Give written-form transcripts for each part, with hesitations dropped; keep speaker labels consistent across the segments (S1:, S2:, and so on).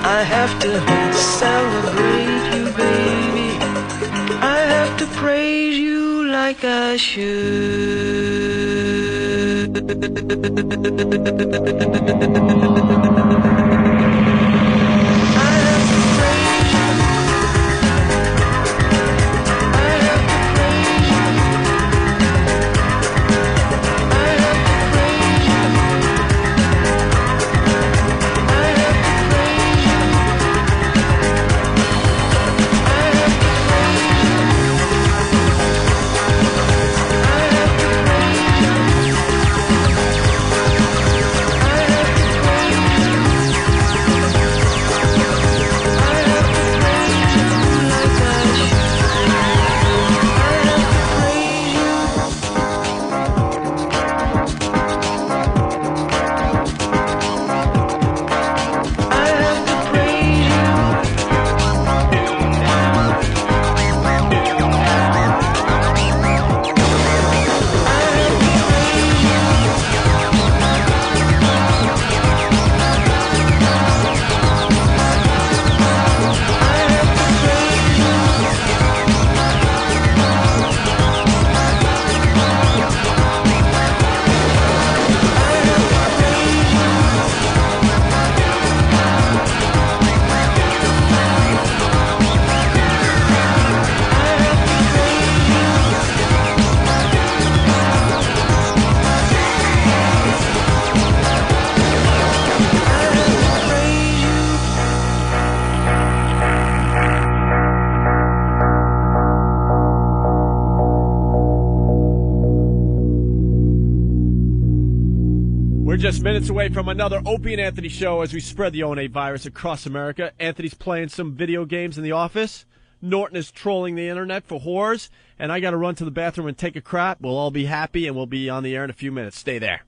S1: I have to celebrate you, baby. I have to praise you like I
S2: Just minutes away from another Opie and Anthony show as we spread the O&A virus across America. Anthony's playing some video games in the office. Norton is trolling the internet for whores. And I got to run to the bathroom and take a crap. We'll all be happy, and we'll be on the air in a few minutes. Stay there.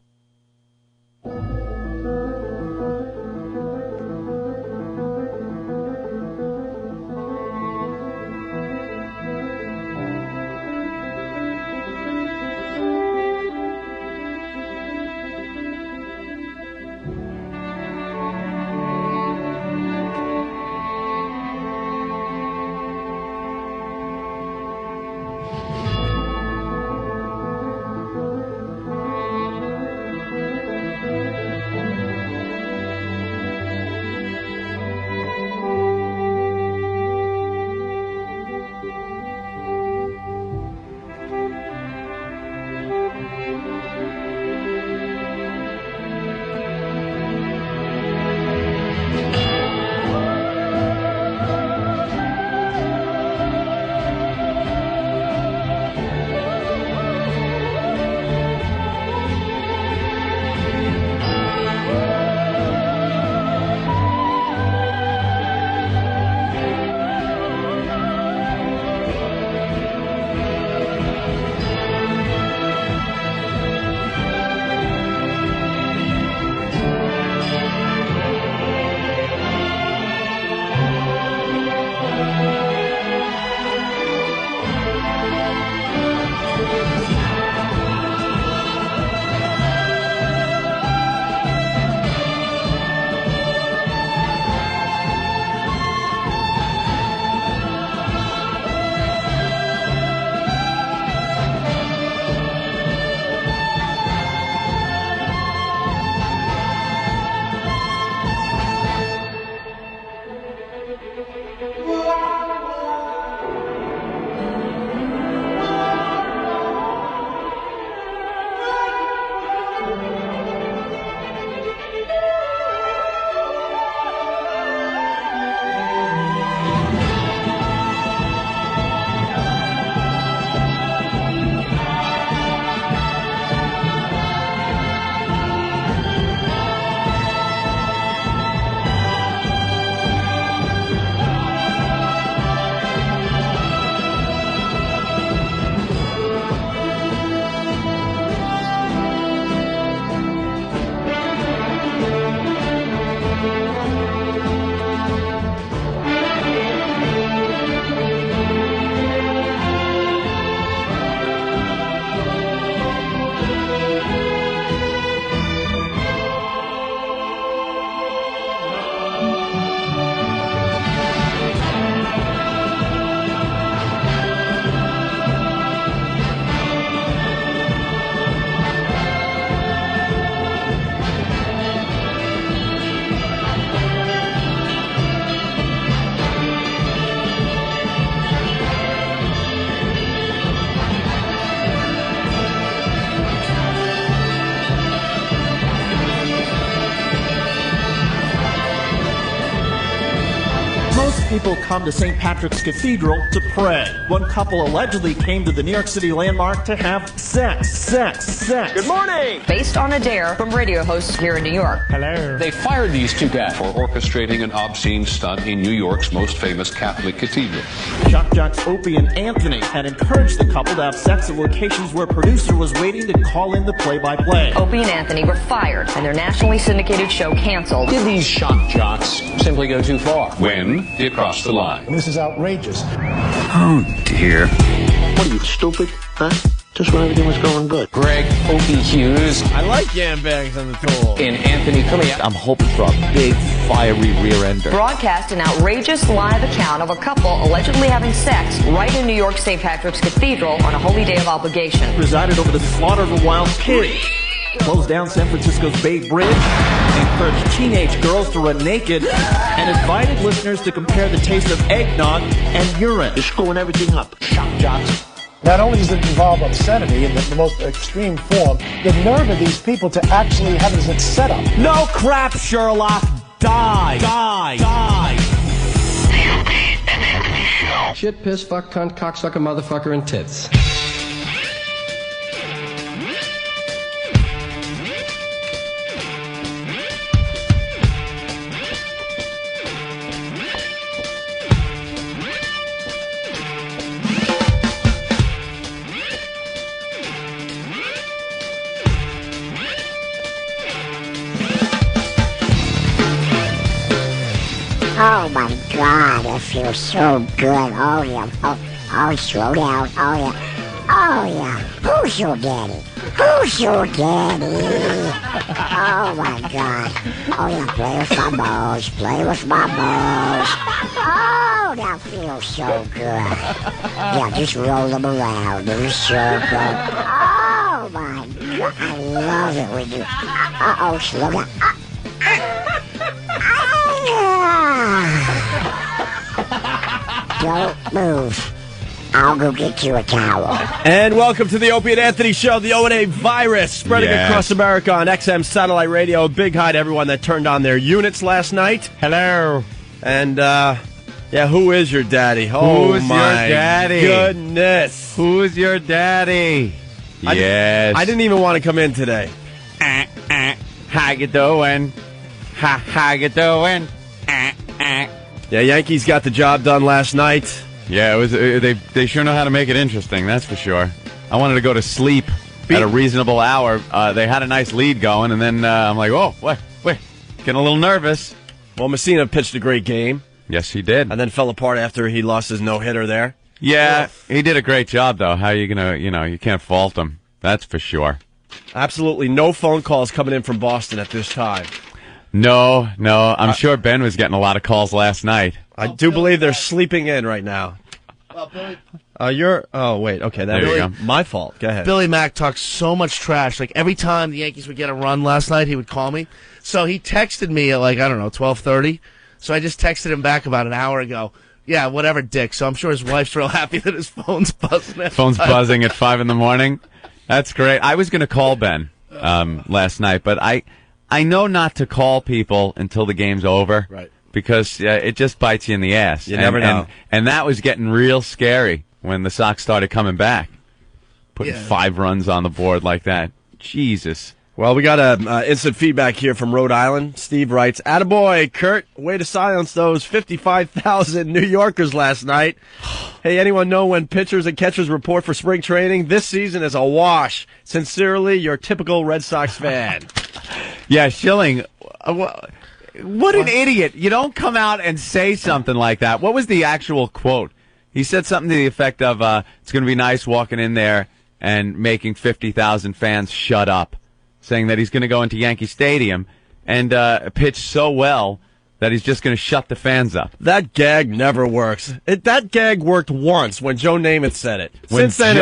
S3: Most people come to St. Patrick's Cathedral to pray. One couple allegedly came to the New York City landmark to have sex. Good morning!
S4: Based on a dare from radio hosts here in New York.
S5: Hello.
S6: They fired these two guys for orchestrating an obscene stunt in New York's most famous Catholic cathedral.
S3: Shock jocks Opie and Anthony had encouraged the couple to have sex at locations where a producer was waiting to call in the play-by-play.
S4: Opie and Anthony were fired and their nationally syndicated show canceled.
S6: Did these shock jocks simply go too far? When they crossed the line?
S5: This is outrageous.
S6: Oh, dear.
S7: What are you, stupid? Huh? Just when everything was going good.
S6: Greg Opie Hughes
S2: I like yam bags on the tool.
S6: and Anthony Cumia.
S8: I'm hoping for a big, fiery rear ender.
S4: Broadcast an outrageous live account of a couple allegedly having sex right in New York St. Patrick's Cathedral on a holy day of obligation.
S3: Presided over the slaughter of a wild pig. Closed down San Francisco's Bay Bridge. Encouraged teenage girls to run naked. And invited listeners to compare the taste of eggnog and urine.
S7: You're screwing everything up.
S6: Shock jocks.
S5: Not only does it involve obscenity in the most extreme form, the nerve of these people to actually have it as a setup.
S3: No crap, Sherlock. Die.
S9: Shit, piss, fuck, cunt, cocksucker, motherfucker, and tits.
S10: Oh my God, it feels so good. Oh yeah. Oh, slow down. Oh yeah. Who's your daddy? Oh my God. Oh yeah, play with my balls. Oh, that feels so good. Yeah, just roll them around in a circle. Oh my God, I love it when you. Uh-oh, slow down. Don't move. I'll go get you a towel.
S2: And welcome to the Opie and Anthony Show, the O&A virus spreading across America on XM Satellite Radio. Big hi to everyone that turned on their units last night.
S8: Hello.
S2: And, who is your daddy?
S8: Who's
S2: my
S8: your daddy?
S2: Goodness.
S8: Who's your daddy? Yes.
S2: I didn't even want to come in today.
S8: How you doing? How you doing?
S2: Yeah, Yankees got the job done last night.
S8: Yeah, it was. They sure know how to make it interesting. That's for sure. I wanted to go to sleep at a reasonable hour. They had a nice lead going, and then I'm like, oh, wait, getting a little nervous.
S2: Well, Messina pitched a great game.
S8: Yes, he did.
S2: And then fell apart after he lost his no-hitter there.
S8: Yeah, he did a great job, though. How are you gonna, you can't fault him. That's for sure.
S2: Absolutely no phone calls coming in from Boston at this time.
S8: No. I'm sure Ben was getting a lot of calls last night.
S2: I do believe they're sleeping in right now.
S11: Well, Billy,
S2: Oh, wait. Okay,
S8: There you go.
S2: my fault. Go ahead.
S11: Billy Mack talks so much trash. Like, every time the Yankees would get a run last night, he would call me. So he texted me at, 12:30. So I just texted him back about an hour ago. Yeah, whatever, Dick. So I'm sure his wife's real happy that his phone's buzzing.
S8: Phone's buzzing at 5 in the morning. That's great. I was going to call Ben last night, but I know not to call people until the game's over.
S2: Right.
S8: Because it just bites you in the ass.
S2: You never know.
S8: And that was getting real scary when the Sox started coming back. Putting 5 runs on the board like that. Jesus.
S2: Well, we got instant feedback here from Rhode Island. Steve writes, "Attaboy, Kurt. Way to silence those 55,000 New Yorkers last night. Hey, anyone know when pitchers and catchers report for spring training? This season is a wash. Sincerely, your typical Red Sox fan."
S8: Yeah, Schilling. What an idiot. You don't come out and say something like that. What was the actual quote? He said something to the effect of, it's going to be nice walking in there and making 50,000 fans shut up, saying that he's going to go into Yankee Stadium and pitch so well that he's just going to shut the fans up.
S2: That gag never works. That gag worked once when Joe Namath said it. Since then,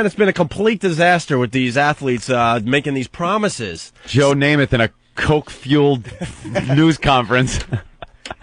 S2: it's been a complete disaster with these athletes making these promises.
S8: Joe Namath in a coke-fueled news conference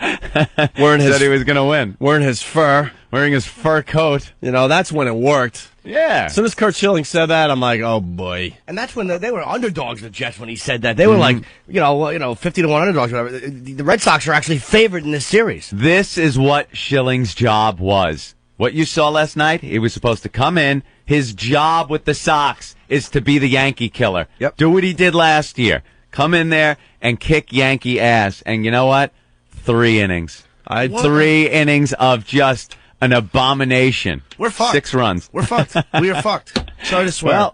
S8: said he was going to win.
S2: Wearing his fur.
S8: wearing his fur coat.
S2: You know, that's when it worked.
S8: Yeah.
S2: As soon as Curt Schilling said that, I'm like, oh boy.
S12: And that's when they were underdogs, the Jets, when he said that. They were like, 50-1 underdogs, whatever. The Red Sox are actually favored in this series.
S8: This is what Schilling's job was. What you saw last night, he was supposed to come in. His job with the Sox is to be the Yankee killer.
S12: Yep.
S8: Do what he did last year. Come in there and kick Yankee ass. And you know what? 3 innings. 3 innings of just an abomination.
S11: We're fucked.
S8: 6 runs.
S11: We're fucked. We are fucked. Sorry to swear.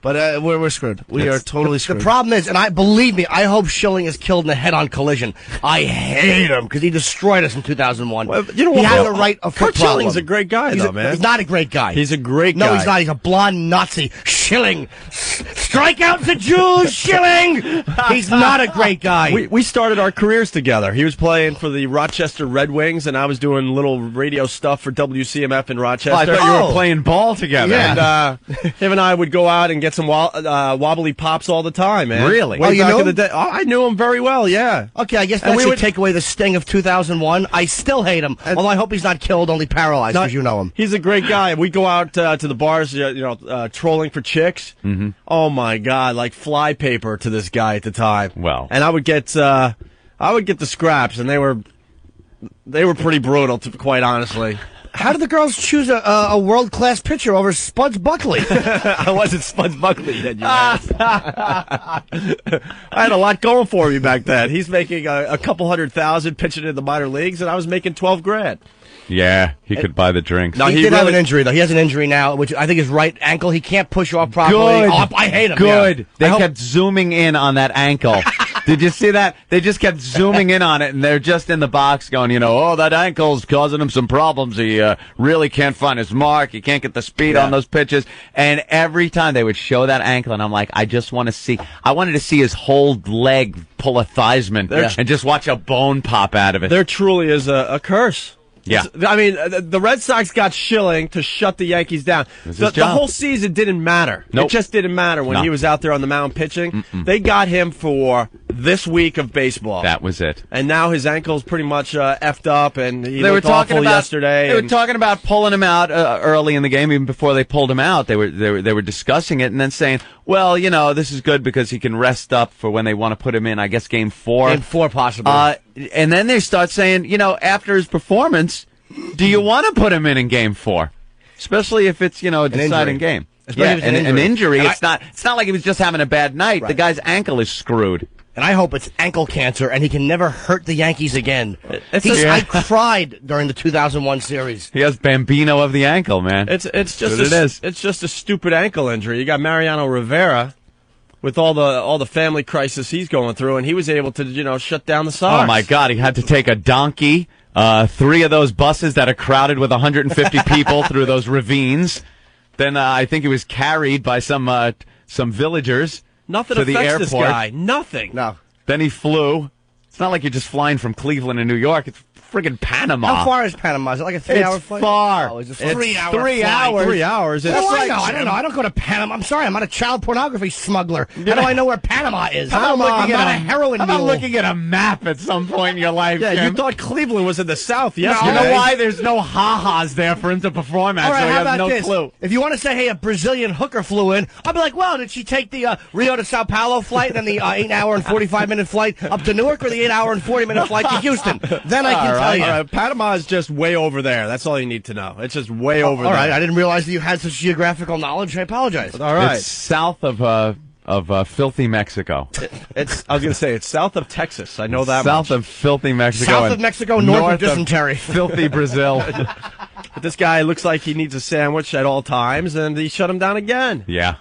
S11: But we're screwed. We are totally screwed.
S12: The problem is, and believe me, I hope Schilling is killed in a head-on collision. I hate him because he destroyed us in 200001.
S2: Well, you know
S12: he
S2: what?
S12: has a right of
S2: Kurt Schilling's a great guy, though, man.
S12: He's not a great guy.
S2: He's a great guy.
S12: No, he's not. He's a blonde Nazi. Schilling. Strike out the Jews, Schilling. He's not a great guy.
S2: We started our careers together. He was playing for the Rochester Red Wings, and I was doing little radio stuff for WCMF in Rochester.
S8: I thought you were playing ball together.
S2: Yeah. And him and I would go out and get some wobbly pops all the time, man.
S8: Really?
S2: Way
S12: you
S2: back
S12: knew
S2: in the
S12: him?
S2: day. Oh, I knew him very well, yeah.
S12: Okay, I guess
S2: And
S12: that
S2: we
S12: should
S2: would
S12: take away the sting of 2001. I still hate him. Although I hope he's not killed, only paralyzed, because you know him.
S2: He's a great guy. We go out to the bars, trolling for chicks.
S8: Mm-hmm.
S2: Oh my God, like fly paper to this guy at the time.
S8: Well.
S2: And I would get the scraps, and they were pretty brutal, quite honestly.
S12: How did the girls choose a world-class pitcher over Spuds Buckley?
S2: I wasn't Spuds Buckley then, you ass. I had a lot going for me back then. He's making a couple $100,000 pitching in the minor leagues, and I was making $12,000.
S8: Yeah, he could buy the drinks.
S12: No, he did have an injury, though. He has an injury now, which I think is right ankle. He can't push off properly.
S8: Good.
S12: Oh, I hate him.
S8: Good.
S12: Yeah.
S8: They kept zooming in on that ankle. Did you see that? They just kept zooming in on it, and they're just in the box going, that ankle's causing him some problems. He really can't find his mark. He can't get the speed on those pitches. And every time they would show that ankle, and I'm like, I wanted to see his whole leg pull a Theismann and just watch a bone pop out of it.
S2: There truly is a curse.
S8: Yeah.
S2: I mean, the Red Sox got Schilling to shut the Yankees down. The whole season didn't matter.
S8: Nope.
S2: It just didn't matter when he was out there on the mound pitching. They got him for this week of baseball.
S8: That was it.
S2: And now his ankle's pretty much effed up, and he
S8: They were
S2: looked
S8: talking
S2: awful
S8: about
S2: yesterday.
S8: They were talking about pulling him out early in the game, even before they pulled him out. They were discussing it and then saying, "Well, this is good because he can rest up for when they want to put him in. I guess Game 4,
S12: Game 4 possibly."
S8: And then they start saying, after his performance, do you want to put him in Game 4, especially if it's a deciding game?
S12: Especially if it's
S8: an injury.
S12: And
S8: it's not like he was just having a bad night.
S12: Right.
S8: The guy's ankle is screwed.
S12: And I hope it's ankle cancer, and he can never hurt the Yankees again. I cried during the 2001 series.
S8: He has Bambino of the ankle, man.
S2: It's just a stupid ankle injury. You got Mariano Rivera with all the family crisis he's going through, and he was able to shut down the Sox.
S8: Oh my God, he had to take a donkey, 3 of those buses that are crowded with 150 people through those ravines. Then I think he was carried by some villagers.
S2: Nothing
S8: to the
S2: affects
S8: airport.
S2: this guy. Nothing.
S12: No.
S8: Then he flew. It's not like you're just flying from Cleveland to New York. It's friggin' Panama.
S12: How far is Panama? Is it like a 3-hour flight?
S8: Far.
S12: Oh, it's a
S8: 3 hours.
S2: 3 hours. 3 hours.
S12: What do I know? I don't know. I don't go to Panama. I'm sorry. I'm not a child pornography smuggler. How do I know where Panama is? I'm not a heroin
S8: How about
S12: mule.
S8: looking at a map at some point in your life,
S2: Yeah,
S8: Jim?
S2: you thought Cleveland was in the South yesterday.
S8: You know why? There's no ha-has there for him to perform at,
S12: All right,
S8: so he
S12: how
S8: has
S12: about
S8: no
S12: this?
S8: clue.
S12: If you want to say, hey, a Brazilian hooker flew in, I'll be like, well, did she take the Rio to Sao Paulo flight and then the 8-hour and 45-minute flight up to Newark, or the 8-hour and 40-minute flight to Houston? Then I can tell you.
S2: All right. Panama is just way over there. That's all you need to know. It's just way over there.
S12: All right, I didn't realize that you had such geographical knowledge. I apologize.
S2: All right.
S8: It's south of filthy Mexico.
S2: I was going to say it's south of Texas. I know that
S8: South
S2: much.
S8: of filthy Mexico.
S12: South
S8: and
S12: of Mexico, north of dysentery.
S8: Filthy Brazil.
S2: But this guy looks like he needs a sandwich at all times, and he shut him down again.
S8: Yeah.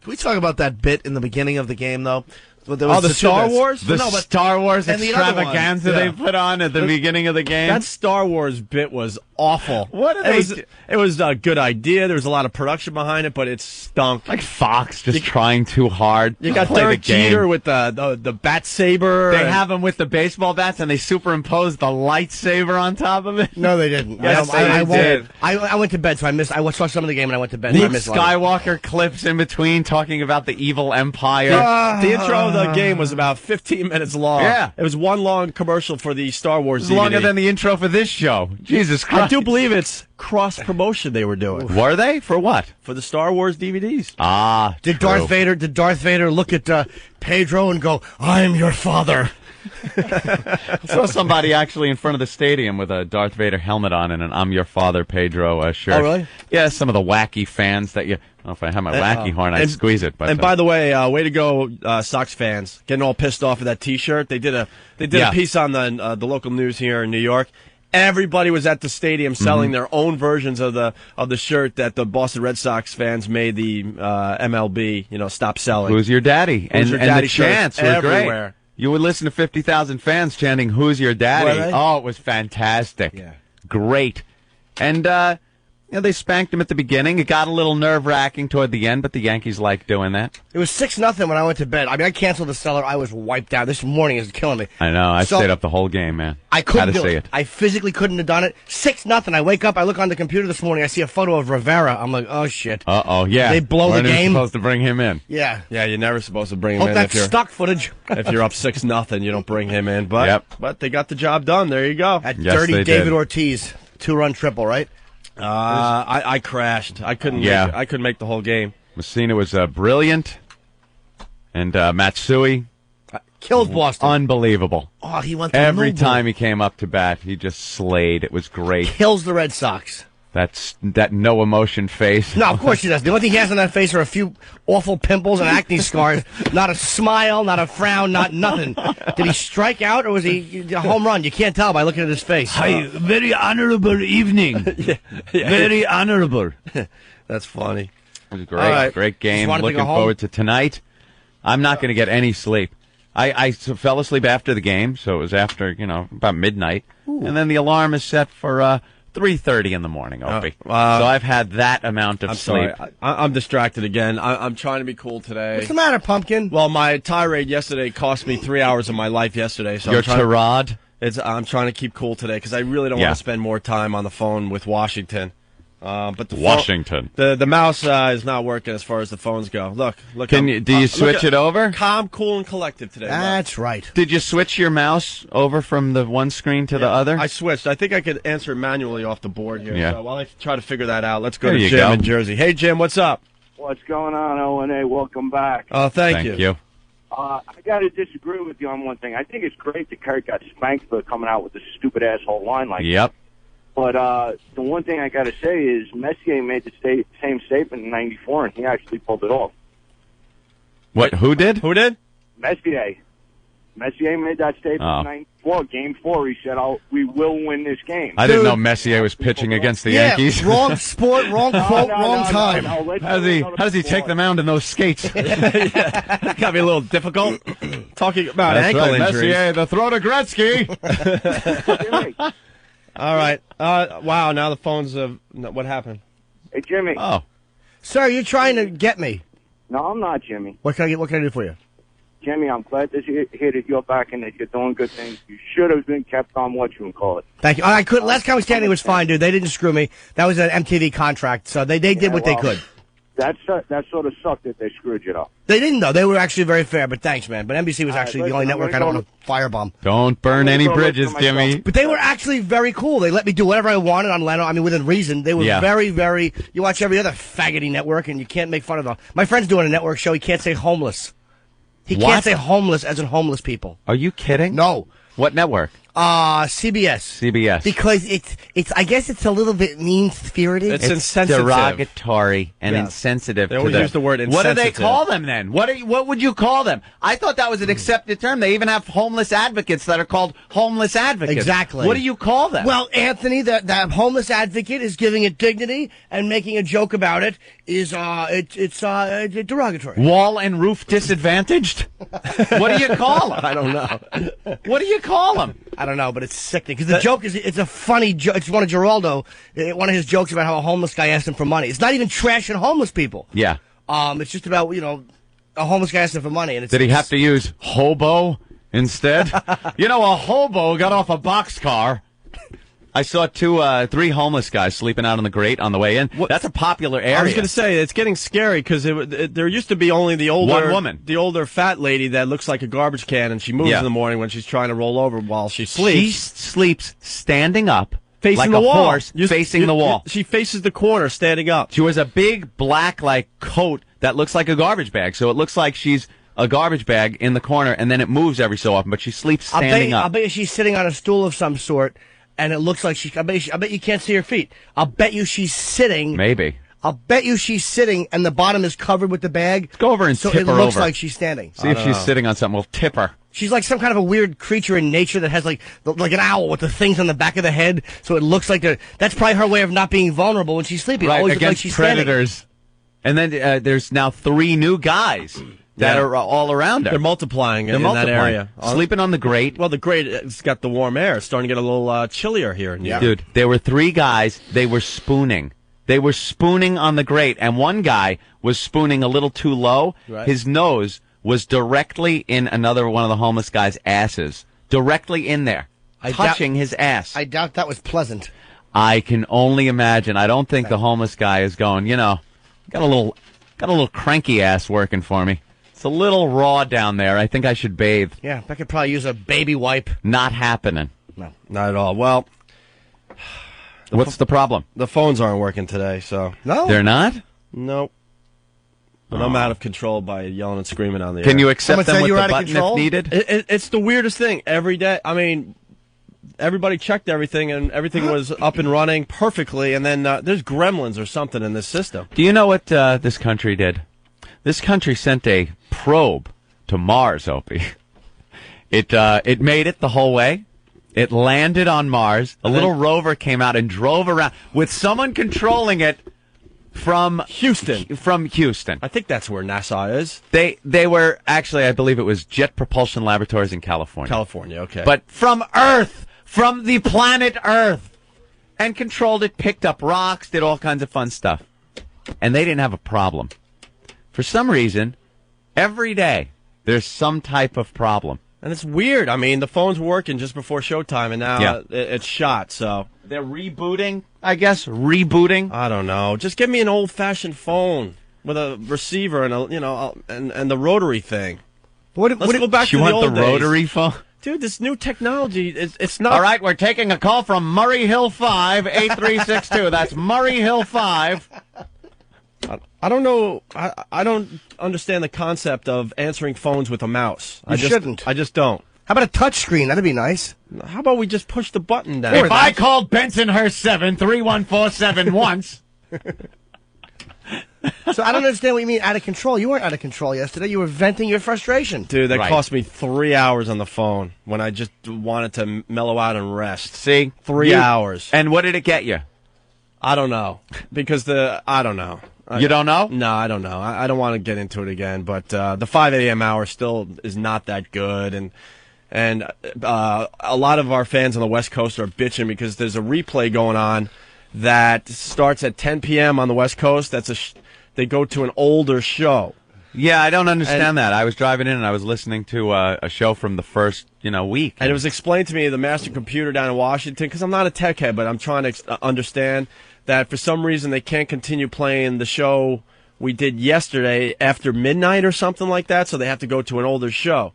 S11: Can we talk about that bit in the beginning of the game, though?
S2: The Star Wars?
S8: The Star Wars
S11: and the other
S8: extravaganza
S11: one.
S8: they put on at the beginning of the game.
S2: That Star Wars bit was awful.
S8: What are they?
S2: It was a good idea. There was a lot of production behind it, but it stunk.
S8: Like Fox just trying too hard.
S2: You got
S8: Play
S2: Derek
S8: the game.
S2: Jeter with the bat saber.
S8: They have him with the baseball bats, and they superimpose the lightsaber on top of it.
S12: No, they didn't.
S8: Yes, they did.
S12: I went to bed, so I missed. I saw some of the game, and I went to bed.
S8: Luke
S12: so I missed a lot of it.
S8: Skywalker clips in between talking about the evil empire.
S2: The intro of the game was about 15 minutes long.
S8: Yeah.
S2: It was one long commercial for the Star Wars
S8: It's longer
S2: DVD.
S8: than the intro for this show. Jesus Christ.
S2: do believe it's cross promotion they were doing.
S8: Were they? For what?
S2: For the Star Wars DVDs.
S8: Ah,
S12: Did
S8: true.
S12: Darth Vader look at Pedro and go, "I'm your father"?
S8: I saw somebody actually in front of the stadium with a Darth Vader helmet on and an "I'm Your Father" Pedro shirt.
S12: Oh, really?
S8: Yeah, some of the wacky fans that you. I don't know if I had my wacky horn, I'd squeeze it. But,
S2: and by the way, way to go, Sox fans, getting all pissed off of that T-shirt. They did a piece on the local news here in New York. Everybody was at the stadium selling their own versions of the shirt that the Boston Red Sox fans made the MLB, stop selling.
S8: Who's your daddy?
S2: Who's your daddy
S8: the chants were
S2: everywhere.
S8: great. You would listen to 50,000 fans chanting, "Who's your daddy?" Oh, it was fantastic.
S12: Yeah.
S8: Great. And, they spanked him at the beginning. It got a little nerve-wracking toward the end, but the Yankees like doing that.
S12: It was 6-0 when I went to bed. I mean, I canceled the cellar. I was wiped out. This morning is killing me.
S8: I know. I stayed up the whole game, man.
S12: I couldn't
S8: Had to
S12: do
S8: see
S12: it. I physically couldn't have done it. 6-0. I wake up. I look on the computer this morning. I see a photo of Rivera. I'm like, oh, shit.
S8: Uh-oh, yeah.
S12: They blow
S8: Weren't
S12: the
S8: even
S12: game.
S8: supposed to bring him in.
S12: Yeah.
S2: Yeah, you're never supposed to bring him
S12: Hope
S2: in.
S12: that's
S2: if you're
S12: stock footage.
S2: if you're up 6-0, you don't bring him in. But they got the job done. There you go.
S12: That
S8: Yes,
S12: dirty
S8: they
S12: David
S8: did.
S12: Ortiz 2-run triple, right?
S2: I crashed. I couldn't.
S8: Yeah.
S2: I couldn't make the whole game.
S8: Messina was brilliant. And Matsui,
S12: Killed Boston.
S8: unbelievable.
S12: Oh, he went to
S8: Every
S12: Louisville.
S8: time he came up to bat, he just slayed. It was great.
S12: Kills the Red Sox.
S8: That no emotion face.
S12: No, of course he does. The only thing he has on that face are a few awful pimples and acne scars. Not a smile, not a frown, not nothing. Did he strike out or was he a home run? You can't tell by looking at his face.
S8: Hi, very honorable evening. Very honorable.
S2: That's funny.
S8: It was great.
S2: All right.
S8: Great game.
S12: Just wanted to
S8: Looking
S12: go home.
S8: forward to tonight. I'm not going to get any sleep. I fell asleep after the game, so it was after, about midnight. And then the alarm is set for 3:30 in the morning, Opie. So I've had that amount of
S2: I'm
S8: sleep.
S2: sorry. I'm distracted again. I'm trying to be cool today.
S12: What's the matter, Pumpkin?
S2: Well, my tirade yesterday cost me 3 hours of my life yesterday. So
S8: Your tirade?
S2: I'm trying to keep cool today because I really don't want to spend more time on the phone with Washington. But the
S8: Washington.
S2: The mouse is not working as far as the phones go. Look.
S8: Do you switch it over?
S2: Calm, cool, and collective today.
S12: That's right.
S8: Did you switch your mouse over from the one screen to the other?
S2: I switched. I think I could answer it manually off the board here.
S8: Yeah.
S2: So while I try to figure that out, let's go
S8: There
S2: to
S8: you
S2: Jim
S8: go.
S2: in Jersey. Hey, Jim, what's up?
S13: What's going on, O&A? Welcome back.
S2: Oh, thank you.
S13: I got to disagree with you on one thing. I think it's great that Kurt got spanked for coming out with a stupid asshole line like that.
S8: Yep.
S13: But the one thing I got to say is Messier made the same statement in '94, and he actually pulled it off.
S8: What? Who did?
S2: Who did?
S13: Messier. Messier made that statement in '94. Game 4, he said, we will win this game.
S8: I didn't know Messier was pitching against the Yankees.
S12: Wrong sport, wrong quote, wrong time.
S8: How does he take the mound in those skates?
S2: That got me a little difficult. Talking about ankle injuries.
S8: Messier, the throw to Gretzky.
S2: All right. Wow, now the phones have... What happened?
S13: Hey, Jimmy.
S8: Oh.
S12: Sir, you're trying to get me.
S13: No, I'm not, Jimmy.
S12: What can I do for you?
S13: Jimmy, I'm glad to hear that you're back and that you're doing good things. You should have been kept on what you call it.
S12: Thank you. I couldn't. Last Comic Standing was fine, dude. They didn't screw me. That was an MTV contract, so they did what they could.
S13: That sort of sucked that they screwed you up.
S12: They didn't, though. They were actually very fair, but thanks, man. But NBC was actually the only network I don't want to firebomb.
S8: Don't burn any bridges, Jimmy.
S12: But they were actually very cool. They let me do whatever I wanted on Leno. I mean, within reason. They were very, very... You watch every other faggoty network, and you can't make fun of them. My friend's doing a network show. He can't say homeless. He can't say homeless as in homeless people.
S8: Are you kidding?
S12: No.
S8: What network?
S12: CBS.
S8: CBS.
S12: Because it's I guess it's a little bit mean-spirited.
S2: It's insensitive.
S8: Derogatory and insensitive.
S2: They always use the word
S8: What do they
S2: insensitive.
S8: call them then? What would you call them? I thought that was an accepted term. They even have homeless advocates that are called homeless advocates.
S12: Exactly.
S8: What do you call them?
S12: Well, Anthony, that homeless advocate is giving it dignity, and making a joke about it is it's derogatory.
S8: Wall and roof disadvantaged? What do you call them?
S2: I don't know.
S8: What do you call them?
S12: I don't know, but it's sickening. Because the joke it's a funny joke. It's one of Geraldo, one of his jokes about how a homeless guy asked him for money. It's not even trashing homeless people.
S8: Yeah.
S12: It's just about, a homeless guy asked him for money. And
S8: Did he have to use hobo instead? A hobo got off a boxcar. I saw 3 homeless guys sleeping out on the grate on the way in. That's a popular area.
S2: I was going to say, it's getting scary because there used to be only the older
S8: one woman,
S2: the older fat lady that looks like a garbage can, and she moves in the morning when she's trying to roll over while she sleeps.
S8: She sleeps standing up
S2: Facing
S8: like
S2: the
S8: a
S2: wall.
S8: horse, facing the wall.
S2: She faces the corner, standing up.
S8: She wears a big black like coat that looks like a garbage bag. So it looks like she's a garbage bag in the corner, and then it moves every so often. But she sleeps standing up.
S12: I'll bet you she's sitting on a stool of some sort, and it looks like I bet you can't see her feet. I'll bet you she's sitting.
S8: Maybe.
S12: I'll bet you she's sitting, and the bottom is covered with the bag.
S8: Go over and
S12: so
S8: tip
S12: it
S8: her
S12: looks
S8: over.
S12: like she's standing.
S8: See if she's sitting on something. We'll tip her.
S12: She's like some kind of a weird creature in nature that has like an owl with the things on the back of the head, so it looks like that's probably her way of not being vulnerable when she's sleeping.
S8: Right,
S12: Always
S8: against
S12: like she's
S8: predators. Standing. And then there's now 3 new guys that are all around her.
S2: They're multiplying in that area.
S8: Sleeping on the grate.
S2: Well, the grate, it's got the warm air. It's starting to get a little chillier here in New York.
S8: Dude, there were 3 guys. They were spooning. They were spooning on the grate, and one guy was spooning a little too low.
S2: Right.
S8: His nose was directly in another one of the homeless guy's asses. Directly in there. Touching his ass.
S12: I doubt that was pleasant.
S8: I can only imagine. I don't think the homeless guy is going, got a little cranky ass working for me. It's a little raw down there. I think I should bathe.
S12: Yeah, I could probably use a baby wipe.
S8: Not happening.
S12: No.
S2: Not at all. Well,
S8: what's the problem?
S2: The phones aren't working today, so.
S12: No.
S8: They're not?
S2: Nope. But I'm out of control by yelling and screaming on the air.
S8: Can you accept them with the button if needed?
S2: It's the weirdest thing. Every day, I mean, everybody checked everything, and everything was up and running perfectly, and then there's gremlins or something in this system.
S8: Do you know what this country did? This country sent a probe to Mars, Opie. It made it the whole way. It landed on Mars. A little rover came out and drove around with someone controlling it from
S2: Houston.
S8: I
S2: think that's where NASA is.
S8: They were actually, I believe it was Jet Propulsion Laboratories in California.
S2: California, okay.
S8: But from Earth, from the planet Earth, and controlled it, picked up rocks, did all kinds of fun stuff. And they didn't have a problem. For some reason, every day, there's some type of problem.
S2: And it's weird. I mean, the phones were working just before showtime, and now it's shot, so.
S8: They're rebooting, I guess. Rebooting?
S2: I don't know. Just give me an old-fashioned phone with a receiver and and the rotary thing. Let's go back to the old days.
S8: You want the rotary phone?
S2: Dude, this new technology, it's not...
S8: All right, we're taking a call from Murray Hill 5, 8362. That's Murray Hill 5.
S2: I don't know. I don't understand the concept of answering phones with a mouse.
S12: You shouldn't.
S2: I just don't.
S12: How about a touch screen? That'd be nice.
S2: How about we just push the button down?
S8: If I called Bensonhurst 7 3147 once.
S12: So I don't understand what you mean out of control. You weren't out of control yesterday. You were venting your frustration.
S2: Dude, that cost me 3 hours on the phone when I just wanted to mellow out and rest.
S8: See?
S2: 3 hours.
S8: And what did it get you?
S2: I don't know. Because I don't know.
S8: You don't know?
S2: No, I don't know. I don't want to get into it again, but the 5 a.m. hour still is not that good, and a lot of our fans on the West Coast are bitching because there's a replay going on that starts at 10 p.m. on the West Coast. They go to an older show.
S8: Yeah, I don't understand that. I was driving in and I was listening to a show from the first week.
S2: And it was explained to me, the master computer down in Washington, because I'm not a tech head, but I'm trying to understand that for some reason they can't continue playing the show we did yesterday after midnight or something like that, so they have to go to an older show.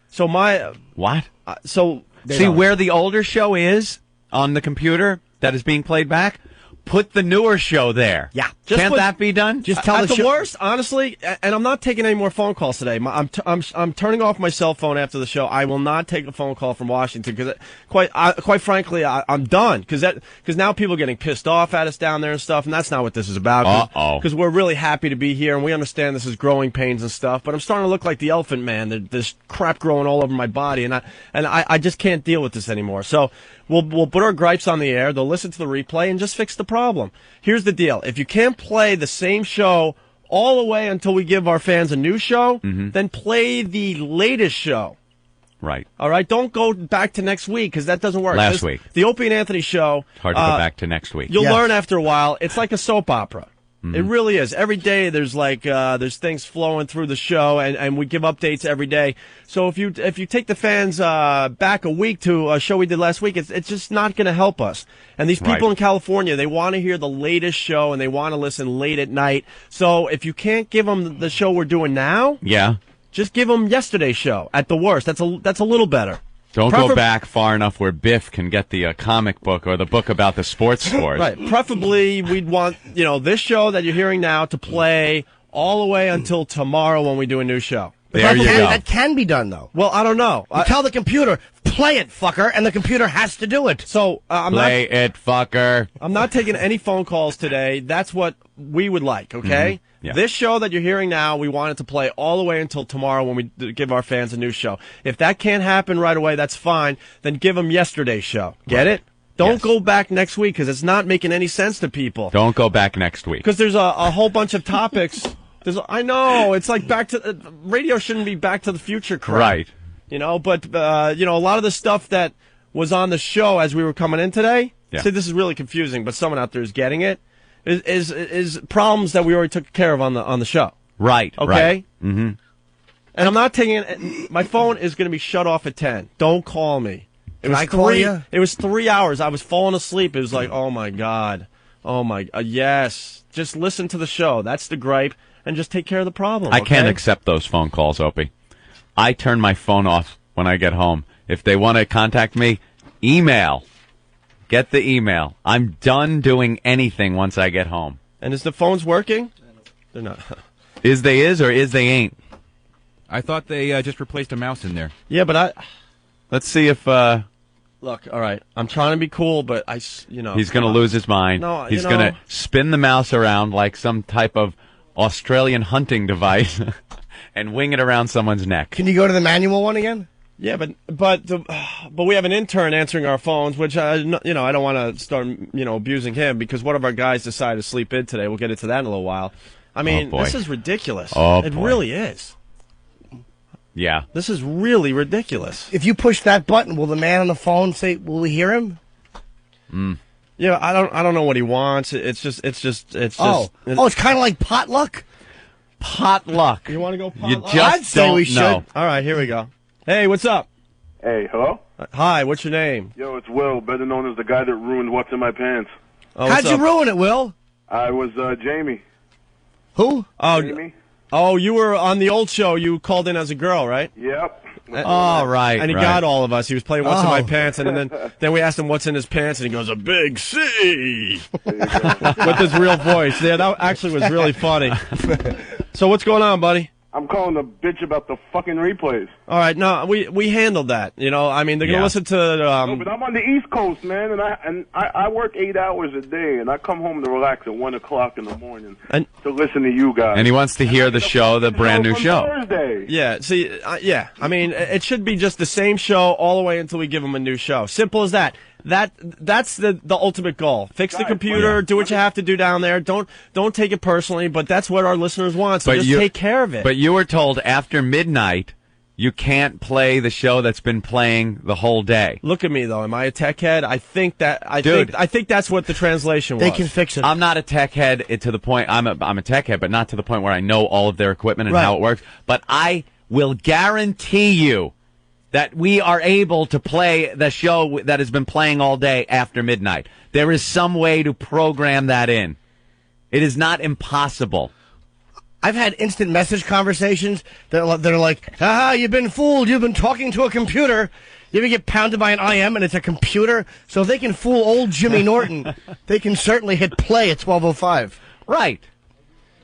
S2: So
S8: What?
S2: See
S8: where the older show is on the computer that is being played back? Put the newer show there.
S12: Yeah.
S8: Can't that be done?
S12: Just tell
S2: At the worst, honestly, and I'm not taking any more phone calls today. I'm turning off my cell phone after the show. I will not take a phone call from Washington because, quite frankly, I'm done. Because now people are getting pissed off at us down there and stuff, and that's not what this is about. Because we're really happy to be here, and we understand this is growing pains and stuff. But I'm starting to look like the Elephant Man. There's crap growing all over my body, and I just can't deal with this anymore. So we'll put our gripes on the air. They'll listen to the replay and just fix the problem. Here's the deal. If you can't play the same show all the way until we give our fans a new show, then play the latest show.
S8: Right.
S2: All right? Don't go back to next week because that doesn't work.
S8: Last week.
S2: The Opie and Anthony show.
S8: It's hard to go back to next week.
S2: You'll learn after a while. It's like a soap opera. It really is. Every day there's there's things flowing through the show, and we give updates every day. So if you take the fans back a week to a show we did last week, it's just not going to help us. And these people in California, they want to hear the latest show, and they want to listen late at night. So if you can't give them the show we're doing now,
S8: yeah,
S2: just give them yesterday's show at the worst. That's a little better.
S8: Don't go back far enough where Biff can get the comic book or the book about the sports scores.
S2: Right. Preferably, we'd want, this show that you're hearing now to play all the way until tomorrow when we do a new show.
S8: There you go.
S12: That can be done, though.
S2: Well, I don't know.
S12: You tell the computer, play it, fucker, and the computer has to do it.
S2: So,
S8: Play it, fucker.
S2: I'm not taking any phone calls today. That's what we would like, okay?
S8: Mm-hmm. Yeah.
S2: This show that you're hearing now, we want it to play all the way until tomorrow when we give our fans a new show. If that can't happen right away, that's fine. Then give them yesterday's show. Get it? Don't go back next week because it's not making any sense to people.
S8: Don't go back next week.
S2: Because there's a whole bunch of topics. I know. It's like radio shouldn't be Back to the Future crap.
S8: Right.
S2: But a lot of the stuff that was on the show as we were coming in today, see, this is really confusing, but someone out there is getting it, is problems that we already took care of on the show.
S8: Right.
S2: Okay?
S8: Right. Mm-hmm.
S2: And I'm not taking my phone is going to be shut off at 10. Don't call me.
S12: Can I call you?
S2: It was 3 hours. I was falling asleep. It was like, oh, my God. Oh, my. Yes. Just listen to the show. That's the gripe. And just take care of the problem.
S8: I can't accept those phone calls, Opie. I turn my phone off when I get home. If they want to contact me, email. Get the email. I'm done doing anything once I get home.
S2: And is the phones working? They're not.
S8: Is they is or is they ain't?
S14: I thought they just replaced a mouse in there.
S2: Yeah, but
S8: Let's see if...
S2: Look, all right. I'm trying to be cool, but He's
S8: going to lose his mind.
S2: No,
S8: He's going to spin the mouse around like some type of Australian hunting device and wing it around someone's neck.
S12: Can you go to the manual one again?
S2: Yeah, but we have an intern answering our phones, which I don't want to start abusing him because one of our guys decided to sleep in today. We'll get into that in a little while. I mean, this is ridiculous. It really is.
S8: Yeah,
S2: this is really ridiculous.
S12: If you push that button, will the man on the phone say, "Will we hear him"?
S2: Yeah, I don't know what he wants. It's just.
S12: It's kind of like potluck.
S8: Potluck.
S2: You want to go potluck?
S8: You just
S12: I'd say
S8: don't
S12: we should.
S8: know.
S2: All right, here we go. Hey, what's up?
S13: Hey, hello?
S2: Hi, what's your name?
S13: Yo, it's Will, better known as the guy that ruined What's in My Pants.
S2: Oh,
S12: How'd you ruin it, Will?
S13: I was
S12: Who?
S13: Jamie. Jamie?
S2: Oh, you were on the old show. You called in as a girl, right?
S13: Yep.
S8: Oh, right.
S2: And he got all of us. He was playing What's in My Pants, and then we asked him what's in his pants, and he goes, a big C! With his real voice. Yeah, that actually was really funny. So what's going on, buddy?
S13: I'm calling the bitch about the fucking replays.
S2: All right, no, we handled that. I mean, they're going to listen to...
S13: No, but I'm on the East Coast, man, and I work 8 hours a day, and I come home to relax at 1 o'clock in the morning to listen to you guys.
S8: And he wants to hear the show, the brand new show.
S13: Thursday.
S2: Yeah, see, I mean, it should be just the same show all the way until we give him a new show. Simple as that. That's the ultimate goal. Fix the computer, do what you have to do down there. Don't take it personally, but that's what our listeners want, so just take care of it.
S8: But you were told after midnight you can't play the show that's been playing the whole day.
S2: Look at me though. Am I a tech head? I think that's what the translation was.
S12: They can fix it.
S8: I'm not a tech head to the point I'm a tech head, but not to the point where I know all of their equipment and how it works. But I will guarantee you that we are able to play the show that has been playing all day after midnight. There is some way to program that in. It is not impossible.
S12: I've had instant message conversations that are like, you've been fooled. You've been talking to a computer. You ever get pounded by an IM and it's a computer? So if they can fool old Jimmy Norton, they can certainly hit play at 12:05.
S8: Right.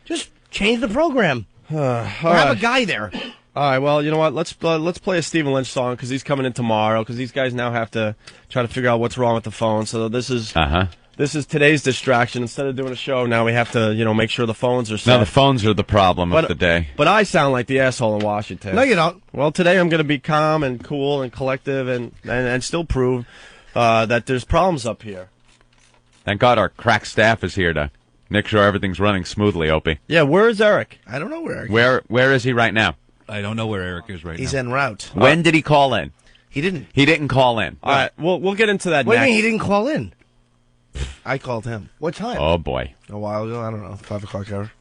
S12: Just change the program. Have a guy there.
S2: All right, well, you know what? Let's play a Stephen Lynch song because he's coming in tomorrow. Because these guys now have to try to figure out what's wrong with the phone. So this is today's distraction. Instead of doing a show, now we have to make sure the phones are set.
S8: Now the phones are the problem of the day.
S2: But I sound like the asshole in Washington.
S12: No, you don't.
S2: Well, today I'm going to be calm and cool and collective and still prove that there's problems up here.
S8: Thank God our crack staff is here to make sure everything's running smoothly, Opie.
S2: Yeah, where is Eric?
S12: I don't know where Eric is.
S8: Where is he right now?
S14: I don't know where Eric is right now.
S11: He's en route.
S8: When did he call in?
S11: He didn't.
S8: He didn't call in.
S2: All right, we'll get into that
S12: What
S2: next.
S12: do you mean he didn't call in?
S11: I called him.
S12: What time?
S8: Oh, boy.
S11: A while ago. I don't know. 5 o'clock hour.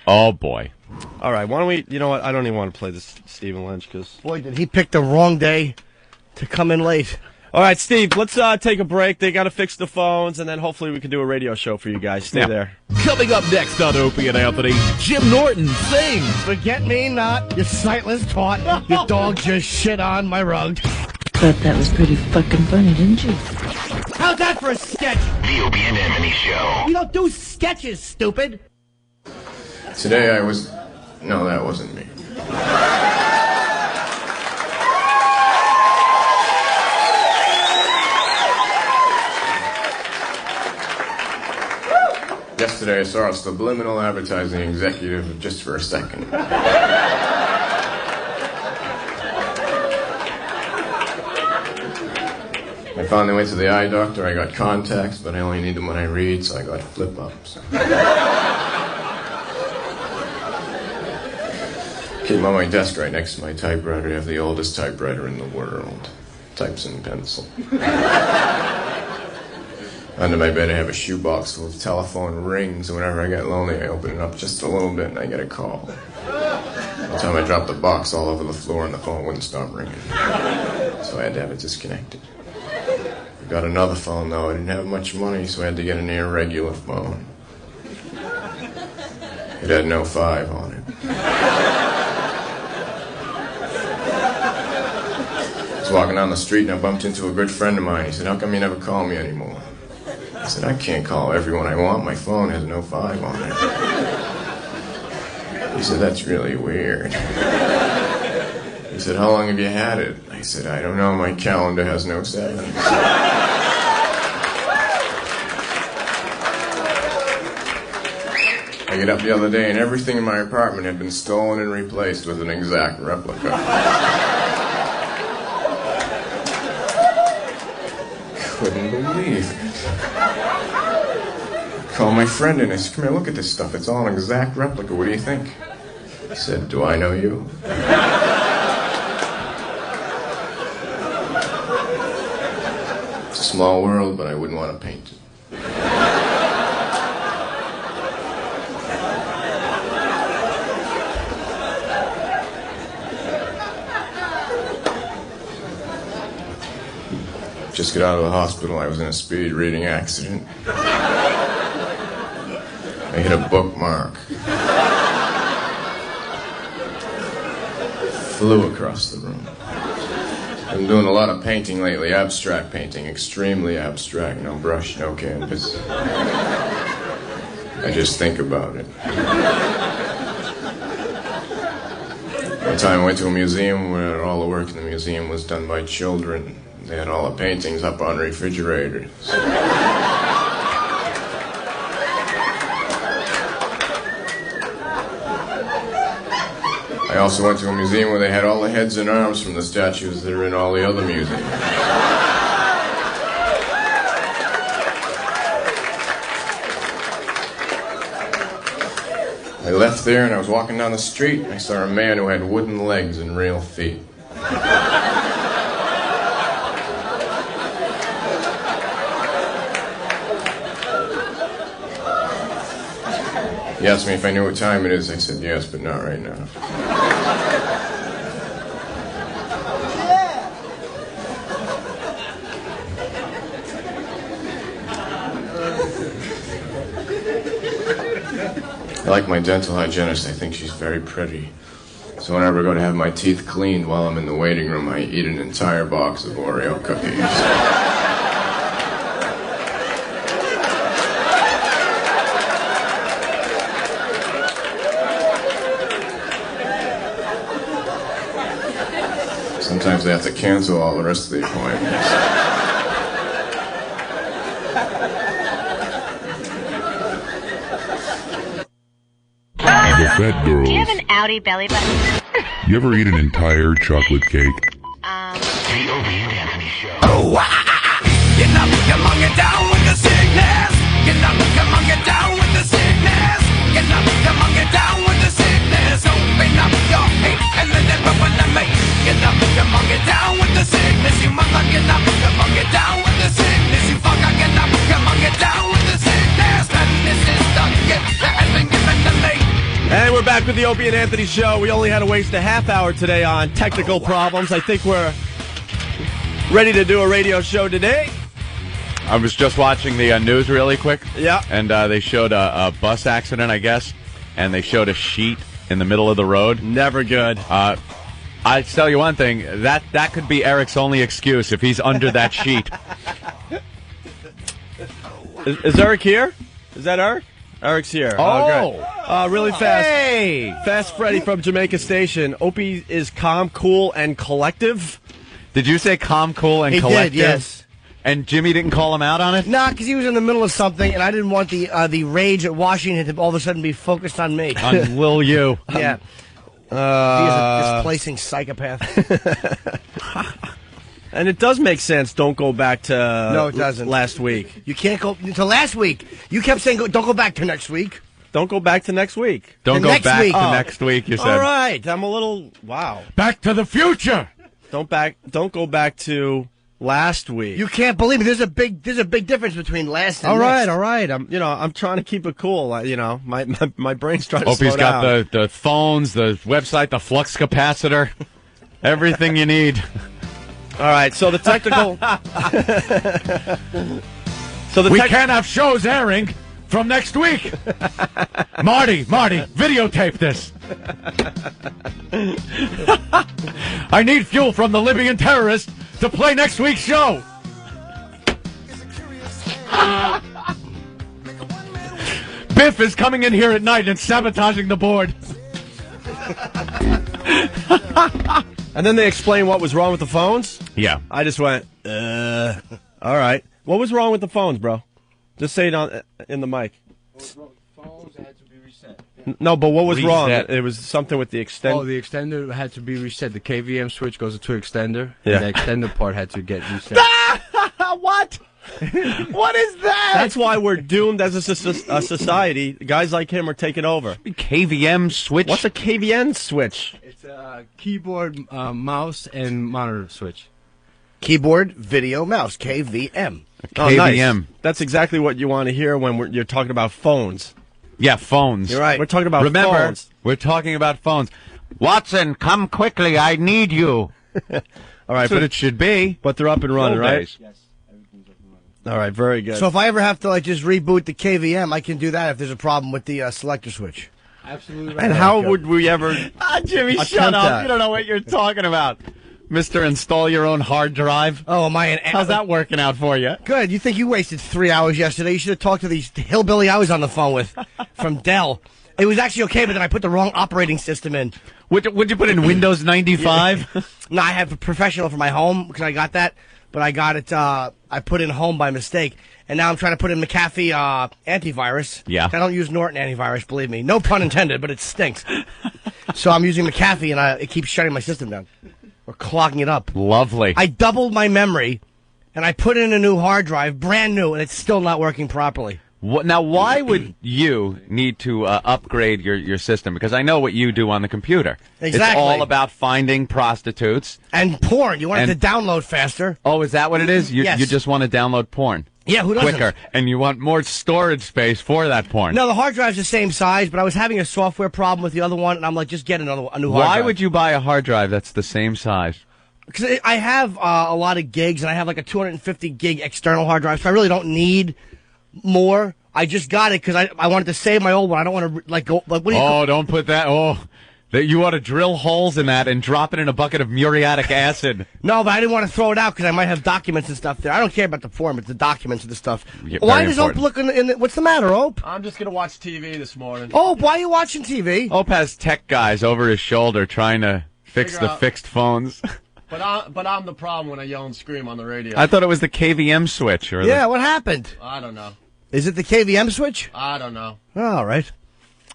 S8: Oh, boy.
S2: All right, why don't we... You know what? I don't even want to play this Stephen Lynch because...
S12: Boy, did he pick the wrong day to come in late.
S2: All right, Steve, let's take a break. They got to fix the phones, and then hopefully we can do a radio show for you guys. Stay there.
S15: Coming up next on Opie and Anthony, Jim Norton sings.
S12: Forget me not, you sightless twat. Your dog just shit on my rug.
S1: Thought that was pretty fucking funny, didn't you?
S12: How's that for a sketch?
S16: The Opie and Anthony Show.
S12: You don't do sketches, stupid.
S17: Today I was... No, that wasn't me. Yesterday I saw a subliminal advertising executive just for a second. I finally went to the eye doctor. I got contacts, but I only need them when I read, so I got flip-ups. Keep them on my desk right next to my typewriter. I have the oldest typewriter in the world. Types in pencil. Under my bed I have a shoebox full of telephone rings, and whenever I get lonely I open it up just a little bit and I get a call. One time I dropped the box all over the floor and the phone wouldn't stop ringing. So I had to have it disconnected. I got another phone though. I didn't have much money, so I had to get an irregular phone. It had no 5 on it. I was walking down the street and I bumped into a good friend of mine. He said, "How come you never call me anymore?" I said, "I can't call everyone I want. My phone has no 5 on it." He said, "That's really weird." He said, "How long have you had it?" I said, "I don't know. My calendar has no 7s." I get up the other day and everything in my apartment had been stolen and replaced with an exact replica. Couldn't believe it. Called my friend and I said, "Come here, look at this stuff. It's all an exact replica. What do you think?" He said, "Do I know you?" It's a small world, but I wouldn't want to paint it. Just got out of the hospital. I was in a speed reading accident. I hit a bookmark. Flew across the room. I've been doing a lot of painting lately, abstract painting, extremely abstract, no brush, no canvas. I just think about it. One time I went to a museum where all the work in the museum was done by children. They had all the paintings up on refrigerators. I also went to a museum where they had all the heads and arms from the statues that are in all the other museums. I left there and I was walking down the street and I saw a man who had wooden legs and real feet. He asked me if I knew what time it is. I said yes, but not right now. I like my dental hygienist. I think she's very pretty. So whenever I go to have my teeth cleaned while I'm in the waiting room, I eat an entire box of Oreo cookies. Sometimes they have to cancel all the rest of the appointments.
S18: The fat girls.
S19: Do you have an Audi belly button?
S18: You ever eat an entire chocolate cake?
S16: The Opie and Anthony Show.
S15: Oh, get up, come on, get down with the sickness. Get up, come on, get down with the sickness. Get up, come on, get down with the sickness. Open up your hate and let it run to me. Get up, come on, get down with the sickness. You mother, get up, come on, get down with the sickness. You fucker, get up, come on, get down with the sickness. And this is the gift that has been given to me.
S2: And we're back with the Opie and Anthony Show. We only had to waste a half hour today on technical problems. I think we're Ready to do a radio show today?
S8: I was just watching the news really quick.
S2: Yeah.
S8: And they showed a bus accident, I guess, and they showed a sheet in the middle of the road.
S2: Never good.
S8: I tell you one thing, that could be Eric's only excuse if he's under that sheet.
S2: Is Eric here? Is that Eric? Eric's here.
S8: Oh.
S2: Great. Really fast.
S8: Hey!
S2: Fast Freddy from Jamaica Station. Opie is calm, cool, and collective.
S8: Did you say calm, cool, and collective?
S12: He did, yes.
S8: And Jimmy didn't call him out on it?
S12: Nah, because he was in the middle of something, and I didn't want the rage at Washington to all of a sudden be focused on me.
S8: On Will you?
S12: Yeah. He is a displacing psychopath.
S2: And it does make sense. Don't go back to
S12: no, it doesn't.
S2: Last week.
S12: You can't go to last week. You kept saying don't go back to next week.
S2: Don't go back to next week.
S8: Don't go back to next week, you said.
S2: All right. I'm a little, wow.
S14: Back to the future.
S2: Don't go back to last week.
S12: You can't believe me. There's a big difference between last and next.
S2: All right. I'm trying to keep it cool. My brain's trying to
S8: Opie's
S2: slow down.
S8: got the phones, the website, the flux capacitor, everything you need.
S2: All right, so the technical...
S14: We can't have shows airing from next week. Marty, videotape this. I need fuel from the Libyan terrorists to play next week's show. Biff is coming in here at night and sabotaging the board.
S2: And then they explain what was wrong with the phones?
S8: Yeah.
S2: I just went, all right. What was wrong with the phones, bro? Just say it in the mic.
S19: Phones had to be reset.
S2: No, but what was
S8: Reset.
S2: wrong? It was something with the extender.
S19: Oh, the extender had to be reset. The KVM switch goes to extender.
S2: Yeah.
S19: And the extender part had to get reset.
S8: What? What is that?
S2: That's why we're doomed as a society. Guys like him are taking over.
S8: KVM switch?
S2: What's a KVM switch?
S19: It's a keyboard, mouse, and monitor switch.
S12: Keyboard, video, mouse, KVM.
S2: Oh, nice. That's exactly what you want to hear when you're talking about phones.
S8: Yeah, phones.
S2: You're right. We're talking about
S8: Remember,
S2: phones.
S8: we're talking about phones. Watson, come quickly. I need you.
S2: All right,
S8: That's what it should be.
S2: But they're up and running,
S8: Old
S2: right?
S8: days.
S19: Yes, everything's up and running.
S2: All right, very good.
S12: So if I ever have to just reboot the KVM, I can do that if there's a problem with the selector switch.
S19: Absolutely right.
S2: And how would we ever...
S8: Jimmy, shut up. You don't know what you're talking about. Mr. Install Your Own Hard Drive.
S12: Oh, am I
S8: How's that working out for you?
S12: Good. You think you wasted 3 hours yesterday? You should have talked to the hillbilly I was on the phone with from Dell. It was actually okay, but then I put the wrong operating system in.
S8: Would you put in Windows 95?
S12: No, I have a professional for my home because I got that, but I got it. I put in home by mistake, and now I'm trying to put in McAfee antivirus.
S8: Yeah.
S12: I don't use Norton antivirus, believe me. No pun intended, but it stinks. So I'm using McAfee, and it keeps shutting my system down or clogging it up.
S8: Lovely.
S12: I doubled my memory, and I put in a new hard drive, brand new, and it's still not working properly.
S8: Now, why would you need to upgrade your system? Because I know what you do on the computer.
S12: Exactly.
S8: It's all about finding prostitutes.
S12: And porn. You want it to download faster.
S8: Oh, is that what it is? You
S12: Yes.
S8: just want to download porn.
S12: Yeah, who doesn't?
S8: Quicker. And you want more storage space for that porn.
S12: No, the hard drive's the same size, but I was having a software problem with the other one, and I'm like, just get a new hard drive.
S8: Why would you buy a hard drive that's the same size?
S12: Because I have a lot of gigs, and I have like a 250 gig external hard drive, so I really don't need more. I just got it because I wanted to save my old one. I don't want to go. Like, what do you
S8: don't put that. That you ought to drill holes in that and drop it in a bucket of muriatic acid.
S12: No, but I didn't want to throw it out because I might have documents and stuff there. I don't care about the form, it's the documents and the stuff.
S8: Yeah,
S12: why does Ope look what's the matter, Ope?
S2: I'm just going to watch TV this morning.
S12: Ope, why are you watching TV?
S8: Ope has tech guys over his shoulder trying to fix the fixed phones.
S2: But I'm the problem when I yell and scream on the radio.
S8: I thought it was the KVM switch.
S12: Yeah, what happened?
S2: I don't know.
S12: Is it the KVM switch?
S2: I don't know.
S12: Oh, all right.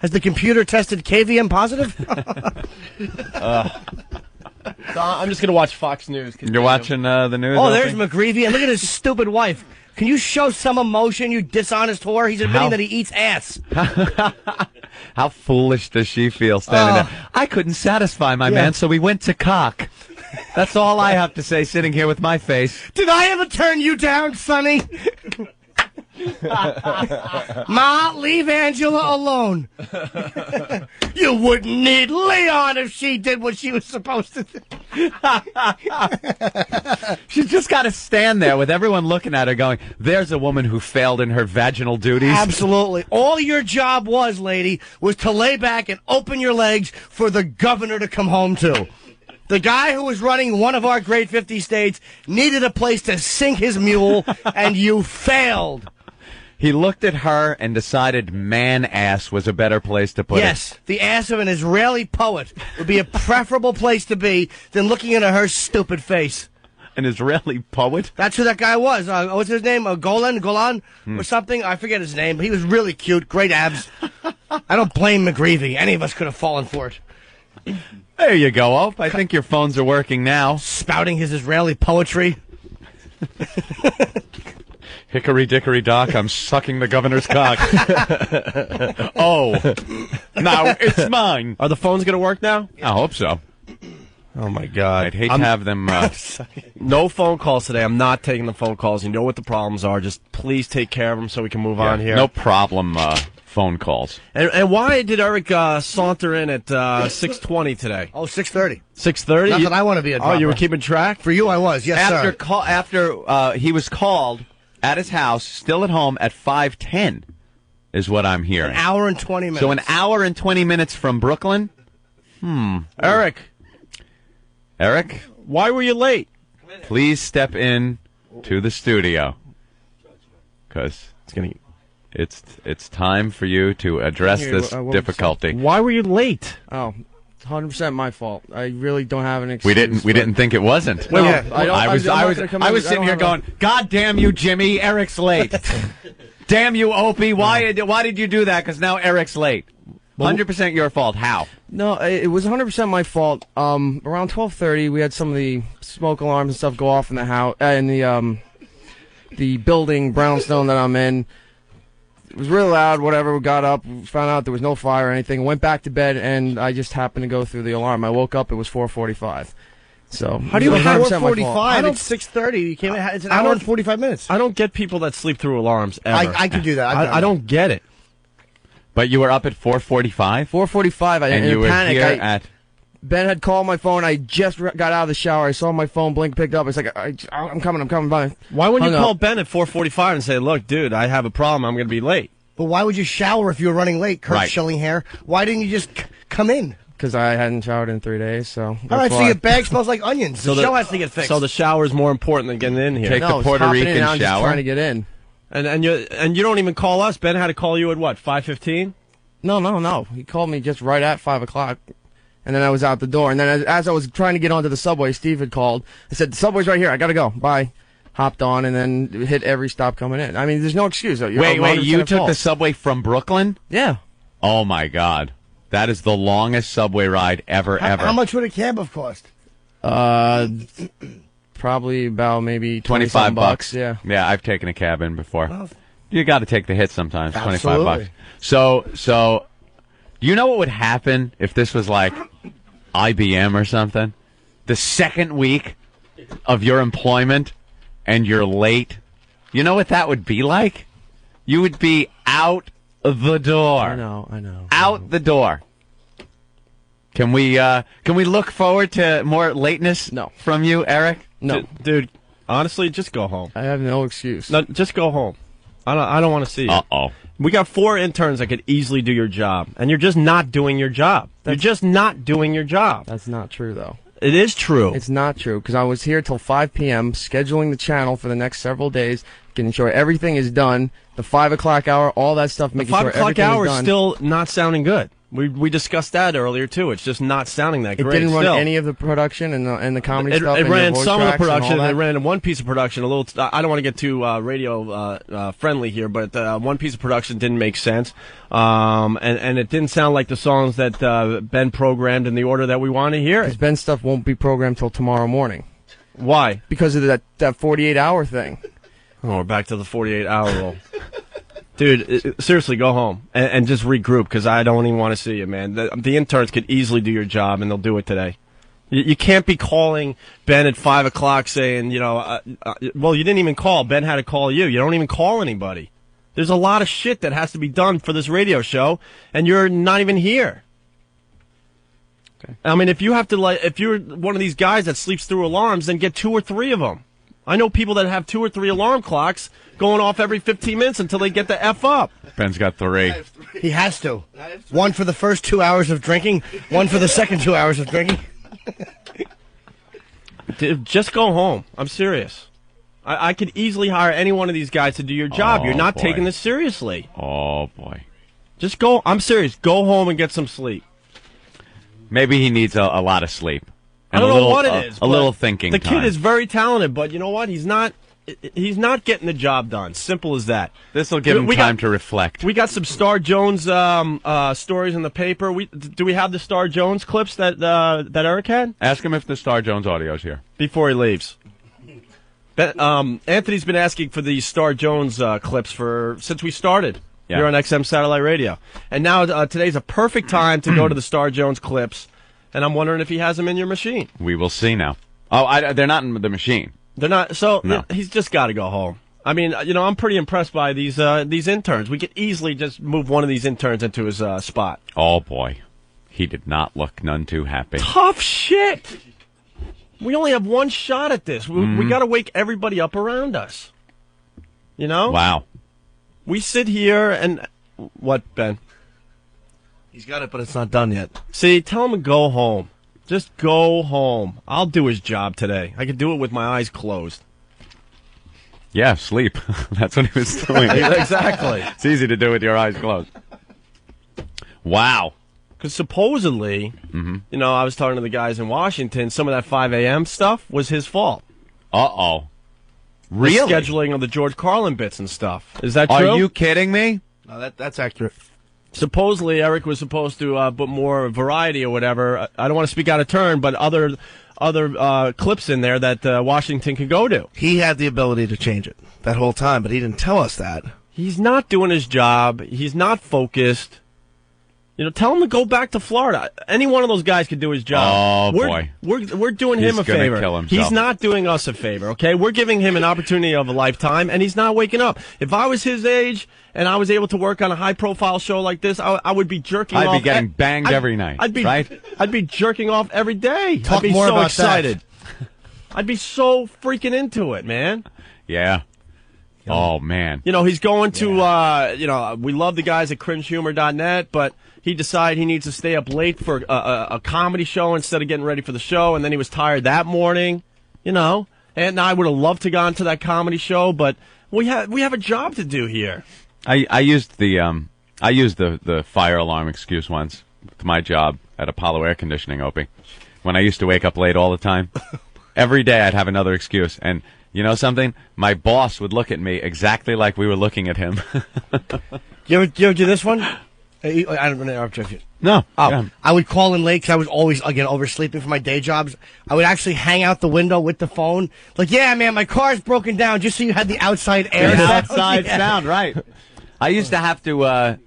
S12: Has the computer tested KVM positive?
S2: So I'm just going to watch Fox News.
S8: You're watching the news?
S12: Oh, there's McGreevy. And look at his stupid wife. Can you show some emotion, you dishonest whore? He's admitting that he eats ass.
S8: How foolish does she feel standing there? I couldn't satisfy my man, so we went to cock. That's all I have to say sitting here with my face.
S12: Did I ever turn you down, Sonny? Ma, leave Angela alone. You wouldn't need Leon if she did what she was supposed to do.
S8: She's just got to stand there with everyone looking at her going, there's a woman who failed in her vaginal duties.
S12: Absolutely. All your job was, lady, was to lay back and open your legs for the governor to come home to. The guy who was running one of our Great 50 states needed a place to sink his mule, and you failed.
S8: He looked at her and decided man-ass was a better place to put it.
S12: Yes, the ass of an Israeli poet would be a preferable place to be than looking into her stupid face.
S8: An Israeli poet?
S12: That's who that guy was. What's his name? Golan or something? I forget his name, but he was really cute, great abs. I don't blame McGreevy. Any of us could have fallen for it.
S8: There you go, Ope. I think your phones are working now.
S12: Spouting his Israeli poetry.
S8: Hickory dickory dock, I'm sucking the governor's cock. Oh, now it's mine.
S2: Are the phones going to work now?
S8: I hope so.
S2: Oh, my God.
S8: I'd hate to have them...
S2: No phone calls today. I'm not taking the phone calls. You know what the problems are. Just please take care of them so we can move on here.
S8: No problem phone calls.
S2: And why did Eric saunter in at 6:20 today?
S12: Oh, 6:30.
S2: 6:30?
S12: Not that I want to be a dropper.
S2: Oh, you were keeping track?
S12: For you, I was. Yes, sir.
S8: After he was called at his house, still at home, at 5:10 is what I'm hearing.
S12: An hour and 20 minutes.
S8: So an hour and 20 minutes from Brooklyn?
S2: Eric, why were you late?
S8: Please step in to the studio. Because it's time for you to address this difficulty.
S2: Why were you late?
S19: Oh, 100% my fault. I really don't have an excuse.
S8: We didn't think it wasn't.
S19: No,
S8: I was sitting here going, God damn you, Jimmy, Eric's late. Damn you, Opie, why did you do that? Because now Eric's late. 100% your fault. How?
S19: No, it was 100% my fault. Around 12:30, we had some of the smoke alarms and stuff go off in the house, in the building, Brownstone, that I'm in. It was really loud, whatever. We got up, found out there was no fire or anything, went back to bed, and I just happened to go through the alarm. I woke up, it was 4:45. So
S12: how do you have 4:45? It's 6:30. You can't. It's an hour and 45 minutes.
S2: I don't get people that sleep through alarms ever.
S12: I can do that.
S2: I don't get it.
S8: But you were up at 4:45?
S19: 4:45.
S8: And you were here at...
S19: Ben had called my phone. I just got out of the shower. I saw my phone blink, picked up. It's like, I'm coming, bye.
S2: Why wouldn't you call Ben at 4:45 and say, look, dude, I have a problem. I'm going to be late?
S12: But why would you shower if you were running late, Kurt Schillinghair? Why didn't you just come in?
S19: Because I hadn't showered in 3 days, so...
S12: All right, so your bag smells like onions. The show has to get fixed.
S2: So the shower is more important than getting in here.
S8: Take the Puerto Rican shower.
S19: I'm just trying to get in.
S2: And you don't even call us. Ben had to call you at what, 5:15?
S19: No. He called me just right at 5 o'clock, and then I was out the door. And then as I was trying to get onto the subway, Steve had called. I said, the subway's right here. I got to go. Bye. Hopped on and then hit every stop coming in. I mean, there's no excuse.
S8: Wait, you took the subway from Brooklyn?
S19: Yeah.
S8: Oh, my God. That is the longest subway ride ever.
S12: How much would a cab have cost?
S19: Probably about maybe
S8: $25.
S19: Yeah.
S8: Yeah, I've taken a cab in before. Well, you got to take the hit sometimes.
S12: Absolutely.
S8: $25. So, you know what would happen if this was like IBM or something? The second week of your employment and you're late. You know what that would be like? You would be out the door.
S19: I know.
S8: Out the door. Can we look forward to more lateness from you, Eric?
S19: No.
S2: Dude, honestly, just go home.
S19: I have no excuse.
S2: No, just go home. I don't want to see you.
S8: Uh-oh.
S2: We got 4 interns that could easily do your job, and you're just not doing your job. You're just not doing your job.
S19: That's not true, though.
S2: It is true.
S19: It's not true, because I was here till 5 p.m., scheduling the channel for the next several days, making sure everything is done, the 5 o'clock hour, all that stuff, making sure everything is done.
S2: The 5 o'clock hour is still not sounding good. We discussed that earlier, too. It's just not sounding that great.
S19: It didn't run
S2: still.
S19: any of the production and the comedy stuff?
S2: It ran some of the production.
S19: It
S2: ran one piece of production. A little. I don't want to get too radio friendly here, but one piece of production didn't make sense. And it didn't sound like the songs that Ben programmed in the order that we want to hear it.
S19: Ben's stuff won't be programmed till tomorrow morning.
S2: Why?
S19: Because of that 48-hour thing.
S2: Oh, we're back to the 48-hour rule. Dude, seriously, go home and just regroup, because I don't even want to see you, man. The interns could easily do your job, and they'll do it today. You can't be calling Ben at 5 o'clock saying, well, you didn't even call. Ben had to call you. You don't even call anybody. There's a lot of shit that has to be done for this radio show, and you're not even here. Okay. I mean, if you're one of these guys that sleeps through alarms, then get 2 or 3 of them. I know people that have 2 or 3 alarm clocks going off every 15 minutes until they get the F up.
S8: Ben's got 3.
S12: He has to. 1 for the first 2 hours of drinking, 1 for the second 2 hours of drinking.
S2: Dude, just go home. I'm serious. I could easily hire any one of these guys to do your job. You're not taking this seriously.
S8: Oh, boy.
S2: Just go. I'm serious. Go home and get some sleep.
S8: Maybe he needs a lot of sleep.
S2: I don't know what it is.
S8: A little thinking
S2: The
S8: time.
S2: kid is very talented, but you know what? He's not getting the job done. Simple as that.
S8: This will give him time to reflect.
S2: We got some Star Jones stories in the paper. Do we have the Star Jones clips that Eric had?
S8: Ask him if the Star Jones audio's here.
S2: Before he leaves. Anthony's been asking for these Star Jones clips since we started here on XM Satellite Radio. And now today's a perfect time to go to the Star Jones clips, and I'm wondering if he has them in your machine.
S8: We will see now. Oh, they're not in the machine.
S2: They're not. So
S8: No.
S2: He's just got to go home. I mean, I'm pretty impressed by these interns. We could easily just move one of these interns into his spot.
S8: Oh, boy. He did not look none too happy.
S2: Tough shit. We only have one shot at this. We got to wake everybody up around us. You know?
S8: Wow.
S2: We sit here and... What, Ben?
S11: He's got it, but it's not done yet.
S2: See, tell him to go home. Just go home. I'll do his job today. I could do it with my eyes closed.
S8: Yeah, sleep. That's what he was doing.
S2: Exactly.
S8: It's easy to do with your eyes closed. Wow.
S2: Because supposedly, I was talking to the guys in Washington, some of that 5 a.m. stuff was his fault.
S8: Uh-oh. Really?
S2: The scheduling of the George Carlin bits and stuff. Is that true?
S8: Are you kidding me?
S11: No, that's accurate.
S2: Supposedly, Eric was supposed to put more variety or whatever. I don't want to speak out of turn, but other clips in there that Washington can go to.
S11: He had the ability to change it that whole time, but he didn't tell us that.
S2: He's not doing his job. He's not focused. Tell him to go back to Florida. Any one of those guys could do his job.
S8: Oh, boy.
S2: We're doing him a favor.
S8: Kill himself.
S2: He's not doing us a favor, okay? We're giving him an opportunity of a lifetime, and he's not waking up. If I was his age and I was able to work on a high-profile show like this, I would be jerking off.
S8: I'd be getting banged every night, right?
S2: I'd be jerking off every day.
S12: Talk
S2: I'd be
S12: more
S2: so
S12: about
S2: excited. I'd be so freaking into it, man.
S8: Yeah. Oh, man.
S2: He's going to, we love the guys at cringehumor.net, but he decided he needs to stay up late for a comedy show instead of getting ready for the show, and then he was tired that morning, and I would have loved to gone to that comedy show, but we have a job to do here.
S8: I used the fire alarm excuse once with my job at Apollo Air Conditioning, Opie, when I used to wake up late all the time. Every day I'd have another excuse, and you know something? My boss would look at me exactly like we were looking at him.
S12: You ever do this one? I don't want to interrupt you.
S8: No.
S12: Oh, I would call in late because I was always, again, oversleeping for my day jobs. I would actually hang out the window with the phone. Like, yeah, man, my car's broken down, just so you had the outside air.
S8: The outside sound, right. I used to have to,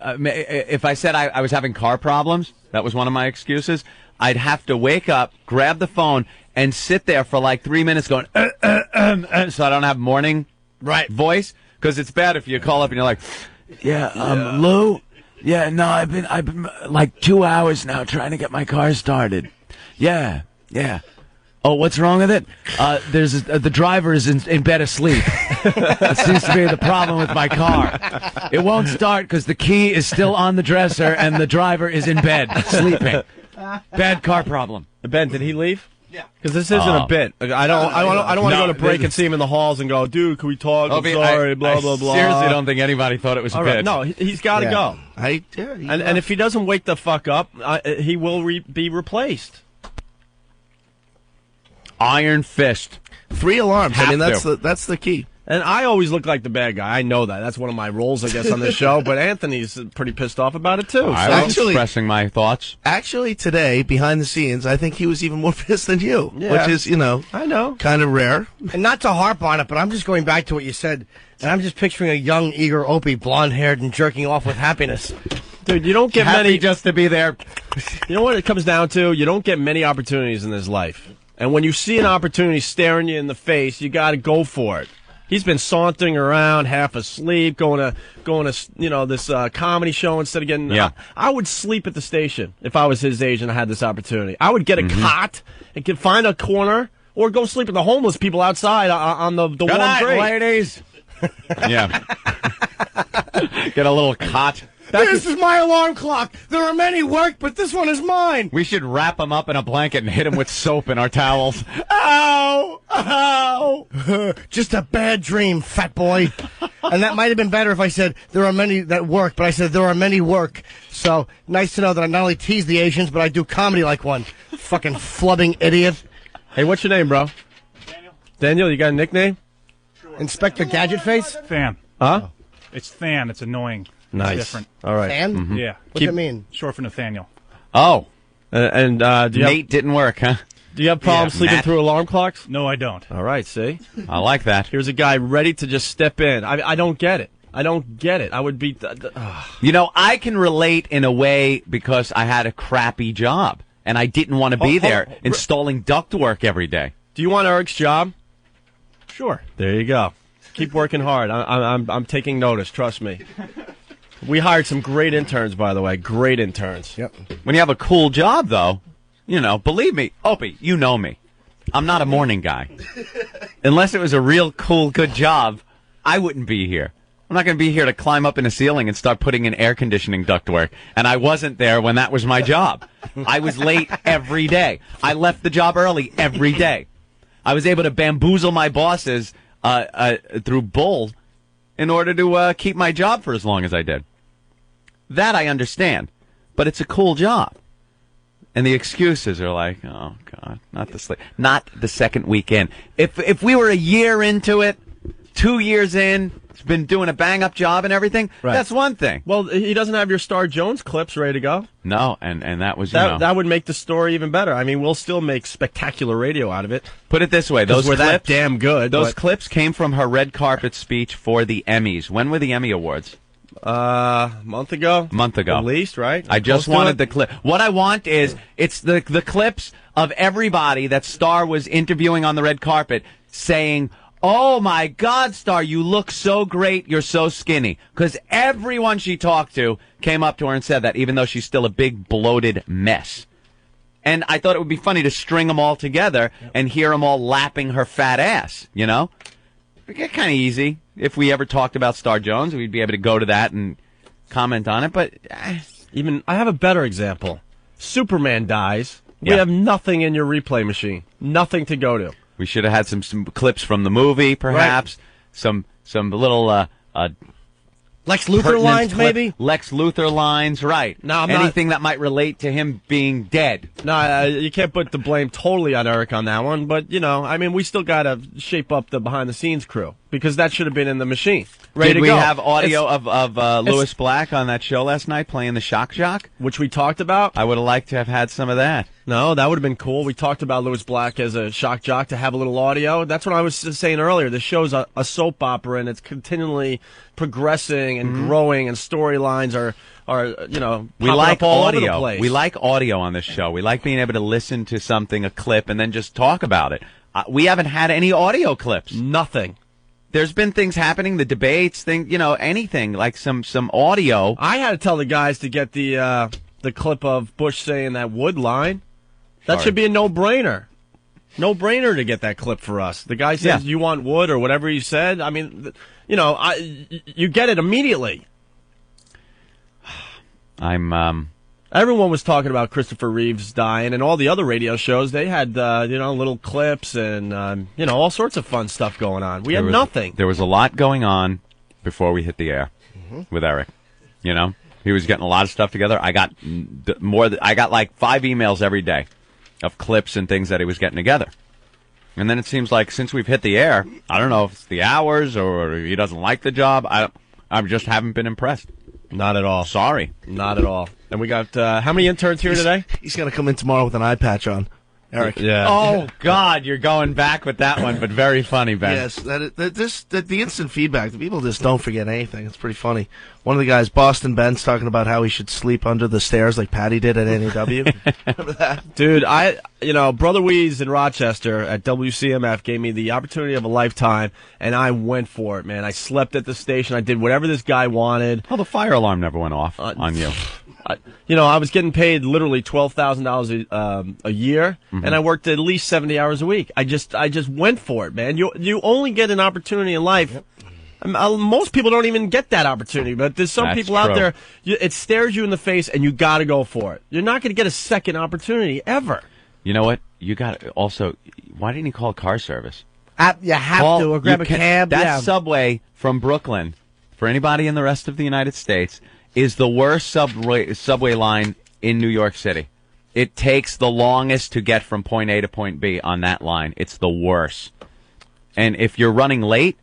S8: if I said I was having car problems, that was one of my excuses, I'd have to wake up, grab the phone, and sit there for like 3 minutes going, so I don't have morning voice. Because it's bad if you call up and you're like, Lou? Yeah, no, I've been like 2 hours now trying to get my car started. Yeah. Oh, what's wrong with it? The driver is in bed asleep. That seems to be the problem with my car. It won't start because the key is still on the dresser and the driver is in bed sleeping. Bad car problem.
S2: Ben, did he leave? Yeah. Because this isn't a bit. I don't want to go to break and see him in the halls and go, dude, can we talk? I'm sorry, blah, blah, blah.
S8: I seriously don't think anybody thought it was a bit.
S2: No, he's got to go. And if he doesn't wake the fuck up, he will be replaced.
S8: Iron fist.
S11: 3 alarms. I mean, that's the key.
S2: And I always look like the bad guy. I know that. That's one of my roles, I guess, on this show. But Anthony's pretty pissed off about it, too.
S8: I was expressing my thoughts.
S11: Actually, today, behind the scenes, I think he was even more pissed than you, which is,
S2: I know,
S11: kind of rare.
S12: And not to harp on it, but I'm just going back to what you said, and I'm just picturing a young, eager Opie, blonde-haired and jerking off with happiness.
S2: Dude, you don't get
S8: many just to be there.
S2: You know what it comes down to? You don't get many opportunities in this life. And when you see an opportunity staring you in the face, you got to go for it. He's been sauntering around, half asleep, going to this comedy show instead of getting.
S8: Yeah.
S2: I would sleep at the station if I was his age and I had this opportunity. I would get a cot and could find a corner or go sleep with the homeless people outside on the
S8: Good
S2: warm
S8: night,
S2: grate.
S8: ladies. Yeah. Get a little cot.
S12: This is my alarm clock. There are many work, but this one is mine.
S8: We should wrap him up in a blanket and hit him with soap in our towels. Ow! Ow!
S12: Just a bad dream, fat boy. And that might have been better if I said there are many that work, but I said there are many work. So nice to know that I not only tease the Asians, but I do comedy like one. Fucking flubbing idiot.
S2: Hey, what's your name, bro? Daniel, you got a nickname?
S12: Inspector Gadget Face?
S20: Fan.
S2: Huh?
S20: It's Than. It's annoying.
S2: Nice.
S20: It's different.
S2: All right.
S12: Fan?
S8: Mm-hmm.
S20: Yeah.
S12: What's it mean?
S20: Short for Nathaniel.
S8: Oh.
S2: And do you
S8: Nate didn't work, huh?
S2: do you have problems sleeping
S8: Matt.
S2: through alarm clocks?
S20: No, I don't.
S2: All right, see?
S8: I like that.
S2: Here's a guy ready to just step in. I don't get it. I don't get it. I would be...
S8: You know, I can relate in a way because I had a crappy job, and I didn't want to be there installing ductwork every day.
S2: Do you want Eric's job? Sure. There you go. Keep working hard. I'm taking notice. Trust me. We hired some great interns, by the way. Great interns.
S12: Yep.
S8: When you have a cool job, though, you know, believe me, Opie, you know me. I'm not a morning guy. Unless it was a real cool, good job, I wouldn't be here. I'm not going to be here to climb up in a ceiling and start putting in air conditioning ductwork. And I wasn't there when that was my job. I was late every day. I left the job early every day. I was able to bamboozle my bosses through bull in order to keep my job for as long as I did. That I understand, but it's a cool job. And the excuses are like, oh, God, not the second week in. If we were a year into it, 2 years in, it's been doing a bang-up job and everything, that's one thing.
S2: Well, he doesn't have your Star Jones clips ready to go.
S8: No, and that was,
S2: that would make the story even better. I mean, we'll still make spectacular radio out of it.
S8: Put it this way, those
S2: we're
S8: clips,
S2: that damn good.
S8: Those clips came from her red carpet speech for the Emmys. When were the Emmy Awards?
S2: Month ago.
S8: At
S2: least, right?
S8: I just wanted the clip. What I want is, it's the clips of everybody that Star was interviewing on the red carpet saying, oh my God, Star, you look so great, you're so skinny. Because everyone she talked to came up to her and said that, even though she's still a big, bloated mess. And I thought it would be funny to string them all together and hear them all lapping her fat ass, you know? It'd get kind of easy. If we ever talked about Star Jones, we'd be able to go to that and comment on it. But
S2: even I have a better example. Superman dies. We have nothing in your replay machine. Nothing to go to.
S8: We should have had some clips from the movie, perhaps. Right. Some little
S12: Lex Luthor lines, maybe?
S8: Lex Luthor lines, right.
S2: No,
S8: anything that might relate to him being dead.
S2: No, you can't put the blame totally on Eric on that one. But, you know, I mean, we still got to shape up the behind-the-scenes crew. Because that should have been in the machine. Ready
S8: Did
S2: to
S8: we
S2: go.
S8: have audio of Louis Black on that show last night playing the Shock Jock?
S2: Which we talked about?
S8: I would have liked to have had some of that.
S2: No, that would have been cool. We talked about Louis Black as a shock jock to have a little audio. That's what I was saying earlier. This show's a soap opera, and it's continually progressing and growing, and storylines are you know,
S8: we like
S2: all
S8: audio.
S2: over the place.
S8: We like audio on this show. We like being able to listen to something, a clip, and then just talk about it. We haven't had any audio clips.
S2: Nothing.
S8: There's been things happening, the debates, you know, anything like some audio.
S2: I had to tell the guys to get the clip of Bush saying that wood line. That should be a no-brainer. No-brainer to get that clip for us. The guy says, you want wood or whatever he said. I mean, you know, you get it immediately. Everyone was talking about Christopher Reeves dying, and all the other radio shows, they had, you know, little clips and, you know, all sorts of fun stuff going on. We had nothing.
S8: There was a lot going on before we hit the air with Eric, you know? He was getting a lot of stuff together. I got like 5 emails every day of clips and things that he was getting together. And then it seems like since we've hit the air, I don't know if it's the hours or he doesn't like the job. I just haven't been impressed.
S2: Not at all.
S8: Sorry.
S2: Not at all. And we got, how many interns here today?
S11: He's going to come in tomorrow with an eye patch on. Eric.
S2: Yeah.
S8: Oh God, you're going back with that one, but very funny, Ben.
S11: Yes, the instant feedback. The people just don't forget anything. It's pretty funny. One of the guys, Boston Ben's, talking about how he should sleep under the stairs like Patty did at NAW. Remember that?
S2: Dude, Brother Weeze in Rochester at WCMF gave me the opportunity of a lifetime, and I went for it, man. I slept at the station. I did whatever this guy wanted.
S8: Well, the fire alarm never went off on you.
S2: I was getting paid literally $12,000 a year, and I worked at least 70 hours a week. I just went for it, man. You only get an opportunity in life. Most people don't even get that opportunity, but there's some people out there, it stares you in the face, and you got to go for it. You're not going to get a second opportunity ever.
S8: You know what? You got also. Why didn't you call car service?
S12: You have to, or grab a cab.
S8: That subway from Brooklyn, for anybody in the rest of the United States, is the worst subway line in New York City. It takes the longest to get from point A to point B on that line. It's the worst. And if you're running late,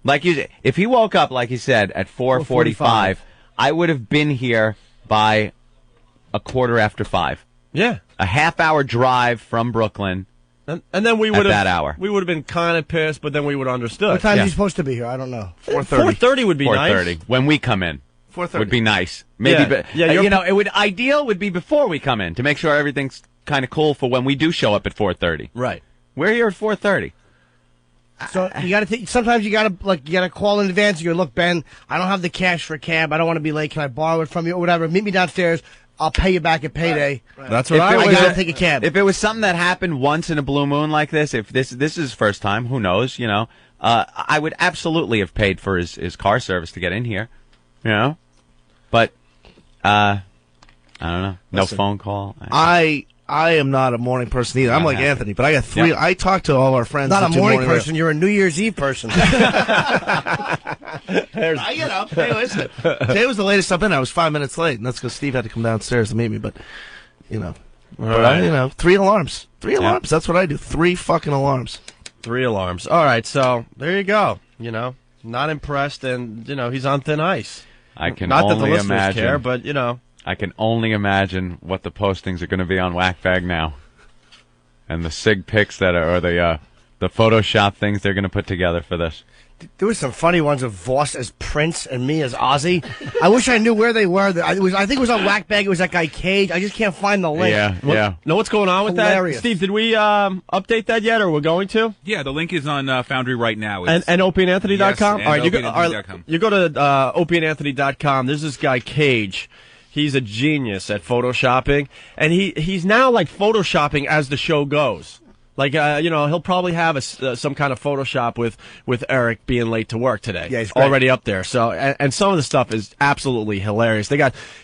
S8: if he woke up, like he said, at 4:45, I would have been here by 5:15.
S2: Yeah.
S8: A half-hour drive from Brooklyn.
S2: And then we would have
S8: that hour.
S2: We would have been kind of pissed, but then we would have understood.
S12: What time is he supposed to be here? I don't know.
S2: 4:30 would be
S8: 4:30
S2: nice.
S8: When we come in.
S11: 4:30
S8: would be nice. Maybe,
S2: yeah,
S8: ideal would be before we come in to make sure everything's kind of cool for when we do show up at 4:30.
S2: Right.
S8: We're here at 4:30.
S12: So you got to sometimes you got to call in advance. You go, look, Ben, I don't have the cash for a cab. I don't want to be late. Can I borrow it from you or whatever? Meet me downstairs. I'll pay you back at payday.
S2: Right. That's what I
S12: got to take a cab.
S8: If it was something that happened once in a blue moon like this, if this is his first time, who knows? I would absolutely have paid for his car service to get in here. But I don't know. No phone call.
S11: I am not a morning person either. I'm like Anthony, but I got three. Yep. I talk to all our friends.
S12: Not a morning person. You're a New Year's Eve person.
S11: I get up. Hey, listen. Today was the latest I've been. I was 5 minutes late, and that's because Steve had to come downstairs to meet me. But,
S2: right.
S11: 3 alarms. 3 alarms. That's what I do. 3 fucking alarms.
S2: 3 alarms. All right, so there you go. Not impressed, and he's on thin ice.
S8: I can
S2: not
S8: only
S2: that the listeners
S8: imagine.
S2: care, but
S8: I can only imagine what the postings are going to be on Whackbag now, and the sig pics or the Photoshop things they're going to put together for this.
S12: There were some funny ones of Voss as Prince and me as Ozzy. I wish I knew where they were. I think it was on Whackbag. It was that guy Cage. I just can't find the link.
S8: Yeah.
S2: Know what's going on with
S12: Hilarious.
S2: that? Steve, did we update that yet, or we're going to?
S21: Yeah, the link is on Foundry right now.
S2: And OpieandAnthony.com?
S21: Yes,
S2: All right,
S21: OpieandAnthony.com.
S2: you go to OpieandAnthony.com. There's this guy Cage. He's a genius at photoshopping, and he's now photoshopping as the show goes. He'll probably have some kind of Photoshop with Eric being late to work today.
S12: Yeah, he's great.
S2: Already up there. So, and some of the stuff is absolutely hilarious.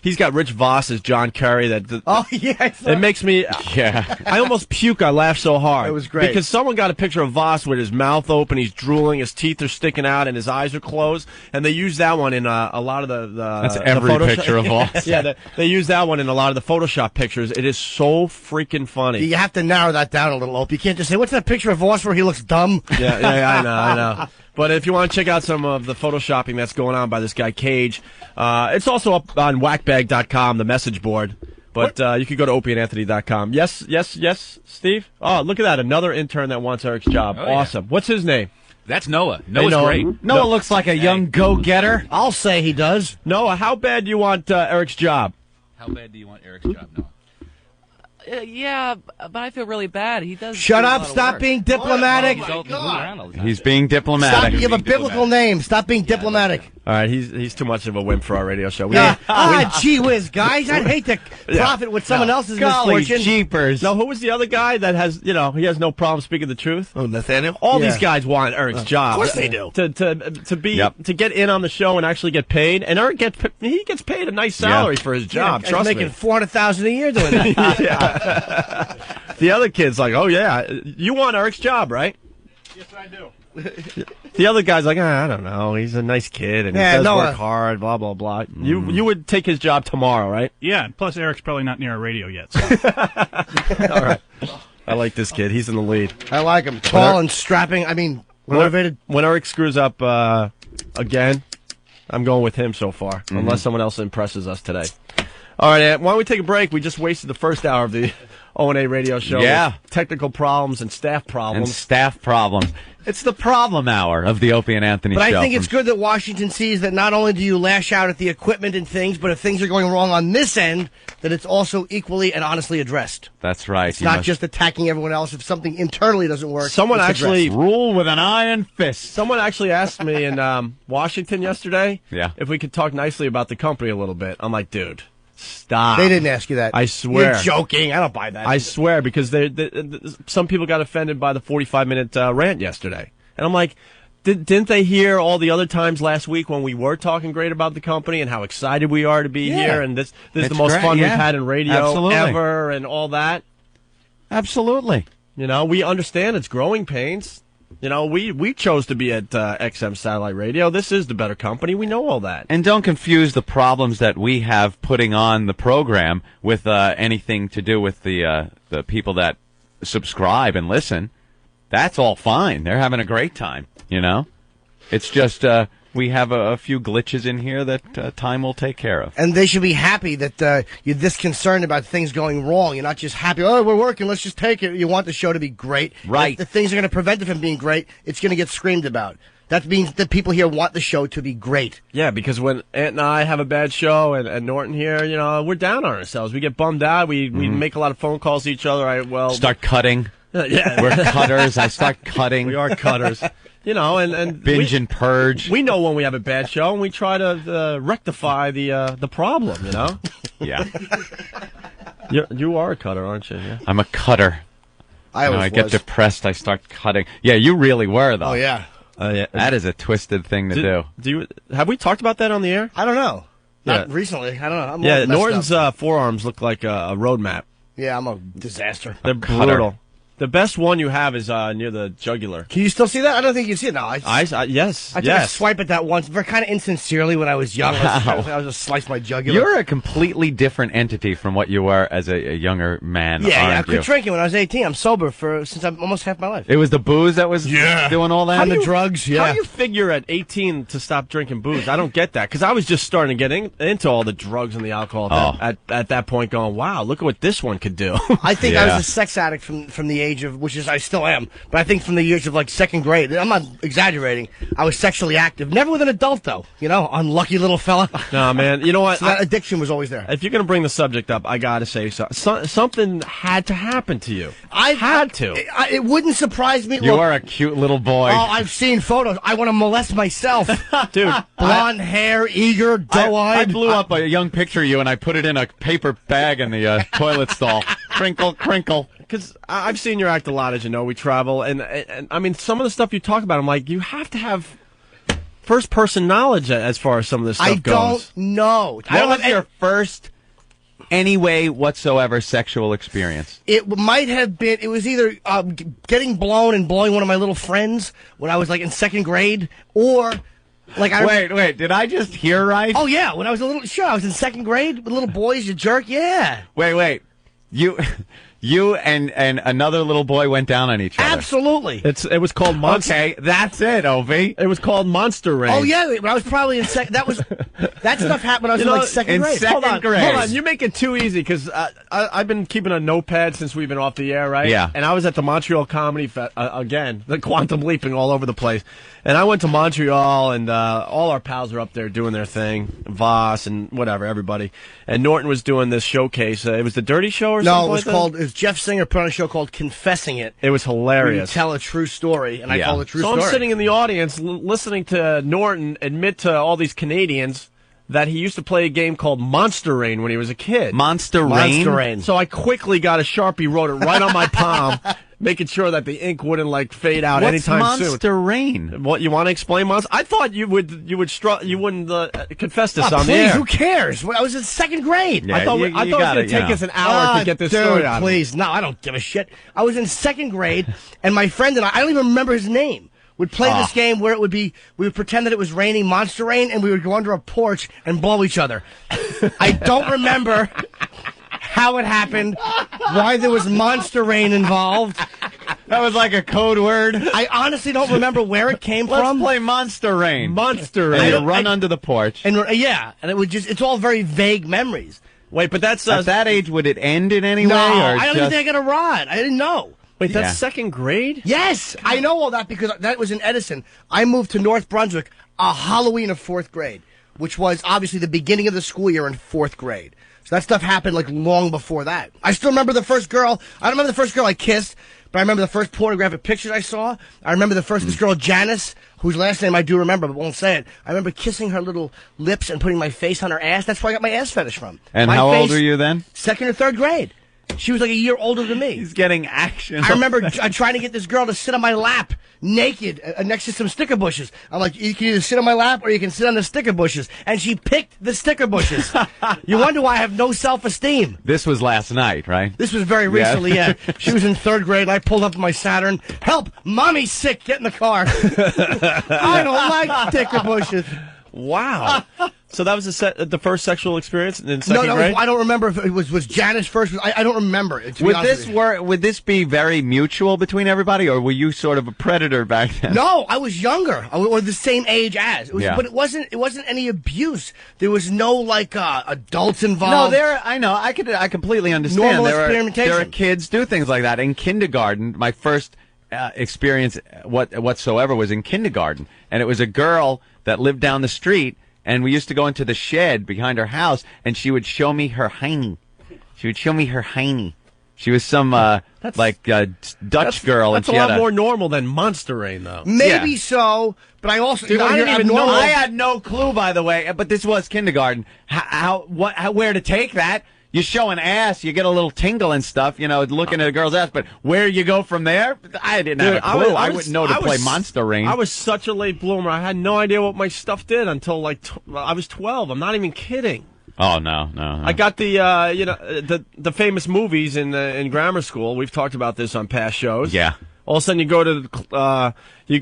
S2: He's got Rich Voss as John Kerry. It makes me.
S8: Yeah.
S2: I almost puke. I laughed so hard.
S12: It was great
S2: because someone got a picture of Voss with his mouth open, he's drooling, his teeth are sticking out, and his eyes are closed. And they use that one in a lot of the.
S8: That's every picture of Voss.
S2: Yeah, they use that one in a lot of the Photoshop pictures. It is so freaking funny.
S12: You have to narrow that down a little, Opie. You can't just say, what's that picture of Voss where he looks dumb?
S2: Yeah, I know. But if you want to check out some of the photoshopping that's going on by this guy Cage, it's also up on whackbag.com, the message board. But you could go to opieandanthony.com. Yes, Steve? Oh, look at that. Another intern that wants Eric's job. Awesome. Yeah. What's his name?
S21: That's Noah. Noah's great.
S8: Noah looks like a young go-getter.
S12: I'll say he does.
S2: Noah, how bad do you want Eric's job?
S21: How bad do you want Eric's job, Noah?
S22: Yeah, but I feel really bad. He does.
S12: Shut up! Stop being diplomatic.
S8: He's being diplomatic.
S12: Stop! Give a biblical name. Stop being diplomatic.
S2: All right, he's too much of a wimp for our radio show.
S12: Gee whiz, guys! I'd hate to profit with someone else's misfortune.
S8: Jeepers!
S2: No, who was the other guy that has he has no problem speaking the truth?
S11: Oh, Nathaniel.
S2: All these guys want Eric's job.
S12: Of course they do.
S2: To get in on the show and actually get paid, and Eric gets paid a nice salary for his job. Trust me,
S12: making $400,000 a year doing that.
S2: The other kid's like, oh yeah, you want Eric's job, right?
S21: Yes, I do.
S2: The other guy's like, I don't know. He's a nice kid and he does work hard. Blah blah blah. You would take his job tomorrow, right?
S20: Yeah. Plus, Eric's probably not near a radio yet. So.
S2: All right. I like this kid. He's in the lead.
S12: I like him. Tall and strapping. I mean, motivated.
S2: When Eric screws up again, I'm going with him so far, unless someone else impresses us today. All right, Ant, why don't we take a break? We just wasted the first hour of the O&A radio show.
S8: Yeah.
S2: With technical problems and staff problems.
S8: And staff problems. It's the problem hour of the Opie and Anthony
S12: But
S8: show.
S12: I think it's good that Washington sees that not only do you lash out at the equipment and things, but if things are going wrong on this end, that it's also equally and honestly addressed.
S8: That's right.
S12: It's not just attacking everyone else. If something internally doesn't work,
S2: Someone
S12: it's
S2: actually
S12: addressed.
S8: rule with an iron fist.
S2: Someone actually asked me in Washington yesterday
S8: Yeah.
S2: if we could talk nicely about the company a little bit. I'm like, dude, stop.
S12: They didn't ask you that.
S2: I swear.
S12: You're joking. I don't buy that.
S2: I swear, because some people got offended by the 45-minute rant yesterday. And I'm like, didn't they hear all the other times last week when we were talking great about the company and how excited we are to be here, and this is the most
S8: great,
S2: fun
S8: yeah.
S2: we've had in radio
S8: Absolutely.
S2: ever, and all that?
S8: Absolutely.
S2: You know, we understand it's growing pains. You know, we chose to be at XM Satellite Radio. This is the better company. We know all that.
S8: And don't confuse the problems that we have putting on the program with anything to do with the people that subscribe and listen. That's all fine. They're having a great time, you know? It's just we have a few glitches in here that time will take care of.
S12: And they should be happy that you're this concerned about things going wrong. You're not just happy, oh, we're working, let's just take it. You want the show to be great.
S8: Right.
S12: If the things are going to prevent it from being great, it's going to get screamed about. That means that people here want the show to be great.
S2: Yeah, because when Ant and I have a bad show and Norton here, you know, we're down on ourselves. We get bummed out. We make a lot of phone calls to each other.
S8: Start cutting.
S2: Yeah.
S8: We're cutters. I start cutting.
S2: We are cutters. You know, and
S8: binge and purge.
S2: We know when we have a bad show, and we try to rectify the problem. You know.
S8: Yeah.
S2: You are a cutter, aren't you? Yeah.
S8: I'm a cutter. I get depressed. I start cutting. Yeah, you really were though.
S12: Oh yeah.
S2: Yeah.
S8: That is a twisted thing to do.
S2: Have we talked about that on the air?
S12: I don't know. Not
S2: Yeah.
S12: recently. I don't know. I'm all
S2: Yeah,
S12: messed
S2: Norton's
S12: up.
S2: forearms look like a road map.
S12: Yeah, I'm a disaster.
S2: They're
S8: cutter.
S2: brutal. The best one you have is near the jugular.
S12: Can you still see that? I don't think you can see it now.
S2: Yes.
S12: I took a swipe at that once, very kind of insincerely when I was young.
S8: Wow.
S12: I was just sliced my jugular.
S8: You're a completely different entity from what you were as a younger man.
S12: Yeah, I
S8: aren't
S12: quit
S8: you?
S12: drinking when I was 18. I'm sober since I'm almost half my life.
S8: It was the booze that was doing all that?
S12: And the drugs, yeah.
S2: How do you figure at 18 to stop drinking booze? I don't get that, because I was just starting to get into all the drugs and the alcohol at that point, going, wow, look at what this one could do.
S12: I think I was a sex addict from the age of, which is I still am, but I think from the years of like second grade. I'm not exaggerating. I was sexually active, never with an adult though. You know, unlucky little fella.
S2: No, man. You know what?
S12: So that addiction was always there.
S2: If you're going to bring the subject up, I got to say something had to happen to you. It
S12: wouldn't surprise me.
S8: You
S12: Look,
S8: are a cute little boy.
S12: Oh, I've seen photos. I want to molest myself.
S2: Dude.
S12: Blonde hair, eager, doe-eyed.
S8: I blew up a young picture of you and I put it in a paper bag in the toilet stall. Crinkle, crinkle.
S2: Because I've seen your act a lot, as you know. We travel, and I mean, some of the stuff you talk about, I'm like, you have to have first-person knowledge as far as some of this stuff goes.
S12: I don't know.
S8: What was your first, any way whatsoever, sexual experience?
S12: It might have been. It was either getting blown and blowing one of my little friends when I was like in second grade, or like
S8: Wait. Did I just hear right?
S12: Oh yeah, when I was I was in second grade with little boys. You jerk, yeah.
S8: Wait. You and another little boy went down on each other.
S12: Absolutely.
S2: It was called Monster.
S8: Okay, that's it, Ovi.
S2: It was called Monster Rain.
S12: Oh yeah, I was probably in second. That stuff happened when I was in like second grade.
S2: Hold on, you make it too easy, because I've been keeping a notepad since we've been off the air, right?
S8: Yeah.
S2: And I was at the Montreal Comedy Fest again, the quantum leaping all over the place. And I went to Montreal, and all our pals are up there doing their thing, Voss and whatever, everybody. And Norton was doing this showcase. It was the Dirty Show or something.
S12: No, it was Jeff Singer put on a show called Confessing It.
S2: It was hilarious.
S12: You tell a true story, and I call it a true
S2: so
S12: story.
S2: I'm sitting in the audience listening to Norton admit to all these Canadians that he used to play a game called Monster Rain when he was a kid.
S8: Monster Rain?
S2: So I quickly got a Sharpie, wrote it right on my palm, making sure that the ink wouldn't fade out anytime soon.
S8: Monster Rain?
S2: What, you want to explain Monster? I thought you wouldn't confess this on
S12: please,
S2: the air.
S12: Who cares? I was in second grade.
S2: I thought it was going to take us an hour to get this story out.
S12: Please, no, I don't give a shit. I was in second grade, and my friend and I don't even remember his name, would play this game where we would pretend that it was raining Monster Rain, and we would go under a porch and blow each other. I don't remember how it happened, why there was Monster Rain involved.
S8: That was like a code word.
S12: I honestly don't remember where it came from.
S8: Let's play Monster Rain.
S2: Monster Rain.
S8: And you run under the porch.
S12: And and it would it's all very vague memories.
S2: Wait, but that's
S8: at that age. Would it end in any
S12: No,
S8: way? Or
S12: I don't even think I got a rod. I didn't know.
S2: Wait, that's second grade?
S12: Yes, I know all that because that was in Edison. I moved to North Brunswick a Halloween of 4th grade, which was obviously the beginning of the school year in 4th grade. So that stuff happened like long before that. I still remember the first girl. I don't remember the first girl I kissed, but I remember the first pornographic pictures I saw. I remember the first this girl Janice, whose last name I do remember but won't say it. I remember kissing her little lips and putting my face on her ass. That's where I got my ass fetish from.
S8: And
S12: my
S8: how
S12: face,
S8: old were you then?
S12: 2nd or 3rd grade. She was like a year older than me.
S8: He's getting action.
S12: I remember trying to get this girl to sit on my lap, naked, next to some sticker bushes. I'm like, you can either sit on my lap or you can sit on the sticker bushes. And she picked the sticker bushes. You wonder why I have no self-esteem.
S8: This was last night, right?
S12: This was very recently, yeah. She was in 3rd grade, and I pulled up in my Saturn. Help! Mommy's sick! Get in the car. I don't like sticker bushes.
S2: Wow. So that was the first sexual experience in second grade?
S12: I don't remember if it was Janice first. I don't remember.
S8: Would this be very mutual between everybody, or were you sort of a predator back then?
S12: No, I was younger, or the same age as. But it wasn't any abuse. There was no adults involved.
S8: No, I know. I completely understand.
S12: Normal experimentation.
S8: There are kids do things like that. In kindergarten, my first experience whatsoever was in kindergarten, and it was a girl that lived down the street. And we used to go into the shed behind her house, and she would show me her hiney. She was some Dutch girl.
S2: That's
S8: and
S2: a lot more normal than Monster Rain, though.
S12: Maybe so, but I also
S8: I didn't even know. I had no clue, by the way. But this was kindergarten. Where to take that? You show an ass, you get a little tingle and stuff, looking at a girl's ass. But where you go from there, I didn't have a clue. I wouldn't know to play Monster Rain.
S2: I was such a late bloomer. I had no idea what my stuff did until I was 12. I'm not even kidding.
S8: Oh no.
S2: I got the famous movies in grammar school. We've talked about this on past shows.
S8: Yeah.
S2: All of a sudden, you go to you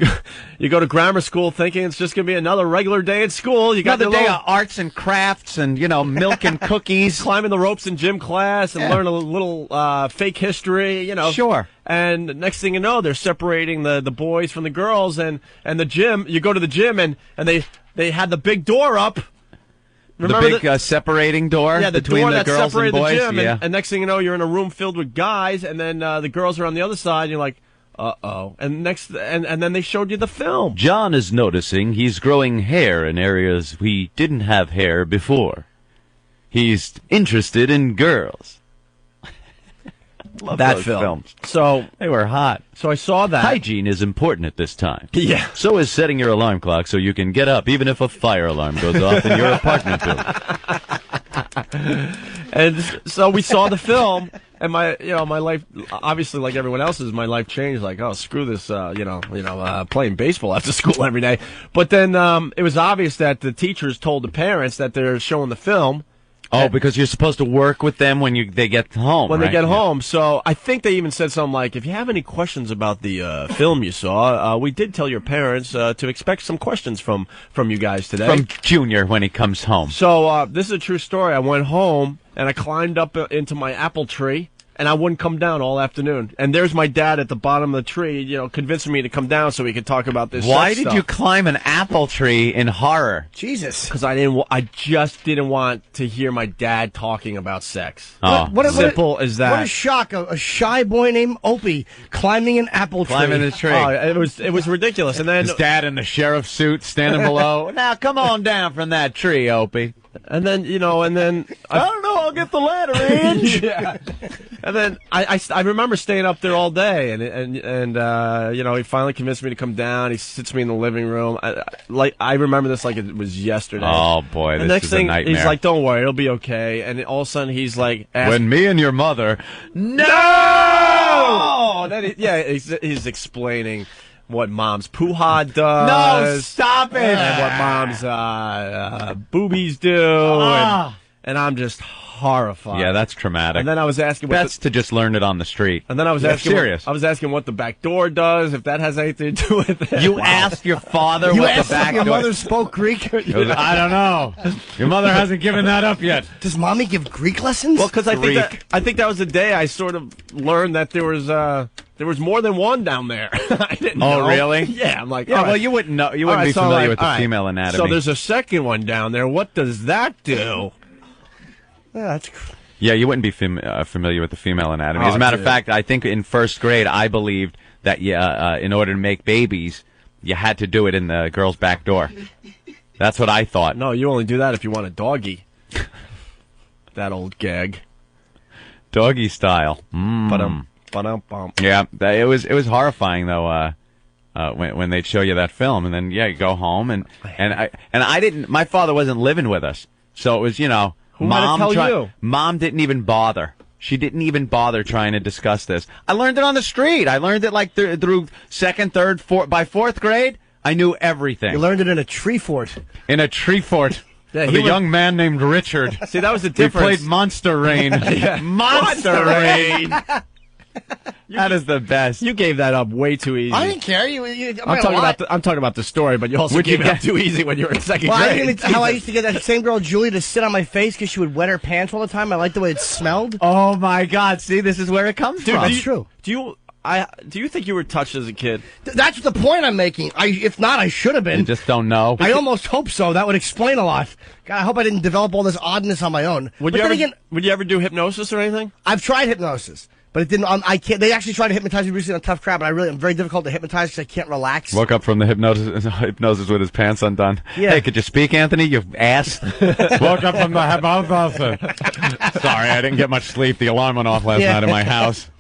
S2: go to grammar school thinking it's just going to be another regular day at school. You got
S8: another day of arts and crafts and milk and cookies,
S2: climbing the ropes in gym class, and learn a little fake history.
S8: Sure.
S2: And next thing you know, they're separating the boys from the girls, and the gym. You go to the gym, and they had the big door up. Remember
S8: the big separating door between the girls and boys?
S2: The gym, and next thing you know, you're in a room filled with guys, and then the girls are on the other side, and you're like, uh-oh. And then they showed you the film.
S4: John is noticing he's growing hair in areas he didn't have hair before. He's interested in girls.
S2: Love that film. So
S8: they were hot.
S2: So I saw that.
S4: Hygiene is important at this time.
S2: Yeah.
S4: So is setting your alarm clock so you can get up even if a fire alarm goes off in your apartment building.
S2: And so we saw the film, and my life, obviously like everyone else's, my life changed. Like, oh, screw this, playing baseball after school every day. But then it was obvious that the teachers told the parents that they're showing the film.
S8: Oh, because you're supposed to work with them when they get home.
S2: When they get home. So I think they even said something like, if you have any questions about the film you saw, we did tell your parents to expect some questions from you guys today.
S8: From Junior when he comes home.
S2: So this is a true story. I went home, and I climbed up into my apple tree, and I wouldn't come down all afternoon. And there's my dad at the bottom of the tree, convincing me to come down so we could talk about this.
S8: Why did you climb an apple tree in horror?
S12: Jesus.
S2: Because I just didn't want to hear my dad talking about sex.
S8: Oh.
S2: Simple as that.
S12: What a shock. A shy boy named Opie climbing an apple tree.
S8: Climbing a tree.
S2: Oh, it was ridiculous. And then
S8: his dad in the sheriff's suit standing below. Now come on down from that tree, Opie.
S2: And then, I don't
S8: know, I'll get the ladder, Ange.
S2: Yeah. And then I remember staying up there all day, and he finally convinced me to come down. He sits me in the living room. I remember this like it was yesterday.
S8: Oh boy,
S2: this
S8: next
S2: is a nightmare. He's like, "Don't worry, it'll be okay." And all of a sudden, he's like,
S8: "When me and your mother,
S2: no!" Then he's explaining what mom's poo-ha does.
S8: No, stop it!
S2: And what mom's boobies do. And I'm just horrified.
S8: Yeah, that's traumatic.
S2: And then I was asking...
S8: That's to just learn it on the street.
S2: And then I was asking what the back door does, if that has anything to do with it.
S8: You asked your father what the back door...
S12: Your mother spoke Greek?
S8: I don't know. Your mother hasn't given that up yet.
S12: Does Mommy give Greek lessons?
S2: Well, because I think that was the day I sort of learned that there was more than one down there. I didn't know.
S8: Oh, really?
S2: Yeah, I'm like...
S8: Yeah, well, you wouldn't know. You wouldn't be familiar with the female anatomy.
S2: So there's a second one down there. What does that do?
S12: Yeah, that's.
S8: Yeah, you wouldn't be familiar with the female anatomy. As a matter of fact, I think in first grade, I believed that in order to make babies, you had to do it in the girl's back door. That's what I thought.
S2: No, you only do that if you want a doggy. That old gag.
S8: Doggy style. Yeah, it was horrifying though. When they'd show you that film, and then you go home and I didn't. My father wasn't living with us, so it was
S2: Who might tell you?
S8: Mom didn't even bother. She didn't even bother trying to discuss this. I learned it on the street. I learned it like through second, third, fourth. By fourth grade, I knew everything.
S12: You learned it in a tree fort.
S8: In a tree fort.
S2: Yeah,
S8: with a young man named Richard.
S2: See, that was the difference.
S8: We played Monster Rain. Monster Rain. That is the best.
S2: You gave that up way too easy.
S12: I didn't care.
S2: I'm talking about the story, but you also gave it up too easy when you were in second grade.
S12: I didn't how I used to get that same girl Julie to sit on my face because she would wet her pants all the time. I liked the way it smelled.
S8: Oh my God! See, this is where it comes from.
S12: That's true.
S2: Do you think you were touched as a kid?
S12: That's the point I'm making. If not, I should have been.
S8: You just don't know.
S12: I almost hope so. That would explain a lot. God, I hope I didn't develop all this oddness on my own.
S2: Would you ever do hypnosis or anything?
S12: I've tried hypnosis. But it didn't. I can't. They actually tried to hypnotize me recently on Tough Crap, but I'm very difficult to hypnotize because I can't relax.
S8: Woke up from the hypnosis with his pants undone.
S12: Yeah.
S8: Hey, could you speak, Anthony? You ass. Woke up from the hypnosis. Sorry, I didn't get much sleep. The alarm went off last night in my house.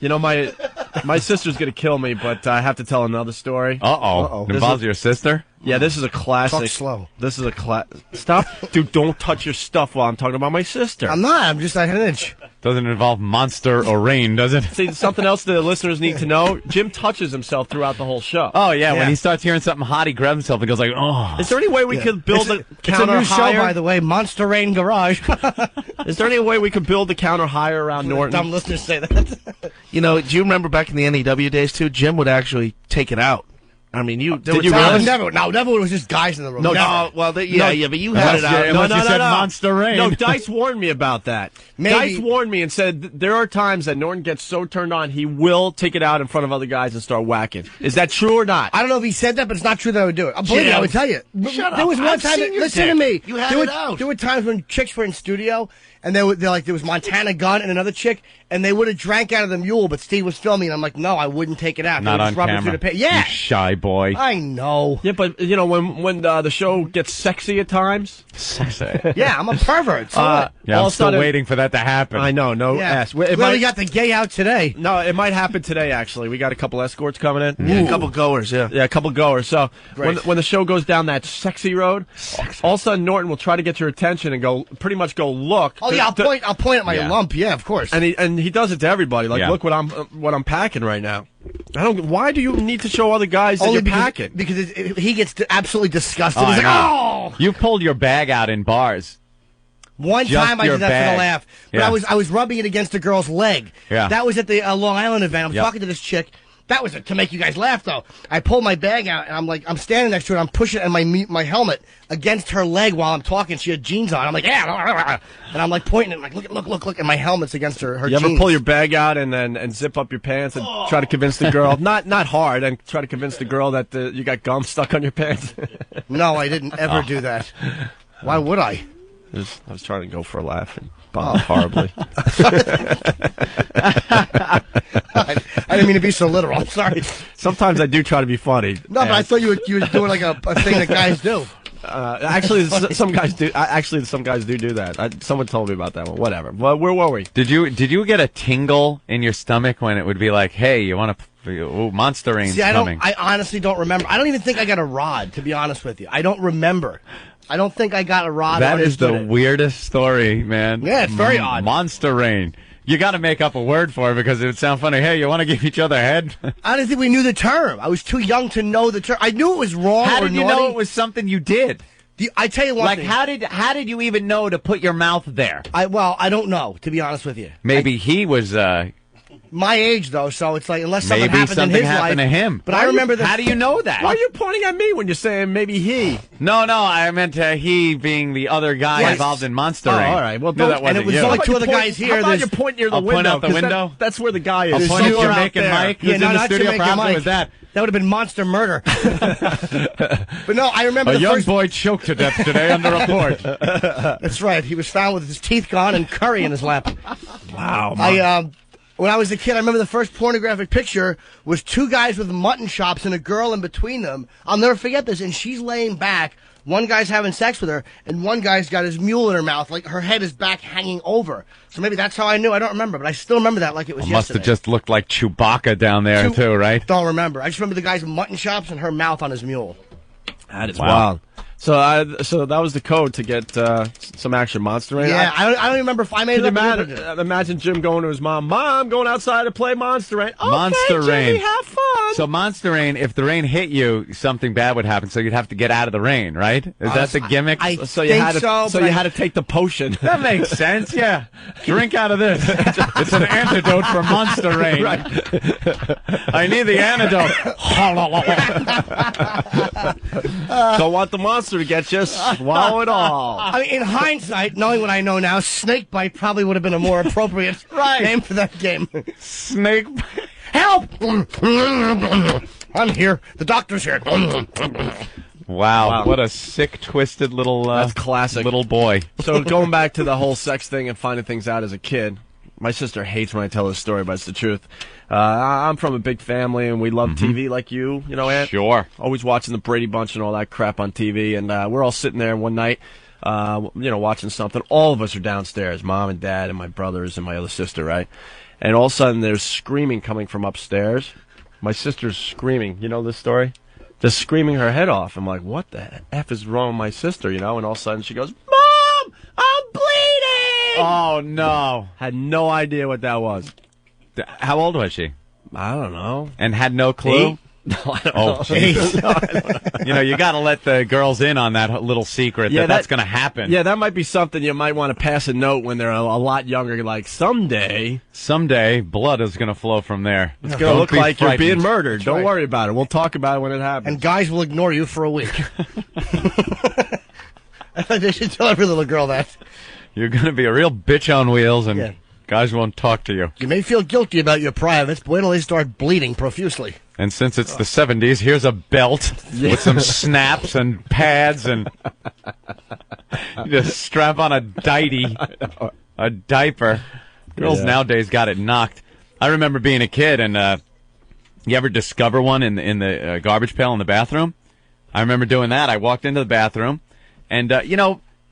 S2: My sister's gonna kill me, but I have to tell another story.
S8: Uh-oh. It involves your sister?
S2: Yeah, this is a classic.
S12: Talk slow.
S2: This is a Stop, dude! Don't touch your stuff while I'm talking about my sister.
S12: I'm not. I'm just like an inch.
S8: Doesn't involve Monster or Rain, does it?
S2: See, something else the listeners need to know. Jim touches himself throughout the whole show.
S8: Oh yeah, when he starts hearing something hot, he grabs himself and goes like, "Oh."
S2: Is there any way we could build a counter
S12: it's a new
S2: higher?
S12: show, by the way, Monster Rain Garage.
S2: Is there any way we could build a counter higher around Norton?
S12: Dumb listeners say that.
S11: Do you remember back in the NEW days too? Jim would actually take it out. I mean,
S2: Did you really?
S12: Never was just guys in the room.
S11: But you had it out.
S8: Unless you said Monster Rain.
S2: No, Dice warned me about that.
S12: Maybe.
S2: Dice warned me and said there are times that Norton gets so turned on he will take it out in front of other guys and start whacking. Is that true or not?
S12: I don't know if he said that, but it's not true that I would do it. Believe me, I would tell you.
S11: Shut up.
S12: There was one time. Listen to me.
S11: You had it out.
S12: There were times when chicks were in studio and they're like there was Montana Gunn and another chick, and they would have drank out of the mule, but Steve was filming, and I'm like, no, I wouldn't take it out.
S8: Not on
S12: just rub it
S8: camera.
S12: through the yeah,
S8: you shy boy.
S12: I know.
S2: Yeah, but when the show gets sexy at times.
S8: Sexy.
S12: Yeah, I'm a pervert. So what?
S8: Yeah, I'm still waiting for that to happen.
S2: I know, no ass.
S12: We only got the gay out today.
S2: No, it might happen today. Actually, we got a couple escorts coming in.
S11: Yeah, a couple goers. Yeah,
S2: a couple goers. So
S12: Great.
S2: when the show goes down that sexy road, all of a sudden Norton will try to get your attention and go look.
S12: Oh yeah, I'll point at my lump. Yeah, of course.
S2: And he does it to everybody. Like, look what I'm packing right now. Why do you need to show other guys that you're packing?
S12: Because he gets absolutely disgusted.
S8: Oh,
S12: He's like, oh!
S8: You pulled your bag out in bars.
S12: One
S8: Just
S12: time I
S8: your
S12: did that for
S8: bag.
S12: the laugh, but
S8: Yeah.
S12: I was rubbing it against a girl's leg.
S8: Yeah.
S12: That was at the Long Island event. I'm talking to this chick. That was to make you guys laugh, though. I pulled my bag out, and I'm standing next to her, and I'm pushing it and my helmet against her leg while I'm talking. She had jeans on. I'm like, yeah, and I'm like pointing, and like, look, and my helmet's against her
S2: You
S12: jeans.
S2: ever pull your bag out and zip up your pants and try to convince the girl, not hard, and try to convince the girl that you got gum stuck on your pants?
S12: No, I didn't ever do that. Why would I?
S2: I was trying to go for a laugh and bombed horribly.
S12: I didn't mean to be so literal. I'm sorry.
S2: Sometimes I do try to be funny.
S12: No, but I thought you were doing like a thing that guys do.
S2: Actually, some guys do. Some guys do that. Someone told me about that one. Whatever. Well, where were we?
S8: Did you get a tingle in your stomach when it would be like, hey, you want to? Monster Rain's coming.
S12: I honestly don't remember. I don't even think I got a rod, to be honest with you. I don't remember. I don't think I got a rod.
S8: That is the weirdest story, man.
S12: Yeah, it's very odd.
S8: Monster Rain. You got to make up a word for it because it would sound funny. Hey, you want to give each other a head?
S12: I didn't think we knew the term. I was too young to know the term. I knew it was wrong.
S8: How did you know it was something you did?
S12: I tell you one thing.
S8: How did you even know to put your mouth there?
S12: I don't know, to be honest with you.
S8: Maybe he was
S12: my age, though, so it's like, unless something
S8: Maybe
S12: happened
S8: something
S12: in his
S8: happened
S12: life.
S8: to him.
S12: But I remember that.
S8: How do you know that?
S2: Why are you pointing at me when you're saying maybe he?
S8: No, I meant he being the other guy
S12: Yes.
S8: involved in Monster
S2: Oh,
S8: Rain.
S2: all right. Well,
S8: no, that
S2: don't-
S8: wasn't
S12: and it was
S8: you.
S12: only
S2: How about
S12: two
S2: you
S12: other
S2: point-
S12: guys here.
S2: How about
S12: There's-
S2: you point near the
S8: I'll
S2: window?
S8: point out the
S2: 'cause
S8: window?
S2: That's where the guy is.
S8: I'll point at
S2: Somewhere out
S8: Jamaican
S2: there.
S8: Mike, who's in the
S12: not
S8: studio.
S12: Jamaican
S8: Problem
S12: Mike.
S8: with that.
S12: That would have been monster murder. But no, I remember
S8: A
S12: the
S8: young
S12: first.
S8: boy choked to death today under a porch.
S12: That's right. He was found with his teeth gone and curry in his lap.
S2: Wow.
S12: When I was a kid, I remember the first pornographic picture was two guys with mutton chops and a girl in between them. I'll never forget this. And she's laying back. One guy's having sex with her, and one guy's got his mule in her mouth, like her head is back hanging over. So maybe that's how I knew. I don't remember, but I still remember that like it was
S8: Must
S12: yesterday.
S8: have just looked like Chewbacca down there, too, right?
S12: Don't remember. I just remember the guy's mutton chops and her mouth on his mule.
S2: That is
S8: Wow.
S2: wild. So that was the code to get some action Monster Rain.
S12: Yeah, I don't even remember if I made
S2: Can
S12: it
S2: you
S12: up.
S2: imagine Jim going to his mom? Mom, going outside to play Monster Rain. Okay,
S8: Monster
S2: Jimmy,
S8: Rain.
S2: have fun.
S8: So Monster Rain, if the rain hit you, something bad would happen. So you'd have to get out of the rain, right? Is that the gimmick?
S2: So you had to take the potion.
S8: That makes sense. Yeah, drink out of this. It's an antidote for Monster Rain.
S2: Right.
S8: I need the antidote.
S2: Don't want the monster to get you. Swallow it all.
S12: I mean, in hindsight, knowing what I know now, snake bite probably would have been a more appropriate name for that game.
S8: Snake
S12: Help! I'm here. The doctor's here.
S8: Wow, what a sick, twisted little
S2: That's classic.
S8: little boy.
S2: So going back to the whole sex thing and finding things out as a kid, my sister hates when I tell this story, but it's the truth. I'm from a big family, and we love TV like you know, Ant.
S8: Sure.
S2: Always watching the Brady Bunch and all that crap on TV, and we're all sitting there one night, watching something. All of us are downstairs, Mom and Dad and my brothers and my other sister, right? And all of a sudden, there's screaming coming from upstairs. My sister's screaming. You know this story? Just screaming her head off. I'm like, what the F is wrong with my sister, you know? And all of a sudden, she goes, Mom, I'm bleeding!
S8: Oh, no.
S2: Had no idea what that was.
S8: How old was she?
S2: I don't know.
S8: And had no clue?
S2: 8? No, I don't
S8: Oh,
S2: know.
S8: jeez.
S2: No, I don't know.
S8: You know, you got to let the girls in on that little secret that's going to happen.
S2: Yeah, that might be something you might want to pass a note when they're a lot younger. Like, someday
S8: blood is going to flow from there.
S2: it's going to look like you're being murdered.
S12: That's
S2: Don't
S12: right.
S2: worry about it. We'll talk about it when it happens.
S12: And guys will ignore you for a week. I think they should tell every little girl that.
S8: You're going to be a real bitch on wheels, and
S12: Yeah.
S8: guys won't talk to you.
S12: You may feel guilty about your privates, but wait till they start bleeding profusely.
S8: And since it's the 70s, here's a belt with some snaps and pads, and you just strap on a diaper. Girls
S2: Yeah.
S8: nowadays got it knocked. I remember being a kid, and you ever discover one in the garbage pail in the bathroom? I remember doing that. I walked into the bathroom, and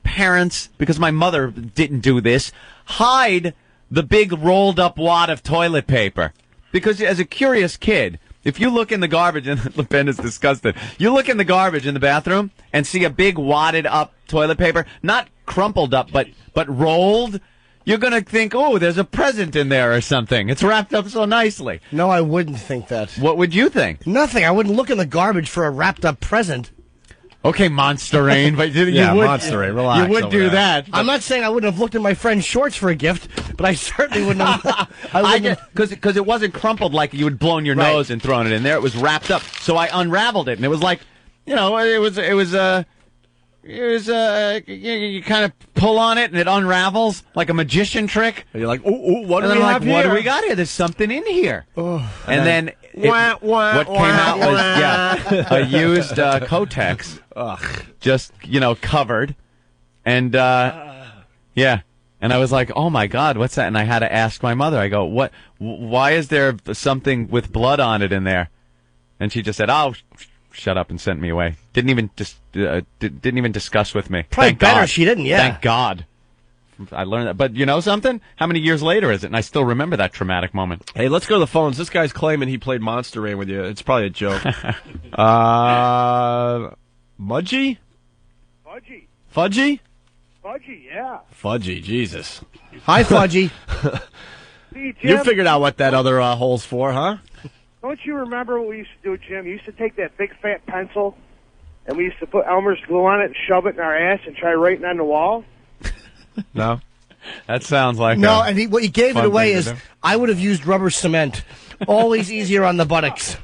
S8: parents, because my mother didn't do this, hide the big rolled up wad of toilet paper. Because as a curious kid, if you look in the garbage, and Ben is disgusted, you look in the garbage in the bathroom and see a big wadded up toilet paper, not crumpled up, but rolled, you're going to think, oh, there's a present in there or something. It's wrapped up so nicely.
S12: No, I wouldn't think that.
S8: What would you think?
S12: Nothing. I wouldn't look in the garbage for a wrapped up present.
S8: Okay, Monster Rain, but you
S2: Yeah,
S8: would,
S2: Monster Rain, relax
S8: you would
S2: over
S8: do
S2: that.
S8: that.
S12: I'm not saying I wouldn't have looked in my friend's shorts for a gift, but I certainly wouldn't have.
S8: Because it wasn't crumpled like you had blown your
S12: Right.
S8: nose and thrown it in there. It was wrapped up. So I unraveled it, and it was like, you kind of pull on it, and it unravels like a magician trick.
S2: And you're like, ooh, what do
S8: And
S2: we
S8: then I'm
S2: have
S8: like,
S2: here?
S8: what do we got here? There's something in here.
S2: And
S8: And then what came out was a used Kotex, just covered, and yeah. And I was like, oh my God, what's that? And I had to ask my mother. I go, what? Why is there something with blood on it in there? And she just said, oh, shut up, and sent me away. Didn't even discuss with me.
S12: Probably
S8: Thank
S12: better
S8: God.
S12: she didn't, yeah.
S8: Thank God. I learned that. But you know something? How many years later is it? And I still remember that traumatic moment.
S2: Hey, let's go to the phones. This guy's claiming he played Monster Rain with you. It's probably a joke. Mudgy?
S6: Fudgy.
S2: Fudgy?
S6: Fudgy, yeah.
S2: Fudgy, Jesus.
S12: Hi, Fudgy.
S6: See, Jim,
S2: You figured out what that other hole's for, huh?
S6: don't you remember what we used to do, Jim? We used to take that big fat pencil, and we used to put Elmer's glue on it and shove it in our ass and try writing on the wall.
S2: No.
S8: That sounds like
S12: No, and what he gave it
S8: fun
S12: away
S8: thing to
S12: is
S8: do.
S12: I would have used rubber cement. Always easier on the buttocks.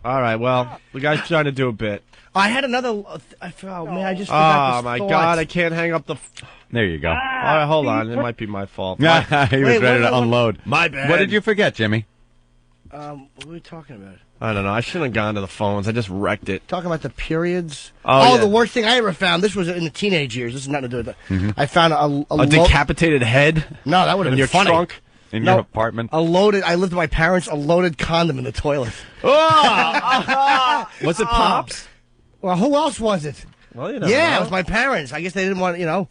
S2: All right, well, the guy's trying to do a bit.
S12: I had another. Oh man, I just forgot
S2: Oh
S12: this
S2: my
S12: thought.
S2: God, I can't hang up the.
S8: There you go.
S2: All right, hold on. It might be my fault.
S8: he was ready to unload.
S2: My bad.
S8: What did you forget, Jimmy?
S12: What were we talking about?
S2: I don't know. I shouldn't have gone to the phones. I just wrecked it.
S12: Talking about the periods.
S2: Oh, yeah.
S12: The worst thing I ever found. This was in the teenage years. This has nothing to do with that. I found
S2: A decapitated head.
S12: No, that would have
S2: in
S12: been
S2: your
S12: funny.
S2: trunk.
S8: In
S12: No.
S8: your apartment?
S12: I lived with my parents. A loaded condom in the toilet.
S2: Was it Pops?
S12: Well, who else was it?
S2: Well, you never
S12: Yeah,
S2: know.
S12: it was my parents. I guess they didn't want,
S8: Yeah.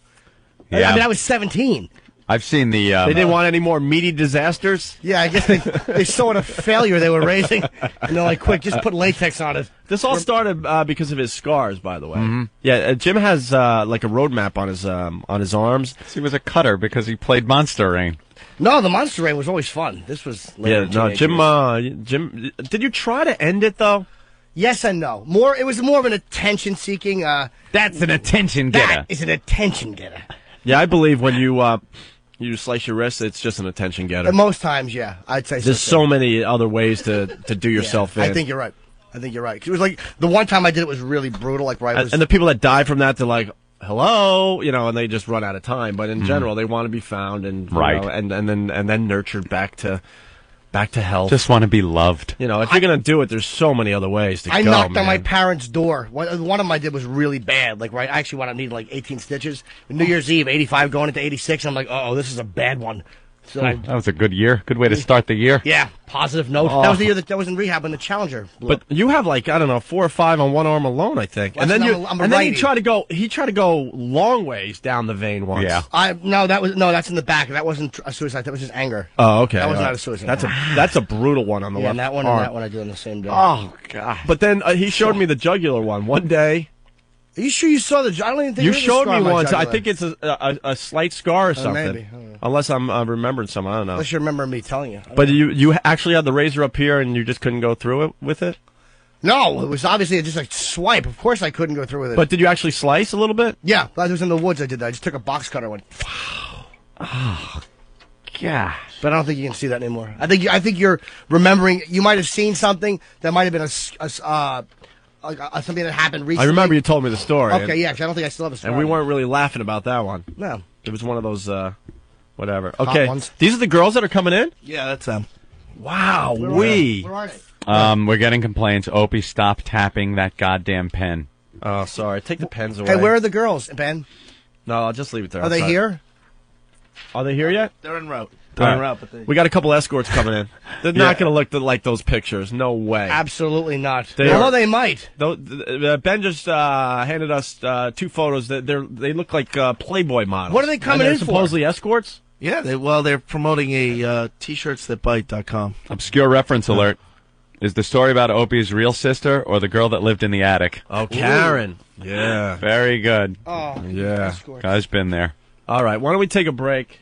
S12: I mean, I was 17.
S8: I've seen the.
S2: They didn't want any more meaty disasters.
S12: Yeah, I guess they saw what a failure they were raising, and they're like, "Quick, just put latex on it."
S2: This all started because of his scars, by the way.
S8: Mm-hmm.
S2: Yeah, Jim has like a roadmap on his arms.
S8: He was a cutter because he played Monster Rain.
S12: No, the Monster Rain was always fun. This was later in teenage years.
S2: Jim. Did you try to end it though?
S12: Yes and no. It was more of an attention-seeking.
S8: That's an attention getter.
S12: That is an attention getter.
S2: Yeah, I believe when you slice your wrist, it's just an attention getter.
S12: Most times, yeah, I'd say.
S2: There's so many other ways to do yourself in.
S12: I think you're right. 'Cause it was like the one time I did it was really brutal. Like where I was.
S2: And the people that die from that, they're like, hello, and they just run out of time. But in general, they want to be found and
S8: Right.
S2: and then nurtured back to health.
S8: Just want to be loved.
S2: If you're gonna do it, there's so many other ways to
S12: I
S2: go.
S12: knocked on my
S2: man.
S12: parents' door. One of them I did was really bad. Like, where I actually wound up needing like 18 stitches. New Year's Eve, 85, going into 86. I'm like, oh, this is a bad one. So
S8: That was a good year. Good way to start the year.
S12: yeah, positive note.
S2: Oh.
S12: That was the year that I was in rehab when the Challenger blew
S2: But you have like, I don't know, 4 or 5 on one arm alone, I think.
S12: Well,
S2: And then
S12: I'm a
S2: then
S12: righty.
S2: he tried to go long ways down the vein once.
S8: Yeah.
S12: That's in the back. That wasn't a suicide. That was just anger.
S2: Oh, okay.
S12: That was
S2: All
S12: not
S2: right.
S12: a suicide.
S2: That's a brutal one on the
S12: Yeah,
S2: left
S12: and that one
S2: arm.
S12: and that one I did on the same day.
S2: Oh God! But then he showed me the jugular one day.
S12: Are you sure you saw the? I don't even think
S2: You
S12: there is a
S2: showed
S12: scar
S2: me
S12: on my
S2: once. I
S12: jugular.
S2: think it's a slight scar or something.
S12: maybe. I don't know.
S2: Unless I'm remembering something. I don't know.
S12: Unless you remember me telling you.
S2: But you actually had the razor up here and you just couldn't go through it with it?
S12: No, it was obviously just a swipe. Of course I couldn't go through with it.
S2: But did you actually slice a little bit?
S12: Yeah, I was in the woods. I did that. I just took a box cutter and went.
S2: Oh, gosh.
S12: But I don't think you can see that anymore. I think you're remembering. You might have seen something that might have been something that happened recently.
S2: I remember you told me the story.
S12: Okay, yeah, 'cause I don't think I still have a story.
S2: And we weren't really laughing about that one.
S12: No.
S2: It was one of those, whatever.
S12: Hot
S2: Okay.
S12: ones.
S2: These are the girls that are coming in?
S11: Yeah, that's them.
S2: Wow.
S12: Where are they?
S8: We're getting complaints. Opie, stop tapping that goddamn pen.
S2: Oh, sorry. Take the pens away.
S12: Hey, where are the girls, Ben?
S2: No, I'll just leave it there.
S12: Are they
S2: outside.
S12: here?
S2: Are they here yet?
S11: They're en route.
S2: All right. We got a couple escorts coming in. They're not going to look like those pictures. No way.
S12: Absolutely not.
S2: They
S12: Although
S2: are-
S12: they might.
S2: Ben just handed us 2 photos. They look like Playboy models.
S12: What are they coming
S2: And they're
S12: in for?
S2: supposedly escorts?
S11: Yeah, they're promoting a t-shirtsthatbite.com.
S8: Obscure reference alert. Is the story about Opie's real sister or the girl that lived in the attic?
S2: Oh, Karen. Yeah.
S8: Very good.
S12: Oh,
S2: Yeah.
S8: Guy's been there.
S2: All right. Why don't we take a break?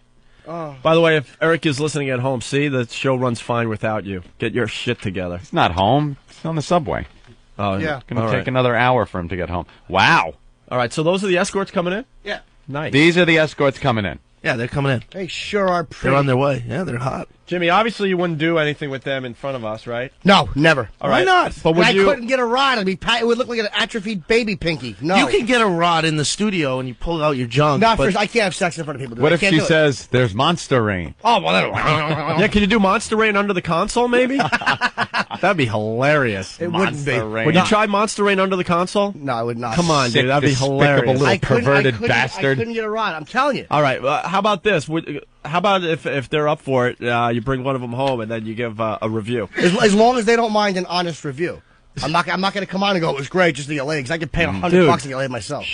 S12: Oh.
S2: By the way, if Eric is listening at home, see, the show runs fine without you. Get your shit together.
S8: He's not home. He's on the subway.
S2: Oh,
S12: Yeah.
S8: Going to
S2: All
S8: take
S2: right.
S8: another hour for him to get home. Wow.
S2: All right. So those are the escorts coming in?
S12: Yeah.
S2: Nice.
S8: These are the escorts coming in.
S11: Yeah, they're coming in.
S12: They sure are pretty.
S11: They're on their way. Yeah, they're hot.
S2: Jimmy, obviously you wouldn't do anything with them in front of us, right?
S12: No, never.
S2: All
S11: Why
S2: right.
S11: not?
S2: But would
S12: I
S2: you?
S12: couldn't get a rod. It would look like an atrophied baby pinky. No.
S11: You can get a rod in the studio and you pull out your junk.
S12: Not
S11: but
S12: first. I can't have sex in front of people.
S8: What
S12: I
S8: if
S12: can't
S8: she
S12: do it.
S8: says, there's Monster Rain?
S12: Oh, well,
S2: Yeah, can you do Monster Rain under the console, maybe? That'd be hilarious.
S12: It wouldn't be.
S8: Monster Rain.
S2: Would you try Monster Rain under the console?
S12: No, I would not.
S2: Come on,
S8: Sick,
S2: dude. That'd be
S8: despicable
S2: hilarious.
S8: little
S12: I couldn't,
S8: perverted
S12: I couldn't,
S8: bastard.
S12: I couldn't get a rod. I'm telling you.
S2: All right. How about this? How about if they're up for it, you bring one of them home and then you give a review.
S12: As long as they don't mind an honest review. I'm not going to come on and go, it was great just to get laid, because I could pay $100
S2: Dude.
S12: to get laid myself.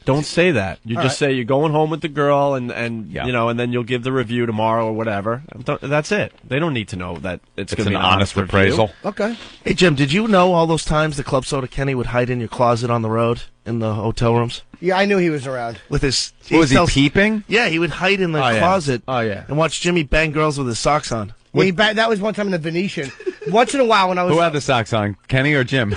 S2: Don't say that. You
S12: All
S2: just
S12: right.
S2: say you're going home with the girl, and
S8: Yeah.
S2: you know, and then you'll give the review tomorrow or whatever. That's it. They don't need to know that it's going
S8: It's
S2: to
S8: an
S2: be
S8: honest
S2: review.
S8: appraisal.
S12: Okay.
S11: Hey, Jim, did you know all those times the Club Soda Kenny would hide in your closet on the road in the hotel rooms?
S12: Yeah, I knew he was around.
S11: With his...
S8: Was he peeping?
S11: Yeah, he would hide in the
S2: Oh, yeah.
S11: closet
S2: Oh, yeah.
S11: and watch Jimmy bang girls with his socks on.
S12: Yeah, that was one time in the Venetian. Once in a while when I was...
S8: Who had the socks on, Kenny or Jim?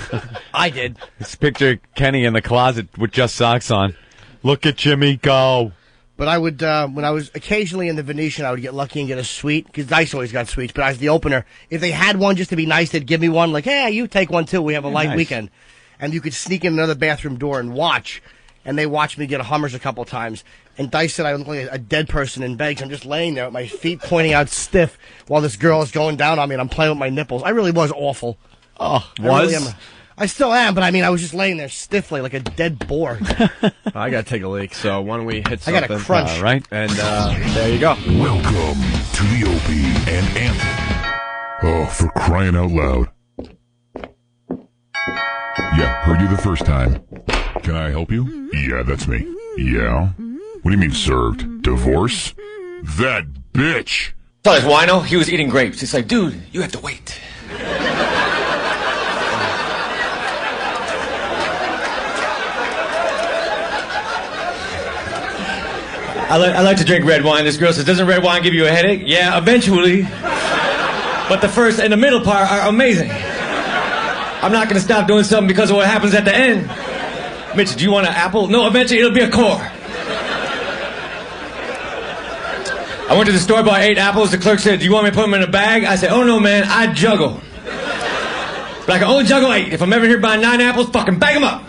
S12: I did.
S8: Let's picture Kenny in the closet with just socks on. Look at Jimmy go.
S12: But I would, when I was occasionally in the Venetian, I would get lucky and get a suite, because Dice always got suites, but I was the opener. If they had one just to be nice, they'd give me one, like, hey, you take one too, we have a light weekend. And you could sneak in another bathroom door and watch. And they watched me get a Hummers a couple times. And Dice said I look like a dead person in bed. I'm just laying there with my feet pointing out stiff while this girl is going down on me and I'm playing with my nipples. I really was awful.
S2: Oh,
S12: I still am, but I mean, I was just laying there stiffly like a dead boar.
S2: I gotta take a leak, so why don't we hit
S12: I
S2: something?
S12: got a crunch.
S2: Right? And there you go.
S18: Welcome to the Opie and Anthony. Oh, for crying out loud. Yeah, heard you the first time. Can I help you? Yeah, that's me. Yeah? What do you mean served? Divorce? That bitch!
S5: Saw this wino, he was eating grapes. It's like, dude, you have to wait. I like to drink red wine. This girl says, doesn't red wine give you a headache? Yeah, eventually. But the first and the middle part are amazing. I'm not going to stop doing something because of what happens at the end. Mitch, do you want an apple? No, eventually it'll be a core. I went to the store, bought 8 apples. The clerk said, do you want me to put them in a bag? I said, oh no, man, I juggle. But I can only juggle 8. If I'm ever here buying 9 apples, fucking bag them up.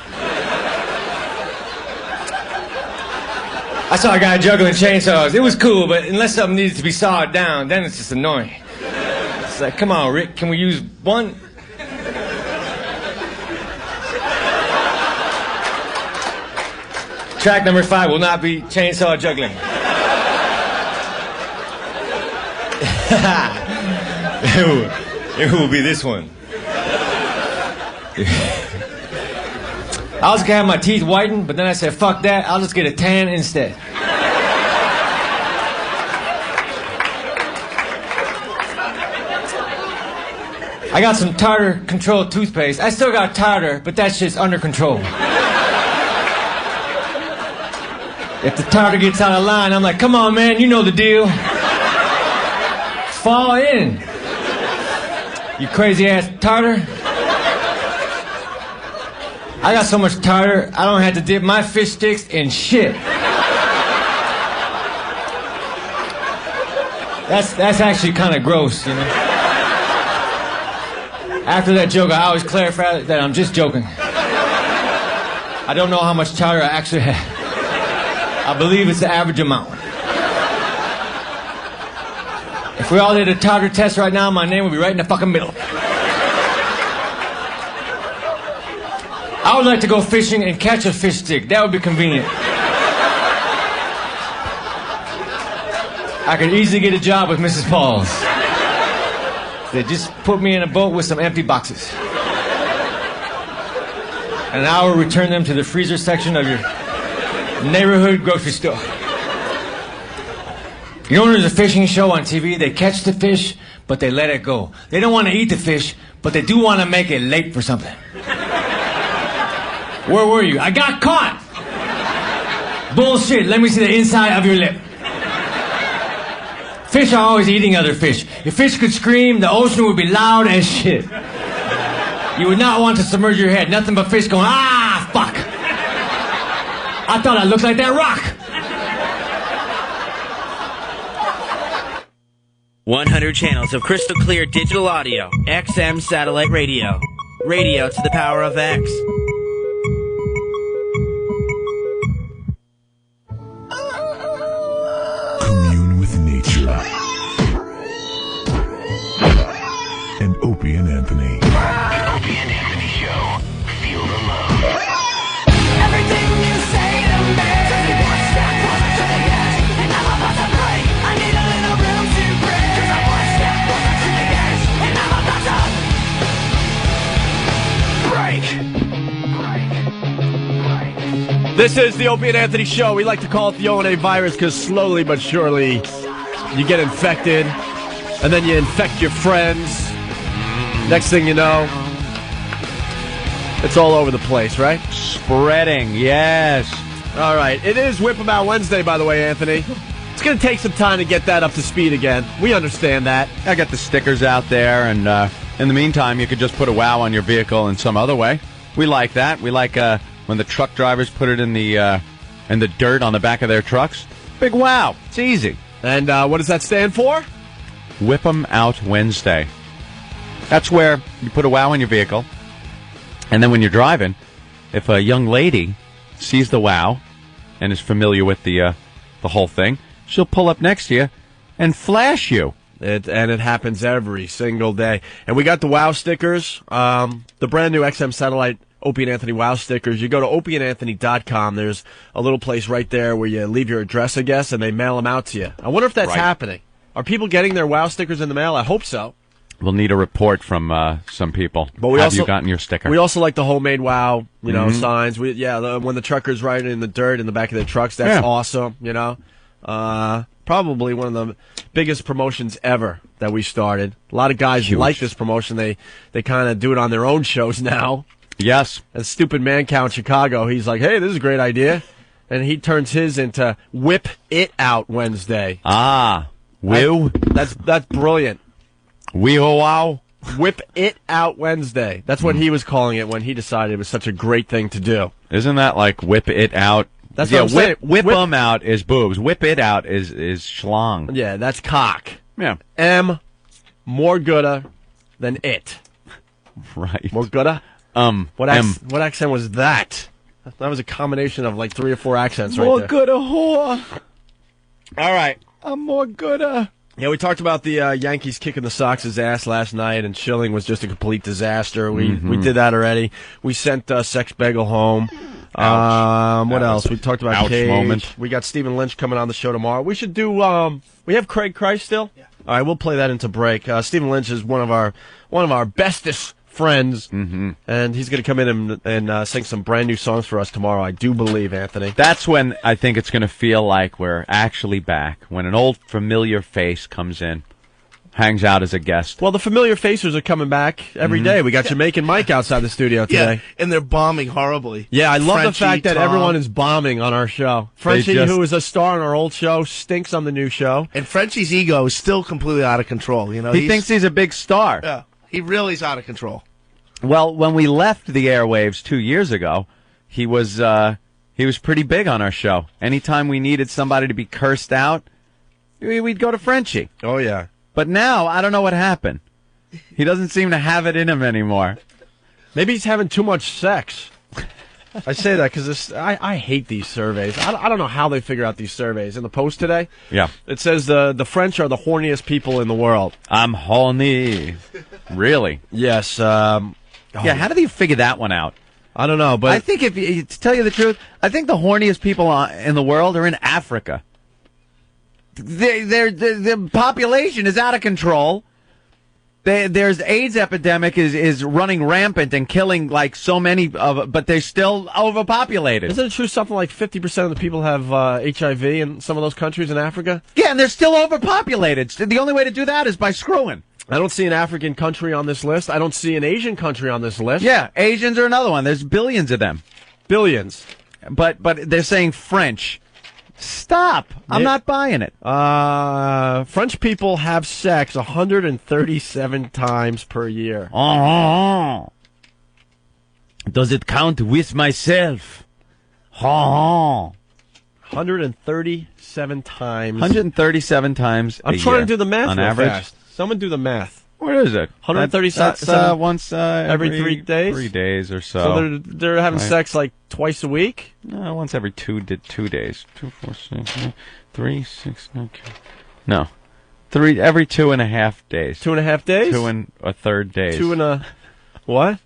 S5: I saw a guy juggling chainsaws. It was cool, but unless something needs to be sawed down, then it's just annoying. It's like, come on, Rick, can we use one? Track number 5 will not be chainsaw juggling. It will be this one. I was gonna have my teeth whitened, but then I said, fuck that, I'll just get a tan instead. I got some tartar control toothpaste. I still got tartar, but that shit's under control. If the tartar gets out of line, I'm like, come on, man, you know the deal. Fall in. You crazy ass tartar. I got so much tartar, I don't have to dip my fish sticks in shit. That's actually kind of gross, you know. After that joke, I always clarify that I'm just joking. I don't know how much tartar I actually have. I believe it's the average amount. If we all did a tartar test right now, my name would be right in the fucking middle. I would like to go fishing and catch a fish stick. That would be convenient. I could easily get a job with Mrs. Paul's. They just put me in a boat with some empty boxes. And I will return them to the freezer section of your neighborhood grocery store. You know, there's a fishing show on TV. They catch the fish, but they let it go. They don't want to eat the fish, but they do want to make it late for something. Where were you? I got caught! Bullshit, let me see the inside of your lip. Fish are always eating other fish. If fish could scream, the ocean would be loud as shit. You would not want to submerge your head. Nothing but fish going, ah, fuck. I thought I looked like that rock.
S7: 100 channels of crystal clear digital audio. XM satellite radio. Radio to the power of X.
S18: Commune with nature. And Opie and Anthony.
S16: The Opie and Anthony Show. Feel the love.
S15: Everything you say to me, one step closer to the edge, and I'm about to break. I need a little room to breathe. 'Cause I'm one step closer to the edge, and I'm about to break.
S2: This is the Opie and Anthony Show. We like to call it the O&A virus because slowly but surely you get infected, and then you infect your friends. Next thing you know, it's all over the place, right?
S8: Spreading, yes.
S2: All right. It is Whip About Wednesday, by the way, Anthony. It's going to take some time to get that up to speed again. We understand that.
S8: I got the stickers out there, and in the meantime, you could just put a wow on your vehicle in some other way. We like that. We like when the truck drivers put it in the dirt on the back of their trucks. Big wow. It's easy.
S2: And what does that stand for?
S8: Whip 'em Out Wednesday. That's where you put a wow in your vehicle, and then when you're driving, if a young lady sees the wow and is familiar with the whole thing, she'll pull up next to you and flash you.
S2: It happens every single day. And we got the wow stickers, the brand new XM Satellite Opie and Anthony wow stickers. You go to opieandanthony.com. There's a little place right there where you leave your address, I guess, and they mail them out to you. I wonder if that's happening. Are people getting their wow stickers in the mail? I hope so.
S8: We'll need a report from some people. But
S2: we
S8: Have
S2: also,
S8: you gotten your sticker?
S2: We also like the homemade wow, signs. When the truckers ride in the dirt in the back of their trucks, that's awesome, Probably one of the biggest promotions ever that we started. A lot of guys like this promotion. They kind of do it on their own shows now.
S8: Yes.
S2: And Stupid Man Cow in Chicago, he's like, hey, this is a great idea. And he turns his into Whip It Out Wednesday. That's brilliant.
S8: Wow.
S2: Whip It Out Wednesday. That's what he was calling it when he decided it was such a great thing to do.
S8: Isn't that like whip it out?
S2: That's what I'm saying.
S8: Whip them out is boobs. Whip it out is schlong.
S2: Yeah, that's cock.
S8: Yeah.
S2: M, more gooda than it.
S8: Right.
S2: More gooda? What
S8: M.
S2: What accent was that? That was a combination of like 3 or 4 accents right
S8: More
S2: there.
S8: gooda whore.
S2: All right.
S8: I'm more gooda.
S2: Yeah, we talked about the Yankees kicking the Sox's ass last night, and Schilling was just a complete disaster. We did that already. We sent Sex Bagel home. What else? We talked about Cage.
S8: Moment.
S2: We got Stephen Lynch coming on the show tomorrow. We should do. We have Craig Christ still. Yeah. All right, we'll play that into break. Stephen Lynch is one of our bestest friends, and he's going to come in and sing some brand new songs for us tomorrow. I do believe, Anthony.
S8: That's when I think it's going to feel like we're actually back. When an old familiar face comes in, hangs out as a guest.
S2: Well, the familiar faces are coming back every day. We got Jamaican Mike outside the studio today.
S11: Yeah, and they're bombing horribly.
S2: Yeah, I love
S11: Frenchie,
S2: the fact that
S11: Tom.
S2: everyone is bombing on our show. Frenchie, who was a star on our old show, stinks on the new show.
S11: And Frenchie's ego is still completely out of control.
S8: He thinks he's a big star.
S11: Yeah, he really is out of control.
S8: Well, when we left the airwaves 2 years ago, he was pretty big on our show. Anytime we needed somebody to be cursed out, we'd go to Frenchie.
S2: Oh, yeah.
S8: But now, I don't know what happened. He doesn't seem to have it in him anymore.
S2: Maybe he's having too much sex. I say that because I hate these surveys. I don't know how they figure out these surveys. In the Post today,
S8: yeah,
S2: it says the French are the horniest people in the world.
S8: I'm horny. Really?
S2: Yes.
S8: Yeah, how do they figure that one out?
S2: I don't know, but
S8: I think to tell you the truth, I think the horniest people in the world are in Africa. The population is out of control. There's AIDS epidemic is running rampant and killing like so many but they're still overpopulated.
S2: Isn't it true something like 50% of the people have HIV in some of those countries in Africa?
S8: Yeah, and they're still overpopulated. The only way to do that is by screwing.
S2: I don't see an African country on this list. I don't see an Asian country on this list.
S8: Yeah, Asians are another one. There's billions of them.
S2: Billions.
S8: But they're saying French. Stop. I'm not buying it.
S2: French people have sex 137 times per year.
S8: Does it count with myself?
S2: 137 times.
S8: 137 times
S2: I'm
S8: a
S2: trying
S8: year,
S2: to do the math
S8: on
S2: real
S8: average.
S2: fast. Someone do the math.
S8: What is it?
S2: 137
S8: That's once
S2: every 3 days?
S8: 3 days or so.
S2: So they're having sex like twice a week?
S8: No, once every 2 days. 2, 4, 6, 3, 6, okay. No. 3 every 2.5 days.
S2: 2.5 days?
S8: 2 1/3 days.
S2: 2 and a what?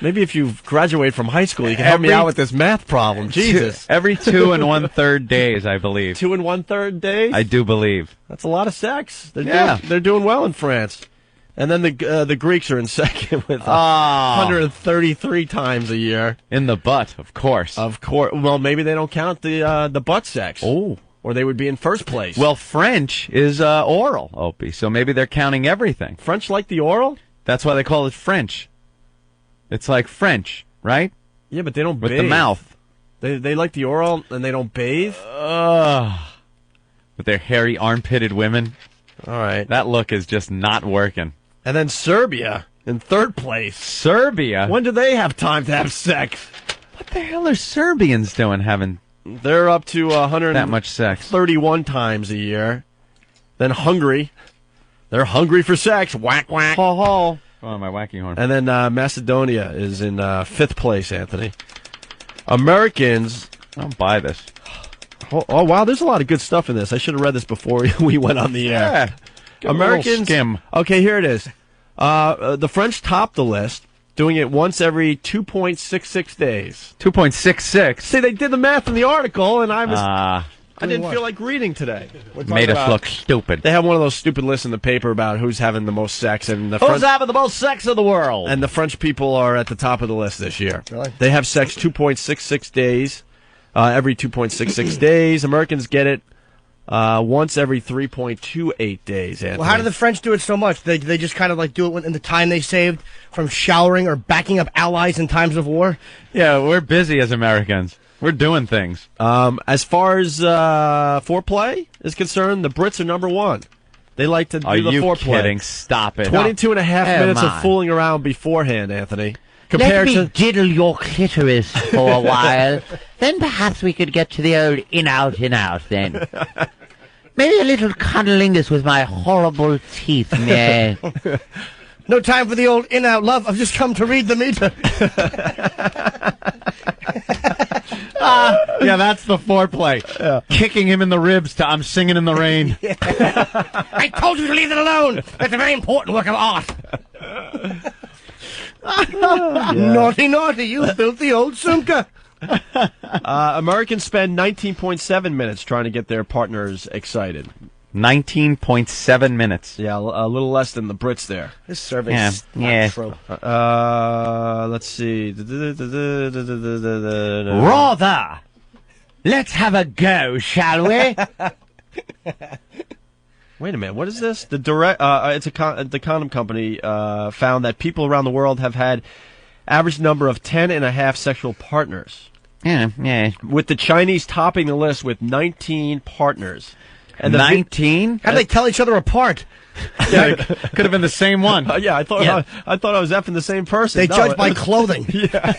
S2: Maybe if you graduate from high school, you can help me out with this math problem. Jesus.
S8: Every 2 1/3 days, I believe.
S2: 2 1/3 days?
S8: I do believe.
S2: That's a lot of sex. They're doing well in France. And then the Greeks are in second with 133 times a year.
S8: In the butt, of course.
S2: Of course. Well, maybe they don't count the butt sex.
S8: Oh.
S2: Or they would be in first place.
S8: Well, French is oral, Opie, so maybe they're counting everything.
S2: French like the oral?
S8: That's why they call it French. It's like French, right?
S2: Yeah, but they don't
S8: With
S2: bathe.
S8: the mouth.
S2: They like the oral and they don't bathe?
S8: With their hairy, armpitted women.
S2: All right.
S8: That look is just not working.
S2: And then Serbia in third place.
S8: Serbia?
S2: When do they have time to have sex?
S8: What the hell are Serbians doing having
S2: They're up to 100
S8: that much sex
S2: 31 times a year. Then Hungary, they're hungry for sex. Whack whack.
S8: Ho ho. Oh, my wacky horn.
S2: And then Macedonia is in 5th place. Anthony. Americans.
S8: I don't buy this.
S2: Oh wow, there's a lot of good stuff in this. I should have read this before we went on the air.
S8: Yeah.
S2: Americans.
S8: Skim.
S2: Okay, here it is. The French top the list, doing it once every 2.66 days.
S8: 2.66.
S2: See, they did the math in the article, and I didn't feel like reading today.
S8: Made us look stupid.
S2: They have one of those stupid lists in the paper about who's having the most sex, and
S8: Who's having the most sex in the world?
S2: And the French people are at the top of the list this year.
S12: Really?
S2: They have sex 2.66 days, every 2.66 days. Americans get it once every 3.28 days. Anthony.
S12: Well, how do the French do it so much? They just kind of like do it in the time they saved from showering or backing up allies in times of war?
S8: Yeah, we're busy as Americans. We're doing things.
S2: As far as foreplay is concerned, the Brits are number one. They like to do
S8: Are
S2: the
S8: you
S2: foreplay.
S8: kidding? Stop it.
S2: 22 and a half
S8: Come
S2: minutes
S8: on.
S2: of fooling around beforehand, Anthony.
S3: Let
S2: Compared
S3: me
S2: to
S3: diddle your clitoris for a while. Then perhaps we could get to the old in-out then. Maybe a little cunnilingus with my horrible teeth, meh.
S12: No time for the old in-out love. I've just come to read the meter.
S8: Yeah, that's the foreplay. Kicking him in the ribs to I'm singing in the rain.
S12: I told you to leave it alone. It's a very important work of art. Naughty, naughty, you filthy old Sumka.
S2: Americans spend 19.7 minutes trying to get their partners excited.
S8: 19.7 minutes.
S2: Yeah, a little less than the Brits there.
S12: This survey's not true.
S2: Let's see.
S3: Rather. Let's have a go, shall we?
S2: Wait a minute. What is this? The condom company found that people around the world have had average number of 10.5 sexual partners.
S3: Yeah.
S2: With the Chinese topping the list with 19 partners.
S8: And 19?
S12: How do they tell each other apart?
S2: Yeah,
S8: could have been the same one.
S2: Yeah, I thought I was effing the same person.
S12: They judge by clothing.
S2: Yeah.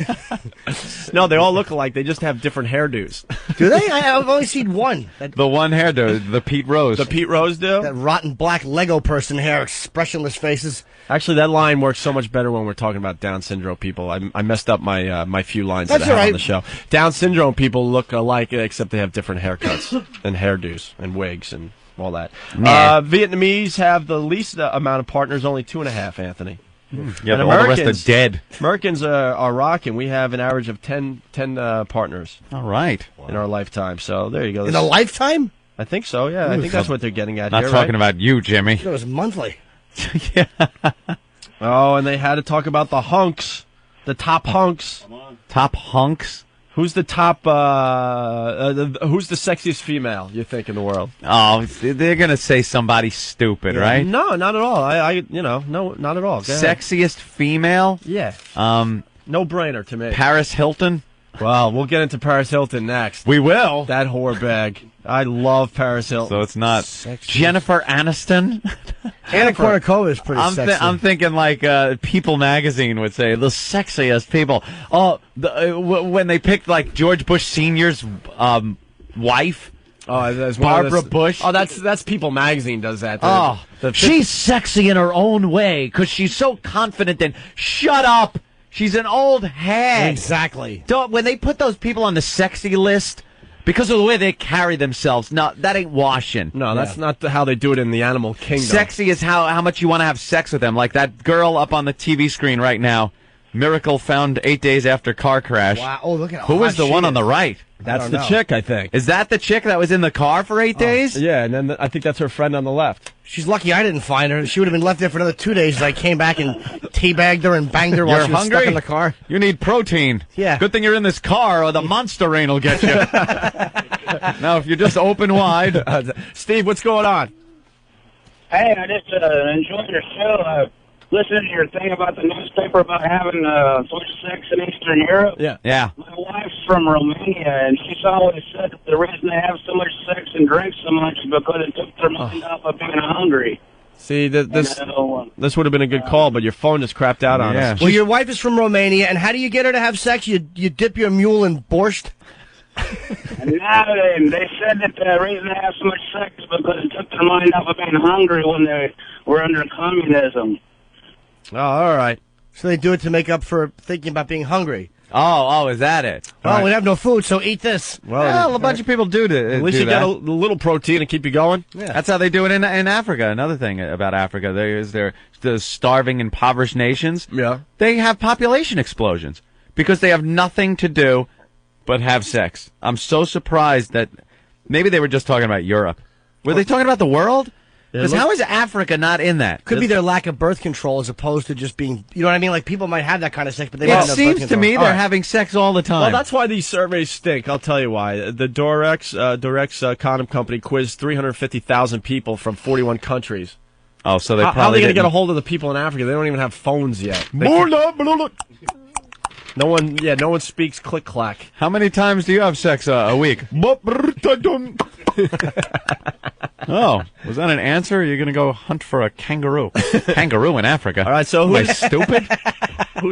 S2: No, they all look alike. They just have different hairdos.
S12: Do they? I've only seen one.
S8: The one hairdo, the Pete Rose.
S2: The Pete Rose do?
S12: That rotten black Lego person hair, expressionless faces.
S2: Actually, that line works so much better when we're talking about Down syndrome people. I messed up my few lines that I have on the show. Down syndrome people look alike, except they have different haircuts and hairdos and wigs and all that. Vietnamese have the least amount of partners, only 2.5, Anthony.
S8: Yeah, but all the rest are dead.
S2: Americans are rocking. We have an average of 10 partners.
S8: All right.
S2: In our lifetime. So there you go.
S12: In a lifetime?
S2: I think so, yeah. I think that's what they're getting at
S8: Not
S2: here,
S8: talking
S2: right?
S8: about you, Jimmy.
S12: It was monthly.
S2: Oh, and they had to talk about the hunks. The top hunks.
S8: Top hunks?
S2: Who's the top, who's the sexiest female, you think, in the world?
S8: Oh, they're going to say somebody stupid, right?
S2: No, not at all. No, not at all. Go ahead.
S8: Sexiest female?
S2: Yeah. No brainer to me.
S8: Paris Hilton?
S2: Well, we'll get into Paris Hilton next.
S8: We will.
S2: That whore bag. I love Paris Hilton.
S8: So it's not Jennifer Aniston?
S12: Anna Kournikova is pretty sexy.
S8: I'm thinking like People magazine would say the sexiest people. Oh, when they picked like George Bush Sr.'s wife.
S2: Oh, that's
S8: Barbara Bush.
S2: Oh, that's People magazine does that.
S3: She's sexy in her own way because she's so confident and
S8: Shut up. She's an old hag.
S12: Exactly.
S8: When they put those people on the sexy list, because of the way they carry themselves, no, that ain't washing.
S2: No, that's not how they do it in the animal kingdom.
S8: Sexy is how much you want to have sex with them. Like that girl up on the TV screen right now. Miracle found 8 days after car crash.
S12: Wow. Oh, look at
S8: Who was the one on the right?
S2: That's the chick, I think.
S8: Is that the chick that was in the car for 8 days?
S2: Yeah, and then I think that's her friend on the left.
S12: She's lucky I didn't find her. She would have been left there for another 2 days as I came back and teabagged her and banged her while she was stuck in the car.
S8: You need protein.
S12: Yeah.
S8: Good thing you're in this car or the monster rain will get you. Now, if you're just open wide.
S2: Steve, what's going on?
S9: Hey, I just enjoyed your show. Listening to your thing about the newspaper about having so much sex in Eastern Europe.
S8: Yeah.
S9: My wife's from Romania, and she's always said that the reason they have so much sex and drink so much is because it took their mind off of being hungry.
S2: See, this would have been a good call, but your phone just crapped out on us.
S12: Well, your wife is from Romania, and how do you get her to have sex? You dip your mule in borscht?
S9: And now they said that the reason they have so much sex is because it took their mind off of being hungry when they were under communism.
S12: Oh, all right. So they do it to make up for thinking about being hungry.
S8: Oh, is that it?
S12: Well, we have no food, so eat this.
S8: Well, a bunch of people do
S2: At least
S8: do
S2: you
S8: that.
S2: get a little protein to keep you going.
S12: Yeah.
S8: That's how they do it in Africa. Another thing about Africa, the starving, impoverished nations.
S2: Yeah.
S8: They have population explosions because they have nothing to do but have sex. I'm so surprised that maybe they were just talking about Europe. Were they talking about the world? Because how is Africa not in that?
S12: Could be their lack of birth control as opposed to just being, you know what I mean? Like, people might have that kind of sex, but they don't
S8: It
S12: have no birth
S8: seems to
S12: control.
S8: me
S12: All
S8: they're
S12: right.
S8: having sex all the time.
S2: Well, that's why these surveys stink. I'll tell you why. The Durex condom company quizzed 350,000 people from 41 countries.
S8: Oh, so they
S2: How are
S8: probably
S2: they going to get a
S8: didn't-
S2: hold of the people in Africa? They don't even have phones yet. No one speaks click clack.
S8: How many times do you have sex a week? Oh, was that an answer? You're going to go hunt for a kangaroo. Kangaroo in Africa.
S2: All right, so
S8: Am I
S2: who's
S8: stupid?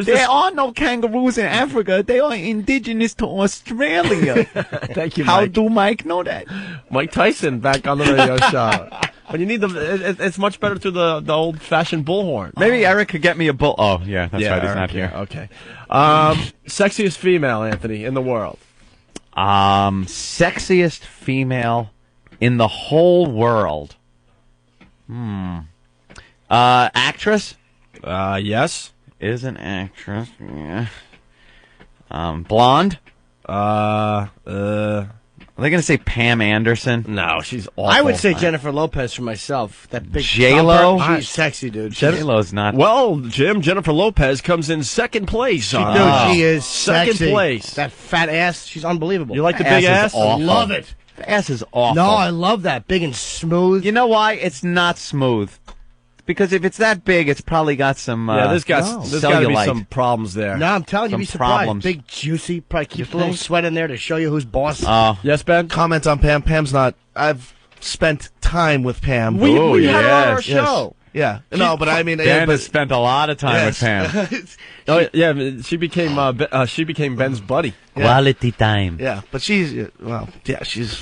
S2: there
S8: are no kangaroos in Africa. They are indigenous to Australia.
S2: Thank you,
S8: How
S2: Mike.
S8: do Mike know that?
S2: Mike Tyson back on the radio show. But you need it's much better through the old-fashioned bullhorn.
S8: Maybe Eric could get me a bull. Oh, yeah, that's right. He's
S2: Eric,
S8: not here.
S2: Okay. Sexiest female, Anthony, in the world.
S8: Sexiest female in the whole world. Actress?
S2: Yes.
S8: Is an actress. Yeah. Blonde? Are they going to say Pam Anderson?
S2: No, she's awful.
S12: I would say Jennifer Lopez for myself. That big
S8: J-Lo?
S12: thumper. She's sexy, dude.
S8: J-Lo's not.
S2: Well, Jim, Jennifer Lopez comes in second place.
S12: Dude, she is
S2: second
S12: sexy.
S2: place.
S12: That fat ass, she's unbelievable.
S2: You like the big ass?
S8: Is awful.
S12: Love it.
S8: The ass is awful.
S12: No, I love that. Big and smooth.
S8: You know why? It's not smooth. Because if it's that big, it's probably got some
S2: there's got to be
S8: cellulite.
S2: some problems there.
S12: No, I'm telling you,
S8: Some
S12: be surprised.
S8: problems.
S12: Big, juicy. Probably keeps
S8: You
S12: a little
S8: think?
S12: sweat in there to show you who's boss.
S2: Yes, Ben?
S11: Comment on Pam. Pam's not. I've spent time with Pam.
S2: We had her on our
S8: yes.
S2: show.
S11: Yeah. No, but I mean,
S8: Dan
S11: but,
S8: has spent a lot of time with Pam.
S2: Oh, yeah, she became Ben's buddy.
S3: Quality time.
S11: yeah, but she's well, yeah, she's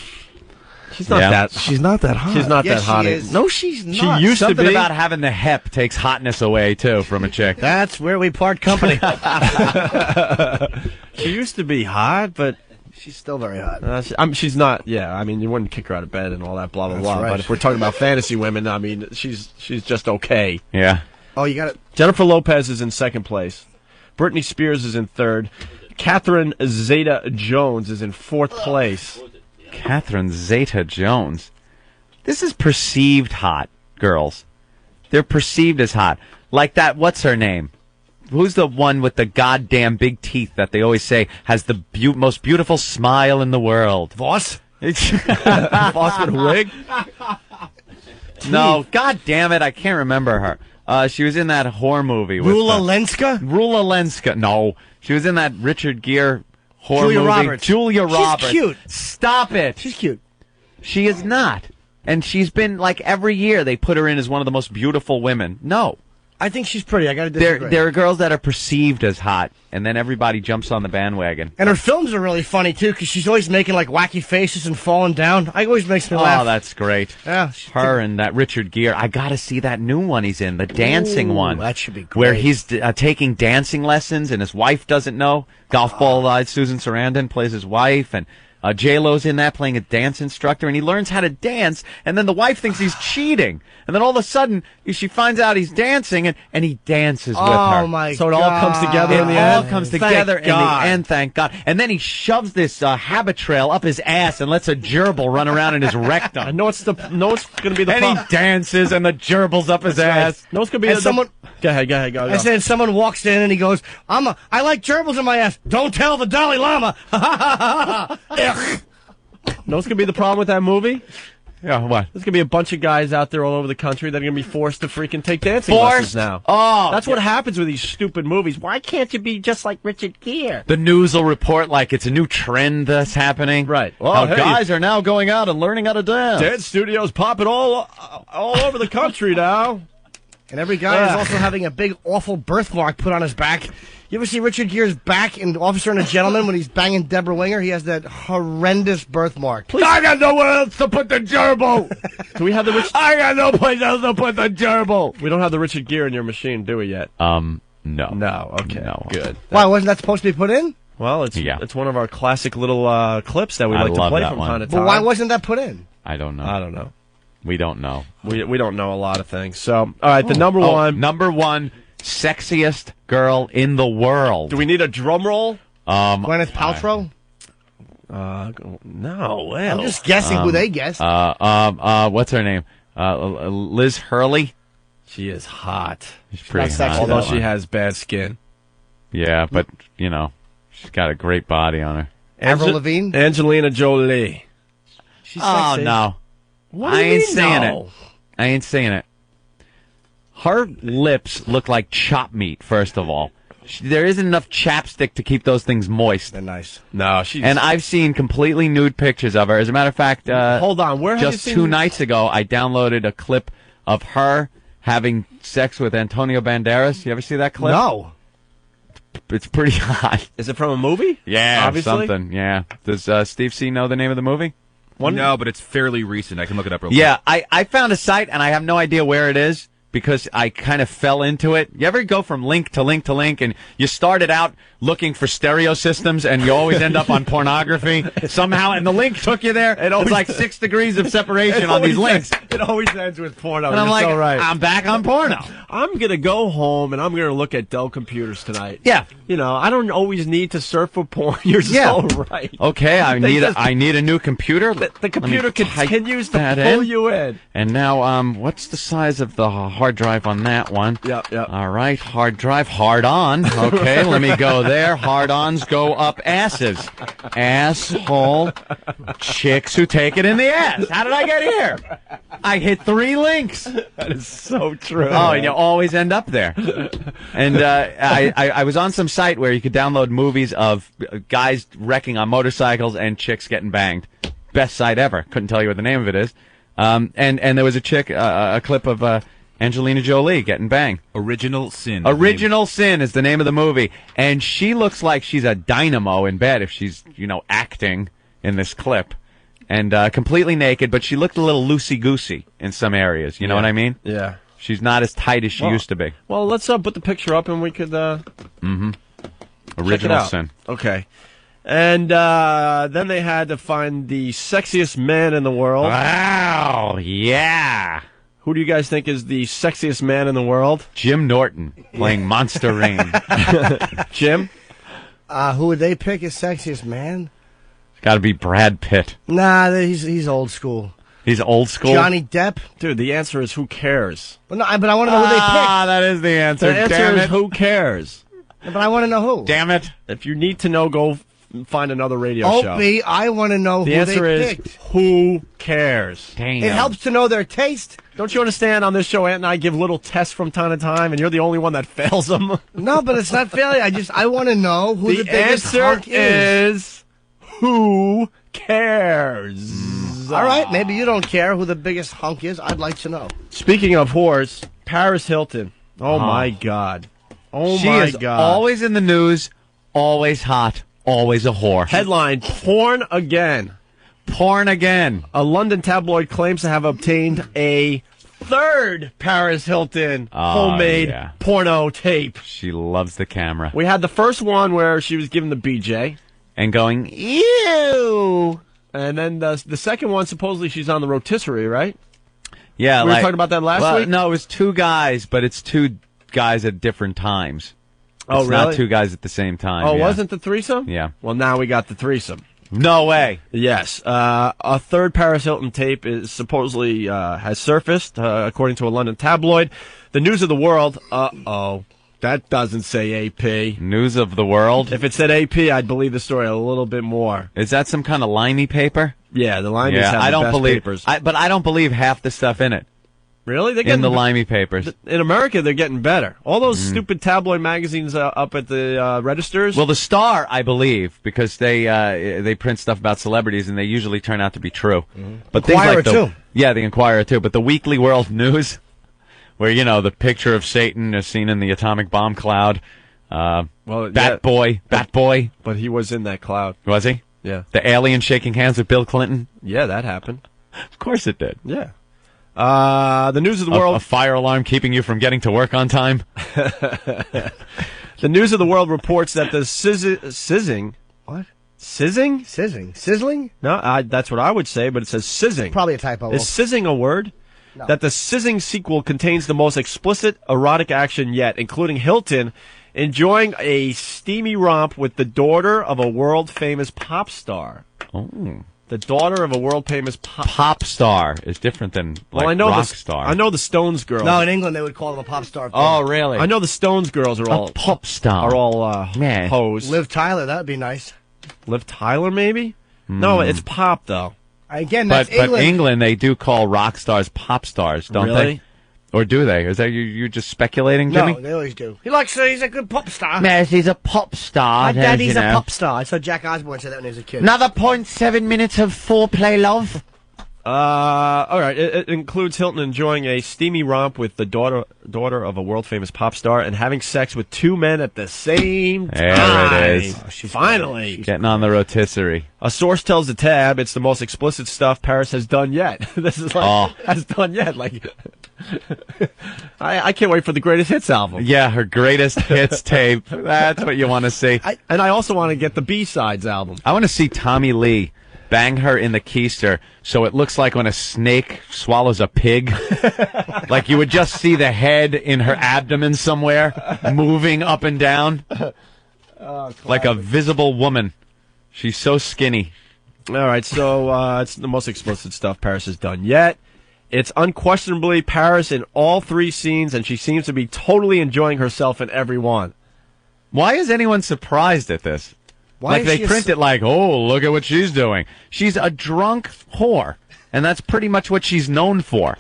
S2: not that.
S11: she's not that hot.
S2: She's not
S12: Yes,
S2: that hot.
S12: she is.
S11: No, she's not.
S2: She used to
S8: Something
S2: be.
S8: about having the hep takes hotness away, too, from a chick.
S12: That's where we part company.
S2: She used to be hot, but
S12: She's still very hot.
S2: she's not. Yeah, I mean, you wouldn't kick her out of bed and all that, blah blah
S12: That's
S2: blah.
S12: right.
S2: But if we're talking about fantasy women, I mean, she's just okay.
S8: Yeah.
S12: Oh, you got it.
S2: Jennifer Lopez is in second place. Britney Spears is in third. Catherine Zeta-Jones is in fourth place.
S8: Catherine Zeta-Jones. This is perceived hot, girls. They're perceived as hot. Like that, what's her name? Who's the one with the goddamn big teeth that they always say has the most beautiful smile in the world?
S12: Voss?
S2: Voss with a wig?
S8: No, god damn it, I can't remember her. She was in that horror movie. with
S12: Rula Lenska?
S8: Rula Lenska. No, she was in that Richard Gere horror
S12: Julia
S8: movie.
S12: Roberts.
S8: Julia
S12: She's
S8: Roberts.
S12: cute.
S8: Stop it.
S12: She's cute.
S8: She is not. And she's been, like, every year they put her in as one of the most beautiful women. No.
S12: I think she's pretty. I got to disagree.
S8: There are girls that are perceived as hot, and then everybody jumps on the bandwagon.
S12: And her films are really funny, too, because she's always making, like, wacky faces and falling down. It always makes me laugh.
S8: Oh, that's great.
S12: Yeah.
S8: Her and that Richard Gere. I got to see that new one he's in, the dancing
S12: Ooh,
S8: one.
S12: that should be great.
S8: Where he's taking dancing lessons, and his wife doesn't know. Golf ball-eyed Susan Sarandon plays his wife, and J-Lo's in that playing a dance instructor, and he learns how to dance, and then the wife thinks he's cheating. And then all of a sudden, she finds out he's dancing, and he dances with her.
S12: Oh, my
S2: So it
S12: God.
S2: all comes together in the
S8: It all
S2: end?
S8: comes
S2: Thank
S8: together in the
S2: God.
S8: end, thank God. And then he shoves this habit trail up his ass and lets a gerbil run around in his rectum.
S2: I know it's going to be the
S8: And
S2: problem.
S8: he dances, and the gerbil's up his ass.
S2: No, it's going to be
S12: And
S2: the
S12: someone-
S2: Go ahead, go.
S12: I said someone walks in and he goes, I like gerbils in my ass. Don't tell the Dalai Lama. Ugh.
S2: No, it's going to be the problem with that movie?
S8: Yeah, what?
S2: There's going to be a bunch of guys out there all over the country that are going to be forced to freaking take dancing
S8: Forced?
S2: lessons now.
S8: Oh.
S2: That's what happens with these stupid movies. Why can't you be just like Richard Gere?
S8: The news will report like it's a new trend that's happening.
S2: Right.
S8: Well,
S2: How
S8: guys are now going out and learning how to dance.
S2: Dance studios popping all over the country now.
S12: And every guy is also having a big, awful birthmark put on his back. You ever see Richard Gere's back in Officer and a Gentleman when he's banging Deborah Winger? He has that horrendous birthmark.
S14: I got nowhere else to put the gerbil.
S2: Do we have the
S14: I got no place else to put the gerbil.
S2: We don't have the Richard Gere in your machine, do we yet?
S8: No.
S2: No. Okay.
S8: No.
S2: Good.
S12: Why wasn't that supposed to be put in?
S2: Well, it's one of our classic little clips that we
S8: I
S2: like to
S8: love
S2: play
S8: that
S2: from
S8: one.
S2: time to time.
S12: But why wasn't that put in?
S8: I don't know.
S2: I don't know.
S8: We don't know.
S2: We don't know a lot of things. So, all right, the number one.
S8: Number one sexiest girl in the world.
S2: Do we need a drum roll?
S12: Gwyneth Paltrow?
S2: No. Well,
S12: I'm just guessing who they guessed.
S8: What's her name? Liz Hurley.
S2: She is hot.
S8: She's pretty
S12: not sexy,
S8: hot.
S2: Although she has bad skin.
S8: Yeah, but, she's got a great body on her.
S12: Avril Lavigne?
S2: Angelina Jolie.
S12: She's
S8: Oh,
S12: sexy.
S8: no.
S2: What do
S8: I
S2: you
S8: ain't
S2: mean,
S8: saying
S2: no?
S8: it. I ain't saying it. Her lips look like chop meat, first of all. There isn't enough chapstick to keep those things moist.
S12: They're nice.
S2: No, she's...
S8: And I've seen completely nude pictures of her. As a matter of fact,
S2: Hold on, where have you
S8: just
S2: seen...
S8: 2 nights ago, I downloaded a clip of her having sex with Antonio Banderas. You ever see that clip?
S12: No.
S8: It's pretty hot.
S2: Is it from a movie?
S8: Yeah,
S2: Obviously?
S8: something. Yeah. Does Steve C know the name of the movie?
S21: No, but it's fairly recent. I can look it up real
S8: Yeah, I found a site, and I have no idea where it is because I kind of fell into it. You ever go from link to link to link, and you started out looking for stereo systems, and you always end up on pornography somehow, and the link took you there? It's like 6 degrees of separation on these links.
S2: It always ends with porno.
S8: And I'm
S2: You're
S8: like,
S2: so right.
S8: I'm back on porno.
S2: I'm going to go home, and I'm going to look at Dell computers tonight.
S8: Yeah.
S2: I don't always need to surf for porn. You're
S8: Yeah.
S2: so right.
S8: Okay, I need a new computer.
S2: The
S8: Let me
S2: computer
S8: type
S2: continues to
S8: that
S2: pull
S8: in.
S2: you in.
S8: And now, what's the size of the hard drive on that one?
S2: Yep.
S8: All right, hard drive, hard on. Okay, let me go there. Hard ons go up asses. Asshole chicks who take it in the ass. How did I get here? I hit 3 links.
S2: That is so true.
S8: Oh, and you always end up there. And I was on some site where you could download movies of guys wrecking on motorcycles and chicks getting banged. Best site ever. Couldn't tell you what the name of it is. And there was a clip of Angelina Jolie getting banged.
S21: Original Sin.
S8: Original Sin is the name of the movie. And she looks like she's a dynamo in bed if she's, acting in this clip. And completely naked, but she looked a little loosey-goosey in some areas. You know what I mean?
S2: Yeah.
S8: She's not as tight as she used to be.
S2: Well, let's put the picture up, and we could...
S8: Original Sin.
S2: Okay. And then they had to find the sexiest man in the world.
S8: Wow, yeah.
S2: Who do you guys think is the sexiest man in the world?
S8: Jim Norton playing Monster Rain.
S2: Jim?
S12: Who would they pick as sexiest man?
S8: It's got to be Brad Pitt.
S12: Nah, he's old school.
S8: He's old school?
S12: Johnny Depp?
S2: Dude, the answer is who cares?
S12: But I want to know who they picked.
S8: That is the answer.
S2: The answer
S8: Damn
S2: is
S8: it.
S2: who cares?
S12: But I want to know who.
S8: Damn it.
S2: If you need to know, go find another radio show.
S12: Opie, I want to know
S2: The
S12: who
S2: answer
S12: they
S2: is
S12: picked.
S2: who cares?
S8: Damn.
S12: It helps to know their taste.
S2: Don't you understand? On this show, Ant and I give little tests from time to time, and you're the only one that fails them.
S12: No, but it's not failure. I want to know who the biggest
S2: answer
S12: hunk is.
S2: who cares?
S12: All right, maybe you don't care who the biggest hunk is. I'd like to know.
S2: Speaking of whores, Paris Hilton. Oh, my God. Oh,
S8: She
S2: my
S8: is
S2: God.
S8: always in the news, always hot, always a whore.
S2: Headline, porn again.
S8: Porn again.
S2: A London tabloid claims to have obtained a third Paris Hilton homemade
S8: yeah.
S2: porno tape.
S8: She loves the camera.
S2: We had the first one where she was given the BJ.
S8: And going, ew.
S2: And then the second one, supposedly she's on the rotisserie, right?
S8: Yeah,
S2: We were talking about that last week?
S8: No, it was 2 guys, but it's 2 guys at different times.
S2: Oh,
S8: It's
S2: really?
S8: not 2 guys at the same time.
S2: Oh,
S8: yeah.
S2: wasn't the threesome?
S8: Yeah.
S2: Well, now we got the threesome.
S8: No way.
S2: Yes. A third Paris Hilton tape is supposedly has surfaced, according to a London tabloid. The News of the World, that doesn't say AP.
S8: News of the World?
S2: If it said AP, I'd believe the story a little bit more.
S8: Is that some kind of limey paper?
S2: Yeah, the limeys
S8: Yeah,
S2: have
S8: I
S2: the
S8: don't
S2: best
S8: believe
S2: papers.
S8: but I don't believe half the stuff in it.
S2: Really? They're
S8: In
S2: getting
S8: the limey papers.
S2: In America, they're getting better. All those stupid tabloid magazines up at the registers.
S8: Well, the Star, I believe, because they print stuff about celebrities, and they usually turn out to be true. But things
S12: Inquirer,
S8: like
S12: too.
S8: Yeah, the Inquirer too. But the Weekly World News, where the picture of Satan is seen in the atomic bomb cloud, Bat Boy.
S2: But he was in that cloud.
S8: Was he?
S2: Yeah.
S8: The alien shaking hands with Bill Clinton?
S2: Yeah, that happened.
S8: Of course it did.
S2: Yeah. The news of the world.
S8: A fire alarm keeping you from getting to work on time?
S2: The news of the world reports that the sizzing. What? Sizzing?
S12: Sizzling?
S2: No, that's what I would say, but it says sizzing.
S12: Probably a typo.
S2: Is sizzing a word?
S12: No.
S2: That the sizzing sequel contains the most explicit erotic action yet, including Hilton enjoying a steamy romp with the daughter of a world-famous pop star.
S8: Oh.
S2: The daughter of a world-famous
S8: pop star is different than rock star.
S2: I know the Stones girls.
S12: No, in England they would call them a pop star.
S8: Oh, really?
S2: I know the Stones girls are all
S8: pop star.
S2: Are all hoes.
S12: Liv Tyler, that would be nice.
S2: Liv Tyler, maybe? No, it's pop though.
S12: Again, that's
S8: But
S12: England.
S8: England, they do call rock stars pop stars, don't
S2: Really?
S8: they? Or do they? Is that you just speculating, Jimmy?
S12: No, they always do. He's a good pop star.
S3: Yes, he's a pop star.
S12: My daddy's
S3: you know.
S12: a pop star. I saw Jack Osborne say that when he was a kid.
S3: Another 0.7 minutes of foreplay, love.
S2: All right. It includes Hilton enjoying a steamy romp with the daughter of a world-famous pop star and having sex with two men at the same time.
S8: There it is.
S2: Finally.
S8: Getting on the rotisserie.
S2: A source tells the Tab it's the most explicit stuff Paris has done yet. This is has done yet. Like, I can't wait for the Greatest Hits album.
S8: Yeah, her Greatest Hits tape. That's what you want to see.
S2: And I also want to get the B-Sides album.
S8: I want to see Tommy Lee bang her in the keister so it looks like when a snake swallows a pig. Like you would just see the head in her abdomen somewhere moving up and down. Like a visible woman. She's so skinny.
S2: All right, so it's the most explicit stuff Paris has done yet. It's unquestionably Paris in all three scenes, and she seems to be totally enjoying herself in every one.
S8: Why is anyone surprised at this?
S12: Why
S8: like
S12: is
S8: they
S12: she
S8: print it like, oh, look at what she's doing. She's a drunk whore, and that's pretty much what she's known for.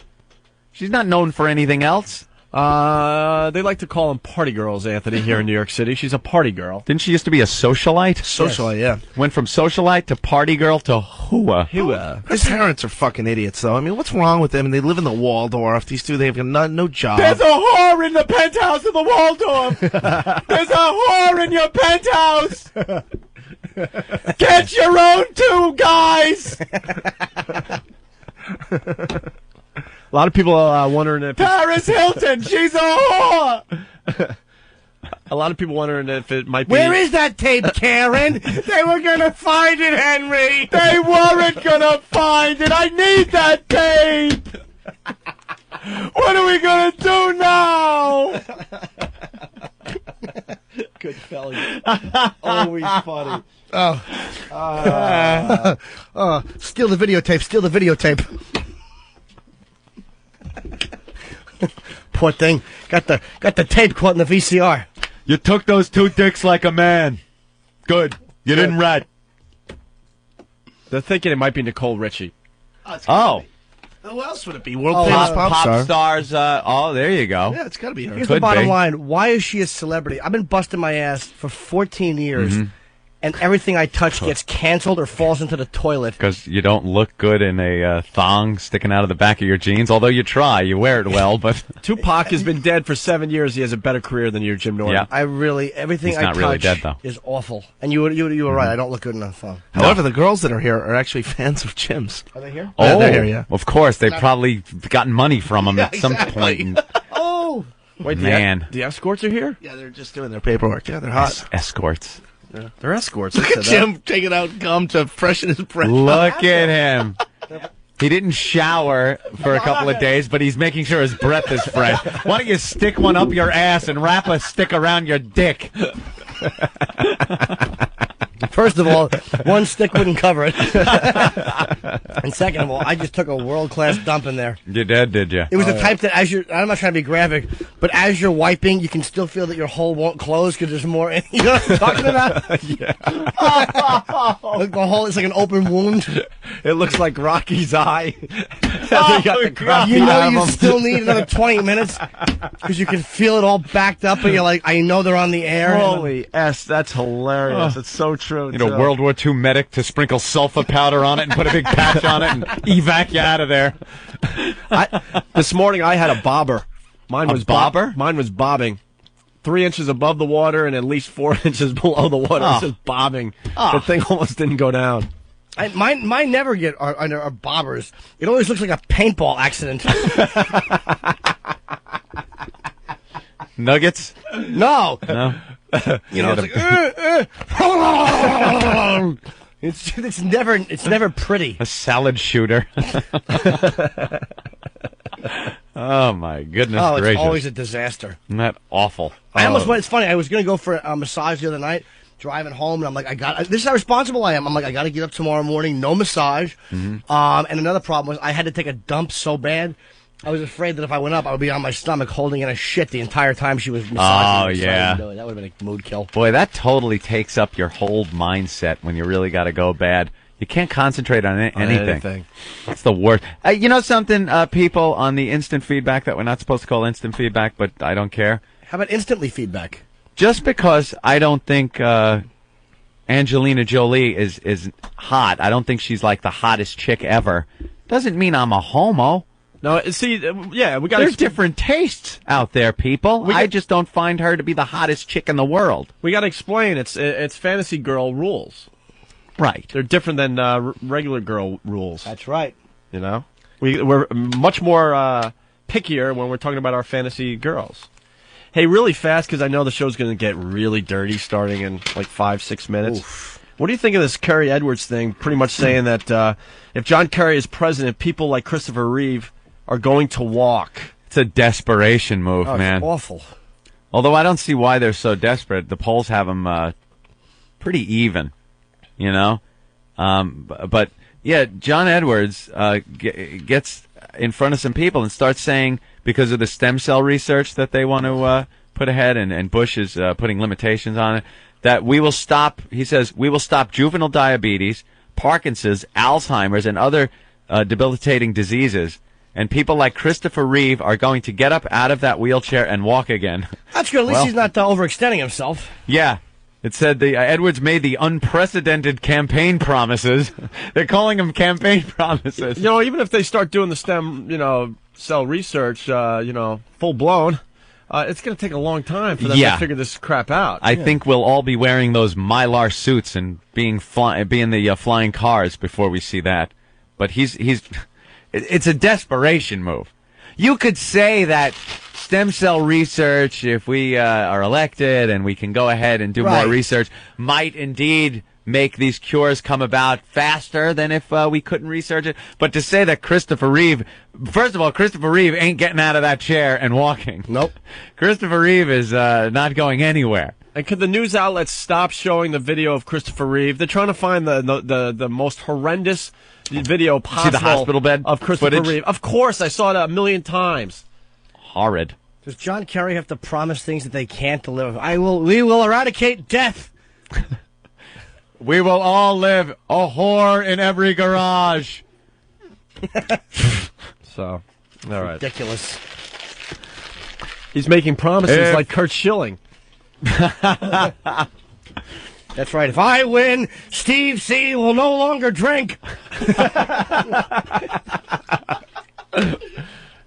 S8: She's not known for anything else.
S2: They like to call them party girls, Anthony, here in New York City. She's a party girl.
S8: Didn't she used to be a socialite?
S11: Socialite, yeah.
S8: Went from socialite to party girl to hooah.
S11: Her parents are fucking idiots, though. I mean, what's wrong with them? And they live in the Waldorf. These two, they have no job.
S8: There's a whore in the penthouse of the Waldorf. There's a whore in your penthouse. Get your own too, guys.
S2: A lot of people are wondering if
S8: Paris Hilton, she's a whore.
S2: A lot of people wondering if it might be.
S12: Where is that tape, Karen? They were gonna find it, Henry.
S8: They weren't gonna find it. I need that tape. What are we gonna do now?
S2: Good fellas. Always funny.
S12: Steal the videotape. Steal the videotape. Poor thing. Got the tape caught in the VCR.
S8: You took those two dicks like a man. Good. You didn't rat.
S2: They're thinking it might be Nicole Richie.
S8: Oh.
S11: Who else would it be? World famous pop star.
S8: Stars. There you go.
S11: Yeah, it's got to be her.
S12: Here's the bottom line. Why is she a celebrity? I've been busting my ass for 14 years, and everything I touch gets canceled or falls into the toilet.
S8: Because you don't look good in a thong sticking out of the back of your jeans. Although you try, you wear it well. But
S2: Tupac has been dead for 7 years. He has a better career than you, Jim Norton.
S8: Yeah.
S12: Everything
S8: He's
S12: I
S8: not
S12: touch
S8: really dead, though.
S12: is awful. And you were right. I don't look good enough.
S11: However, the girls that are here are actually fans of Jim's.
S12: Are they here?
S8: Oh,
S11: they're here, yeah.
S8: Of course, they've probably gotten money from him at some point.
S12: Oh,
S2: wait,
S8: man,
S2: the escorts are here.
S11: Yeah, they're just doing their paperwork. Yeah, they're hot.
S8: Escorts.
S2: Yeah. They're escorts.
S11: Look at Jim taking out gum to freshen his breath.
S8: Look at him. He didn't shower for a couple of days, but he's making sure his breath is fresh. Why don't you stick one up your ass and wrap a stick around your dick?
S12: First of all, one stick wouldn't cover it. And second of all, I just took a world-class dump in there.
S8: You did you?
S12: It was the type that I'm not trying to be graphic, but as you're wiping, you can still feel that your hole won't close because there's more in it. You know what I'm talking about?
S2: Yeah.
S12: Look, the hole is like an open wound.
S2: It looks like Rocky's eye.
S12: You know you still need another 20 minutes because you can feel it all backed up, and you're like, I know they're on the air.
S2: Holy S, that's hilarious. It's so true.
S8: You know, World War II medic to sprinkle sulfa powder on it and put a big patch on it and evac you out of there.
S2: This morning I had a bobber. Mine was
S8: bobber?
S2: Mine was bobbing. 3 inches above the water and at least 4 inches below the water.
S12: Oh.
S2: It's just bobbing.
S12: Oh.
S2: The thing almost didn't go down.
S12: Mine never get are bobbers. It always looks like a paintball accident.
S8: Nuggets?
S12: No.
S8: No.
S12: You know, it's like it's never pretty.
S8: A salad shooter. Oh my goodness
S12: Oh, it's
S8: gracious!
S12: always a disaster.
S8: Isn't that awful?
S12: I almost went. It's funny. I was going to go for a massage the other night, driving home, and I'm like, this is how responsible I am. I'm like, I got to get up tomorrow morning, no massage.
S8: Mm-hmm.
S12: And another problem was I had to take a dump so bad. I was afraid that if I went up, I would be on my stomach holding in a shit the entire time she was massaging.
S8: Oh,
S12: me, so I
S8: yeah.
S12: didn't do it. That would have been a mood kill.
S8: Boy, that totally takes up your whole mindset when you really got to go bad. You can't concentrate on anything. That's the worst. You know something, people on the instant feedback that we're not supposed to call instant feedback, but I don't care.
S12: How about instantly feedback?
S8: Just because I don't think Angelina Jolie is hot, I don't think she's like the hottest chick ever, doesn't mean I'm a homo.
S2: No, see, yeah, we got.
S8: There's different tastes out there, people. I just don't find her to be the hottest chick in the world.
S2: We got to explain. It's fantasy girl rules.
S8: Right.
S2: They're different than regular girl rules.
S12: That's right.
S2: You know, we're much more pickier when we're talking about our fantasy girls. Hey, really fast, because I know the show's going to get really dirty starting in like 5-6 minutes. Oof. What do you think of this Kerry Edwards thing? Pretty much saying that if John Kerry is president, people like Christopher Reeve are going to walk.
S8: It's a desperation move, man.
S12: It's awful.
S8: Although I don't see why they're so desperate. The polls have them pretty even, you know. But yeah, John Edwards gets in front of some people and starts saying, because of the stem cell research that they want to put ahead, and Bush is putting limitations on it, that we will stop. He says we will stop juvenile diabetes, Parkinson's, Alzheimer's, and other debilitating diseases. And people like Christopher Reeve are going to get up out of that wheelchair and walk again.
S12: That's good. At least he's not overextending himself.
S8: Yeah. It said the Edwards made the unprecedented campaign promises. They're calling them campaign promises.
S2: You know, even if they start doing the stem, cell research, full blown, it's going to take a long time for them to figure this crap out.
S8: I think we'll all be wearing those Mylar suits and be in the flying cars before we see that. But it's a desperation move. You could say that stem cell research, if we are elected and we can go ahead and do more research, might indeed make these cures come about faster than if we couldn't research it. But to say that Christopher Reeve, first of all, Christopher Reeve ain't getting out of that chair and walking.
S12: Nope.
S8: Christopher Reeve is not going anywhere.
S2: And could the news outlets stop showing the video of Christopher Reeve? They're trying to find the most horrendous video possible.
S8: See the hospital bed
S2: of Christopher
S8: footage?
S2: Reeve. Of course, I saw it 1,000,000 times.
S8: Horrid.
S12: Does John Kerry have to promise things that they can't deliver? We will eradicate death.
S8: We will all live a whore in every garage.
S2: So, all right.
S12: Ridiculous.
S2: He's making promises like Kurt Schilling.
S12: That's right. If I win, Steve C. will no longer drink.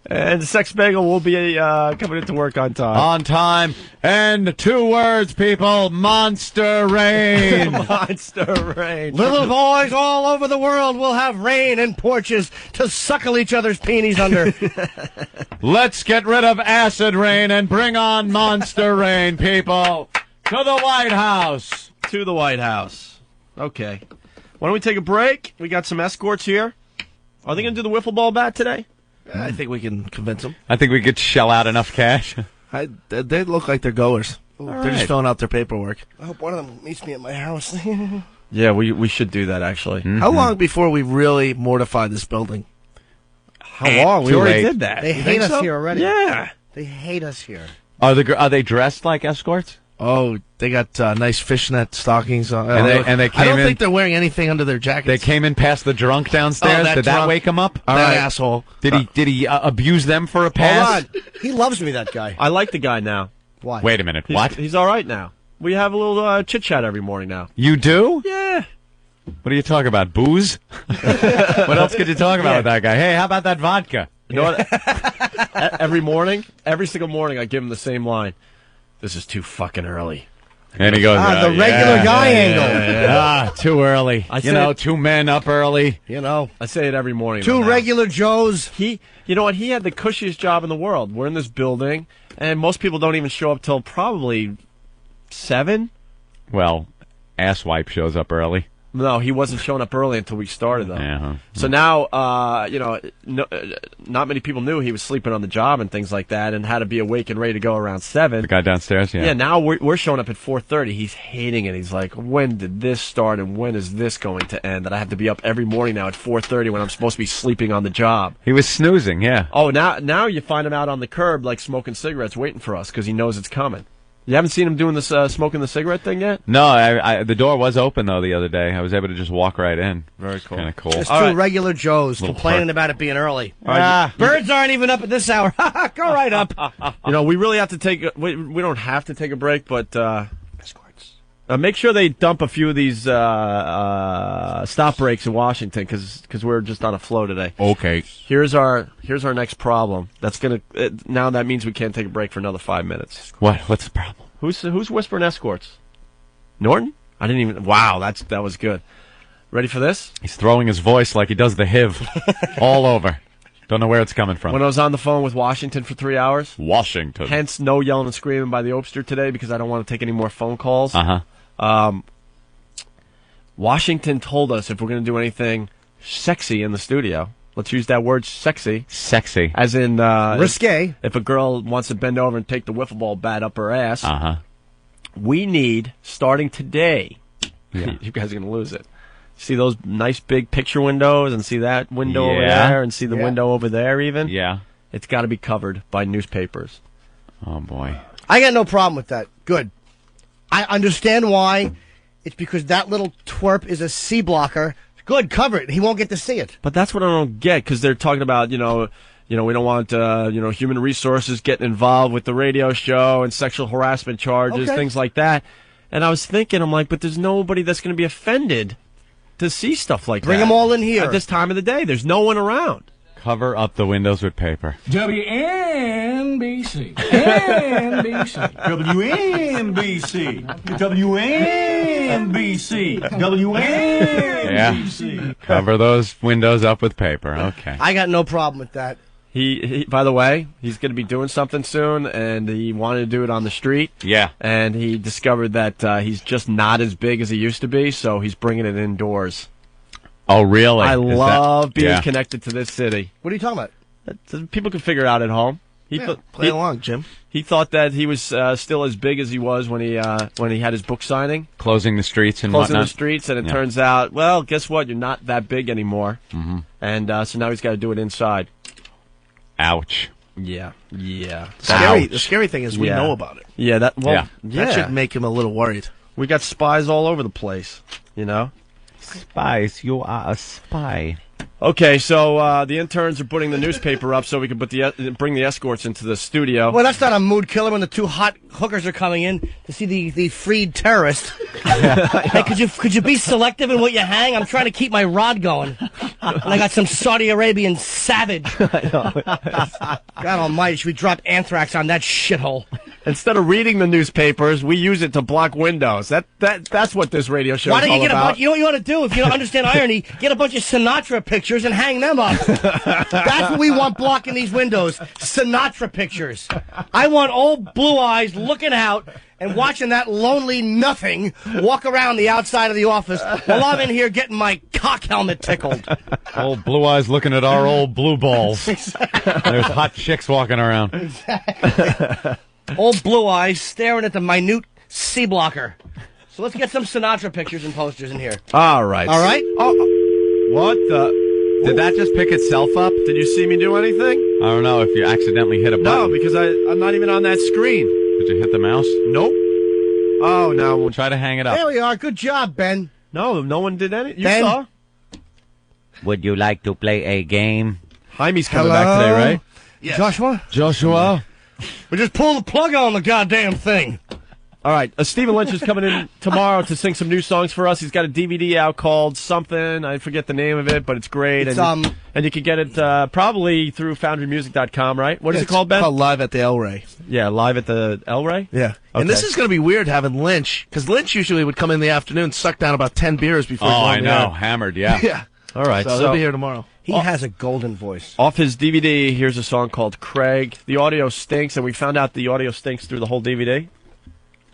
S2: And Sex Bagel will be coming into work on time.
S8: On time. And 2 words, people. Monster rain.
S2: Monster rain.
S12: Little boys all over the world will have rain and porches to suckle each other's peenies under.
S8: Let's get rid of acid rain and bring on monster rain, people. To the White House.
S2: To the White House. Okay. Why don't we take a break? We got some escorts here. Are they going to do the wiffle ball bat today?
S11: I think we can convince them.
S8: I think we could shell out enough cash.
S11: They look like they're goers. They're just filling out their paperwork.
S12: I hope one of them meets me at my house.
S2: Yeah, we should do that, actually.
S8: Mm-hmm.
S11: How long before we really mortify this building?
S2: How long? We already did that.
S12: They hate us here already.
S2: Yeah.
S12: They hate us here.
S8: Are they dressed like escorts?
S11: Oh, they got nice fishnet stockings on.
S8: And they came
S11: I don't
S8: in,
S11: think they're wearing anything under their jackets.
S8: They came in past the drunk downstairs.
S11: Oh,
S8: Did that wake him up?
S11: That asshole.
S8: Did he abuse them for a pass?
S12: Hold on. He loves me, that guy.
S2: I like the guy now.
S12: Why?
S8: Wait a minute. What?
S2: He's all right now. We have a little chit-chat every morning now.
S8: You do?
S2: Yeah.
S8: What do you talk about? Booze? What else could you talk about with that guy? Hey, how about that vodka?
S2: You know what? Every single morning, I give him the same line. this is too fucking early.
S8: And he goes,
S12: the regular guy angle.
S8: Too early. Two men up early.
S2: I say it every morning.
S12: Two regular Joes.
S2: You know what? He had the cushiest job in the world. We're in this building, and most people don't even show up till probably 7.
S8: Well, Asswipe shows up early.
S2: No, he wasn't showing up early until we started, though.
S8: Uh-huh.
S2: So now, not many people knew he was sleeping on the job and things like that, and had to be awake and ready to go around 7.
S8: The guy downstairs, yeah.
S2: Yeah, now we're showing up at 4:30. He's hating it. He's like, when did this start, and when is this going to end? That I have to be up every morning now at 4:30 when I'm supposed to be sleeping on the job.
S8: He was snoozing, yeah.
S2: Oh, now you find him out on the curb, like smoking cigarettes, waiting for us because he knows it's coming. You haven't seen him doing this smoking the cigarette thing yet?
S8: No, the door was open, though, the other day. I was able to just walk right in.
S2: Very cool.
S8: Kind of cool.
S12: Just two regular Joes complaining about it being early. Birds aren't even up at this hour. Go right up.
S2: We really have to take. We don't have to take a break, but make sure they dump a few of these stop breaks in Washington because we're just on a flow today.
S14: Okay.
S2: Here's our next problem. That's now that means we can't take a break for another 5 minutes.
S8: What's the problem?
S2: Who's whispering escorts? Norton? I didn't even. Wow, that was good. Ready for this?
S8: He's throwing his voice like he does the HIV all over. Don't know where it's coming from.
S2: When I was on the phone with Washington for 3 hours.
S8: Washington.
S2: Hence, no yelling and screaming by the Opster today because I don't want to take any more phone calls. Washington told us if we're going to do anything sexy in the studio, let's use that word sexy.
S8: Sexy.
S2: As in...
S12: risque.
S2: If a girl wants to bend over and take the wiffle ball bat up her ass, we need, starting today, you guys are going to lose it. See those nice big picture windows and see that window over there and see the window over there even?
S8: Yeah.
S2: It's got to be covered by newspapers.
S8: Oh, boy.
S12: I got no problem with that. Good. I understand why. It's because that little twerp is a C blocker. Good, cover it. He won't get to see it.
S2: But that's what I don't get because they're talking about, we don't want, human resources getting involved with the radio show and sexual harassment charges, things like that. And I was thinking, I'm like, but there's nobody that's going to be offended to see stuff like that.
S12: Bring them all in here.
S2: At this time of the day. There's no one around.
S8: Cover up the windows with paper.
S15: WNBC. NBC. WNBC. WNBC. WNBC.
S8: Yeah. Cover those windows up with paper. Okay.
S12: I got no problem with that.
S2: He by the way, he's going to be doing something soon, and he wanted to do it on the street.
S8: Yeah.
S2: And he discovered that he's just not as big as he used to be, so he's bringing it indoors.
S8: Oh, really?
S2: I love being connected to this city.
S12: What are you talking about?
S2: People can figure it out at home.
S11: Play along, Jim.
S2: He thought that he was still as big as he was when he had his book signing.
S8: Closing the streets and
S2: Closing
S8: whatnot.
S2: the streets, and it turns out, well, guess what? You're not that big anymore.
S8: Mm-hmm.
S2: And so now he's got to do it inside.
S8: Ouch.
S2: Yeah.
S11: The scary thing is we know about it.
S2: Yeah, that
S11: should make him a little worried.
S2: We got spies all over the place,
S8: Spies, you are a spy.
S2: Okay, so the interns are putting the newspaper up so we can bring the escorts into the studio.
S12: Well, that's not a mood killer when the two hot hookers are coming in to see the freed terrorist. Hey, could you be selective in what you hang? I'm trying to keep my rod going. And I got some Saudi Arabian savage. God almighty, should we drop anthrax on that shithole?
S2: Instead of reading the newspapers, we use it to block windows. That's what this radio show
S12: Why
S2: is
S12: don't
S2: all
S12: you get
S2: about.
S12: a bunch? You know what you ought to do if you don't understand irony? Get a bunch of Sinatra pictures and hang them up. That's what we want blocking these windows. Sinatra pictures. I want old Blue Eyes looking out and watching that lonely nothing walk around the outside of the office while I'm in here getting my cock helmet tickled.
S8: Old Blue Eyes looking at our old blue balls. There's hot chicks walking around.
S12: Exactly. Old Blue Eyes staring at the minute C blocker. So let's get some Sinatra pictures and posters in here.
S2: All right.
S12: All right?
S2: Oh, what the?
S8: Did that just pick itself up?
S2: Did you see me do anything?
S8: I don't know if you accidentally hit a button.
S2: No, because I'm not even on that screen.
S8: Did you hit the mouse?
S2: Nope. Oh, no.
S8: We'll try to hang it up.
S12: There we are. Good job, Ben.
S2: No one did any. You
S12: Ben?
S2: saw?
S3: Would you like to play a game?
S2: Jaime's coming back today, right?
S12: Yes. Joshua?
S8: Joshua?
S12: We just pull the plug on the goddamn thing.
S2: All right, Stephen Lynch is coming in tomorrow to sing some new songs for us. He's got a DVD out called something. I forget the name of it, but it's great.
S12: It's,
S2: and you can get it probably through FoundryMusic.com, right? What is it called, Ben?
S11: It's called Live at the El Rey.
S2: Yeah, Live at the El Rey?
S11: Yeah.
S2: Okay.
S11: And this is going to be weird having Lynch, because Lynch usually would come in the afternoon, suck down about 10 beers before.
S8: I know, hammered. Yeah.
S11: Yeah.
S2: All right,
S11: So he'll be here tomorrow.
S12: He has a golden voice.
S2: Off his DVD, here's a song called Craig. The audio stinks, and we found out the audio stinks through the whole DVD.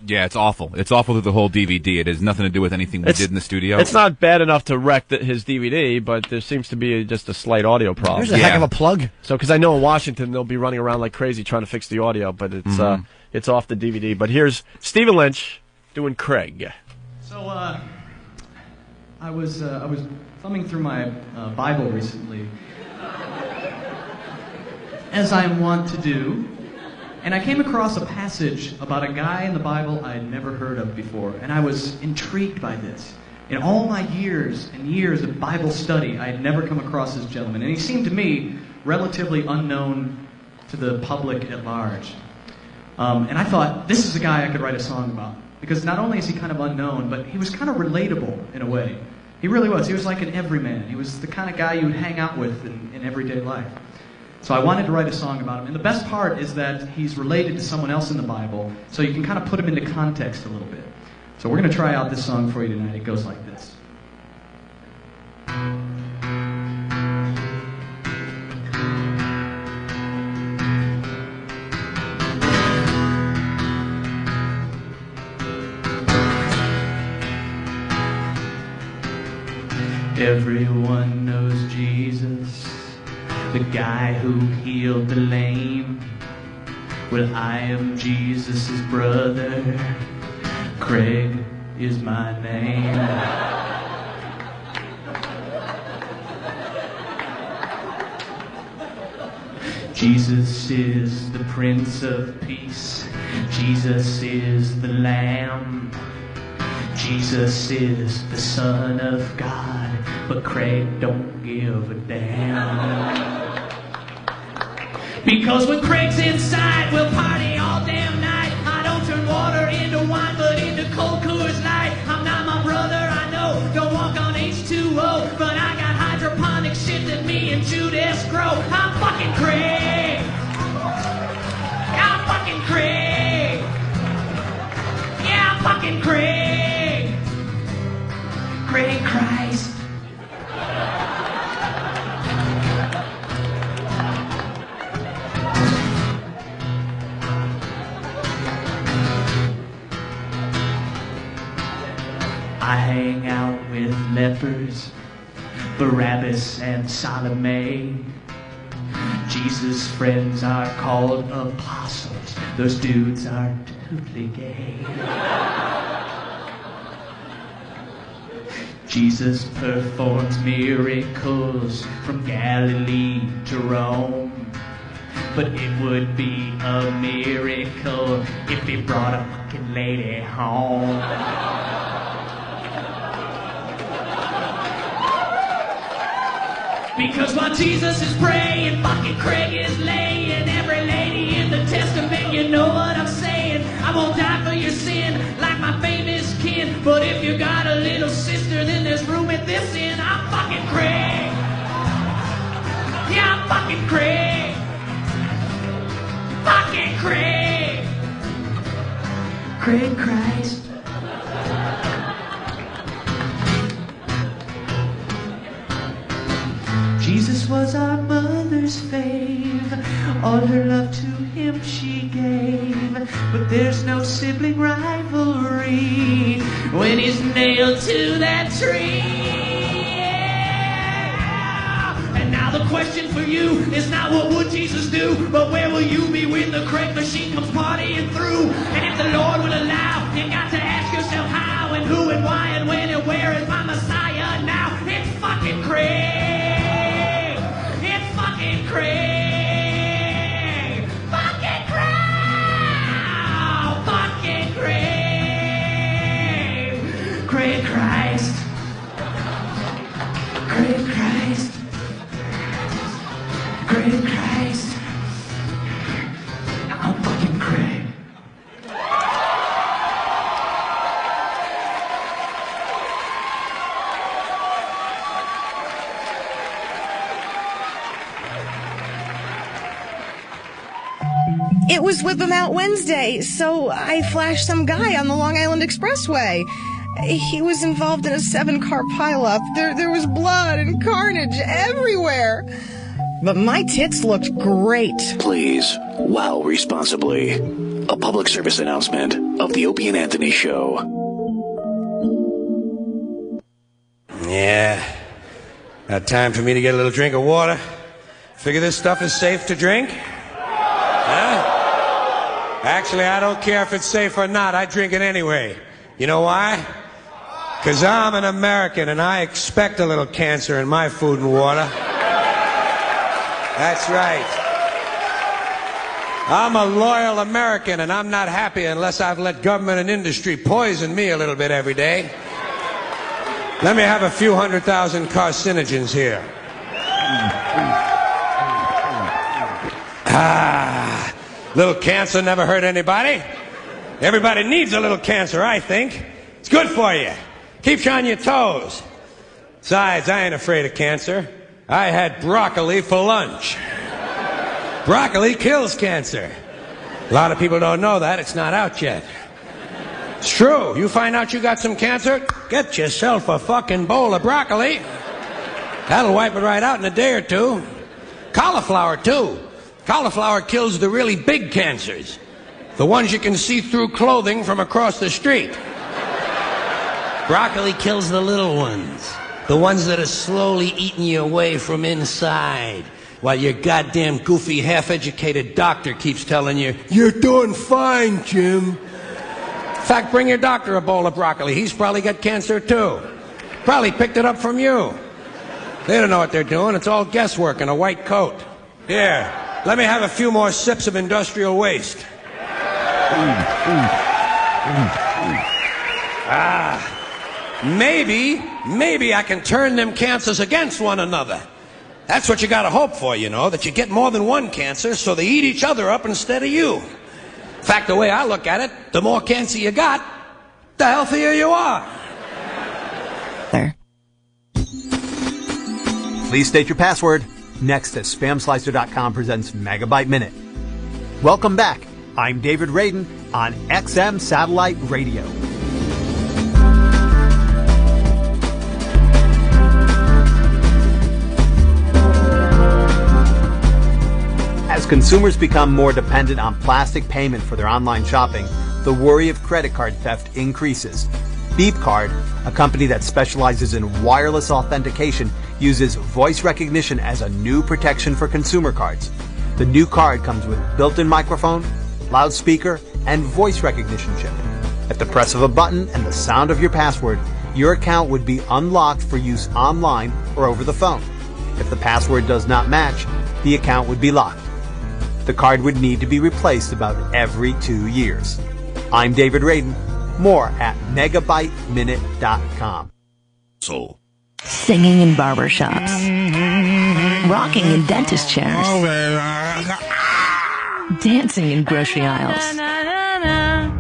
S21: Yeah, it's awful. It's awful through the whole DVD. It has nothing to do with anything we did in the studio.
S2: It's not bad enough to wreck his DVD, but there seems to be just a slight audio problem.
S12: There's a heck of a plug.
S2: So, because I know in Washington they'll be running around like crazy trying to fix the audio, but it's off the DVD. But here's Stephen Lynch doing Craig.
S10: So, I was thumbing through my Bible recently, as I am wont to do. And I came across a passage about a guy in the Bible I had never heard of before, and I was intrigued by this. In all my years and years of Bible study, I had never come across this gentleman, and he seemed to me relatively unknown to the public at large. And I thought, this is a guy I could write a song about, because not only is he kind of unknown, but he was kind of relatable in a way. He really was. He was like an everyman. He was the kind of guy you would hang out with in everyday life. So I wanted to write a song about him. And the best part is that he's related to someone else in the Bible, so you can kind of put him into context a little bit. So we're going to try out this song for you tonight. It goes like this. Everyone knows Jesus, the guy who healed the lame. Well, I am Jesus' brother. Craig is my name. Jesus is the Prince of Peace. Jesus is the Lamb. Jesus is the Son of God. But Craig don't give a damn. Because when Craig's inside, we'll party all damn night. I don't turn water into wine, but into cold Coors Light. I'm not my brother, I know, don't walk on H2O, but I got hydroponic shit that me and Judas grow. I'm fucking Craig. I'm fucking Craig. Yeah, I'm fucking Craig. Craig Christ. I hang out with lepers, Barabbas and Salome. Jesus' friends are called apostles. Those dudes are totally gay. Jesus performs miracles from Galilee to Rome. But it would be a miracle if he brought a fucking lady home. Because while Jesus is praying, fucking Craig is laying. Every lady in the Testament, you know what I'm saying. I won't die for your sin like my famous kin. But if you got a little sister, then there's room at this inn. I'm fucking Craig. Yeah, I'm fucking Craig. Fucking Craig. Craig Christ. Jesus was our mother's fave. All her love to him she gave. But there's no sibling rivalry when he's nailed to that tree. And now the question for you is not what would Jesus do, but where will you be when the Craig machine comes partying through? And if the Lord will allow, you got to ask yourself how and who and why and when and where is my Messiah now? It's fucking Craig. Fucking Craig! Fucking Craig! Fucking Craig! Craig Christ! Craig Christ! Craig Christ! I'm fucking Craig.
S1: It was Whip 'em Out Wednesday, so I flashed some guy on the Long Island Expressway. He was involved in a 7-car pileup. There was blood and carnage everywhere. But my tits looked great.
S16: Please, wow responsibly. A public service announcement of the Opie and Anthony Show.
S13: Yeah. Now time for me to get a little drink of water. Figure this stuff is safe to drink? Huh? Actually, I don't care if it's safe or not. I drink it anyway. You know why? Because I'm an American and I expect a little cancer in my food and water. That's right. I'm a loyal American and I'm not happy unless I've let government and industry poison me a little bit every day. Let me have a few 100,000 carcinogens here. Little cancer never hurt anybody. Everybody needs a little cancer, I think. It's good for you. Keeps you on your toes. Besides, I ain't afraid of cancer. I had broccoli for lunch. Broccoli kills cancer. A lot of people don't know that. It's not out yet. It's true. You find out you got some cancer, get yourself a fucking bowl of broccoli. That'll wipe it right out in a day or two. Cauliflower, too. Cauliflower kills the really big cancers. The ones you can see through clothing from across the street. Broccoli kills the little ones. The ones that are slowly eating you away from inside. While your goddamn goofy, half-educated doctor keeps telling you, "You're doing fine, Jim." In fact, bring your doctor a bowl of broccoli. He's probably got cancer, too. Probably picked it up from you. They don't know what they're doing. It's all guesswork in a white coat. Here, let me have a few more sips of industrial waste. Maybe I can turn them cancers against one another. That's what you gotta hope for, you know, that you get more than one cancer so they eat each other up instead of you. In fact, the way I look at it, the more cancer you got, the healthier you are.
S23: Please state your password. Next, as SpamSlicer.com presents Megabyte Minute. Welcome back. I'm David Radin on XM Satellite Radio. As consumers become more dependent on plastic payment for their online shopping, the worry of credit card theft increases. BeepCard, a company that specializes in wireless authentication, uses voice recognition as a new protection for consumer cards. The new card comes with built-in microphone, loudspeaker, and voice recognition chip. At the press of a button and the sound of your password, your account would be unlocked for use online or over the phone. If the password does not match, the account would be locked. The card would need to be replaced about every 2 years. I'm David Radin. More at megabyteminute.com.
S24: Singing in barbershops. Rocking in dentist chairs. Dancing in grocery aisles.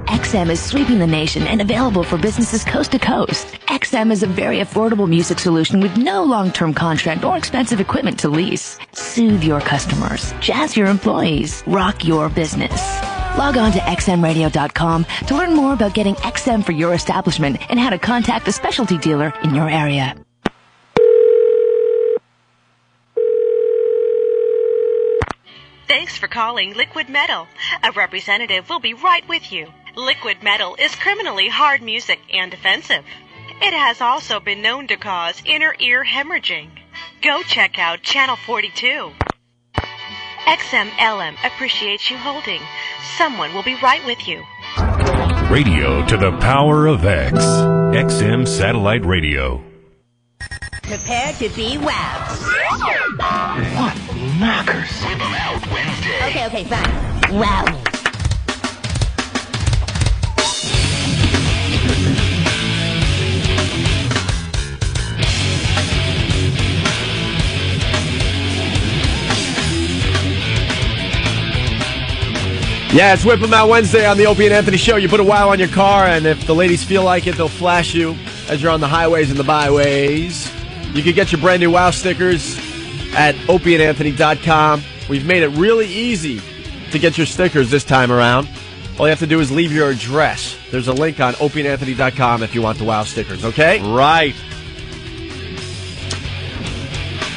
S24: XM is sweeping the nation and available for businesses coast to coast. XM is a very affordable music solution with no long-term contract or expensive equipment to lease. Soothe your customers, jazz your employees, rock your business. Log on to xmradio.com to learn more about getting XM for your establishment and how to contact a specialty dealer in your area.
S25: Thanks for calling Liquid Metal. A representative will be right with you. Liquid Metal is criminally hard music and offensive. It has also been known to cause inner ear hemorrhaging. Go check out Channel 42. XMLM appreciates you holding. Someone will be right with you.
S26: Radio to the power of X. XM Satellite Radio.
S24: Prepare to be wowed.
S15: What knockers? Whip 'em out Wednesday.
S24: Okay, fine. Wow.
S2: Yeah, it's Whip 'em Out Wednesday on the Opie and Anthony Show. You put a wow on your car, and if the ladies feel like it, they'll flash you as you're on the highways and the byways. You can get your brand new wow stickers at opieandanthony.com. We've made it really easy to get your stickers this time around. All you have to do is leave your address. There's a link on opieandanthony.com if you want the WOW stickers, okay?
S8: Right.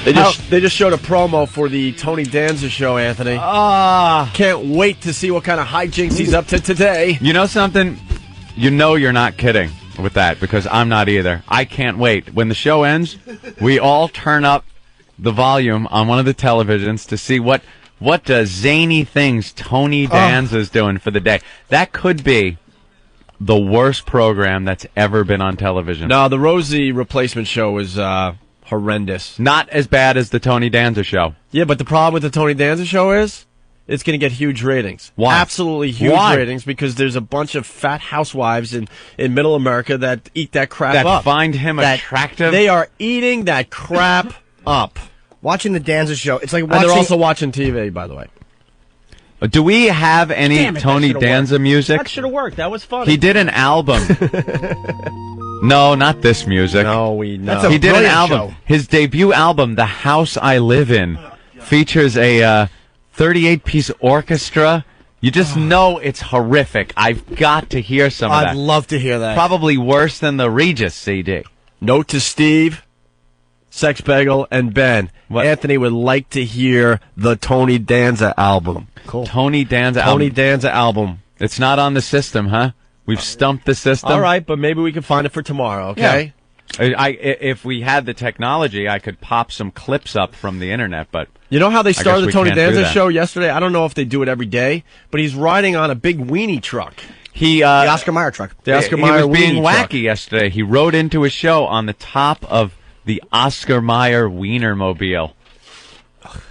S2: They just showed a promo for the Tony Danza show, Anthony. Can't wait to see what kind of hijinks he's up to today.
S8: You know something? You know you're not kidding with that, because I'm not either. I can't wait. When the show ends, we all turn up the volume on one of the televisions to see what zany things Tony Danza's doing for the day. That could be the worst program that's ever been on television.
S2: No, the Rosie replacement show was horrendous.
S8: Not as bad as the Tony Danza show.
S2: Yeah, but the problem with the Tony Danza show is it's going to get huge ratings.
S8: Why?
S2: Absolutely huge ratings, because there's a bunch of fat housewives in middle America that eat that crap up.
S8: That find him attractive?
S2: They are eating that crap up.
S12: Watching the Danza show, it's like watching...
S2: And they're also watching TV, by the way.
S8: Do we have any Tony Danza music?
S2: That should have worked. That was funny.
S8: He did an album. No, not this music.
S2: No,
S8: he did an album.
S12: show.
S8: His debut album, The House I Live In, features a 38-piece orchestra. You just know it's horrific. I've got to hear some of that.
S12: I'd love to hear that.
S8: Probably worse than the Regis CD.
S2: Note to Steve, Sex Bagel, and Ben. Anthony would like to hear the Tony Danza album.
S12: Cool.
S8: Tony Danza
S2: album.
S8: It's not on the system, huh? We've stumped the system.
S2: All right, but maybe we can find it for tomorrow, okay?
S8: Yeah. If we had the technology, I could pop some clips up from the internet, but...
S2: You know how they started the Tony Danza
S8: show?
S2: show yesterday? I don't know if they do it every day, but he's riding on a big weenie truck.
S8: The
S12: Oscar Mayer truck.
S2: The Oscar Mayer
S8: He was being
S2: weenie
S8: wacky
S2: truck.
S8: yesterday. He rode into a show on the top of the Oscar Mayer Wienermobile.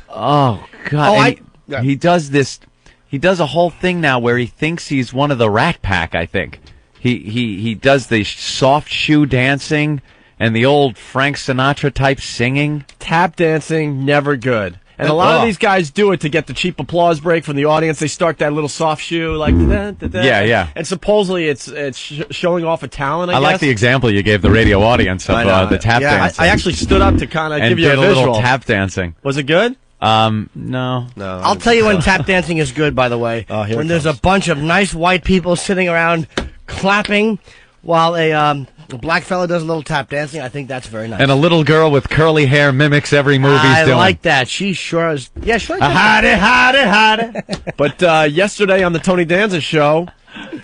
S8: Oh, God. He does this... He does a whole thing now where he thinks he's one of the Rat Pack, I think. He does the soft shoe dancing and the old Frank Sinatra type singing.
S2: Tap dancing, never good. And a lot of these guys do it to get the cheap applause break from the audience. They start that little soft shoe, like da-da-da-da.
S8: Yeah.
S2: And supposedly it's showing off a talent. I guess.
S8: like the example you gave the radio audience of the tap dancing.
S2: I actually stood up to kind of give you a
S8: did
S2: visual.
S8: little tap dancing.
S2: Was it good?
S8: No.
S12: I'll tell you when tap dancing is good, by the way. When there's a bunch of nice white people sitting around clapping while a black fella does a little tap dancing, I think that's very nice.
S8: And a little girl with curly hair mimics every movie he's doing.
S12: I like that. She sure is. Yeah, sure.
S2: Howdy. But yesterday on the Tony Danza show,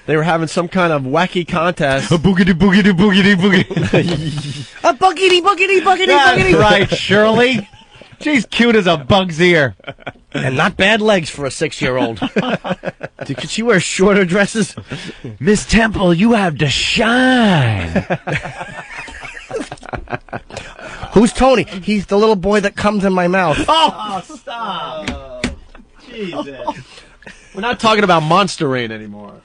S2: they were having some kind of wacky contest.
S8: A boogity boogity boogity boogity.
S12: A boogity boogity boogity
S8: That's
S12: boogity.
S8: right, Shirley. She's cute as a bug's ear.
S12: And not bad legs for a 6-year-old. Could she wear shorter dresses?
S8: Miss Temple, you have to shine.
S12: Who's Tony? He's the little boy that comes in my mouth.
S2: Oh, stop. Jesus. We're not talking about Monster Rain anymore.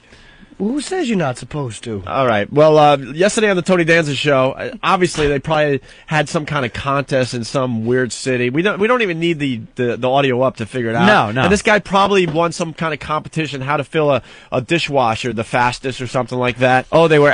S12: Who says you're not supposed to?
S2: All right. Well, yesterday on the Tony Danza show, obviously they probably had some kind of contest in some weird city. We don't even need the audio up to figure it out.
S8: No.
S2: And this guy probably won some kind of competition, how to fill a dishwasher the fastest or something like that.
S8: Oh, they were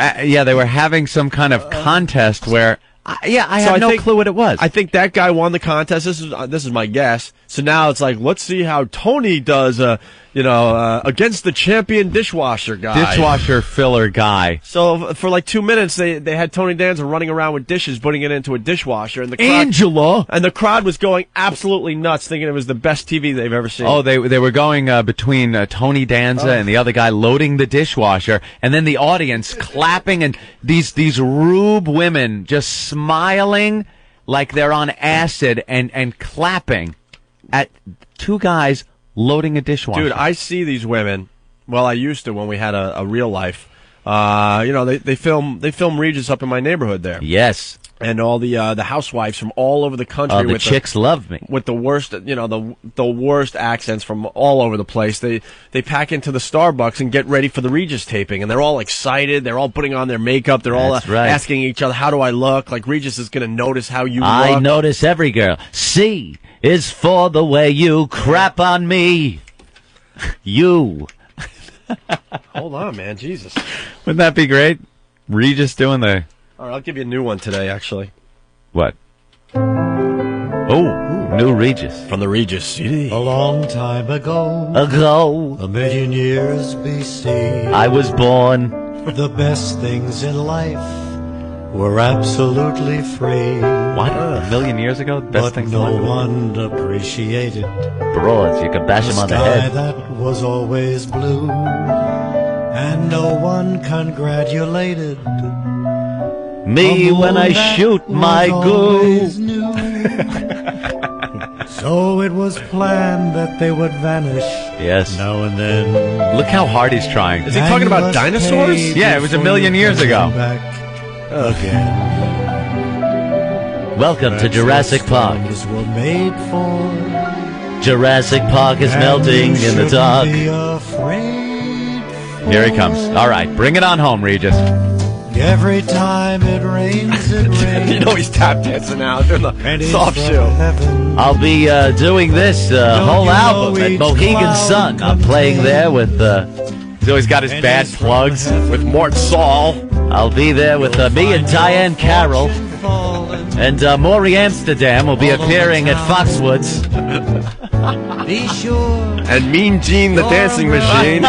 S8: having some kind of contest where. I have no clue what it was.
S2: I think that guy won the contest. This is my guess. So now it's like, let's see how Tony does, against the champion dishwasher guy.
S8: Dishwasher filler guy.
S2: So for like 2 minutes, they had Tony Danza running around with dishes, putting it into a dishwasher, and the crowd,
S8: Angela,
S2: and the crowd was going absolutely nuts, thinking it was the best TV they've ever seen.
S8: Oh, they were going between Tony Danza and the other guy loading the dishwasher, and then the audience clapping, and these rube women just smiling like they're on acid and clapping at two guys loading a dishwasher.
S2: Dude, I see these women. Well, I used to when we had a real life. They film Regis up in my neighborhood there.
S8: Yes.
S2: And all the housewives from all over the country.
S8: The chicks love me.
S2: With the worst, the worst accents from all over the place. They pack into the Starbucks and get ready for the Regis taping, and they're all excited. They're all putting on their makeup. They're all asking each other, "How do I look?" Like Regis is going to notice how you look.
S3: I notice every girl. C is for the way you crap on me. You.
S2: Hold on, man. Jesus.
S8: Wouldn't that be great? Regis doing the...
S2: All right, I'll give you a new one today, actually.
S8: What? Oh. New Regis.
S2: From the Regis CD.
S4: A long time ago.
S8: A
S4: million years BC.
S8: I was born.
S4: The best things in life were absolutely free.
S8: What? A million years ago? The best
S4: But
S8: things
S4: no
S8: in life?
S4: one appreciated
S8: Broads, you could bash them on the
S4: sky
S8: head.
S4: that was always blue, and no one congratulated
S8: Me
S4: a
S8: when
S4: moon
S8: I
S4: that
S8: shoot my
S4: was
S8: goo.
S4: always new. So it was planned that they would vanish
S8: Yes.
S4: now and then.
S8: Look how hard he's trying.
S2: Is he talking about dinosaurs?
S8: Yeah, it was a million years ago.
S4: Back again.
S8: Welcome to Jurassic Park.
S4: Transformers were made for.
S8: Jurassic Park is
S4: And
S8: melting
S4: you
S8: in the
S4: shouldn't
S8: dark.
S4: be afraid.
S8: Here he comes. All right, bring it on home, Regis.
S4: Every time it rains, it rains.
S2: You know he's tap dancing now during the
S4: And
S2: soft
S4: it's
S2: show.
S4: heaven.
S8: I'll be doing this whole
S4: you know
S8: album at
S4: each
S8: Mohegan
S4: cloud
S8: Sun. I'm playing there with. He's always got his
S4: And
S8: bad
S4: it's from
S8: plugs.
S2: With Mort Saul.
S8: I'll be there with me and Diane Carroll. And Maury Amsterdam will be appearing at Foxwoods.
S4: Be sure
S2: And Mean Gene the Dancing Machine.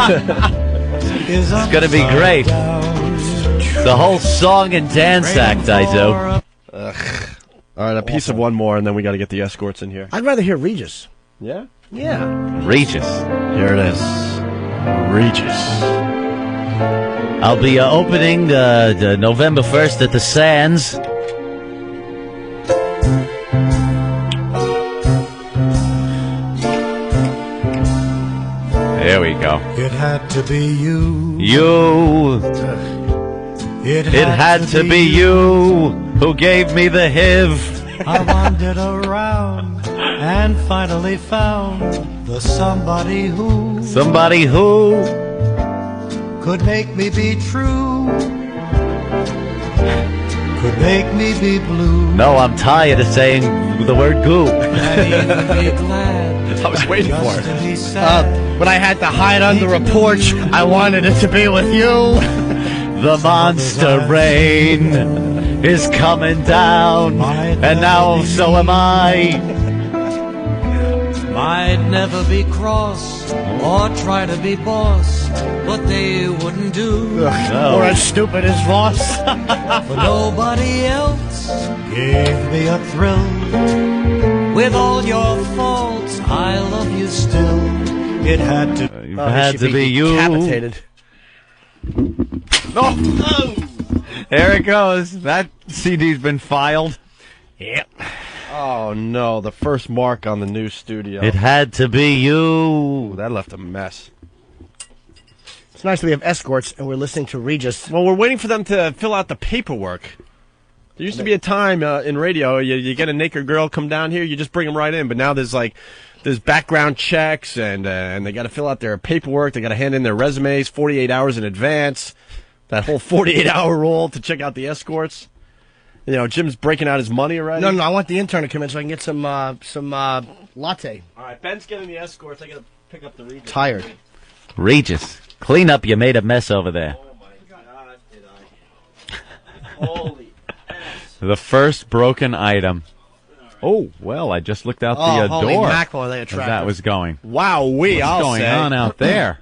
S4: it's
S8: It's going to be great. The whole song and dance act I do.
S2: All right, a piece of one more, and then we got to get the escorts in here.
S12: I'd rather hear Regis.
S2: Yeah?
S12: Yeah.
S8: Regis.
S2: Here it is. Regis.
S8: I'll be opening the November 1st at the Sands. There we go.
S4: It had to be you.
S8: You.
S4: It
S8: It had to be you who gave me the HIV.
S4: I wandered around and finally found the somebody who could make me be true, could make me be blue,
S8: No, I'm tired of saying the word goo.
S4: and even be glad.
S2: I was waiting for
S4: Just to
S2: it.
S4: be sad.
S12: When I had to hide under a porch, I wanted it to be with you.
S8: The monster rain is coming down, and now so am I.
S4: Might never be cross or try to be boss, but they wouldn't do.
S8: No.
S12: Or as stupid as Voss.
S4: For nobody else gave me a thrill. With all your faults, I love you still. It had to.
S8: It had to be you.
S12: Decapitated.
S8: Oh. There it goes. That CD's been filed.
S12: Yep.
S2: Oh, no, the first mark on the new studio.
S8: It had to be you.
S2: Ooh, that left a mess.
S12: It's nice that we have escorts and we're listening to Regis.
S2: Well, we're waiting for them to fill out the paperwork. There used to be a time in radio, you get a naked girl come down here, you just bring them right in. But now there's background checks, and they got to fill out their paperwork. They got to hand in their resumes 48 hours in advance. That whole 48-hour rule to check out the escorts. You know, Jim's breaking out his money already.
S12: No, I want the intern to come in so I can get some latte.
S2: All right, Ben's getting the escorts. I got to pick up the Regis.
S12: Tired.
S8: Regis, clean up. You made a mess over there.
S2: Oh, my God, did I. Holy ass.
S8: The first broken item. Oh, well, I just looked out the
S12: holy
S8: door.
S12: mackerel, are they
S8: as
S12: attractive.
S8: that was going.
S2: Wowee,
S8: What's
S2: I'll
S8: going
S2: say.
S8: on out there?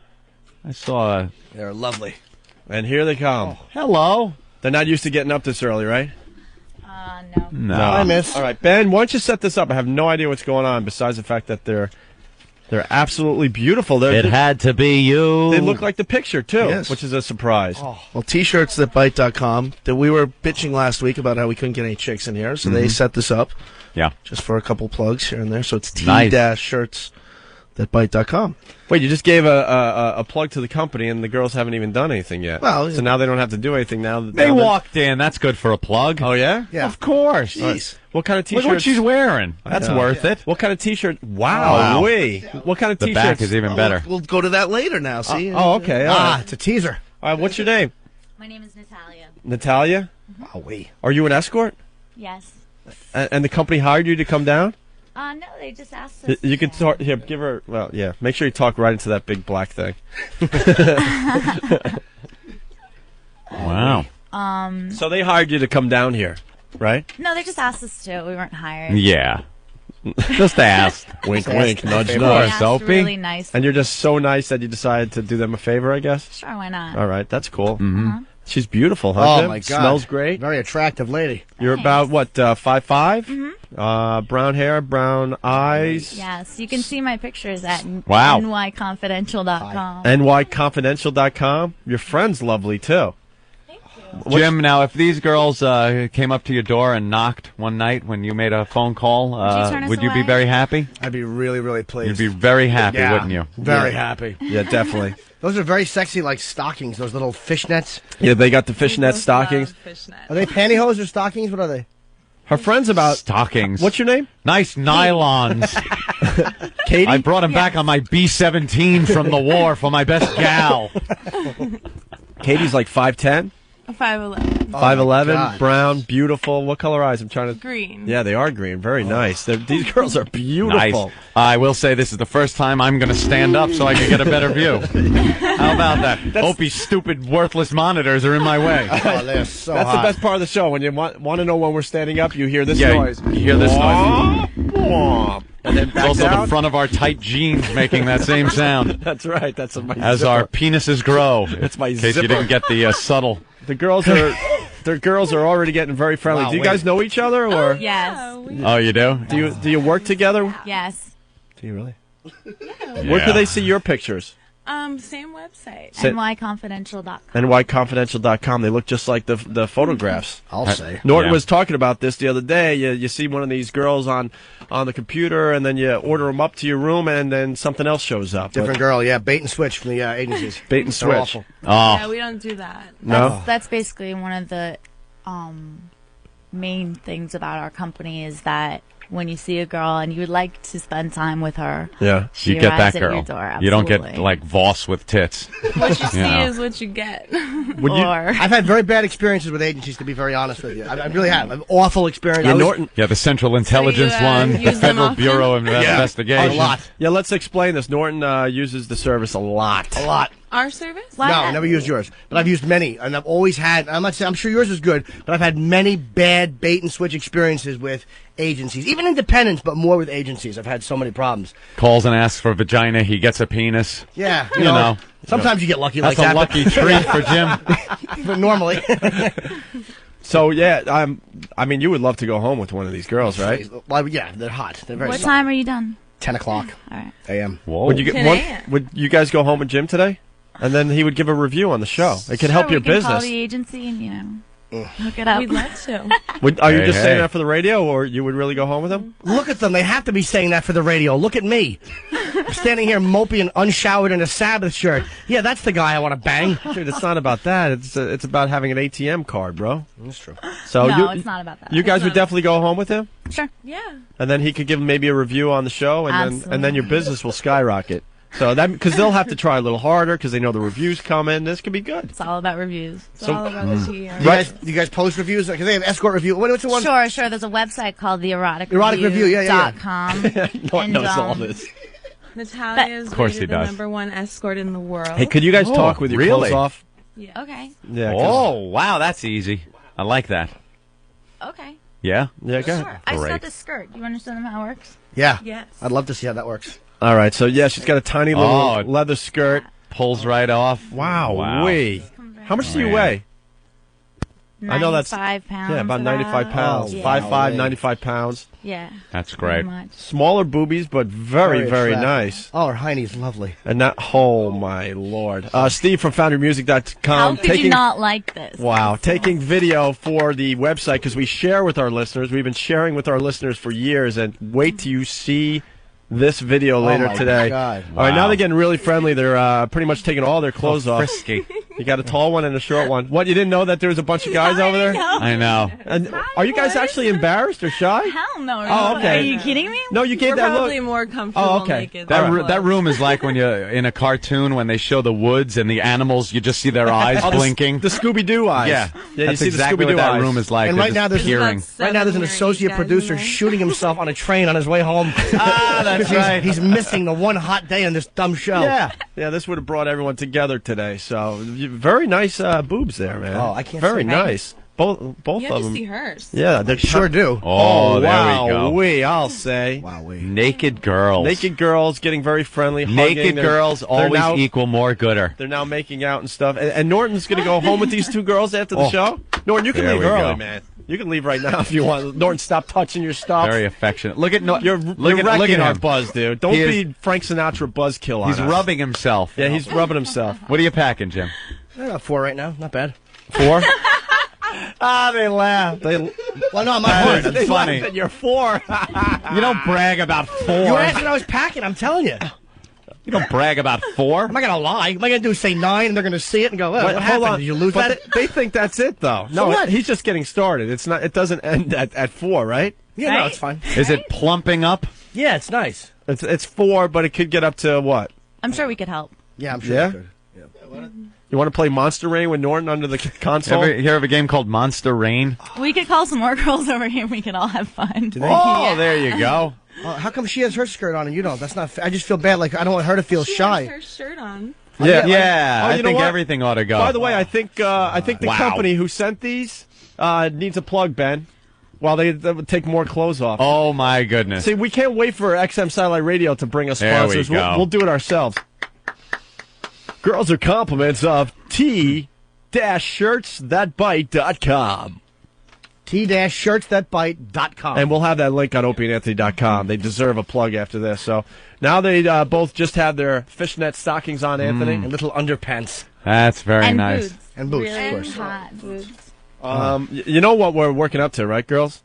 S8: I saw
S12: They're lovely.
S2: And here they come.
S8: Hello.
S2: They're not used to getting up this early, right?
S8: No.
S12: Hi, miss.
S2: All right, Ben, why don't you set this up? I have no idea what's going on besides the fact that they're absolutely beautiful.
S8: It had to be you.
S2: They look like the picture, too,
S11: Yes.
S2: which is a surprise.
S11: Well, T-shirts at Byte.com. That we were bitching last week about how we couldn't get any chicks in here, so they set this up.
S8: Yeah.
S11: Just for a couple plugs here and there. So it's
S8: Nice.
S11: T-shirts at Byte.com.
S2: Wait, you just gave a plug to the company, and the girls haven't even done anything yet.
S11: Well,
S2: so now they don't have to do anything now.
S8: They walked in. That's good for a plug.
S2: Oh, yeah?
S12: Yeah.
S8: Of course.
S11: Jeez.
S2: What kind of T-shirts?
S8: Look what she's wearing. That's
S2: know.
S8: worth it.
S2: What kind of T-shirt? Wow. What kind of
S8: The
S2: T-shirts?
S8: back is even better.
S11: We'll go to that later now, see?
S2: Okay. All right.
S12: It's a teaser.
S2: All right, what's your name?
S6: My name is Natalia.
S2: Natalia?
S12: Oh, wait.
S2: Are you an escort?
S6: Yes.
S2: And the company hired you to come down?
S6: No, they just asked us.
S2: You can talk. Here, give her. Well, yeah. Make sure you talk right into that big black thing.
S8: Wow.
S2: So they hired you to come down here, right?
S6: No, they just asked us to. We weren't hired.
S8: Yeah. Just asked.
S2: Wink, wink, nudge,
S6: They
S2: nudge.
S6: asked really nice.
S2: And you're just so nice that you decided to do them a favor, I guess?
S6: Sure, why not?
S2: All right, that's cool.
S8: Mm-hmm.
S2: She's beautiful, huh,
S12: Oh,
S2: Jim?
S12: my God.
S2: Smells great.
S12: Very attractive lady.
S2: You're about, what, 5'5"? Brown hair, brown eyes.
S6: Yes, you can see my pictures at
S2: Wow.
S6: nyconfidential.com.
S2: nyconfidential.com. Your friend's lovely, too.
S8: Jim, now, if these girls came up to your door and knocked one night when you made a phone call, would you be very happy?
S12: I'd be really, really pleased.
S8: You'd be very happy,
S12: Yeah,
S8: wouldn't you?
S12: Very
S2: Yeah.
S12: happy.
S2: Yeah, definitely.
S12: Those are very sexy, like stockings. Those little fishnets.
S2: Yeah, they got the fishnet stockings.
S12: Are they pantyhose or stockings? What are they?
S2: Her friend's about...
S8: Stockings.
S2: What's your name?
S8: Nice nylons.
S2: Katie?
S8: I brought him back on my B-17 from the war for my best gal.
S2: Katie's like 5'10"?
S5: 5'11".
S2: 5'11", brown, beautiful. What color eyes? I'm trying to...
S5: Green.
S2: Yeah, they are green. Very nice. These girls are beautiful.
S8: Nice. I will say this is the first time I'm going to stand up so I can get a better view. How about that? Opie's stupid, worthless monitors are in my way.
S12: Oh, they're so
S2: That's
S12: hot.
S2: the best part of the show. When you want to know when we're standing up, you hear this
S8: Yeah,
S2: noise.
S8: you hear this noise.
S2: Womp. And then
S8: It's
S2: back
S8: also
S2: down.
S8: the front of our tight jeans making that same sound.
S2: That's right. That's my
S8: As
S2: zipper.
S8: our penises grow.
S2: That's my
S8: In case
S2: zipper.
S8: you didn't get the subtle.
S2: The girls are... Their girls are already getting very friendly.
S12: Wow,
S2: do you
S12: wait.
S2: guys know each other, or
S6: Yes.
S8: Oh, you do?
S2: do you work together?
S6: Yes.
S2: Do you really?
S5: Yeah.
S2: Where can they see your pictures?
S5: Same website.
S2: Sit-
S6: nyconfidential.com.
S2: nyconfidential.com. They look just like the photographs.
S12: I'll say.
S2: Norton
S8: Yeah.
S2: was talking about this the other day. You see one of these girls on the computer, and then you order them up to your room, and then something else shows up.
S12: Different girl, yeah. Bait and switch from the agencies.
S2: Bait and
S12: They're
S2: switch.
S12: awful.
S5: Yeah, we don't do that.
S2: No.
S6: That's basically one of the main things about our company is that when you see a girl and you would like to spend time with her,
S2: Yeah.
S6: she
S8: You get
S6: arrives
S8: that
S6: at
S8: girl.
S6: your door.
S8: You don't get
S6: Absolutely.
S8: like Voss with tits.
S5: What you see
S8: know.
S5: is what you get.
S2: Would you?
S6: Or
S12: I've had very bad experiences with agencies, to be very honest with you. I really have. I've awful experience.
S2: Yeah,
S12: I was-
S2: Norton.
S8: Yeah, the Central Intelligence one, the
S5: use them
S8: Federal
S5: often?
S8: Bureau of Investigation.
S12: A lot.
S2: Yeah, let's explain this. Norton uses the service a lot.
S12: A lot.
S5: Our service?
S12: No, I never used yours, but I've used many, and I've always had. I'm not saying I'm sure yours is good, but I've had many bad bait and switch experiences with agencies, even independents, but more with agencies. I've had so many problems.
S8: Calls and asks for vagina. He gets a penis.
S12: Yeah,
S8: You know.
S12: Sometimes you get lucky
S8: That's
S12: like
S8: a
S12: that.
S8: lucky treat for Jim.
S12: But normally,
S2: So yeah, I mean, you would love to go home with one of these girls, right?
S12: well, yeah, they're hot. They're very.
S6: what
S12: soft.
S6: time are you done?
S12: 10 o'clock
S6: All right.
S12: a.m.
S8: Whoa.
S2: Would you get
S5: 10
S2: one?
S5: a.m..
S2: Would you guys go home with Jim today? And then he would give a review on the show. It could help
S6: Sure,
S2: your
S6: we can
S2: business.
S6: Call the agency and hook it up.
S5: We'd love to.
S2: Are you
S8: Hey,
S2: just
S8: hey.
S2: saying that for the radio, or you would really go home with him?
S12: Look at them. They have to be saying that for the radio. Look at me. I'm standing here mopey and unshowered in a Sabbath shirt. Yeah, that's the guy I want to bang.
S2: Dude, it's not about that. It's about having an ATM card, bro.
S12: That's true.
S2: So
S6: No,
S2: you,
S6: it's not about that.
S2: You guys
S5: It's
S2: would
S5: not.
S2: definitely go home with him,
S6: Sure.
S5: Yeah.
S2: and then he could give maybe a review on the show, and then your business will skyrocket. So that because they'll have to try a little harder because they know the reviews coming. This could be good.
S6: It's all about reviews.
S5: It's all about the TR.
S12: Do you guys post reviews? Because they have escort review. What's the one?
S6: Sure. There's a website called the
S12: Erotic Review, yeah.
S6: .com.
S2: Norton knows all this.
S5: Natalia is
S8: Of course
S5: rated
S8: he does.
S5: the #1 escort in the world.
S2: Hey, could you guys talk with your
S8: really?
S2: clothes off?
S6: Okay.
S2: Yeah. 'cause-
S8: Oh, wow, that's easy. I like that.
S6: Okay.
S8: Yeah?
S2: Yeah. Go ahead.
S6: Sure. I just
S8: Great.
S6: got this skirt. Do you understand how it works?
S12: Yeah.
S5: Yes.
S12: I'd love to see how that works.
S2: All right. So yeah, she's got a tiny little
S8: Oh.
S2: leather skirt.
S8: Pulls right off.
S2: Wow. Wait. How much do you weigh? I know that's
S6: 95 pounds.
S2: Yeah, about 95 pounds.
S6: Yeah.
S2: 5'5", 95 pounds.
S6: Yeah.
S8: That's
S6: Pretty
S8: great.
S6: much.
S2: Smaller boobies, but very, very
S12: attractive.
S2: nice.
S12: Oh, her hiney's lovely.
S2: And that, oh my lord. Steve from FounderMusic.com.
S6: How could you not like this?
S2: Wow, taking video for the website because we share with our listeners. We've been sharing with our listeners for years, and wait till you see this video later
S12: my
S2: today.
S12: God.
S2: All right, now
S8: Wow.
S2: they're getting really friendly. They're pretty much taking all their clothes off.
S8: Frisky.
S2: You got a tall one and a short one. What, you didn't know that there was a bunch of guys over there?
S8: I know.
S2: And are you guys actually embarrassed or shy?
S6: Hell no.
S2: Oh, okay.
S6: Are you kidding me?
S2: No, you gave
S5: We're
S2: that
S5: probably
S2: look.
S5: more comfortable
S2: Oh, okay.
S5: naked.
S8: That,
S5: than
S8: that room is like when you're in a cartoon when they show the woods and the animals, you just see their eyes
S2: Oh,
S8: blinking.
S2: The Scooby-Doo eyes.
S8: Yeah,
S2: you
S8: that's
S2: see
S8: exactly
S2: the
S8: what
S2: Scooby-Doo
S8: that
S2: eyes.
S8: room is like.
S12: And
S8: They're
S12: right now,
S8: just
S12: there's
S8: peering.
S12: right now there's an associate producer shooting himself on a train on his way home.
S8: Ah, that's
S12: He's-
S8: right.
S12: He's missing the one hot day in this dumb show.
S2: Yeah, this would have brought everyone together today. So very nice boobs there, man.
S12: Oh, I can't
S2: Very
S12: say.
S2: nice. Both
S5: You
S2: of
S5: have to
S2: them.
S5: see hers.
S2: Yeah, they
S12: Sure do.
S8: Oh, there
S2: wow,
S8: we go.
S2: I'll say.
S12: Wow,
S8: Naked girls.
S2: Naked girls getting very friendly.
S8: Naked
S2: hugging.
S8: girls
S2: They're
S8: always
S2: now,
S8: equal more gooder.
S2: They're now making out and stuff. And Norton's going to go home with these two girls after the
S8: Oh.
S2: show. Norton, you can
S8: There
S2: leave
S8: we
S2: early,
S8: go.
S2: man. You can leave right now if you want. Norton, stop touching your stuff.
S8: Very affectionate. Look at
S2: You're
S8: look
S2: wrecking
S8: at
S2: our
S8: him.
S2: buzz, dude. Don't
S8: He
S2: be Frank Sinatra buzzkill on
S8: He's
S2: us.
S8: rubbing himself.
S2: Yeah, he's rubbing himself.
S8: What are you packing, Jim?
S12: I got 4 right now. Not bad.
S2: 4?
S8: They laugh.
S12: Well, no, I'm not
S8: That
S12: hard.
S8: is funny.
S2: You're 4.
S8: You don't brag about 4.
S12: You asked what I was packing. I'm telling you.
S8: You don't brag about 4.
S12: I'm not gonna lie. Am I gonna do say 9 and they're gonna see it and go, "Oh,
S2: Wait,
S12: what
S2: hold
S12: happened?
S2: on.
S12: Did you lose
S2: But
S12: that?"
S2: They think that's it, though.
S12: So
S2: No,
S12: what?
S2: he's just getting started. It's not. It doesn't end at 4, right?
S12: Yeah, no, it's fine.
S8: Is it plumping up?
S12: Yeah, it's nice.
S2: It's 4, but it could get up to what?
S6: I'm sure we could help.
S12: Yeah, I'm sure.
S2: Yeah?
S12: It's good.
S2: You want to play Monster Rain with Norton under the console?
S8: Ever hear of a game called Monster Rain?
S6: We could call some more girls over here and we can all have fun.
S8: Oh, there you go.
S12: How come she has her skirt on and you don't? That's not fair. I just feel bad. Like I don't want her to feel
S5: She
S12: shy.
S5: has her shirt on.
S8: Yeah,
S2: Oh,
S8: I
S2: you know
S8: think
S2: what?
S8: everything ought to go.
S2: By the way, I think the
S8: Wow.
S2: company who sent these needs a plug, Ben. While they would take more clothes off.
S8: Oh my goodness!
S2: See, we can't wait for XM Satellite Radio to bring us
S8: There we
S2: sponsors.
S8: go.
S2: We'll do it ourselves. Girls are compliments of T-shirtsthatbite.com.
S12: T-shirtsthatbite.com.
S2: And we'll have that link on opieandanthony.com. They deserve a plug after this. So now they both just have their fishnet stockings on, Anthony.
S12: And little underpants.
S8: That's very
S6: And
S8: nice.
S6: boots.
S12: And boots,
S6: Really
S12: of course.
S6: hot boots.
S2: You know what we're working up to, right, girls?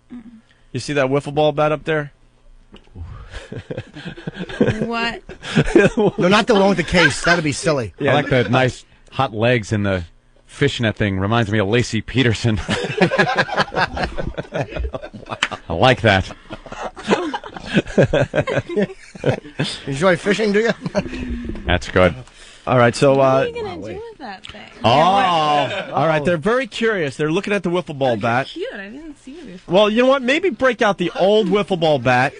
S2: You see that wiffle ball bat up there?
S5: What?
S12: No, not the one with the case. That'd be silly.
S8: I like the nice hot legs in the fishnet thing. Reminds me of Lacey Peterson. I like that.
S12: Enjoy fishing, do you?
S8: That's good.
S2: All right, so
S5: What are you going to do with that thing?
S2: all right, they're very curious. They're looking at the wiffle ball bat.
S5: Cute. I didn't see it before.
S2: Well, you know what? Maybe break out the old wiffle ball bat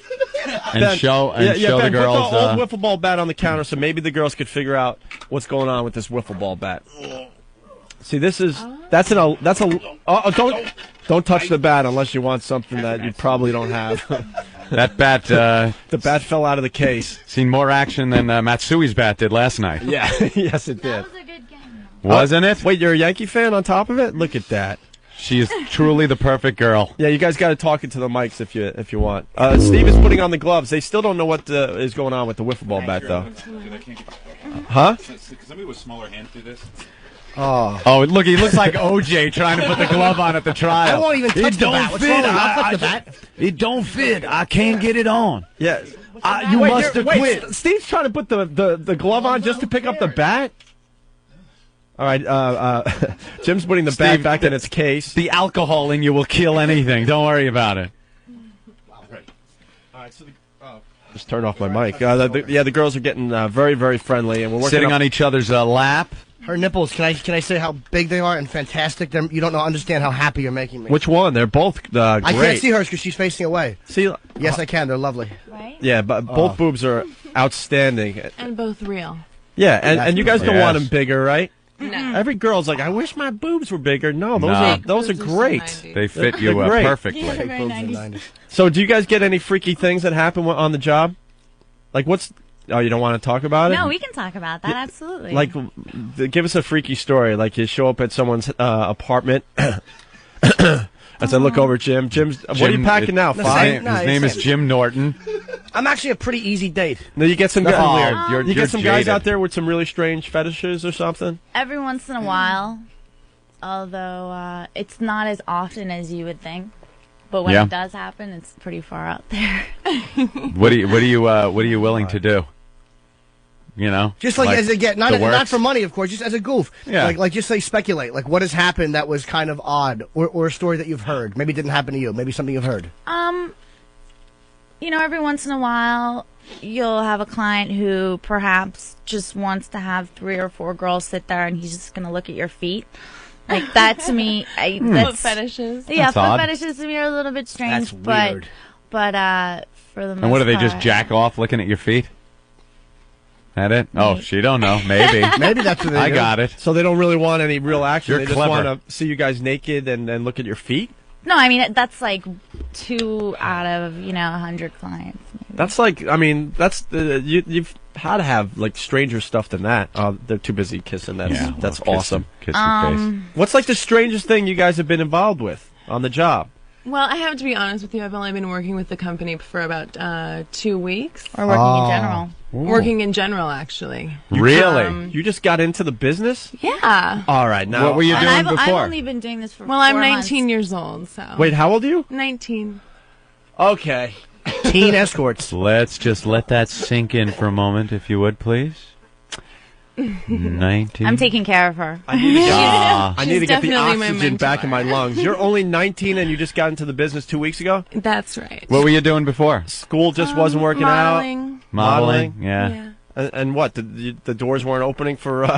S8: And show
S2: Ben,
S8: the girls.
S2: Put the old wiffle ball bat on the counter so maybe the girls could figure out what's going on with this wiffle ball bat. See, that's a don't touch the bat unless you want something that you probably don't have.
S8: that bat.
S2: The bat fell out of the case.
S8: Seen more action than Matsui's bat did last night.
S2: Yeah, yes, it did.
S8: Wasn't it?
S2: Wait, you're a Yankee fan on top of it? Look at that.
S8: She is truly the perfect girl.
S2: Yeah, you guys got to talk into the mics if you want. Steve is putting on the gloves. They still don't know what is going on with the wiffle ball bat, though. Huh?
S21: Can somebody with smaller hands do this?
S8: Oh, look, he looks like OJ trying to put the glove on at the trial.
S12: I won't even touch the bat. What's wrong with me? I'll touch the bat.
S14: It don't fit. I can't get it on.
S2: Yeah.
S14: You must have quit.
S2: Steve's trying to put the glove on just to pick up the bat? All right, Jim's putting the bat back in its case.
S8: The alcohol in you will kill anything. Don't worry about it.
S2: All right, so just turn off my mic. The girls are getting very, very friendly, and we're working
S8: Sitting on each other's lap.
S12: Her nipples. Can I say how big they are and fantastic? You don't understand how happy you're making me.
S2: Which one? They're both great.
S12: I can't see hers because she's facing away.
S2: See?
S12: Yes, I can. They're lovely.
S6: Right?
S2: Yeah, but both boobs are outstanding.
S5: And both real.
S2: Yeah, and you guys don't want them bigger, right?
S5: No.
S2: Every girl's like, I wish my boobs were bigger. No, those are great.
S8: They fit you
S2: They're great.
S8: perfectly.
S6: Yeah, very 90s.
S2: So, do you guys get any freaky things that happen on the job? Like, what's? Oh, you don't want to talk about it?
S6: No, we can talk about that. Absolutely.
S2: Like, give us a freaky story. Like, you show up at someone's apartment. As I look over at Jim. What are you packing now?
S8: His
S2: 5?
S8: name is Jim Norton.
S12: I'm actually a pretty easy date.
S2: No, you get some
S12: Nothing
S2: guys.
S12: weird.
S2: You get some guys
S8: jaded.
S2: out there with some really strange fetishes or something.
S6: Every once in a while, although it's not as often as you would think. But when
S8: Yeah.
S6: it does happen, it's pretty far out there.
S8: What are you willing to do? You know,
S12: Just like as a get, not
S8: the works?
S12: not for money, of course, just as a goof.
S8: Yeah.
S12: Like just say speculate. Like what has happened that was kind of odd, or a story that you've heard. Maybe it didn't happen to you. Maybe something you've heard.
S6: Every once in a while, you'll have a client who perhaps just wants to have 3 or 4 girls sit there, and he's just going to look at your feet. Like that to me, that's
S5: Foot fetishes.
S6: Yeah,
S8: That's
S6: foot
S8: odd.
S6: fetishes to me are a little bit strange.
S12: That's weird.
S6: But for the most
S8: And what do they just
S6: part-
S8: jack off looking at your feet? That it? Oh, she don't know. Maybe.
S12: Maybe that's what they
S8: I
S12: do.
S8: got it.
S2: So they don't really want any real action.
S8: You're
S2: they just
S8: clever.
S2: want to see you guys naked and look at your feet.
S6: No, I mean that's like 2 out of 100 clients.
S2: That's like, I mean, that's you've had to have like stranger stuff than that. They're too busy kissing. That's awesome.
S8: Kiss your face.
S2: What's like the strangest thing you guys have been involved with on the job?
S5: Well, I have to be honest with you. I've only been working with the company for about 2 weeks.
S6: Or working in general.
S5: Working in general, actually.
S8: Really?
S2: You just got into the business?
S5: Yeah.
S2: All right. Now,
S8: what were you doing
S6: I've
S8: before?
S6: only been doing this for
S5: Well, I'm
S6: 4
S5: 19
S6: months.
S5: years old, so.
S2: Wait, how old are you?
S5: 19.
S2: Okay.
S12: Teen escorts.
S8: Let's just let that sink in for a moment, if you would, please. 19.
S6: I'm taking care of her.
S2: I need to get,
S8: Ah.
S2: I need to get the
S5: definitely my
S2: oxygen back in my
S5: mentor.
S2: lungs. You're only 19 and you just got into the business 2 weeks ago?
S5: That's right.
S8: What were you doing before?
S2: School just wasn't working
S5: modeling.
S8: Modeling?
S5: Yeah.
S8: Yeah.
S2: out? And what? The doors weren't opening for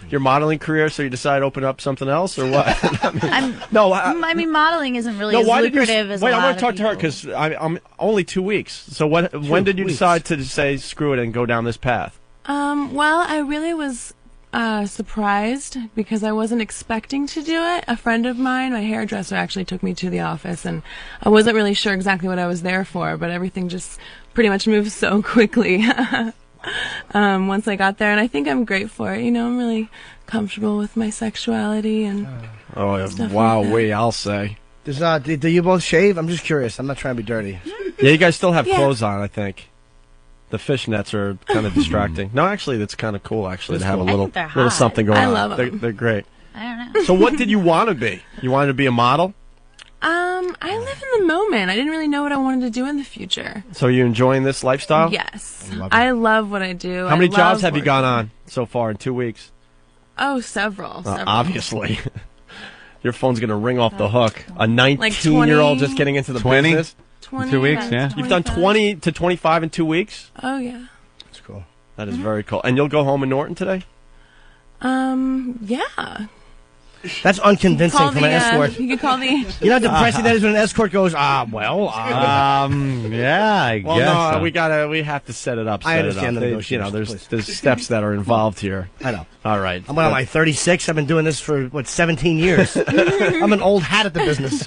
S2: your modeling career, so you decided to open up something else, or what?
S6: I mean, modeling isn't really as lucrative as a
S2: wait, I
S6: lot
S2: want to talk
S6: of
S2: to her
S6: people.
S2: because I'm only 2 weeks. So when did you decide to say screw it and go down this path?
S5: Well, I really was surprised because I wasn't expecting to do it. A friend of mine, my hairdresser, actually took me to the office, and I wasn't really sure exactly what I was there for, but everything just pretty much moved so quickly once I got there, and I think I'm great for it. I'm really comfortable with my sexuality and stuff
S2: wow,
S5: like that.
S2: wait, I'll say.
S12: Do you both shave? I'm just curious. I'm not trying to be dirty.
S2: Yeah, you guys still have
S5: Yeah.
S2: clothes on, I think. The fishnets are kind of distracting. No, actually, that's kind of cool. Actually, to have a
S6: I
S2: little
S6: think they're
S2: little
S6: hot.
S2: something going
S5: I
S2: on.
S5: love 'em.
S2: They're great.
S6: I don't know.
S2: So, what did you want to be? You wanted to be a model.
S5: I live in the moment. I didn't really know what I wanted to do in the future.
S2: So, you enjoying this lifestyle?
S5: Yes. I love what I do.
S2: How many
S5: I
S2: jobs
S5: love
S2: have you
S5: working.
S2: gone on so far in 2 weeks?
S5: Oh, several.
S2: Obviously. Your phone's going to ring off the hook. A 19-year-old
S5: 20
S2: just getting into the
S8: 20?
S2: business?
S5: 20,
S8: 2 weeks,
S5: about
S8: yeah.
S2: You've done 20 to 25 in 2 weeks?
S5: Oh, yeah.
S12: That's cool.
S2: That is very cool. And you'll go home in Norton today?
S5: Yeah.
S12: That's unconvincing
S5: Call
S12: from an
S5: the,
S12: escort.
S5: you could call the...
S12: You know how depressing that is when an escort goes,
S8: yeah, I
S2: Well,
S8: guess.
S2: no,
S8: so.
S2: we have to set it up.
S12: I
S2: set
S12: understand
S2: it
S12: the
S2: up.
S12: negotiations,
S2: There's steps that are involved here.
S12: I know.
S2: All right.
S12: I'm on my 36. I've been doing this for, 17 years. I'm an old hat at the business.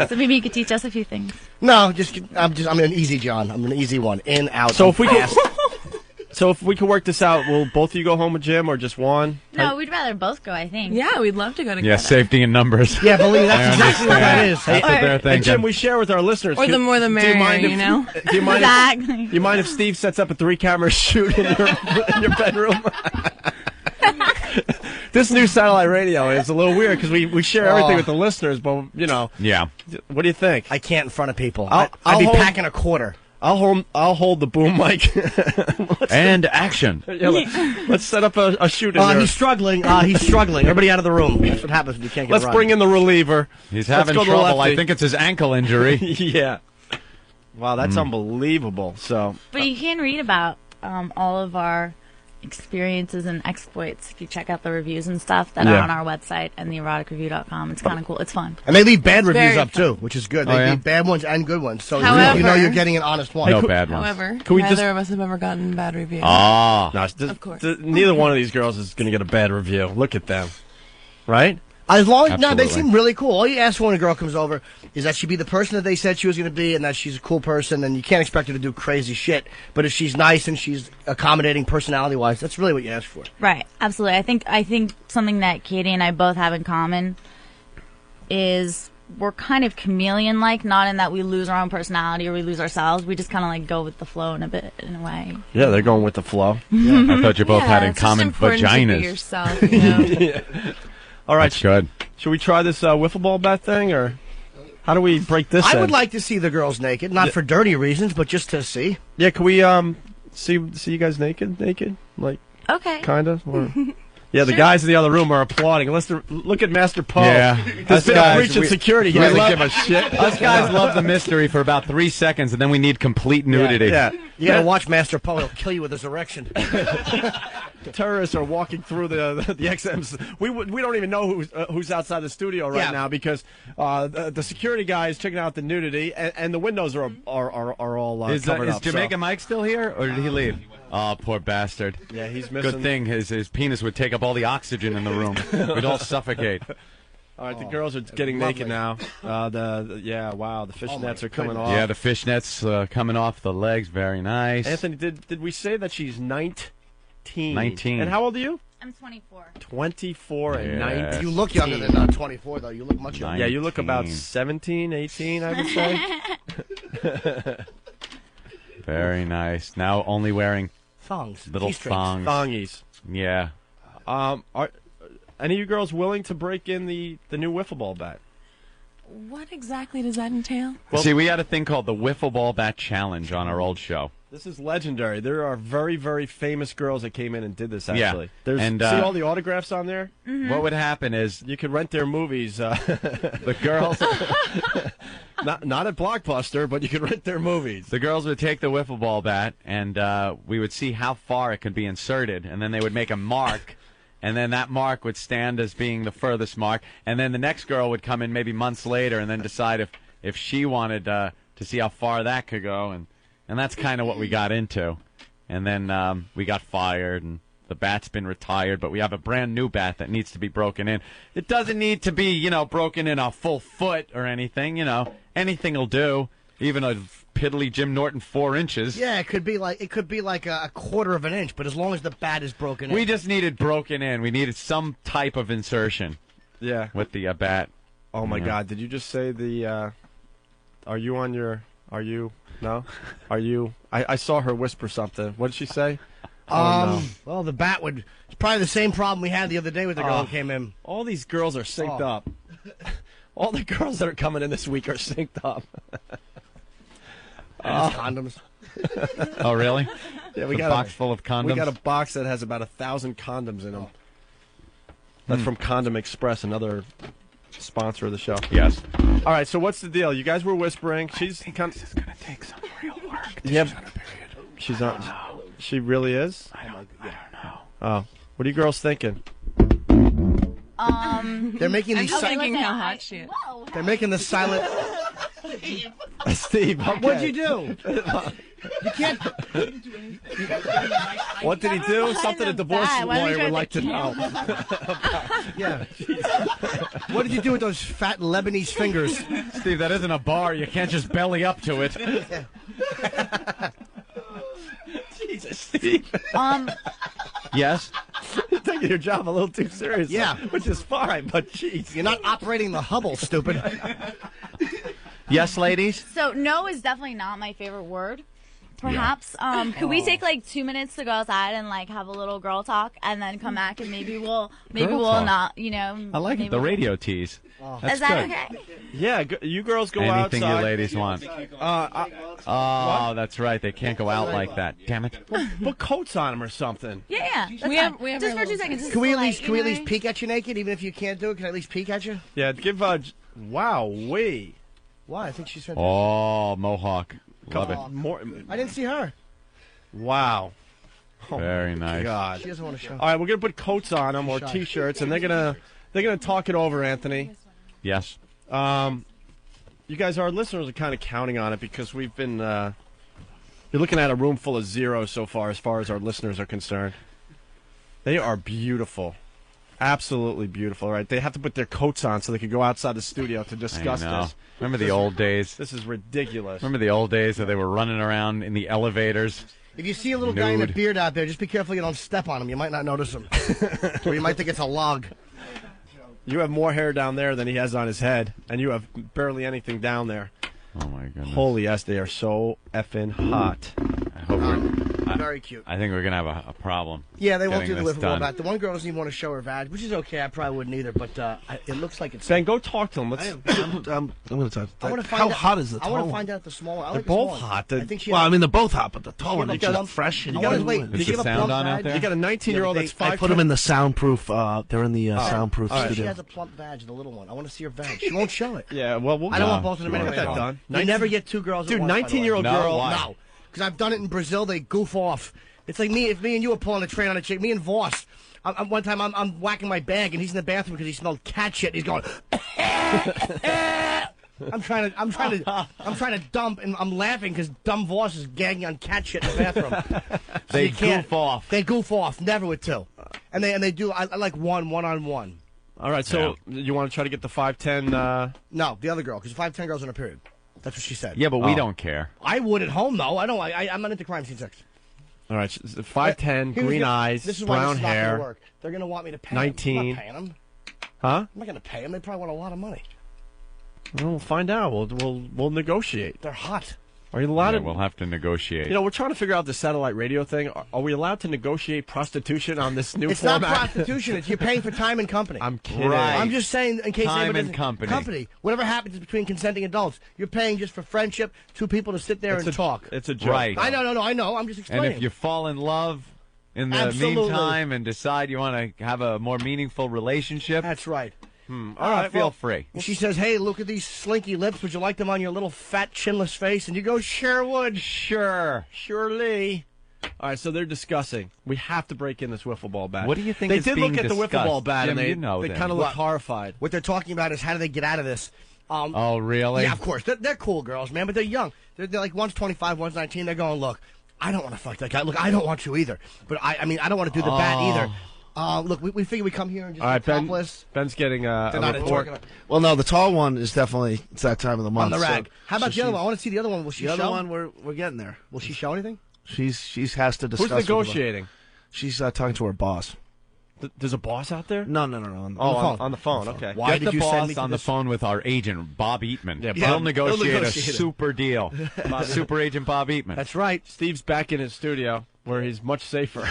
S6: So maybe you could teach us a few things.
S12: No, I'm an easy John. I'm an easy one. In, out.
S2: So
S12: I'm
S2: if we
S12: fast.
S2: So if we could work this out, will both of you go home with Jim or just one?
S6: No, we'd rather both go, I think.
S5: Yeah, we'd love to go together.
S8: Yeah, safety in numbers.
S12: Yeah, believe me, that's
S8: I
S12: exactly what that
S8: understand.
S12: is.
S8: That's what they're
S2: And
S8: thinking.
S2: Jim, we share with our listeners.
S5: Or the more the
S2: Do you
S5: merrier,
S2: mind if,
S5: you know?
S2: Do you mind
S6: Exactly.
S2: if, you mind if Steve sets up a 3-camera shoot in your bedroom? This new satellite radio is a little weird because we share everything with the listeners, but
S8: Yeah.
S2: What do you think?
S12: I can't in front of people.
S2: I'll
S12: I'd be
S2: hold-
S12: packing a quarter.
S2: I'll hold the boom mic.
S8: And action.
S2: Yeah, let's set up a shoot in there.
S12: He's struggling. He's struggling. Everybody out of the room. That's what happens when you can't get
S2: Let's
S12: right.
S2: bring in the reliever.
S8: He's
S2: Let's
S8: having
S2: go to the
S8: trouble. I
S2: lefty.
S8: think it's his ankle injury.
S2: Yeah. Wow, that's unbelievable. So
S6: But you can read about all of our experiences and exploits if you check out the reviews and stuff that are on our website and theeroticreview.com. It's kind of cool. It's fun.
S12: And they leave bad reviews
S5: very
S12: up too, which is good. They
S8: yeah?
S12: leave bad ones and good ones, so
S5: However-
S12: you know you're getting an honest one.
S8: No bad ones.
S5: However,
S2: Can we
S5: neither
S2: just-
S5: of us have ever gotten bad reviews.
S8: Ah.
S2: no,
S5: Of course.
S2: neither one of these girls is going to get a bad review. Look at them, right?
S12: As long as they
S8: Absolutely.
S12: seem really cool. All you ask for when a girl comes over is that she be the person that they said she was going to be, and that she's a cool person. And you can't expect her to do crazy shit, but if she's nice and she's accommodating personality-wise, that's really what you ask for.
S6: Right. Absolutely. I think something that Katie and I both have in common is we're kind of chameleon-like, not in that we lose our own personality or we lose ourselves. We just kind of like go with the flow in a way.
S2: Yeah, they're going with the flow.
S8: I thought you both had in
S5: it's just
S8: common
S5: important to be
S8: vaginas.
S5: yourself, you know?
S2: All right,
S8: That's good.
S2: should we try this wiffle ball bet thing, or how do we break this?
S12: I
S2: in?
S12: would like to see the girls naked, not for dirty reasons, but just to see.
S2: Yeah, can we see you guys naked, like
S6: Okay.
S2: kind of? Yeah, the guys in the other room are applauding. Look at Master Poe.
S8: Yeah.
S2: There's
S8: Us
S2: been a
S8: guys,
S2: breach in
S8: we-
S2: security. He
S8: we
S2: doesn't
S8: love-
S2: give a shit.
S8: Us guys love the mystery for about 3 seconds, and then we need complete nudity.
S2: Yeah.
S12: You gotta watch Master Poe; he'll kill you with his erection.
S2: Terrorists are walking through the XMs. We don't even know who's outside the studio right
S12: Yeah.
S2: now because the security guy is checking out the nudity and the windows are all
S8: Is
S2: covered up.
S8: Jamaica
S2: so.
S8: Mike still here, or did he leave? Oh, poor bastard.
S2: Yeah, he's missing.
S8: Good thing his penis would take up all the oxygen in the room. We'd all suffocate.
S2: All right, the girls are getting naked now. Wow, the fishnets are coming off.
S8: Yeah, the fishnets coming off the legs. Very nice.
S2: Anthony, did we say that she's 19?
S8: 19.
S2: And how old are you?
S6: I'm 24.
S2: 24 and 19.
S12: You look younger than 24, though. You look much younger.
S2: Yeah, you look about 17, 18, I would say.
S8: Very nice. Now only wearing
S12: thongs,
S8: little thongs,
S2: thongies.
S8: Yeah.
S2: Are any of you girls willing to break in the new wiffle ball bat?
S5: What exactly does that entail?
S8: Well, see, we had a thing called the Wiffle Ball Bat Challenge on our old show.
S2: This is legendary. There are very, very famous girls that came in and did this, actually.
S8: Yeah.
S2: There's,
S8: And,
S2: see all the autographs on there?
S6: Mm-hmm.
S8: What would happen is
S2: you could rent their movies.
S8: The girls...
S2: not at Blockbuster, but you could rent their movies.
S8: The girls would take the wiffle ball bat, and we would see how far it could be inserted, and then they would make a mark, and then that mark would stand as being the furthest mark, and then the next girl would come in maybe months later and then decide if she wanted to see how far that could go, and that's kind of what we got into. And then we got fired, and the bat's been retired, but we have a brand new bat that needs to be broken in. It doesn't need to be, broken in a full foot or anything, Anything will do, even a piddly Jim Norton 4 inches.
S12: Yeah, it could be like a quarter of an inch, but as long as the bat is broken in.
S8: We just needed broken in. We needed some type of insertion.
S2: Yeah.
S8: With the bat.
S2: Oh my God! Did you just say the? Are you on your? Are you? No. Are you? I saw her whisper something. What did she say?
S12: Well, the bat would. It's probably the same problem we had the other day with the girl who came in.
S2: All these girls are synced up. All the girls that are coming in this week are synced up.
S12: Condoms.
S8: Oh, really?
S2: Yeah, we
S8: a
S2: got
S8: box full of condoms.
S2: We got a box that has about 1,000 condoms in them. That's from Condom Express, another sponsor of the show.
S8: Yes.
S2: All right, so what's the deal? You guys were whispering. This is
S8: going to take some real work.
S2: Yep. She's on. She really is?
S8: I don't know.
S2: Oh. What are you girls thinking?
S12: They're making these.
S5: I'm thinking how hot she is.
S12: They're making the silent.
S2: Steve, okay.
S12: What'd you do? You can't.
S2: What did he do? Something a divorce lawyer would like to know.
S12: Yeah. What did you do with those fat Lebanese fingers?
S8: Steve, that isn't a bar. You can't just belly up to it.
S2: Jesus, Steve.
S8: Yes?
S2: You're taking your job a little too seriously.
S12: Yeah.
S2: Which is fine, but jeez.
S12: You're not operating the Hubble, stupid.
S8: Yes, ladies?
S6: So no is definitely not my favorite word. Perhaps could we take like 2 minutes to go outside and like have a little girl talk and then come back and maybe we'll
S8: talk.
S6: not
S8: I like it. The radio tease. That's
S6: is that
S8: good.
S6: okay?
S2: Yeah, you girls go
S8: Anything
S2: outside.
S8: you ladies want. That's right. They can't go out like that. Damn it.
S2: Put coats on them or something.
S6: Yeah.
S5: We have
S6: just for 2 seconds.
S12: Can we at least peek at you naked, even if you can't do it? Can I at least peek at you?
S2: Yeah, give wow, wee.
S12: Why? I think she's fantastic.
S8: Oh, Mohawk. Love it.
S2: More.
S12: I didn't see her.
S2: Wow. Oh
S8: Very nice.
S2: God.
S12: She doesn't want to show.
S2: All right, we're gonna put coats on them or T-shirts, and they're gonna talk it over, Anthony.
S8: Yes.
S2: You guys, our listeners are kind of counting on it because we've been. You're looking at a room full of zeros so far as our listeners are concerned. They are beautiful. Absolutely beautiful, right? They have to put their coats on so they can go outside the studio to discuss this.
S8: Remember the old days?
S2: This is ridiculous.
S8: Remember the old days where they were running around in the elevators?
S12: If you see a little guy in a beard out there, just be careful you don't step on him. You might not notice him. Or you might think it's a log.
S2: You have more hair down there than he has on his head, and you have barely anything down there.
S8: Oh, my goodness.
S2: Holy yes, they are so effing hot.
S8: I hope
S12: very cute.
S8: I think we're going to have a problem.
S12: Yeah, they won't do the
S8: this
S12: wiffle ball
S8: done.
S12: bat. The one girl doesn't even want to show her vag, which is okay. I probably wouldn't either, but it looks like it's...
S2: Ben, go talk to him.
S7: I'm going to talk.
S12: I want to find
S7: How
S12: out,
S7: hot is the tall
S12: I want to
S7: one?
S12: find out the smaller. I
S2: They're
S12: like
S2: both
S12: the smaller.
S2: hot.
S12: I think she
S7: Well,
S12: has-
S7: I mean, they're both hot, but the tall one
S12: You
S7: makes
S12: got
S7: you
S12: a-
S7: look fresh. And
S12: I
S7: you
S12: wanna-
S7: got
S12: wait,
S7: a-
S12: did you give a
S8: sound
S12: plump
S8: on out
S12: vag?
S8: there?
S2: You got a 19-year-old that's
S7: I
S2: 5'10".
S7: put them in the soundproof. They're in the soundproof
S12: She
S7: studio.
S12: has a plump vag, the little one. I want to see her vag. She won't show it.
S2: Yeah, well,
S12: I don't want both of them
S2: we'll
S12: anyway.
S2: get that done.
S12: You never get two girls
S2: Dude,
S12: at once, by the way.
S2: 19-year-old girl.
S12: No, because I've done it in Brazil. They goof off. It's like me. If me and you were pulling a train on a chick, me and Voss. One time I'm whacking my bag and he's in the bathroom because he smelled cat shit. And he's going. I'm trying to dump, and I'm laughing because dumb Voss is gagging on cat shit in the bathroom. So
S8: They
S12: you can't-
S8: goof off.
S12: They goof off. Never with two, and they do. I like one-on-one.
S2: All right, so you want to try to get the 5'10"?
S12: No, the other girl, because 5'10" girls in a period. That's what she said.
S8: Yeah, but we don't care.
S12: I would at home though. I don't. I'm not into crime scene sex.
S2: All right, 5'10",
S12: Here's
S2: green
S12: the-
S2: eyes,
S12: this is why
S2: brown
S12: this is not gonna
S2: hair.
S12: work. They're gonna want me to pay
S2: 19.
S12: them. I'm not paying them.
S2: Huh?
S12: I'm not gonna pay them. They probably want a lot of money.
S2: Well, we'll find out. We'll negotiate.
S12: They're hot.
S2: Are you allowed
S8: Yeah,
S2: to?
S8: we'll have to negotiate.
S2: You know, we're trying to figure out the satellite radio thing. Are we allowed to negotiate prostitution on this new
S12: It's
S2: format?
S12: not prostitution. It's you're paying for time and company.
S2: I'm kidding.
S8: Right.
S12: I'm just saying, in case
S8: Time
S12: anybody
S8: and
S12: doesn't-
S8: company.
S12: Company. Whatever happens between consenting adults, you're paying just for friendship, two people to sit there
S2: It's
S12: and
S2: a-
S12: talk.
S2: It's a joke.
S8: Right.
S12: I know. I know. I'm just
S8: And
S12: explaining.
S8: if you fall in love in the
S12: Absolutely.
S8: meantime and decide you want to have a more meaningful relationship,
S12: That's right.
S8: all right, feel free.
S12: She says, "Hey, look at these slinky lips. Would you like them on your little fat chinless face?" And you go, "Sure would."
S8: Sure.
S2: Surely. All right, so they're discussing. We have to break in this wiffle ball bat.
S8: What do you think
S2: They
S8: is
S2: did
S8: being
S2: look at the wiffle
S8: discussed?
S2: ball bat,
S8: Jim,
S2: and
S8: you know
S2: they
S8: them.
S2: kind of look
S12: What?
S2: horrified.
S12: What they're talking about is how do they get out of this?
S8: Oh, really?
S12: Yeah, of course. They're cool girls, man, but they're young. They're like one's 25, one's 19. They're going, look, I don't want to fuck that guy. Look, I don't want to either. But I mean, I don't want to do the bat either. Look, we figure we come here and just
S2: All right,
S12: be topless.
S2: Ben's getting a
S12: They're not
S2: report.
S12: talking
S7: Well, no, the tall one is definitely it's that time of the month.
S12: on the rag.
S7: so-
S12: How about
S7: so
S12: the other
S7: she-
S12: one? I want to see the other one. Will she
S7: The
S12: show?
S7: other one, we're getting there.
S12: Will she show anything?
S7: She has to discuss.
S2: Who's
S7: with the-
S2: negotiating?
S7: She's talking to her boss.
S2: There's a boss out there?
S7: No. On
S2: On the phone. Okay.
S12: Why
S8: Get
S12: did
S8: the
S12: you send
S8: boss
S12: me to
S8: on the
S12: this?
S8: phone with our agent, Bob Eatman.
S2: Yeah,
S8: He'll
S2: Bob-
S8: negotiate
S12: he'll
S8: a
S12: negotiate it.
S8: super deal. Super agent Bob Eatman.
S12: That's right.
S2: Steve's back in his studio where he's much safer.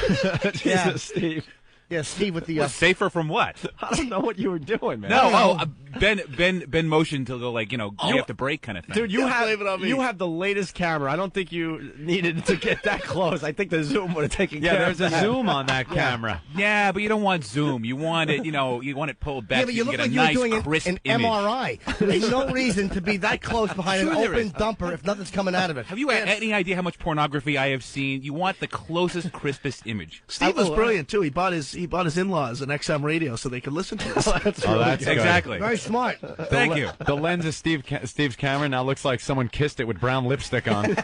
S2: Jesus,
S12: Yeah.
S2: Steve.
S12: Yeah, Steve with the.
S21: Safer from what?
S2: I don't know what you were doing, man.
S21: No, Ben motioned to go like we have to break kind of thing.
S2: Dude, you
S7: blame it on me.
S2: have the latest camera. I don't think you needed to get that close. I think the zoom would have taken care
S8: there's
S2: of
S8: a
S2: that.
S8: zoom on that camera.
S21: Yeah, but you don't want zoom. You want it, you want it pulled back
S12: Yeah,
S21: so
S12: but
S21: you
S12: you
S21: can
S12: look
S21: get a
S12: like you were
S21: nice
S12: doing
S21: crisp
S12: an
S21: image.
S12: MRI. There's no reason to be that close behind
S21: Sure
S12: an
S21: there
S12: open
S21: is.
S12: dumper if nothing's coming out of it.
S21: Have you had any idea how much pornography I have seen? You want the closest, crispest image.
S7: Steve was brilliant too. He bought his in-laws an XM radio so they could listen to us.
S8: That's good.
S21: Exactly.
S12: Very smart.
S21: Thank you.
S8: The lens of Steve's camera now looks like someone kissed it with brown lipstick on.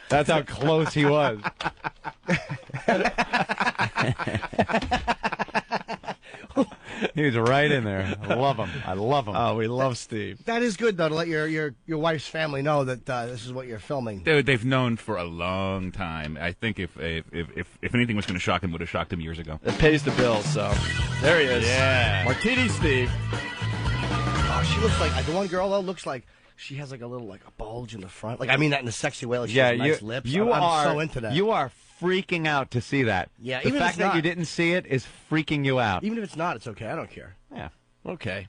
S8: That's how close he was. He was right in there. I love him. I love him.
S2: Oh, we love Steve.
S12: That is good though to let your wife's family know that this is what you're filming.
S21: They've known for a long time. I think if anything was going to shock him, would have shocked him years ago.
S2: It pays the bills, so there he is.
S21: Yeah.
S2: Martini Steve.
S12: Oh, she looks like the one girl though looks like she has like a little like a bulge in the front. Like I mean that in a sexy way. Like she has nice lips. I'm so into that.
S8: You are freaking out to see that.
S12: Yeah,
S8: the
S12: even if
S8: fact
S12: it's
S8: that
S12: not.
S8: you didn't see it is freaking you out.
S12: Even if it's not, it's okay. I don't care.
S8: Yeah.
S2: Okay.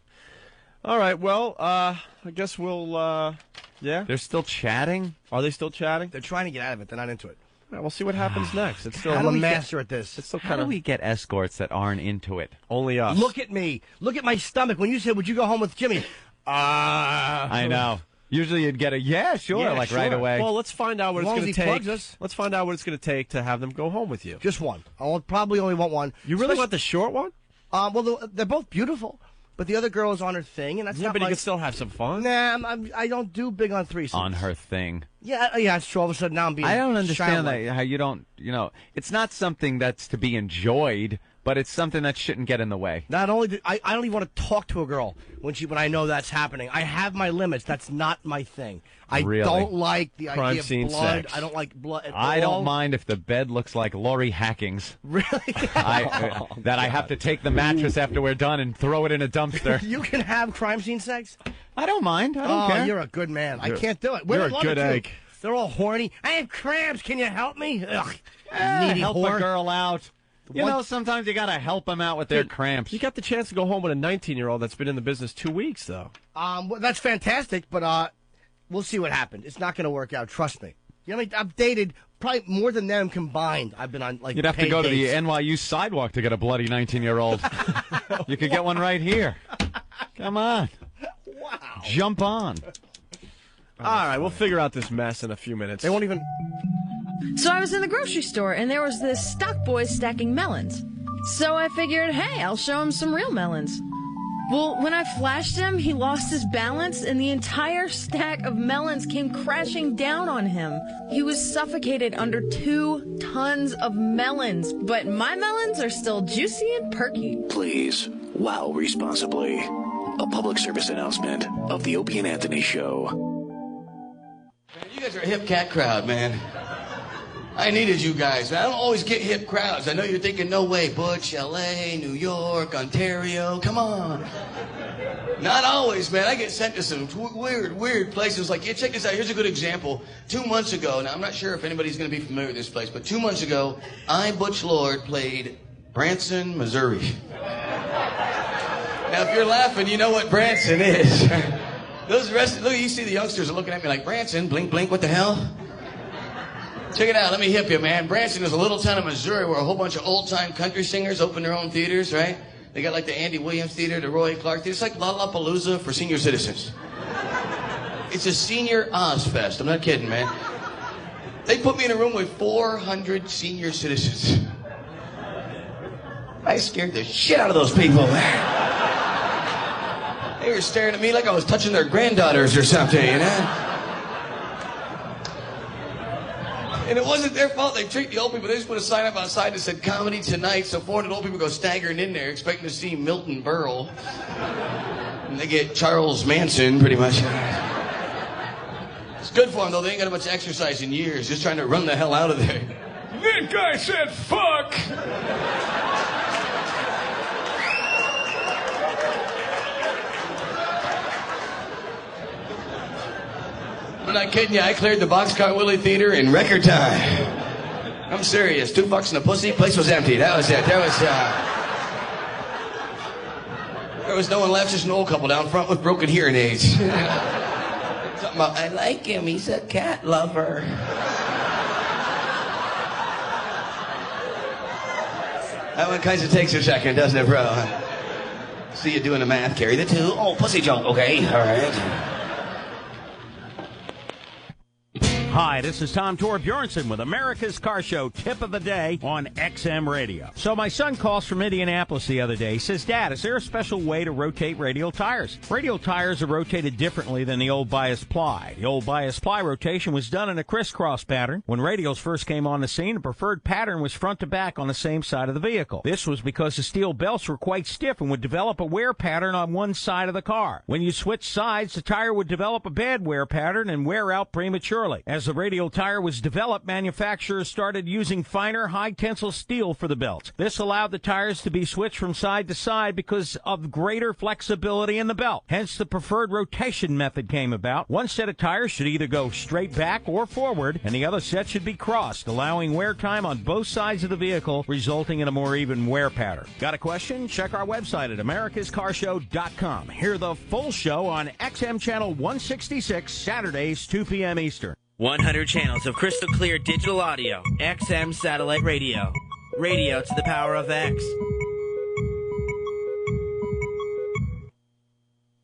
S2: All right. Well, I guess we'll. Yeah.
S8: They're still chatting.
S2: Are they still chatting?
S12: They're trying to get out of it. They're not into it.
S2: All right, we'll see what happens next. It's still.
S12: I'm a master at this.
S2: It's still
S8: How
S2: kind
S8: do
S2: of
S8: we get escorts that aren't into it?
S2: only us.
S12: Look at me. Look at my stomach. When you said, "Would you go home with Jimmy?"
S8: I know. Usually you'd get a
S2: Yeah,
S8: right
S2: sure.
S8: away.
S2: Well, let's find out what
S12: As
S2: it's
S12: long
S2: going
S12: as
S2: to
S12: he
S2: take.
S12: plugs us.
S2: Let's find out what it's going to take to have them go home with you.
S12: Just one. I'll probably only want one.
S2: You really want the short one?
S12: Well, they're both beautiful, but the other girl is on her thing, and that's
S2: Yeah,
S12: not
S2: but you
S12: like,
S2: can still have some fun.
S12: Nah, I don't do big on threesomes.
S8: on her thing.
S12: Yeah, it's true. All of a sudden now I'm being.
S8: I don't understand
S12: childlike.
S8: that how you don't. It's not something that's to be enjoyed, but it's something that shouldn't get in the way.
S12: Not only do I don't even want to talk to a girl when I know that's happening. I have my limits. That's not my thing. I
S8: Really?
S12: don't like the
S2: Crime
S12: idea
S2: scene
S12: of blood.
S2: sex.
S12: I don't like blood. At
S8: I
S12: all.
S8: don't mind if the bed looks like Laurie Hacking's.
S12: Really?
S8: That I have to take the mattress after we're done and throw it in a dumpster.
S12: You can have crime scene sex.
S8: I don't mind. I don't care.
S12: You're a good man. I
S2: You're-
S12: can't do it.
S2: you're
S12: Women
S2: a
S12: love
S2: good
S12: it, too.
S2: egg.
S12: They're all horny. I have cramps. Can you help me? Ugh.
S8: Needy
S12: Needy
S8: help
S12: whore.
S8: a girl out. You know, sometimes you gotta help them out with their cramps.
S2: You got the chance to go home with a 19-year-old that's been in the business 2 weeks, though.
S12: Well, that's fantastic, but we'll see what happens. It's not going to work out. Trust me. You know, I've dated probably more than them combined. I've been on like.
S8: You'd have to
S12: paid
S8: go to the
S12: dates.
S8: NYU sidewalk to get a bloody 19-year-old. You could get one right here. Come on.
S12: Wow.
S8: Jump on.
S2: All right, we'll figure out this mess in a few minutes.
S12: They won't even.
S9: So I was in the grocery store and there was this stock boy stacking melons. So I figured, hey, I'll show him some real melons. Well, when I flashed him, he lost his balance and the entire stack of melons came crashing down on him. He was suffocated under 2 tons of melons, but my melons are still juicy and perky.
S16: Please, wow responsibly. A public service announcement of the Opie and Anthony Show.
S10: Man, you guys are a hip cat crowd, man. I needed you guys. I don't always get hip crowds. I know you're thinking, no way, Butch, L.A., New York, Ontario, come on. Not always, man. I get sent to some weird places. Like, yeah, check this out. Here's a good example. 2 months ago, now I'm not sure if anybody's going to be familiar with this place, but 2 months ago, I, Butch Lord, played Branson, Missouri. Now, if you're laughing, you know what Branson is. Look, you see the youngsters are looking at me like, Branson, blink, blink, what the hell? Check it out, let me hip you, man. Branson is a little town in Missouri where a whole bunch of old-time country singers open their own theaters, right? They got like the Andy Williams Theater, the Roy Clark Theater. It's like Lollapalooza for senior citizens. It's a senior Ozfest, I'm not kidding, man. They put me in a room with 400 senior citizens. I scared the shit out of those people, man. They were staring at me like I was touching their granddaughters or something, you know? And it wasn't their fault. They tricked the old people. They just put a sign up outside that said comedy tonight. So 400 old people go staggering in there expecting to see Milton Berle. And they get Charles Manson, pretty much. It's good for them, though. They ain't got much exercise in years. Just trying to run the hell out of there. That guy said fuck. I'm not kidding you. I cleared the Boxcar Willie Theater in record time. I'm serious. $2 and a pussy. Place was empty. That was it. There was no one left. Just an old couple down front with broken hearing aids. Something about, I like him. He's a cat lover. That one kind of takes a second, doesn't it, bro? See you doing the math. Carry the 2. Oh, pussy joke. Okay. All right.
S17: Hi, this is Tom Torbjornsen with America's Car Show Tip of the Day on XM Radio. So my son calls from Indianapolis the other day. He says, Dad, is there a special way to rotate radial tires? Radial tires are rotated differently than the old bias ply. The old bias ply rotation was done in a crisscross pattern. When radials first came on the scene, the preferred pattern was front to back on the same side of the vehicle. This was because the steel belts were quite stiff and would develop a wear pattern on one side of the car. When you switch sides, the tire would develop a bad wear pattern and wear out prematurely. As the radial tire was developed, manufacturers started using finer, high-tensile steel for the belts. This allowed the tires to be switched from side to side because of greater flexibility in the belt. Hence, the preferred rotation method came about. One set of tires should either go straight back or forward, and the other set should be crossed, allowing wear time on both sides of the vehicle, resulting in a more even wear pattern. Got a question? Check our website at americascarshow.com. Hear the full show on XM Channel 166, Saturdays, 2 p.m. Eastern.
S18: 100 channels of crystal clear digital audio. XM Satellite Radio. Radio to the power of X.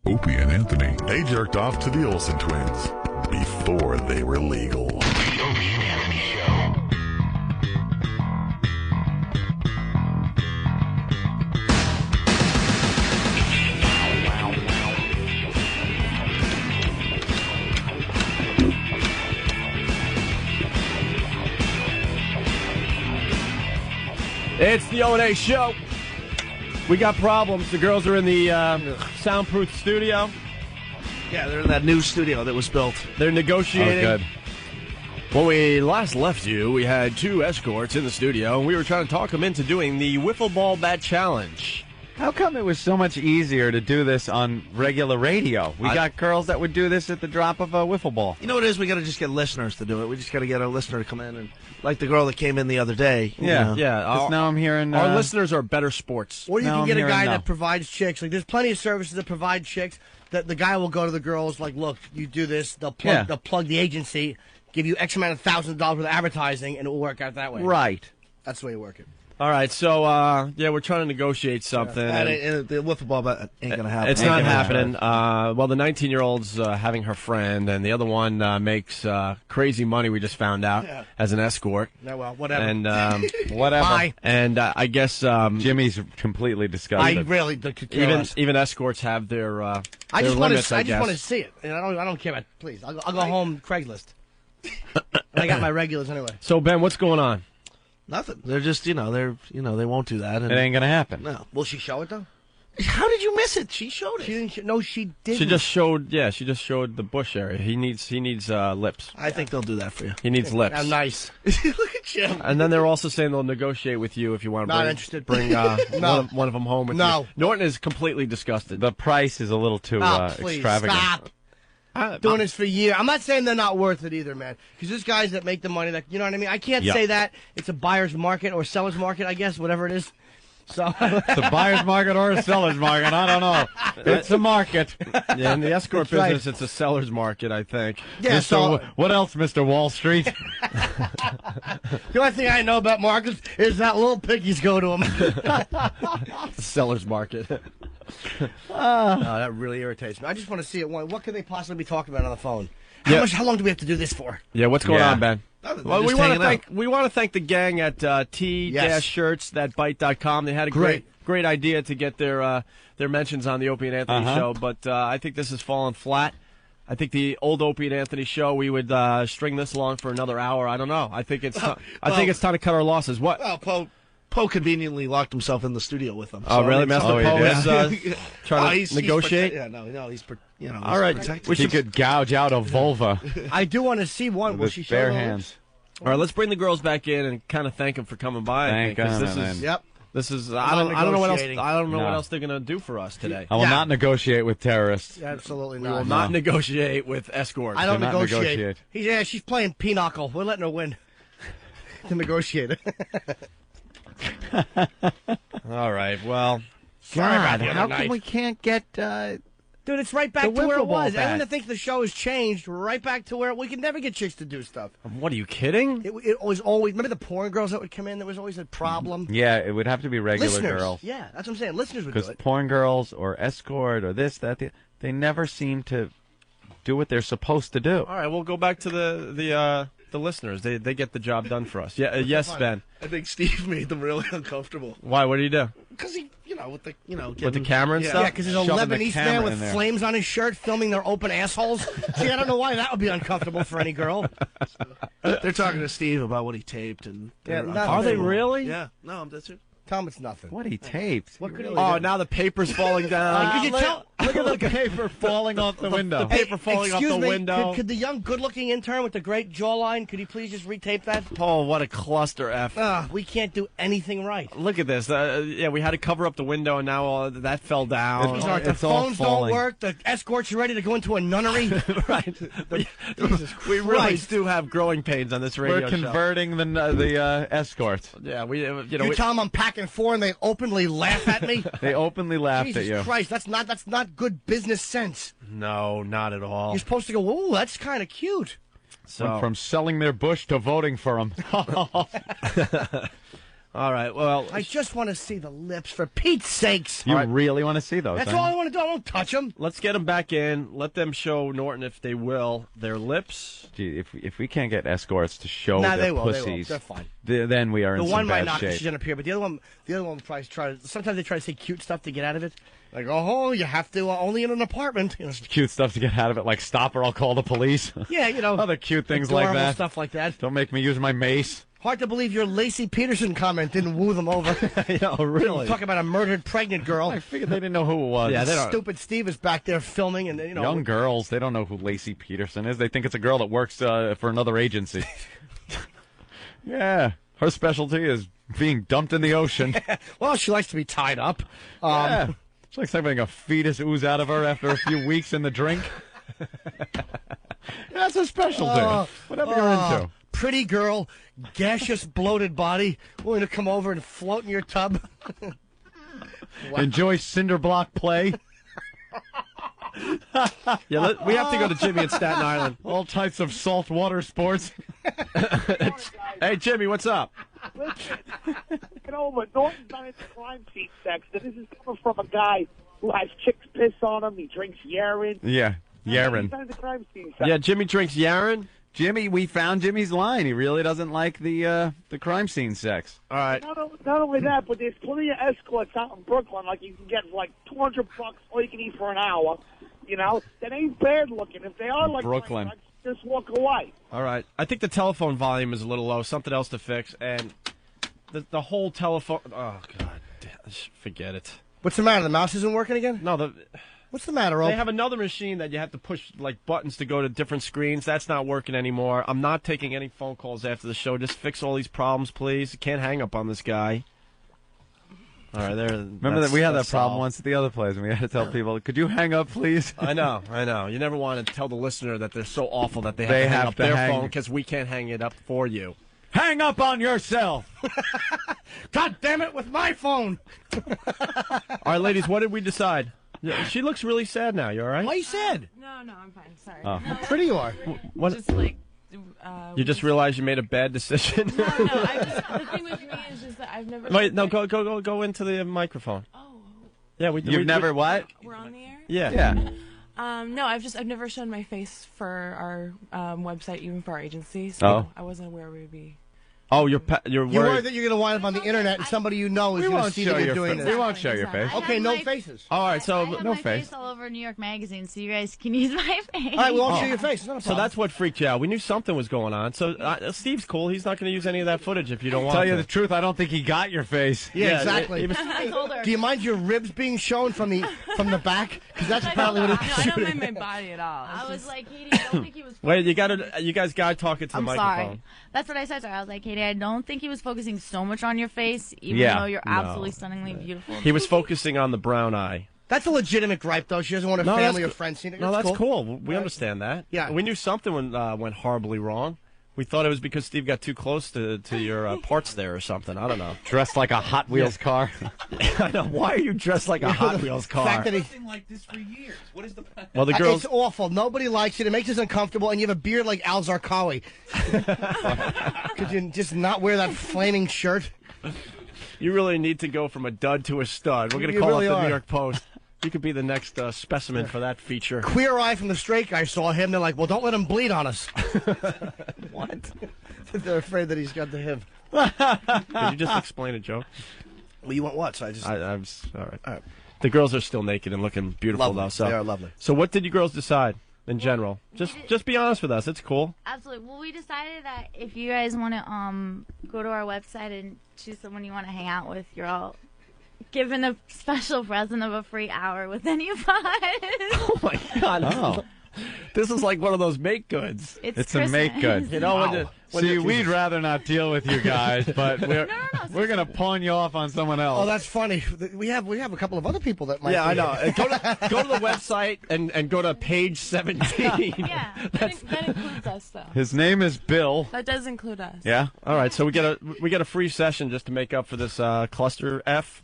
S19: Opie and Anthony, they jerked off to the Olsen twins before they were legal. The Opie and Anthony Show.
S2: It's the O&A Show. We got problems. The girls are in the soundproof studio.
S11: Yeah, they're in that new studio that was built.
S2: They're negotiating.
S11: Oh, good.
S2: When we last left you, we had 2 escorts in the studio, and we were trying to talk them into doing the Wiffle Ball Bat Challenge.
S8: How come it was so much easier to do this on regular radio? We got girls that would do this at the drop of a wiffle ball.
S11: You know what it is? We got to just get listeners to do it. We just got to get our listener to come in, and like the girl that came in the other day.
S2: Yeah.
S8: Just now I'm hearing
S2: our listeners are better sports.
S12: Or you can get a guy that provides chicks. Like there's plenty of services that provide chicks. That the guy will go to the girls like, look, you do this. They'll plug the agency, give you X amount of $1,000s worth of advertising, and it will work out that way.
S8: Right.
S12: That's the way you work it.
S2: All right, so we're trying to negotiate something.
S7: The wiffle ball bet ain't gonna happen.
S2: It's not happening. Well, the 19-year-old's having her friend, and the other one makes crazy money. We just found out as an escort.
S12: Yeah, well, whatever.
S2: And
S8: whatever.
S12: Bye.
S2: And I guess
S8: Jimmy's completely disgusted.
S12: I really could care less.
S2: even escorts have their
S12: I just
S2: limits.
S12: want to see it. And I don't care about. Please, I'll go home. Craigslist. I got my regulars anyway.
S2: So Ben, what's going on?
S7: Nothing. They're just, they won't do that. And
S8: It ain't gonna happen.
S7: No.
S12: Will she show it though?
S7: How did you miss it? She showed it.
S12: She didn't. No, she didn't.
S2: She just showed. Yeah, she just showed the bush area. He needs lips.
S7: I think they'll do that for you.
S2: He needs lips.
S12: How nice.
S7: Look at Jim.
S2: And then they're also saying they'll negotiate with you if you want to
S12: Not interested.
S2: bring
S12: No.
S2: one of them home with
S12: No.
S2: you. Norton is completely disgusted.
S8: The price is a little too
S12: Please,
S8: extravagant.
S12: stop. Doing this for years. I'm not saying they're not worth it either, man. Because there's guys that make the money that, you know what I mean? I can't say that. It's a buyer's market or seller's market, I guess, whatever it is. So
S8: It's a buyer's market or a seller's market. I don't know. It's a market.
S2: Yeah, in the escort
S12: That's
S2: business, it's a seller's market, I think.
S12: Yeah,
S8: Mr. What else, Mr. Wall Street?
S12: The only thing I know about markets is that little piggies go to them.
S2: The seller's market.
S12: That really irritates me. I just want to see it. What could they possibly be talking about on the phone?
S2: Yeah.
S12: How long do we have to do this for?
S2: Yeah, what's going on, Ben?
S7: Nothing.
S2: Well,
S7: They're
S2: we
S7: just
S2: want to
S7: hanging
S2: thank the gang at t-shirts.bite.com. They had a great idea to get their mentions on the Opie and Anthony show, but I think this has fallen flat. I think the old Opie and Anthony show, we would string this along for another hour. I don't know. I think it's time to cut our losses. What?
S7: Well, Poe conveniently locked himself in the studio with them.
S2: Oh, really? Master Poe is trying to negotiate?
S7: He's
S2: all right.
S8: He could gouge out a vulva
S12: I do want to see one. Will
S8: with
S12: she show
S8: bare
S12: the
S8: hands.
S2: All right, let's bring the girls back in and kind of thank them for coming by.
S8: Thank
S2: them.
S8: them.
S12: Yep.
S2: This is
S12: I'm
S2: I don't know what else
S12: negotiating.
S2: I don't know what
S8: No.
S2: else they're gonna do for us today.
S8: I will not negotiate with terrorists.
S12: Absolutely
S2: We will
S12: not.
S2: not negotiate with escorts.
S12: I don't
S8: Do not
S12: negotiate.
S8: negotiate.
S12: She's playing pinochle. We're letting her win. To negotiate it.
S2: All right. Well,
S12: Sorry about
S8: God,
S12: the other
S8: how
S12: night.
S8: come we can't get?
S12: Dude, it's right back
S8: The
S12: to where it
S8: wiffle ball
S12: was.
S8: bat.
S12: Everyone that thinks the show has changed, right back to where we can never get chicks to do stuff.
S2: what are you kidding?
S12: It was always, remember the porn girls that would come in? There was always a problem.
S8: Yeah, it would have to be regular
S12: Listeners.
S8: girls.
S12: Yeah, that's what I'm saying. Listeners would do
S8: Because
S12: it.
S8: porn girls or escort or this, that, they never seem to do what they're supposed to do.
S2: All right, we'll go back to the listeners. They get the job done for us. Yeah. Yes, Ben.
S7: I think Steve made them really uncomfortable.
S2: Why? What do you do?
S7: Because he, with the,
S2: With the camera and stuff?
S12: Yeah, because there's a
S8: Shoving the
S12: Lebanese man
S8: camera
S12: with
S8: in there.
S12: flames on his shirt filming their open assholes. See, I don't know why that would be uncomfortable for any girl.
S7: They're talking to Steve about what he taped, and
S12: Yeah,
S7: they're
S12: nothing.
S2: Are they
S7: uncomfortable.
S2: really?
S7: Yeah. No, that's it.
S12: Tell him it's nothing.
S8: What he taped?
S12: What could he
S2: Oh,
S12: do?
S2: now the paper's falling down.
S12: Could you tell?
S8: Look at the paper falling off the window.
S2: The paper falling off
S12: Excuse
S2: the
S12: me,
S2: window.
S12: Could the young, good-looking intern with the great jawline, could he please just retape that?
S2: Oh, what a cluster F.
S12: We can't do anything right.
S2: Look at this. Yeah, we had to cover up the window, and now that fell down.
S12: These aren't- the
S8: it's all
S12: phones don't
S8: falling.
S12: work. The escorts are ready to go into a nunnery.
S2: Right.
S12: Jesus
S2: We really
S12: Christ.
S2: do have growing pains on this radio
S8: We're
S2: show.
S8: converting the escorts.
S2: Yeah, we
S12: You tell them I'm packing 4 and they openly laugh at me?
S8: They openly laughed
S12: Jesus
S8: at you.
S12: Christ, that's not good business sense.
S2: No, not at all.
S12: You're supposed to go, ooh, that's kind of cute.
S8: Went from selling their bush to voting for him.
S2: All right, well,
S12: I just want to see the lips, for Pete's sakes.
S8: You really want to see those?
S12: That's
S8: huh?
S12: all I want to do. I won't touch them.
S2: let's get them back in. Let them show Norton, if they will, their lips.
S8: Gee, if we can't get escorts to show
S12: Nah,
S8: their
S12: they will. They will.
S8: pussies,
S12: They're fine.
S8: Then we are
S12: The
S8: in
S12: one
S8: some
S12: might
S8: bad
S12: not, 'cause
S8: shape.
S12: she's gonna appear, but the other one will probably try to. Sometimes they try to say cute stuff to get out of it. Like, oh, you have to only in an apartment. You know,
S8: Cute stuff to get out of it, like stop or I'll call the police.
S12: yeah, you know,
S8: Other cute things like
S12: adorable
S8: that.
S12: stuff like that.
S8: Don't make me use my mace.
S12: Hard to believe your Lacey Peterson comment didn't woo them over.
S2: Yeah, really?
S12: Talk about a murdered pregnant girl.
S8: I figured they didn't know who it was.
S2: Yeah, they don't.
S12: Stupid Steve is back there filming, and you know,
S8: Young girls, they don't know who Lacey Peterson is. They think it's a girl that works for another agency. Yeah, her specialty is being dumped in the ocean.
S12: Well, she likes to be tied up.
S8: Yeah. She likes having a fetus ooze out of her after a few weeks in the drink. That's a specialty. Whatever you're into.
S12: Pretty girl, gaseous, bloated body, willing to come over and float in your tub.
S8: Enjoy cinder block play.
S2: Yeah, we have to go to Jimmy in Staten Island.
S8: All types of saltwater sports.
S2: Hey, Jimmy, what's up?
S1: Listen, get over. Norton's not into crime scene sex. This is coming from a guy who has chicks piss on him. He drinks urine.
S8: Yeah, urine.
S1: He's not into crime scene sex.
S2: Yeah, Jimmy drinks urine.
S8: Jimmy, we found Jimmy's line. He really doesn't like the crime scene sex.
S2: All right.
S1: Not only that, but there's plenty of escorts out in Brooklyn. Like you can get for like $200, all you can eat for an hour. You know, that ain't bad looking. If they are like
S2: Brooklyn.
S1: just walk away.
S2: All right. I think the telephone volume is a little low. Something else to fix. And the whole telephone. Oh, God. Forget it.
S12: What's the matter? The mouse isn't working again?
S2: No,
S12: What's the matter, Ope?
S2: They have another machine that you have to push like buttons to go to different screens. That's not working anymore. I'm not taking any phone calls after the show. Just fix all these problems, please. You can't hang up on this guy. All right, there.
S8: Remember that we had that problem once at the other place, and we had to tell people, "Could you hang up, please?"
S2: I know. You never want to tell the listener that they're so awful that they have to hang up their phone because we can't hang it up for you.
S14: Hang up on yourself.
S12: God damn it, with my phone.
S2: All right, ladies, what did we decide? Yeah, she looks really sad now. You all right?
S12: Why are you sad?
S5: No, I'm fine. Sorry.
S2: Oh.
S12: How pretty you are.
S2: What?
S5: Just like.
S2: You just realized you made a bad decision.
S5: No. The thing with me is just that I've never.
S2: Wait, no, go into the microphone. Oh. Yeah,
S8: You've never what?
S5: We're on the air.
S2: Yeah.
S5: No, I've never shown my face for our website, even for our agency. So I wasn't aware we would be.
S2: Oh, you're
S12: You
S2: worried.
S12: worried that you're going to wind up on the internet and somebody you know is going to see that you're doing this.
S8: We won't show your face.
S12: Okay, no faces.
S2: All right, so
S6: I have
S2: no
S6: my face all over New York Magazine, so you guys can use my face.
S12: All right, we won't show your face. It's not a
S2: So
S12: problem.
S2: that's what freaked you out. We knew something was going on. So Steve's cool. He's not going to use any of that footage if you don't want
S8: Tell
S2: to.
S8: you the truth, I don't think he got your face.
S12: Yeah, exactly.
S5: I told her.
S12: Do you mind your ribs being shown from the back? Because that's apparently what it's
S5: I don't
S12: shooting.
S5: mind my body at all.
S6: I was like, Katie, I don't think he was.
S2: Wait, you guys got to talk into the
S6: I'm
S2: microphone.
S6: sorry. That's what I said to her. I was like, Katie, I don't think he was focusing so much on your face, even
S2: Yeah.
S6: though you're
S2: No.
S6: absolutely stunningly beautiful.
S2: He was focusing on the brown eye.
S12: That's a legitimate gripe, though. She doesn't want her
S2: No,
S12: family or
S2: that's
S12: friends seeing it.
S2: No, that's cool. We understand that.
S12: Yeah.
S2: We knew something went horribly wrong. We thought it was because Steve got too close to your parts there or something. I don't know.
S8: Dressed like a Hot Wheels car.
S2: I know. Why are you dressed like a Hot Wheels car?
S12: fact that he-
S7: Been like this for years. What is the?
S2: Well, the girls.
S12: It's awful. Nobody likes it. It makes us uncomfortable, and you have a beard like Al Zarqawi. Could you just not wear that flaming shirt?
S2: You really need to go from a dud to a stud. We're going to
S12: You
S2: call
S12: really
S2: up the
S12: are.
S2: New York Post. You could be the next specimen for that feature.
S12: Queer Eye from the Straight Guy saw him. They're like, well, don't let him bleed on us.
S2: What?
S12: They're afraid that he's got the HIV.
S2: Did you just explain a joke?
S12: Well, you want what? So I just.
S2: I was all right. The girls are still naked and looking beautiful,
S12: Lovely.
S2: though. So
S12: They are lovely.
S2: So, what did you girls decide in general? Just be honest with us. It's cool.
S6: Absolutely. Well, we decided that if you guys want to go to our website and choose someone you want to hang out with, you're all given a special present of a free hour with any of us.
S2: Oh my God!
S8: Oh.
S2: This is like one of those make goods.
S6: It's
S8: a make good.
S2: You know, when
S8: See, we'd rather not deal with you guys, but we're going to pawn you off on someone else.
S12: Oh, that's funny. We have a couple of other people that might.
S2: Yeah, I
S12: be-
S2: know. Go to the website and go to page 17.
S5: Yeah, that includes us though.
S8: His name is Bill.
S5: That does include us.
S2: Yeah. All right. So we get a free session just to make up for this cluster F.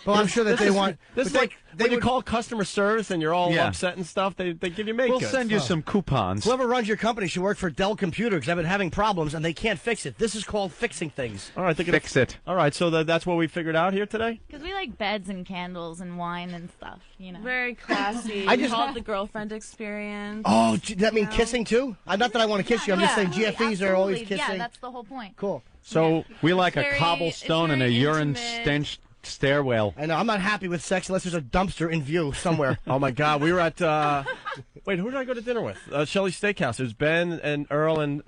S12: Well, I'm sure that they want.
S2: This is
S12: but
S2: like when you call customer service and you're all
S8: Yeah.
S2: upset and stuff. They give you make
S8: We'll
S2: goods.
S8: send you some coupons.
S12: Whoever runs your company should work for Dell Computer because I've been having problems and they can't fix it. This is called fixing things.
S2: All right,
S8: Fix it.
S2: All right, so that's what we figured out here today.
S6: Because we like beds and candles and wine and stuff, you know.
S5: Very classy.
S12: I just-
S5: call it the girlfriend experience.
S12: Oh, does that mean kissing too? Not that I want to kiss you. I'm just saying GFEs are always
S6: Absolutely.
S12: kissing.
S6: Yeah, that's the whole point.
S12: Cool.
S8: So we like a
S5: very-
S8: cobblestone
S5: it's
S8: and a
S5: very
S8: urine
S5: intimate.
S8: stench stairwell.
S12: I know. I'm not happy with sex unless there's a dumpster in view somewhere.
S2: Oh my God, we were at wait, who did I go to dinner with? Shelley's Steakhouse. It was Ben and Earl and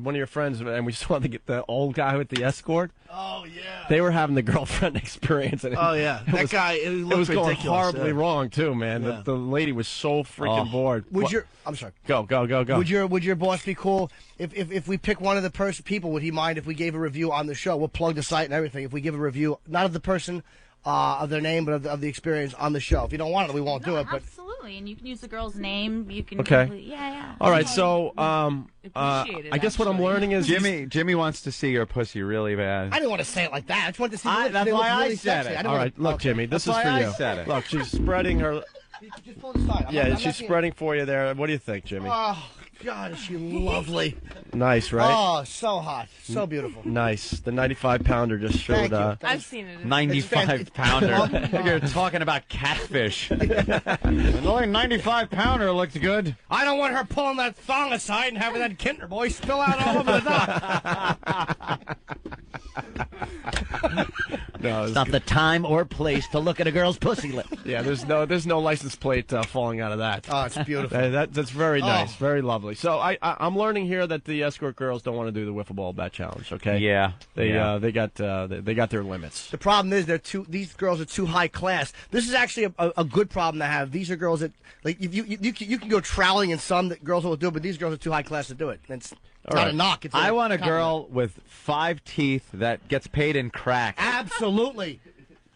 S2: one of your friends, and we saw the old guy with the escort.
S7: Oh yeah.
S2: They were having the girlfriend experience. And
S7: Oh yeah. That guy. It
S2: It was going
S7: ridiculous,
S2: horribly
S7: yeah.
S2: wrong too, man.
S7: Yeah.
S2: The lady was so freaking bored.
S12: Would
S2: What-
S12: your I'm sorry.
S2: go?
S12: Would your boss be cool if we pick one of the people? Would he mind if we gave a review on the show? We'll plug the site and everything. If we give a review, not of the person, of their name, but of the experience on the show. If you don't want it, we won't do it. But
S6: Absolutely, and you can use the girl's name. You can.
S2: Okay.
S6: Yeah.
S2: All right, so
S5: Appreciate it,
S2: I guess what I'm
S5: actually.
S2: learning is
S8: Jimmy wants to see your pussy really bad.
S12: I didn't want to say it like that. I just wanted to see. The lips.
S8: that's
S12: They look
S8: why I
S12: really
S8: said
S12: sexy.
S8: it.
S12: I didn't
S2: all
S12: wanna-
S2: right. Look,
S12: okay.
S2: Jimmy, this
S8: That's
S2: is for
S8: why
S2: you.
S8: I said it.
S2: Look, she's spreading her.
S12: Just pull the side.
S2: Yeah, she's spreading for you there. What do you think, Jimmy?
S12: Oh God, is she lovely?
S2: Nice, right?
S12: Oh, so hot. So beautiful.
S2: Nice. The 95-pounder just showed.
S12: Thank you.
S5: I've seen it.
S8: 95-pounder. You're talking about catfish. The 95-pounder looked good.
S12: I don't want her pulling that thong aside and having that Kinder Boy spill out all over the dock.
S2: No,
S3: It's not the time or place to look at a girl's pussy lip.
S2: Yeah, there's no license plate falling out of that.
S12: Oh, it's beautiful.
S2: That's very
S12: Oh.
S2: nice, very lovely. So I'm learning here that the escort girls don't want to do the wiffle ball bat challenge. Okay.
S8: Yeah.
S2: They
S8: Yeah.
S2: they got their limits.
S12: The problem is these girls are too high class. This is actually a good problem to have. These are girls that like if you can go troweling in some that girls will do, but these girls are too high class to do it. It's not a knock. It's
S8: I
S12: a
S8: want a
S12: compliment.
S8: girl with 5 teeth that gets paid in crack.
S12: Absolutely.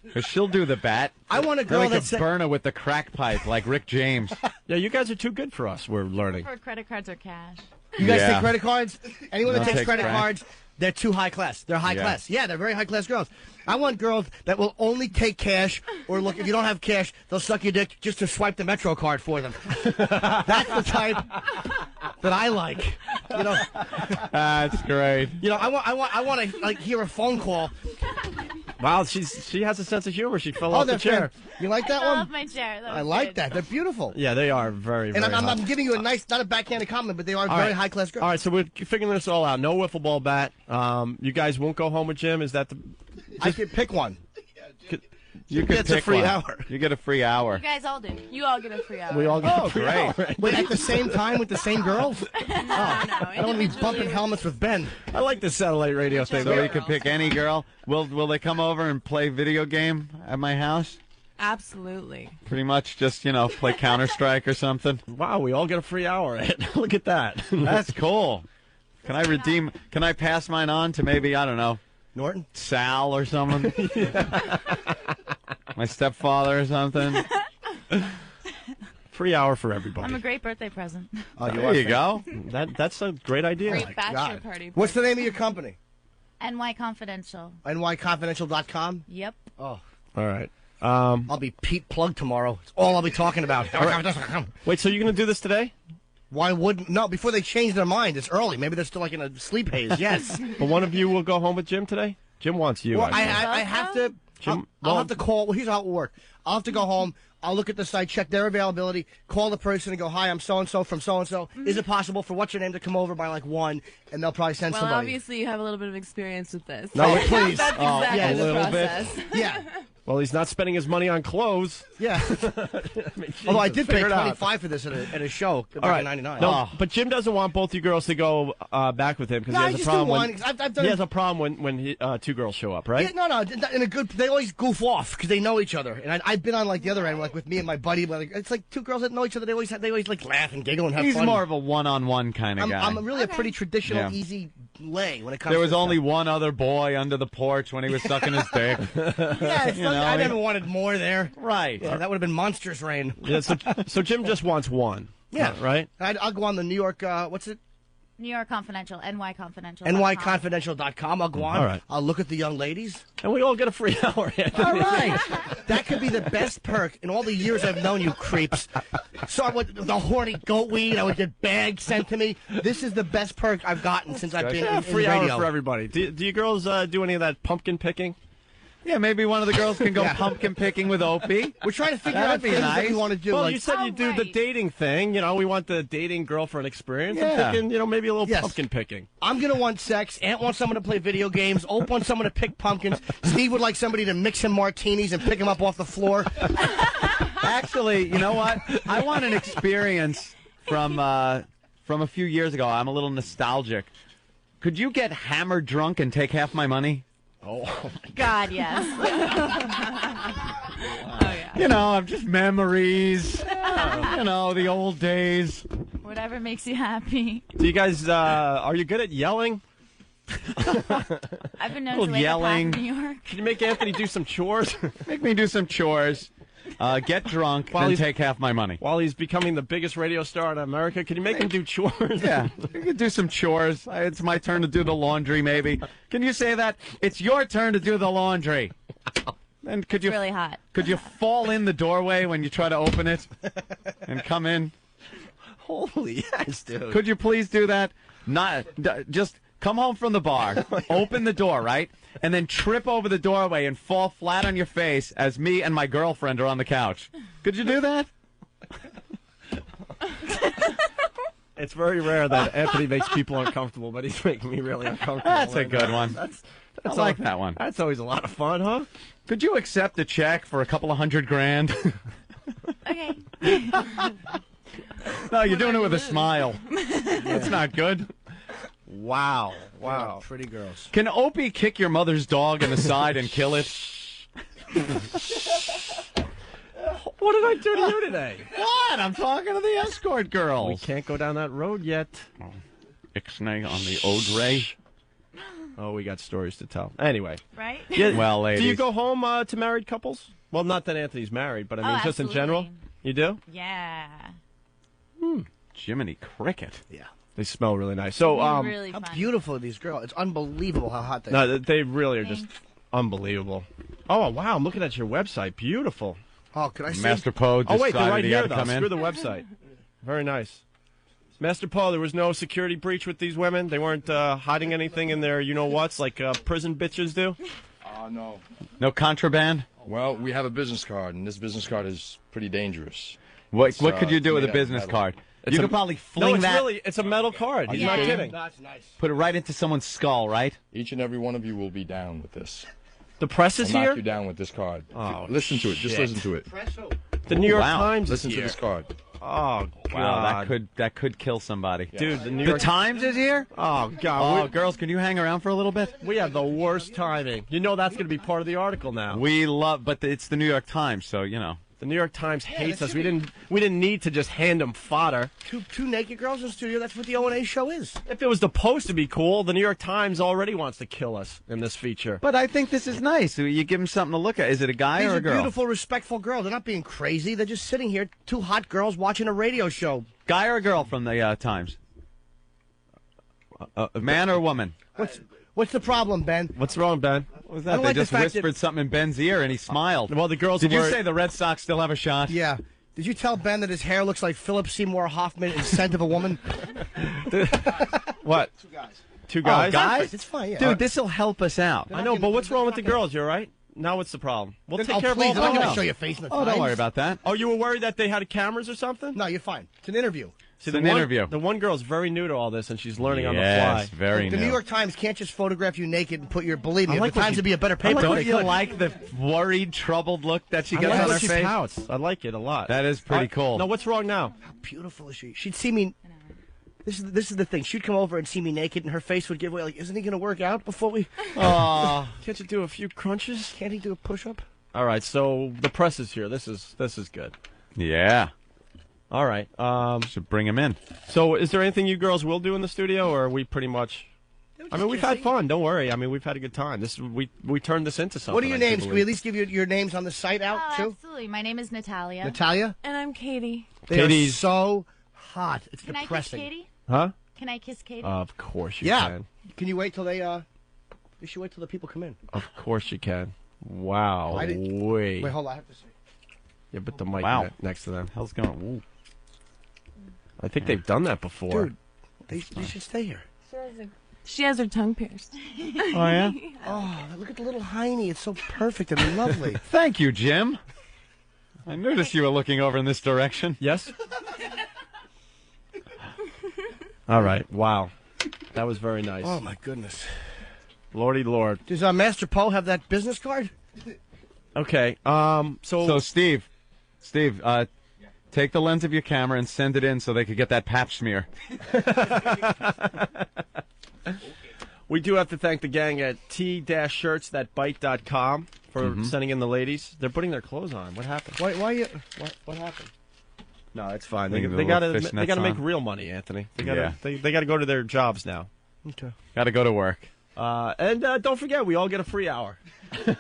S8: Because she'll do the bat.
S12: I want a girl
S8: then we
S12: that's
S8: could burn her with the crack pipe like Rick James.
S2: Yeah, you guys are too good for us. We're learning.
S6: For credit cards or cash.
S12: You guys
S8: Yeah.
S12: take credit cards? Anyone that
S8: Don't
S12: takes
S8: take
S12: credit
S8: crack.
S12: cards, they're too high class. They're high
S8: Yeah.
S12: class. Yeah, they're very high class girls. I want girls that will only take cash, or look, if you don't have cash, they'll suck your dick just to swipe the Metro card for them. That's the type that I like. You know,
S8: That's great.
S12: you know, I want to like hear a phone call.
S2: Wow, she has a sense of humor. She fell off the
S12: they're
S2: chair.
S12: fair. You like that
S6: I
S12: one?
S6: love my chair. That
S12: I
S6: was
S12: like
S6: good.
S12: that. They're beautiful.
S2: Yeah, they are very,
S12: And
S2: very
S12: I'm
S2: hot.
S12: giving you a nice, not a backhanded compliment, but they are
S2: All
S12: very
S2: right.
S12: high class girls.
S2: All right, so we're figuring this all out. No wiffle ball bat. You guys won't go home with Jim. Is that the?
S12: I could pick one.
S8: You could
S2: gets a
S8: pick
S2: free
S8: one.
S2: hour.
S8: You get a free hour.
S6: You guys all do. You all get a free hour.
S2: We all get
S8: Oh,
S2: a free
S8: great.
S2: hour.
S12: Wait, at the same time with the same girls? I don't want to be bumping helmets with Ben.
S2: I like the satellite radio thing.
S8: So you could pick any girl. Will they come over and play video game at my house?
S5: Absolutely.
S8: Pretty much just, play Counter-Strike or something.
S2: Wow, we all get a free hour. Look at that.
S8: That's cool. Can I pass mine on to maybe, I don't know,
S12: Norton?
S8: Sal or someone? My stepfather or something?
S2: Free hour for
S6: I'm
S2: everybody.
S6: a great birthday present.
S12: Oh,
S8: There you go.
S2: That's a great idea.
S5: Great bachelor party.
S12: What's the name of your company?
S6: NY Confidential.
S12: nyconfidential.com?
S6: Yep.
S12: Oh,
S2: All right.
S12: I'll be Pete Plug tomorrow. It's all I'll be talking about.
S2: Wait, so you're going to do this today?
S12: Why wouldn't? No, before they change their mind. It's early. Maybe they're still like in a sleep haze. Yes.
S2: But one of you will go home with Jim today? Jim wants you.
S12: Well,
S2: I
S12: I have to.
S2: Jim,
S12: I'll have to call. Well, here's how it will work. I'll have to go home. I'll look at the site, check their availability, call the person and go, "Hi, I'm so and so from so and so. Is it possible for what's your name to come over by like 1?" And they'll probably send
S5: Well,
S12: somebody.
S5: obviously you have a little bit of experience with this.
S12: No, please.
S5: That's exactly
S12: yeah,
S5: the
S12: a little
S5: process.
S12: bit. Yeah.
S2: Well, he's not spending his money on clothes.
S12: Yeah. Although I did pay $25 for this at a show back
S2: All right.
S12: in '99.
S2: No, but Jim doesn't want both you girls to go back with him because
S12: No,
S2: he
S12: I
S2: has a
S12: just
S2: problem.
S12: do
S2: When,
S12: one. I've done
S2: he
S12: it-
S2: has a problem when two girls show up, right?
S12: Yeah, no, in a good. They always goof off because they know each other, and I've been on like the other end, like with me and my buddy. Like, it's like two girls that know each other. They always like laugh and giggle and have
S8: He's
S12: fun.
S8: more of a one-on-one kind of guy.
S12: I'm really a pretty traditional,
S8: Yeah.
S12: easy lay when it comes.
S8: There
S12: to
S8: was
S12: this
S8: only
S12: stuff.
S8: one other boy under the porch when he was sucking his dick.
S12: Yeah, it's
S8: You
S12: not-
S8: know,
S12: I
S8: he-
S12: never wanted more there.
S8: Right.
S12: Yeah, that would have been monstrous rain.
S2: Yeah, so Jim just wants one.
S12: Yeah.
S2: Right?
S12: I'll go on the New York. What's it?
S6: New York Confidential. NY Confidential.
S12: nyconfidential.com. I'll go on.
S2: All right.
S12: I'll look at the young ladies.
S2: And we all get a free hour.
S12: All right. That could be the best perk in all the years I've known you creeps. So I would, the horny goat weed, I would get bags sent to me. This is the best perk I've gotten since I've been in
S2: free
S12: radio.
S2: hour for everybody. Do you girls do any of that pumpkin picking?
S8: Yeah, maybe one of the girls can go
S12: Yeah.
S8: pumpkin picking with Opie.
S12: We're trying to figure
S8: That'd
S12: out
S8: be
S12: things that
S8: nice.
S12: we want to do.
S2: Well,
S12: like,
S2: you said you do the dating thing. You know, we want the dating girlfriend experience. I'm
S8: Yeah.
S2: thinking, maybe a little
S12: Yes.
S2: pumpkin picking.
S12: I'm going to want sex. Aunt wants someone to play video games. Ope wants someone to pick pumpkins. Steve would like somebody to mix him martinis and pick him up off the floor.
S8: Actually, you know what? I want an experience from a few years ago. I'm a little nostalgic. Could you get hammered drunk and take half my money?
S2: Oh,
S6: God, yes.
S8: You know, I'm just memories. You know, the old days.
S6: Whatever makes you happy.
S2: Do you guys, are you good at yelling?
S6: I've been known to
S8: Little
S6: wake
S8: yelling.
S6: up half New York.
S2: Can you make Anthony do some chores?
S8: Make me do some chores. Get drunk,
S2: While
S8: then
S2: he's-
S8: take half my money.
S2: While he's becoming the biggest radio star in America, can you make him do chores?
S8: Yeah, you can do some chores. It's my turn to do the laundry, maybe. Can you say that? It's your turn to do the laundry. And could you
S6: Really hot.
S8: Could you fall in the doorway when you try to open it and come in?
S2: Holy yes, dude.
S8: Could you please do that? Just come home from the bar, open the door, right? And then trip over the doorway and fall flat on your face as me and my girlfriend are on the couch. Could you do that?
S2: It's very rare that Anthony makes people uncomfortable, but he's making me really uncomfortable.
S8: That's a good one. I like that one.
S2: That's always a lot of fun, huh?
S8: Could you accept a check for a couple of $100,000?
S6: Okay.
S8: No, you're doing it with a smile. That's not good.
S2: Wow.
S12: Wow. Pretty girls.
S8: Can Opie kick your mother's dog in the side and kill it?
S2: What did I do to you today?
S8: What? I'm talking to the escort girls.
S2: We can't go down that road yet.
S8: Ixnay on the Audrey.
S2: Oh, we got stories to tell. Anyway.
S6: Right?
S2: Yeah,
S8: well, ladies.
S2: Do you go home to married couples? Well, not that Anthony's married, but I mean, just in general. You do?
S6: Yeah.
S8: Jiminy Cricket.
S12: Yeah.
S2: They smell really nice. So,
S6: really
S12: how
S6: fun.
S12: beautiful are these girls. It's unbelievable how hot they are.
S2: No, they really are just unbelievable. Oh, wow. I'm looking at your website. Beautiful.
S12: Oh, can I see?
S8: Master Poe decided
S2: Oh, wait, they're right
S8: he
S2: here,
S8: had to
S2: though.
S8: come in.
S2: Screw the website. Very nice. Master Poe, there was no security breach with these women? They weren't hiding anything in their you-know-whats like prison bitches do?
S13: No.
S8: No contraband?
S13: Well, we have a business card, and this business card is pretty dangerous.
S8: What
S13: It's,
S8: could you do with a
S13: made out of
S8: business
S13: metal.
S8: card? You could probably fling
S2: it's
S8: that.
S2: it's a metal card. He's not kidding.
S12: That's nice.
S8: Put it right into someone's skull, right?
S13: Each and every one of you will be down with this.
S2: The press is
S13: I'll
S2: here?
S13: knock you down with this card.
S2: Oh,
S13: listen to it. Just
S2: shit.
S13: listen to it.
S2: The New York
S8: Wow.
S2: Times
S13: Listen
S2: is
S13: to
S2: here.
S13: this card.
S2: Oh, God.
S8: Wow, that could kill somebody.
S2: Dude, the New
S8: The
S2: York
S8: Times is here?
S2: Oh, God.
S8: Oh, girls, can you hang around for a little bit?
S2: We have the worst timing. You know that's going to be part of the article now.
S8: But it's the New York Times, so, you know.
S2: The New York Times hates us. We didn't need to just hand them fodder.
S12: Two naked girls in the studio. That's what the O&A show is.
S2: If it was supposed to be cool, the New York Times already wants to kill us in this feature.
S8: But I think this is nice. You give them something to look at. Is it a guy
S12: These
S8: or
S12: are
S8: a girl?
S12: beautiful, respectful girls. They're not being crazy. They're just sitting here, two hot girls watching a radio show.
S8: Guy or a girl from the Times? Man or woman?
S12: What's the problem, Ben?
S2: What's wrong, Ben?
S8: What was
S12: I
S8: that?
S12: don't
S8: They
S12: like the
S8: just
S12: fact
S8: whispered
S12: that-
S8: something in Ben's ear and he smiled.
S2: Well, the girls
S8: Did you
S2: were-
S8: say the Red Sox still have a shot?
S12: Yeah. Did you tell Ben that his hair looks like Philip Seymour Hoffman in Scent of a Woman?
S2: What?
S12: Two guys.
S2: Two guys?
S8: Oh, guys?
S12: It's fine, yeah.
S8: Dude, this will help us out.
S2: I know, but what's wrong with the girls? You're right. Now what's the problem? We'll take care of
S12: please,
S2: all
S12: I'm not
S2: that.
S12: going to show your face in the
S8: Oh, don't
S12: Times.
S8: worry about that.
S2: Oh, you were worried that they had cameras or something?
S12: No, you're fine. It's an interview.
S2: See,
S8: It's an interview.
S2: The one girl's very new to all this, and she's learning on the
S8: Yes,
S2: fly.
S8: very
S12: The
S8: new.
S12: New York Times can't just photograph you naked and put your. Believe me,
S2: I like
S12: the
S2: what
S12: Times
S2: you-
S12: would be a better
S2: I
S12: paper.
S2: like
S12: if
S8: Don't
S12: they
S8: you
S12: could.
S8: like the worried, troubled look that she
S2: I
S8: gets
S2: like
S8: on her
S2: that she
S8: face?
S2: pouts. I like it a lot.
S8: That is pretty cool.
S2: No, what's wrong now?
S12: How beautiful is she? She'd see me. This is the thing. She'd come over and see me naked, and her face would give way. Like, isn't he going to work out before we?
S2: Aw. Can't you do a few crunches?
S12: Can't he do a push-up?
S2: All right, so the press is here. This is good.
S8: Yeah.
S2: All right.
S8: Should bring him in.
S2: So is there anything you girls will do in the studio, or are we pretty much... I mean, we've had fun. Don't worry. I mean, we've had a good time. We turned this into something.
S12: What are your
S2: I
S12: names? Can we
S2: believe.
S12: at least give your names on the site out
S6: Oh,
S12: too?
S6: absolutely. My name is Natalia.
S12: Natalia.
S5: And I'm Katie.
S12: They are
S2: Katie's-
S12: so hot. It's
S6: Can I kiss
S12: depressing.
S6: Katie?
S2: Huh?
S6: Can I kiss Katie?
S2: Of course you
S12: Yeah.
S2: can.
S12: Can you wait till they? You should wait till the people come in.
S2: Of course you can. Wow.
S12: I didn't-
S2: Wait.
S12: Wait, hold on. I have to see.
S2: Yeah, but the mic
S8: Wow.
S2: next to them.
S8: Hell's going. Ooh.
S2: I think they've done that before.
S12: Dude, they should stay here.
S5: She has her tongue pierced.
S8: Oh, yeah?
S12: Oh, look at the little hiney. It's so perfect and lovely.
S8: Thank you, Jim. I noticed you were looking over in this direction.
S2: Yes? All right. Wow. That was very nice.
S12: Oh my goodness.
S2: Lordy Lord.
S12: Does Master Poe have that business card?
S2: Okay.
S8: So, Steve, take the lens of your camera and send it in so they could get that pap smear.
S2: We do have to thank the gang at t-shirts.bite.com for sending in the ladies. They're putting their clothes on. What happened?
S12: Why you?
S2: What happened? No, it's fine.
S8: Look
S2: They
S8: at the little
S2: got
S8: fishnets
S2: to make
S8: on.
S2: real money, Anthony. They got
S8: Yeah.
S2: to they got to go to their jobs now.
S12: Okay.
S8: Got to go to work.
S2: And don't forget, we all get a free hour.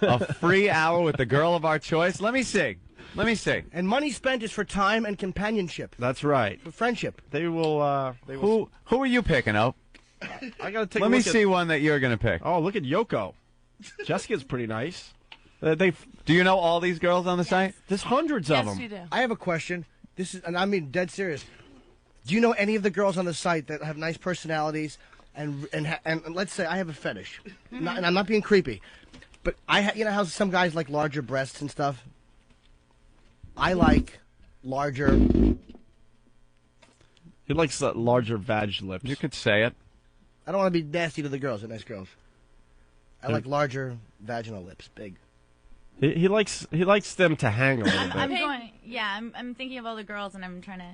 S8: A free hour with the girl of our choice. Let me see.
S12: And money spent is for time and companionship,
S2: That's right.
S12: for friendship.
S2: They will.
S8: Who are you picking up?
S2: I got to take.
S8: Let
S2: a
S8: me
S2: look
S8: see
S2: At,
S8: one that you're going to pick.
S2: oh, look at Yoko. Jessica's pretty nice.
S8: Do you know all these girls on the site?
S2: There's hundreds of
S5: Yes,
S2: them.
S5: we do.
S12: I have a question. This is, and I mean dead serious. Do you know any of the girls on the site that have nice personalities and let's say I have a fetish, and I'm not being creepy, but you know how some guys like larger breasts and stuff? I like larger.
S2: He likes larger vag lips.
S8: You could say it.
S12: I don't want to be nasty to the girls. They're nice girls. I like larger vaginal lips, big.
S2: He likes them to hang a little bit.
S6: I'm thinking of all the girls, and I'm trying to.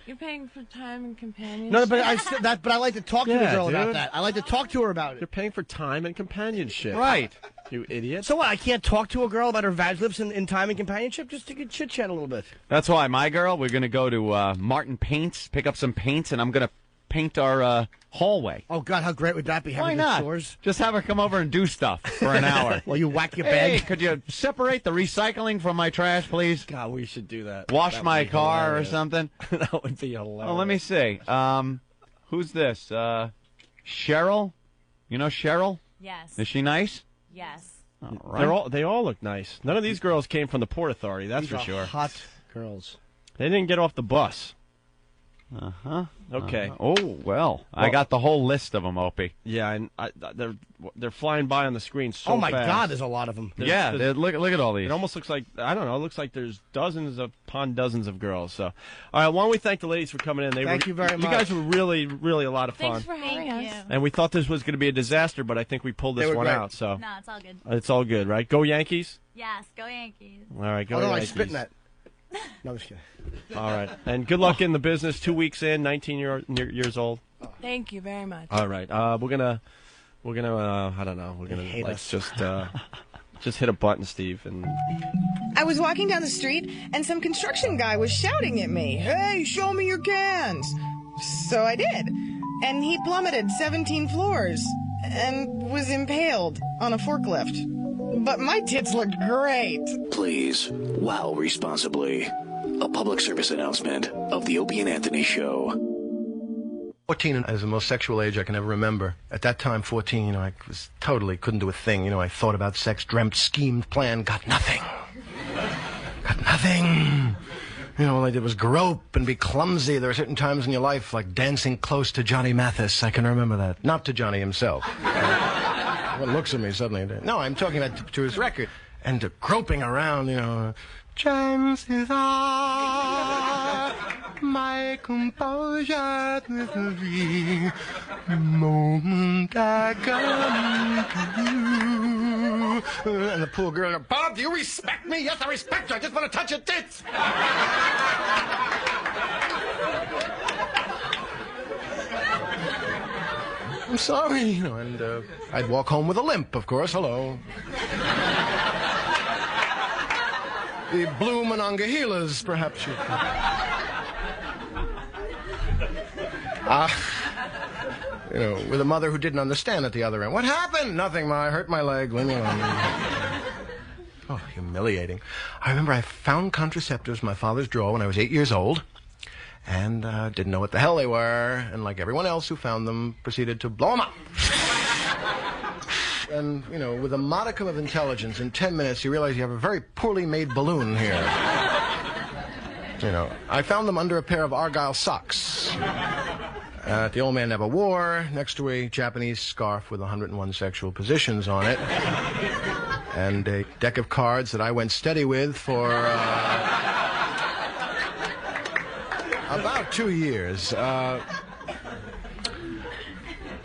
S5: You're paying for time and companionship.
S12: No, but I like to talk to the girl
S2: dude.
S12: about that. I like to talk to her about it.
S2: You're paying for time and companionship.
S12: Right.
S2: You idiot.
S12: So what? I can't talk to a girl about her vag lips in time and companionship? Just to chit chat a little bit.
S8: That's why my girl, we're going to go to Martin Paints, pick up some paints, and I'm going to paint our hallway.
S12: Oh, God, how great would that be?
S8: Why
S12: having
S8: not?
S12: Chores?
S8: Just have her come over and do stuff for an hour.
S12: Well, you whack your
S8: Hey,
S12: bag.
S8: could you separate the recycling from my trash, please?
S2: God, we should do that.
S8: Wash
S2: That
S8: my
S2: would be
S8: car
S2: hilarious.
S8: or something?
S2: That would be hilarious.
S8: Oh, let me see. Who's this? Cheryl? You know Cheryl?
S6: Yes.
S8: Is she nice?
S6: Yes.
S8: All right.
S2: They all look nice. None of these girls came from the Port Authority, that's
S12: These
S2: for
S12: are
S2: sure.
S12: hot girls.
S2: They didn't get off the bus.
S8: Uh-huh.
S2: Okay.
S8: Oh, well, I got the whole list of them, Opie.
S2: Yeah, and they're flying by on the screen so
S12: Oh, my
S2: fast.
S12: God, there's a lot of them.
S8: Look at all these.
S2: It almost looks like, I don't know, it looks like there's dozens upon dozens of girls. So, all right, why don't we thank the ladies for coming in?
S12: Thank you very
S2: You
S12: much.
S2: guys were really, really a lot of fun.
S5: Thanks for having us.
S2: And we thought this was going to be a disaster, but I think we pulled
S12: They
S2: this
S12: were
S2: one
S12: great.
S2: out. So
S6: No, it's all good.
S2: it's all good, right? Go Yankees!
S6: Yes, go Yankees.
S2: All right, go
S12: Oh, no, I
S2: Yankees.
S12: spit in that. No, I'm just kidding.
S2: All right, and good luck in the business. 2 weeks in, 19 years old.
S5: Thank you very much.
S2: All right, we're gonna I don't know, we're gonna
S12: hate
S2: like
S12: us.
S2: just hit a button, Steve, and
S15: I was walking down the street and some construction guy was shouting at me, "Hey, show me your cans." So I did. And he plummeted 17 floors and was impaled on a forklift. But my tits looked great.
S16: Please, wow responsibly. A public service announcement of the Opie and Anthony Show.
S20: 14 is the most sexual age I can ever remember. At that time, 14, I was totally couldn't do a thing. I thought about sex, dreamt, schemed, planned, got nothing. Got nothing. All I did was grope and be clumsy. There are certain times in your life, like dancing close to Johnny Mathis. I can remember that. Not to Johnny himself. Everyone looks at me suddenly. No, I'm talking about to his record. And groping around, chances are my composure will be the moment I come to you. And the poor girl, "Bob, do you respect me?" "Yes, I respect you. I just want to touch your tits." I'm sorry, and I'd walk home with a limp, of course. Hello. The blue Monongahela's, perhaps you. With a mother who didn't understand at the other end. "What happened?" "Nothing, Ma. I hurt my leg. Leave me alone." Oh, humiliating. I remember I found contraceptives in my father's drawer when I was 8 years old. And didn't know what the hell they were, and like everyone else who found them, proceeded to blow them up. And, with a modicum of intelligence, in 10 minutes you realize you have a very poorly made balloon here. I found them under a pair of Argyle socks. The old man never wore, next to a Japanese scarf with 101 sexual positions on it. And a deck of cards that I went steady with for... about 2 years. I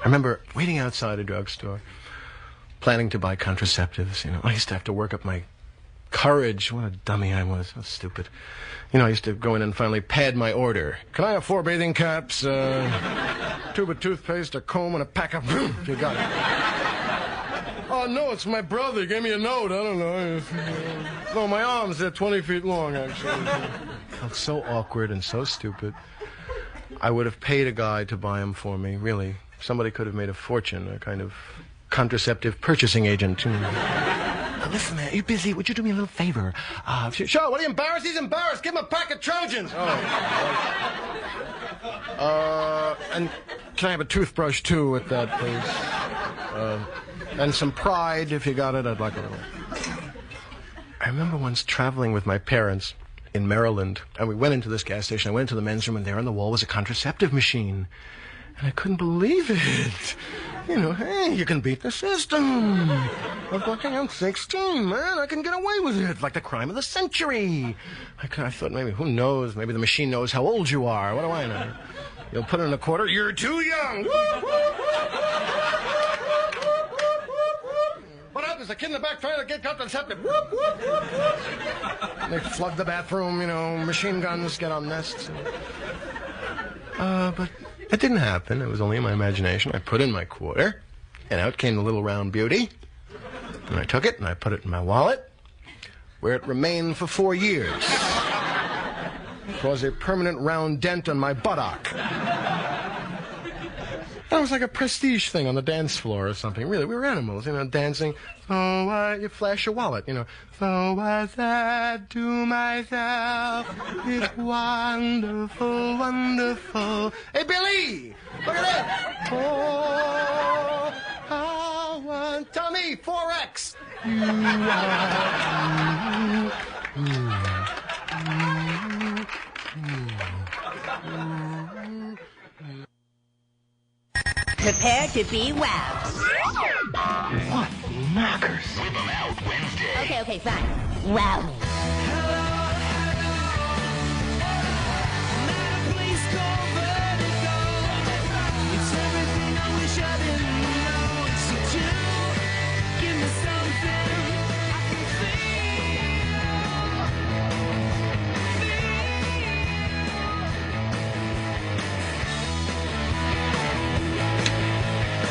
S20: remember waiting outside a drugstore, planning to buy contraceptives. I used to have to work up my courage. What a dummy I was. So stupid. I used to go in and finally pad my order. "Can I have 4 bathing caps, tube of toothpaste, a comb, and a pack of..." You got it. "Oh, no, it's my brother. He gave me a note. I don't know. No, my arms, they're 20 feet long, actually." Felt so awkward and so stupid. I would have paid a guy to buy them for me, really. Somebody could have made a fortune, a kind of contraceptive purchasing agent. "Listen, man, are you busy? Would you do me a little favor?" Sure, what are you embarrassed? He's embarrassed. Give him a pack of Trojans." And can I have a toothbrush, too, with that, please? And some Pride, if you got it. I'd like a little. I remember once traveling with my parents in Maryland, and we went into this gas station. I went into the men's room, and there on the wall was a contraceptive machine. And I couldn't believe it. Hey, you can beat the system. I'm 16, man. I can get away with it. Like the crime of the century. I thought maybe, who knows? Maybe the machine knows how old you are. What do I know? You'll put in a quarter. You're too young. What up? There's a kid in the back trying to get contraceptive. They flood the bathroom, machine guns get on nests. But that didn't happen. It was only in my imagination. I put in my quarter, and out came the little round beauty. And I took it, and I put it in my wallet, where it remained for 4 years. It caused a permanent round dent on my buttock. That was like a prestige thing on the dance floor or something. Really, we were animals, dancing. So you flash your wallet, So I said to myself, it's wonderful, wonderful. Hey, Billy, look at that. Oh, I want, tell me, 4X.
S4: Prepare to be wowed.
S16: What knockers? Whip 'em out Wednesday.
S4: Okay, fine. Wow me.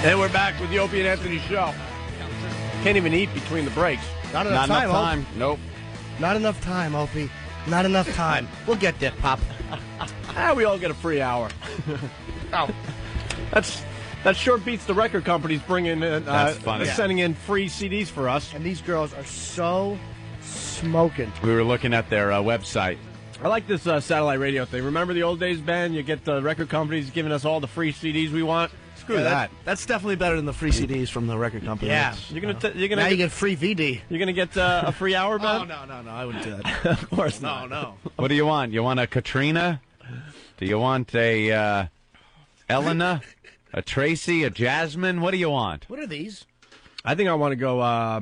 S2: And we're back with the Opie and Anthony Show. Can't even eat between the breaks.
S12: Not enough time.
S2: Nope.
S12: Not enough time, Opie. Not enough time. We'll get there, Pop.
S2: We all get a free hour.
S12: Oh.
S2: That sure beats the record companies bringing in,
S8: That's funny.
S2: sending in free CDs for us.
S12: And these girls are so smoking.
S8: We were looking at their website.
S2: I like this satellite radio thing. Remember the old days, Ben? You get the record companies giving us all the free CDs we want. Screw that.
S7: That's definitely better than the free CDs from the record company.
S12: Yeah.
S2: You're gonna
S12: now you get free VD.
S2: You're gonna get a free hour, Ben?
S7: Oh, no. I wouldn't do that.
S2: Of course not.
S7: No.
S8: What do you want? You want a Katrina? Do you want a Elena? A Tracy? A Jasmine? What do you want?
S12: What are these?
S2: I think I want to go. I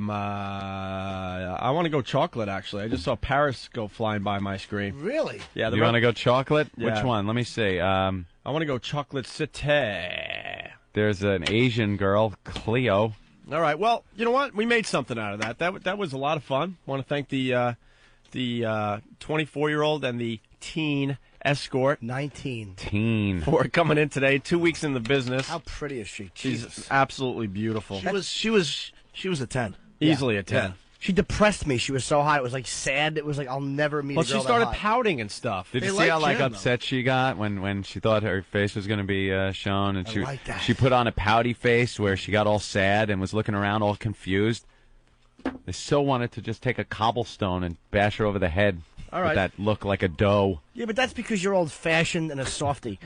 S2: want to go chocolate. Actually, I just saw Paris go flying by my screen.
S12: Really?
S2: Yeah.
S8: You want to go chocolate?
S2: Yeah.
S8: Which one? Let me see.
S2: I want to go chocolate cité.
S8: There's an Asian girl, Cleo.
S2: All right. Well, you know what? We made something out of that. That was a lot of fun. Want to thank the 24-year-old and the teen escort.
S12: 19.
S2: For coming in today. 2 weeks in the business.
S12: How pretty is she?
S2: She's
S12: Jesus.
S2: absolutely beautiful.
S7: She was a 10.
S2: Easily a 10.
S7: Yeah.
S12: She depressed me. She was so hot. It was like sad. It was like I'll never meet a girl
S2: Well, she started
S12: that hot.
S2: pouting and stuff.
S8: Did you see how upset she got when she thought her face was going to be shown, and
S12: I like that.
S8: she put on a pouty face where she got all sad and was looking around all confused. They so wanted to just take a cobblestone and bash her over the head
S12: All
S8: with
S12: right.
S8: that look like a doe.
S12: Yeah, but that's because you're old-fashioned and a softie.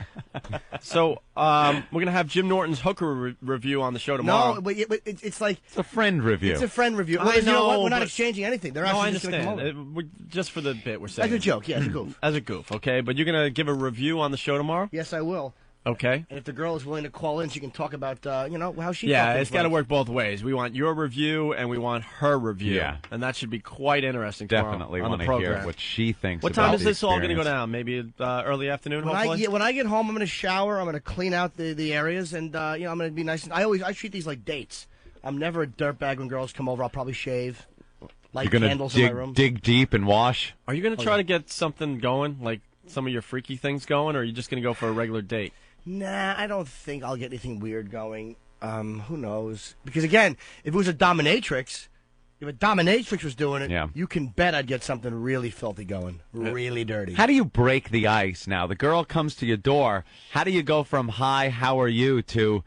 S2: So we're going to have Jim Norton's hooker review on the show tomorrow.
S12: No, but it's like...
S8: It's a friend review.
S12: It's a friend review.
S2: I
S12: Well, you know what?
S2: know,
S12: We're not
S2: but-
S12: exchanging anything. They're
S2: No, I
S12: actually just going to come
S2: understand.
S12: over.
S2: Just for the bit, we're saying.
S12: As a joke, yeah, as a goof.
S2: As a goof, okay? But you're going to give a review on the show tomorrow?
S12: Yes, I will.
S2: Okay.
S12: And if the girl is willing to call in, she can talk about, how she
S2: Yeah,
S12: felt
S2: it's
S12: things
S2: got to
S12: like.
S2: work both ways. We want your review and we want her review.
S8: Yeah.
S2: And that should be quite interesting tomorrow
S8: Definitely
S2: on
S8: want
S2: the
S8: to
S2: program.
S8: hear what she thinks
S2: What
S8: about
S2: time is
S8: the
S2: this all going to go
S8: experience.
S2: down? Maybe early afternoon,
S12: When
S2: hopefully?
S12: when I get home, I'm going to shower. I'm going to clean out the areas, and I'm going to be nice. I treat these like dates. I'm never a dirtbag when girls come over. I'll probably shave, light
S8: You're going
S12: candles
S8: to
S12: in my room.
S8: dig deep and wash?
S2: Are you going to
S12: Oh,
S2: try
S12: yeah.
S2: to get something going, like some of your freaky things going, or are you just going to go for a regular date?
S12: Nah, I don't think I'll get anything weird going. Who knows? Because again, if it was a dominatrix, if a dominatrix was doing it, you can bet I'd get something really filthy going, really dirty.
S8: How do you break the ice now? The girl comes to your door. How do you go from, hi, how are you, to,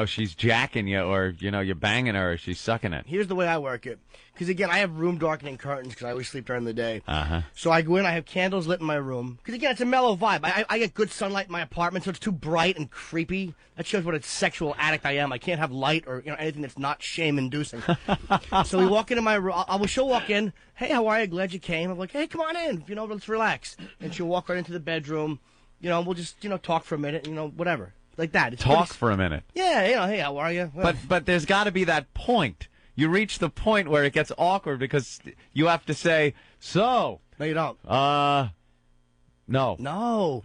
S8: she's jacking you, or you're banging her, or she's sucking it.
S12: Here's the way I work it. Because, again, I have room darkening curtains because I always sleep during the day.
S8: Uh-huh.
S12: So I go in, I have candles lit in my room. Because, again, it's a mellow vibe. I get good sunlight in my apartment, so it's too bright and creepy. That shows what a sexual addict I am. I can't have light or anything that's not shame-inducing. So we walk into my room. She'll walk in. Hey, how are you? Glad you came. I'm like, hey, come on in. Let's relax. And she'll walk right into the bedroom. We'll just, talk for a minute, whatever. Like that. It's
S8: Talk for a minute.
S12: Yeah, hey, how are you? Well,
S8: But there's got to be that point. You reach the point where it gets awkward because you have to say, so.
S12: No, you don't.
S8: No.
S12: No.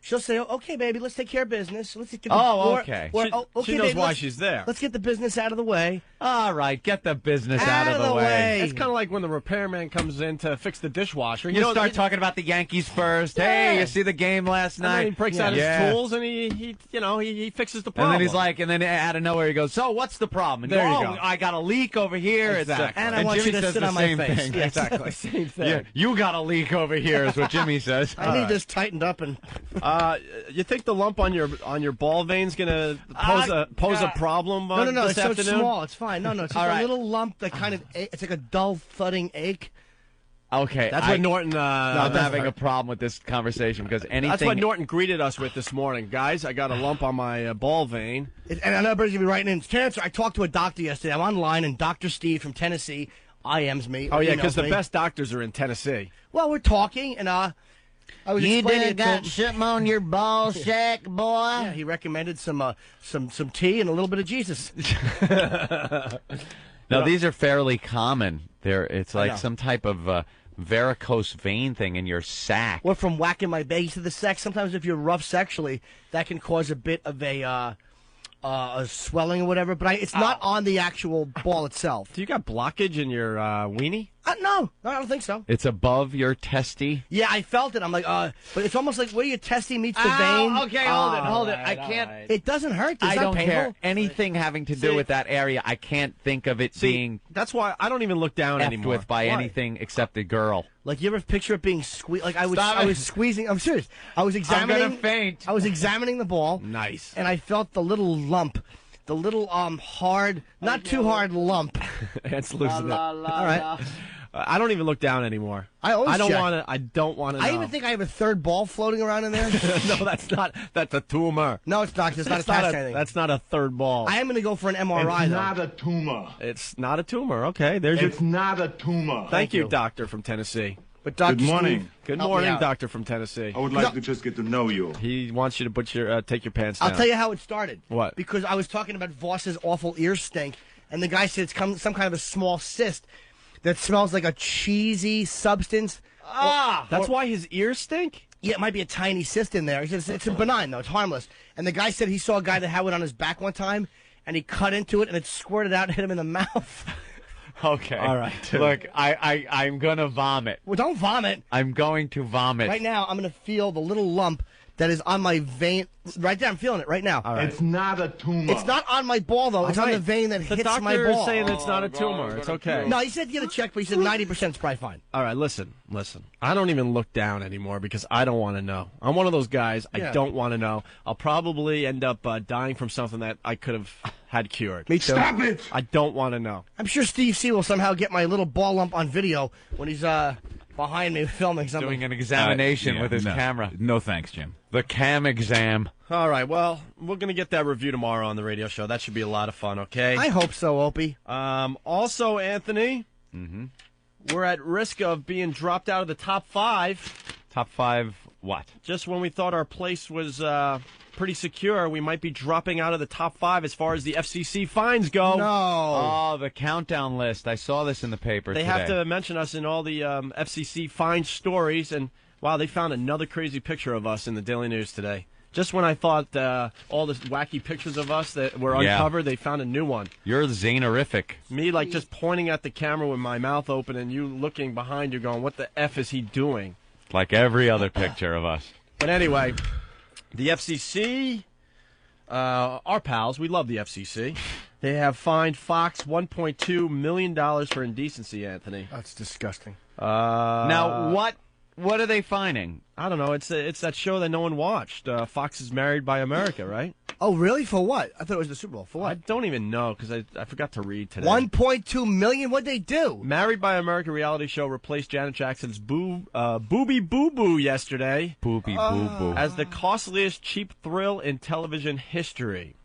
S12: She'll say, okay, baby, let's take care of business. Let's get
S8: okay.
S12: Okay,
S2: she knows
S12: baby,
S2: why she's there.
S12: Let's get the business out of the way.
S8: All right, get the business out of the way.
S2: It's kind of like when the repairman comes in to fix the dishwasher.
S8: You start talking about the Yankees first.
S2: Yeah.
S8: Hey, you see the game last night?
S2: And then he breaks out his tools and he fixes the problem.
S8: And then he's like, and then out of nowhere he goes, so what's the problem? And
S2: There you
S8: go. I got a leak over here.
S2: Exactly.
S12: And I want
S8: Jimmy
S12: you to
S8: says
S12: sit
S8: the
S12: on my
S8: same
S12: face.
S8: thing.
S12: Yes.
S2: Exactly. Same thing.
S8: Yeah, you got a leak over here is what Jimmy says.
S12: I need this tightened up and.
S2: You think the lump on your ball vein's gonna pose a problem?
S12: No,
S2: this
S12: it's so
S2: afternoon?
S12: small. It's fine. No, it's just a little lump that kind of it's like a dull thudding ache.
S8: Okay,
S2: that's what Norton.
S8: I'm having a problem with this conversation because anything.
S2: That's what Norton greeted us with this morning, guys. I got a lump on my ball vein,
S12: and I know everybody's gonna be writing in. It's cancer. I talked to a doctor yesterday. I'm online, and Dr. Steve from Tennessee IMs me.
S2: Oh yeah, because the best doctors are in Tennessee.
S12: Well, we're talking, and I was
S3: you
S12: explaining
S3: done got something on your ball sack, boy?
S12: Yeah, he recommended some tea and a little bit of Jesus.
S8: No, these are fairly common. It's like some type of varicose vein thing in your sack.
S12: Or from whacking my base to the sex. Sometimes if you're rough sexually, that can cause a bit of a swelling or whatever. But it's not on the actual ball itself.
S2: Do you got blockage in your weenie?
S12: No, I don't think so.
S8: It's above your testy?
S12: Yeah, I felt it. I'm like, but it's almost like where your testy meets the vein.
S8: Okay, hold it. I can't.
S12: Right. It doesn't hurt.
S8: I don't
S12: painful.
S8: care. Anything having to do with that area, I can't think of it being.
S2: That's why I don't even look down anymore.
S8: With by anything except a girl.
S12: Like you ever picture it being squeezed? Like I was squeezing. I'm serious. I was examining.
S8: I'm gonna faint.
S12: I was examining the ball.
S2: Nice.
S12: And I felt the little lump. The little hard, not too hard lump.
S2: It's losing it.
S12: All right.
S2: I don't even look down anymore.
S12: I don't
S2: want to.
S12: I even think I have a third ball floating around in there.
S2: No, that's not. That's a tumor.
S12: No, it's not. It's not attached to anything.
S2: That's not a third ball.
S12: I am going to go for an MRI.
S13: It's not a tumor.
S2: It's not a tumor. Okay,
S13: It's not a tumor.
S2: Thank you, doctor from Tennessee.
S12: But Dr.
S13: Good morning.
S2: Good morning, doctor from Tennessee.
S13: I would like to just get to know you.
S2: He wants you to put take your pants down.
S12: I'll tell you how it started.
S2: What?
S12: Because I was talking about Voss's awful ear stink, and the guy said it's some kind of a small cyst that smells like a cheesy substance.
S2: That's why his ears stink?
S12: Yeah, it might be a tiny cyst in there. He says it's benign, though. It's harmless. And the guy said he saw a guy that had it on his back one time, and he cut into it, and it squirted out and hit him in the mouth.
S8: Okay.
S2: All right.
S8: Look, I'm going to vomit.
S12: Well, don't vomit.
S8: I'm going to vomit.
S12: Right now, I'm going to feel the little lump that is on my vein. Right there, I'm feeling it right now.
S2: All right.
S13: It's not a tumor.
S12: It's not on my ball, though. It's on the vein that hits my
S2: doctor
S12: ball.
S2: is saying it's not a tumor. It's okay.
S12: No, he said get a check, but he said 90% is probably fine.
S2: All right, listen. I don't even look down anymore because I don't want to know. I'm one of those guys. I don't want to know. I'll probably end up dying from something that I could have had cured.
S12: Me too.
S13: Stop it!
S2: I don't want to know.
S12: I'm sure Steve C will somehow get my little ball lump on video when he's behind me filming something.
S8: Doing an examination with his camera.
S14: No thanks, Jim.
S8: The cam exam.
S2: All right, well, we're going to get that review tomorrow on the radio show. That should be a lot of fun, okay?
S12: I hope so, Opie.
S2: Also, Anthony, we're at risk of being dropped out of the top 5.
S8: Top 5 what?
S2: Just when we thought our place was pretty secure, we might be dropping out of the top 5 as far as the FCC fines go.
S12: No.
S8: Oh, the countdown list. I saw this in the paper
S2: They
S8: today.
S2: have to mention us in all the FCC fine stories, and wow, they found another crazy picture of us in the Daily News today. Just when I thought all the wacky pictures of us that were uncovered, they found a new one.
S8: You're Zanerific.
S2: Me, like, just pointing at the camera with my mouth open and you looking behind you going, what the F is he doing?
S8: Like every other picture of us.
S2: But anyway, the FCC, our pals, we love the FCC. They have fined Fox $1.2 million for indecency, Anthony.
S12: That's disgusting.
S8: Now, what What are they finding?
S2: I don't know. It's that show that no one watched. Fox is Married by America, right?
S12: Oh, really? For what? I thought it was the Super Bowl. For what?
S2: I don't even know because I forgot to read today.
S12: 1.2 million? What'd they do?
S2: Married by America reality show replaced Janet Jackson's Booby Boo Boo yesterday.
S8: Booby Boo Boo.
S2: As the costliest cheap thrill in television history.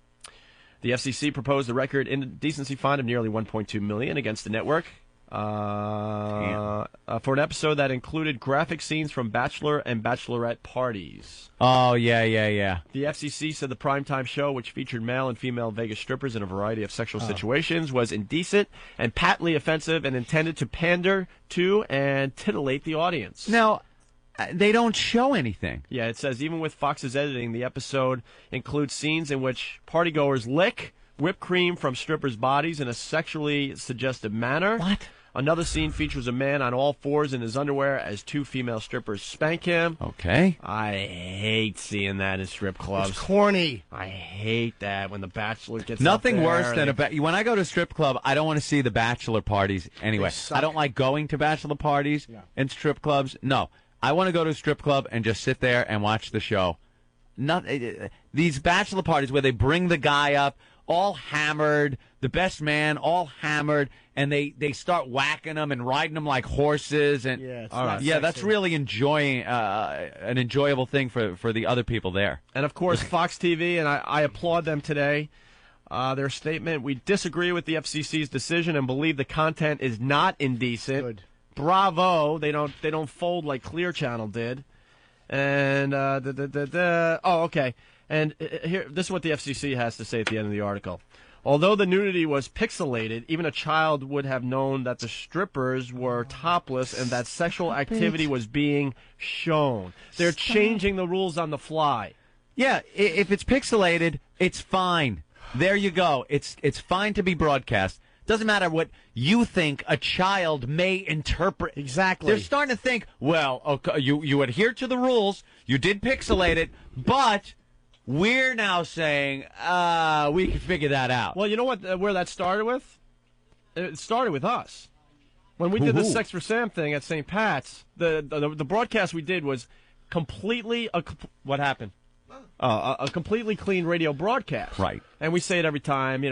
S2: The FCC proposed a record indecency fine of nearly $1.2 million against the network. For an episode that included graphic scenes from bachelor and bachelorette parties.
S8: Oh, yeah.
S2: The FCC said the primetime show, which featured male and female Vegas strippers in a variety of sexual situations, was indecent and patently offensive and intended to pander to and titillate the audience.
S8: Now, they don't show anything.
S2: Yeah, it says even with Fox's editing, the episode includes scenes in which partygoers lick whipped cream from strippers' bodies in a sexually suggestive manner.
S8: What?
S2: Another scene features a man on all fours in his underwear as two female strippers spank him.
S8: Okay.
S2: I hate seeing that in strip clubs.
S12: It's corny.
S2: I hate that when the bachelor gets
S8: Nothing
S2: up there,
S8: worse than when I go to a strip club, I don't want to see the bachelor parties anyway. I don't like going to bachelor parties and strip clubs. No. I want to go to a strip club and just sit there and watch the show. These bachelor parties where they bring the guy up all hammered, the best man all hammered, and they start whacking them and riding them like horses. And that's really enjoying an enjoyable thing for the other people there.
S2: And of course, Fox TV, and I applaud them today. Their statement: we disagree with the FCC's decision and believe the content is not indecent.
S12: Good.
S2: Bravo! They don't fold like Clear Channel did. And okay. And here, this is what the FCC has to say at the end of the article. Although the nudity was pixelated, even a child would have known that the strippers were topless and that sexual activity was being shown. They're changing the rules on the fly.
S8: Yeah, if it's pixelated, it's fine. There you go. It's fine to be broadcast. Doesn't matter what you think a child may interpret.
S12: Exactly.
S8: They're starting to think, well, okay, you adhere to the rules, you did pixelate it, but we're now saying we can figure that out.
S2: Well, you know what? Where that started with? It started with us. When we did the Sex for Sam thing at St. Pat's, the broadcast we did was completely what happened? A completely clean radio broadcast.
S8: Right.
S2: And we say it every time,